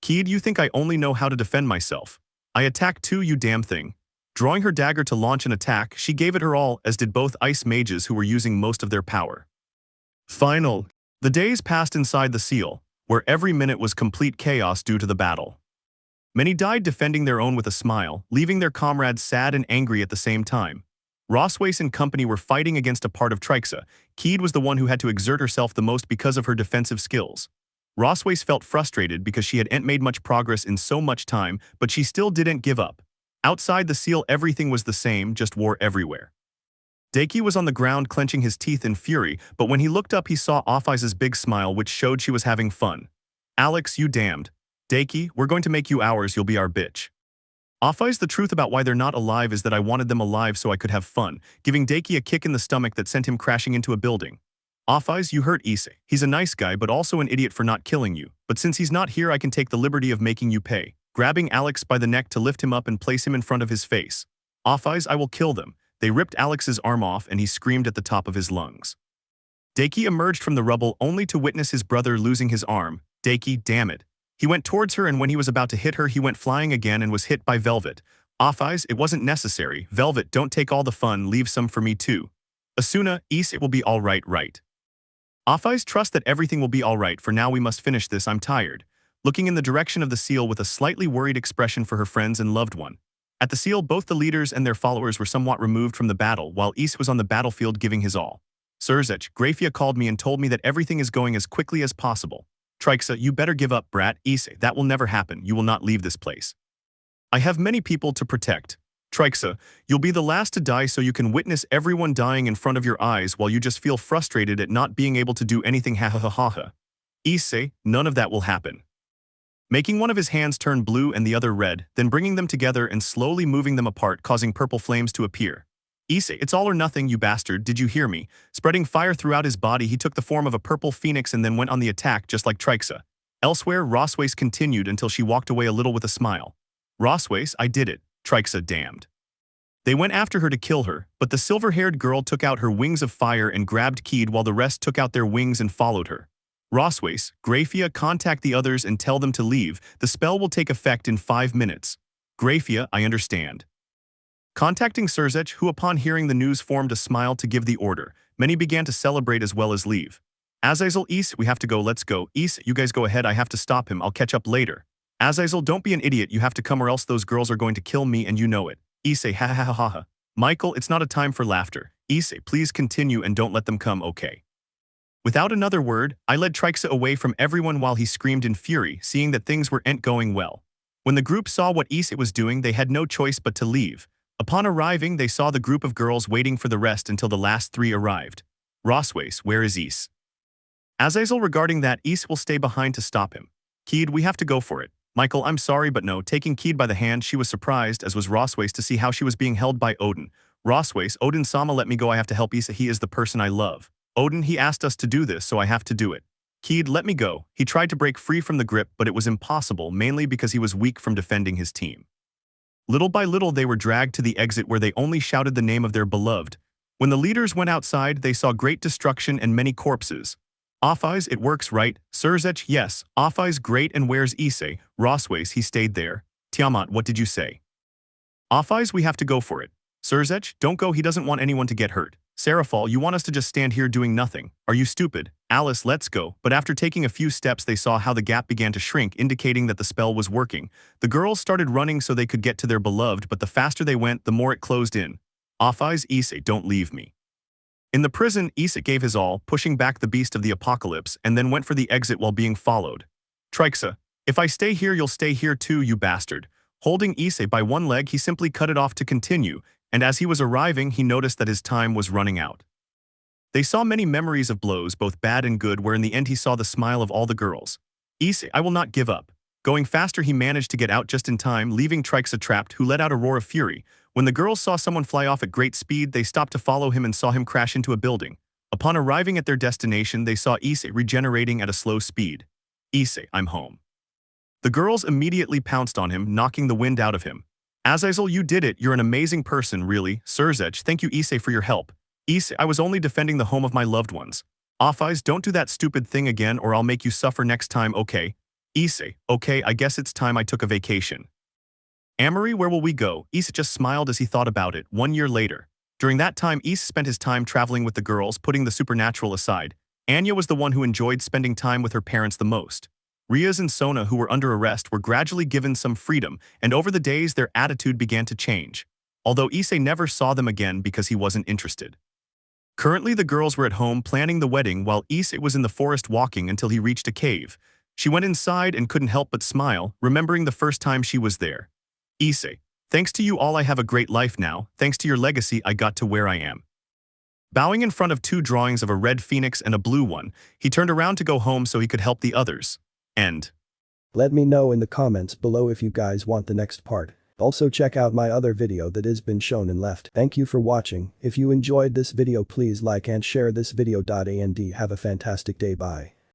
Kid, you think I only know how to defend myself? I attack too, you damn thing. Drawing her dagger to launch an attack, she gave it her all, as did both ice mages who were using most of their power. Final. The days passed inside the seal, where every minute was complete chaos due to the battle. Many died defending their own with a smile, leaving their comrades sad and angry at the same time. Rossweisse and company were fighting against a part of Trihexa. Kid was the one who had to exert herself the most because of her defensive skills. Rossweisse felt frustrated because she hadn't made much progress in so much time, but she still didn't give up. Outside the seal everything was the same, just war everywhere. Deity was on the ground clenching his teeth in fury, but when he looked up he saw Offeyes' big smile which showed she was having fun. Alex, you damned. Deity, we're going to make you ours, you'll be our bitch. Offeyes, the truth about why they're not alive is that I wanted them alive so I could have fun, giving Deity a kick in the stomach that sent him crashing into a building. Off-eyes, you hurt Issei. He's a nice guy but also an idiot for not killing you. But since he's not here, I can take the liberty of making you pay. Grabbing Alex by the neck to lift him up and place him in front of his face. Off-eyes, I will kill them. They ripped Alex's arm off and he screamed at the top of his lungs. Deity emerged from the rubble only to witness his brother losing his arm. Deity, damn it. He went towards her and when he was about to hit her, he went flying again and was hit by Velvet. Off-eyes, it wasn't necessary. Velvet, don't take all the fun, leave some for me too. Asuna, it will be alright, right? Off-eyes, trust that everything will be alright, for now we must finish this, I'm tired. Looking in the direction of the seal with a slightly worried expression for her friends and loved one. At the seal, both the leaders and their followers were somewhat removed from the battle, while Issei was on the battlefield giving his all. Surzech, Grafia called me and told me that everything is going as quickly as possible. Trihexa, you better give up, brat. Issei, that will never happen, you will not leave this place. I have many people to protect. Trihexa, you'll be the last to die so you can witness everyone dying in front of your eyes while you just feel frustrated at not being able to do anything, ha ha ha ha ha. Issei, none of that will happen. Making one of his hands turn blue and the other red, then bringing them together and slowly moving them apart, causing purple flames to appear. Issei, it's all or nothing, you bastard, did you hear me? Spreading fire throughout his body, he took the form of a purple phoenix and then went on the attack just like Trihexa. Elsewhere, Rossweisse continued until she walked away a little with a smile. Rossweisse, I did it. Trihexa, damned. They went after her to kill her, but the silver-haired girl took out her wings of fire and grabbed Keed while the rest took out their wings and followed her. Rossweisse, Grafia, contact the others and tell them to leave. The spell will take effect in 5 minutes. Grafia, I understand. Contacting Surzech, who upon hearing the news formed a smile to give the order. Many began to celebrate as well as leave. Azazel, Issei, we have to go, let's go. Issei, you guys go ahead, I have to stop him, I'll catch up later. Azazel, don't be an idiot, you have to come or else those girls are going to kill me and you know it. Issei, ha ha ha ha ha. Michael, it's not a time for laughter. Issei, please continue and don't let them come, okay? Without another word, I led Trihexa away from everyone while he screamed in fury, seeing that things weren't going well. When the group saw what Issei was doing, they had no choice but to leave. Upon arriving, they saw the group of girls waiting for the rest until the last 3 arrived. Rossweisse, where is Issei? Azazel, regarding that, Issei will stay behind to stop him. Keed, we have to go for it. Michael, I'm sorry but no. Taking Keed by the hand, she was surprised, as was Rossweisse, to see how she was being held by Odin. Rossweisse, Odin-sama, let me go, I have to help Issei, he is the person I love. Odin, he asked us to do this, so I have to do it. Keed, let me go. He tried to break free from the grip, but it was impossible, mainly because he was weak from defending his team. Little by little, they were dragged to the exit where they only shouted the name of their beloved. When the leaders went outside, they saw great destruction and many corpses. Off-eyes, it works, right? Surzech, yes. Off-eyes, great, and where's Issei? Rossweisse, he stayed there. Tiamat, what did you say? Off-eyes, we have to go for it. Surzech, don't go, he doesn't want anyone to get hurt. Sarafal, you want us to just stand here doing nothing. Are you stupid? Alice, let's go. But after taking a few steps, they saw how the gap began to shrink, indicating that the spell was working. The girls started running so they could get to their beloved, but the faster they went, the more it closed in. Off-eyes, Issei, don't leave me. In the prison, Issei gave his all, pushing back the beast of the apocalypse, and then went for the exit while being followed. Trihexa, if I stay here, you'll stay here too, you bastard. Holding Issei by one leg, he simply cut it off to continue, and as he was arriving, he noticed that his time was running out. They saw many memories of blows, both bad and good, where in the end he saw the smile of all the girls. Issei, I will not give up. Going faster, he managed to get out just in time, leaving Trihexa trapped, who let out a roar of fury. When the girls saw someone fly off at great speed, they stopped to follow him and saw him crash into a building. Upon arriving at their destination, they saw Issei regenerating at a slow speed. Issei, I'm home. The girls immediately pounced on him, knocking the wind out of him. Azazel, you did it, you're an amazing person, really. Surzech, thank you Issei for your help. Issei, I was only defending the home of my loved ones. Off-eyes, don't do that stupid thing again or I'll make you suffer next time, okay? Issei, okay, I guess it's time I took a vacation. Amory, where will we go? Issei just smiled as he thought about it. 1 year later. During that time, Issei spent his time traveling with the girls, putting the supernatural aside. Anya was the one who enjoyed spending time with her parents the most. Rias and Sona, who were under arrest, were gradually given some freedom, and over the days their attitude began to change. Although Issei never saw them again because he wasn't interested. Currently, the girls were at home planning the wedding while Issei was in the forest walking until he reached a cave. She went inside and couldn't help but smile, remembering the first time she was there. Issei, thanks to you all I have a great life now, thanks to your legacy I got to where I am. Bowing in front of 2 drawings of a red phoenix and a blue one, he turned around to go home so he could help the others. End. Let me know in the comments below if you guys want the next part. Also check out my other video that has been shown and left. Thank you for watching. If you enjoyed this video please like and share this video. And have a fantastic day. Bye.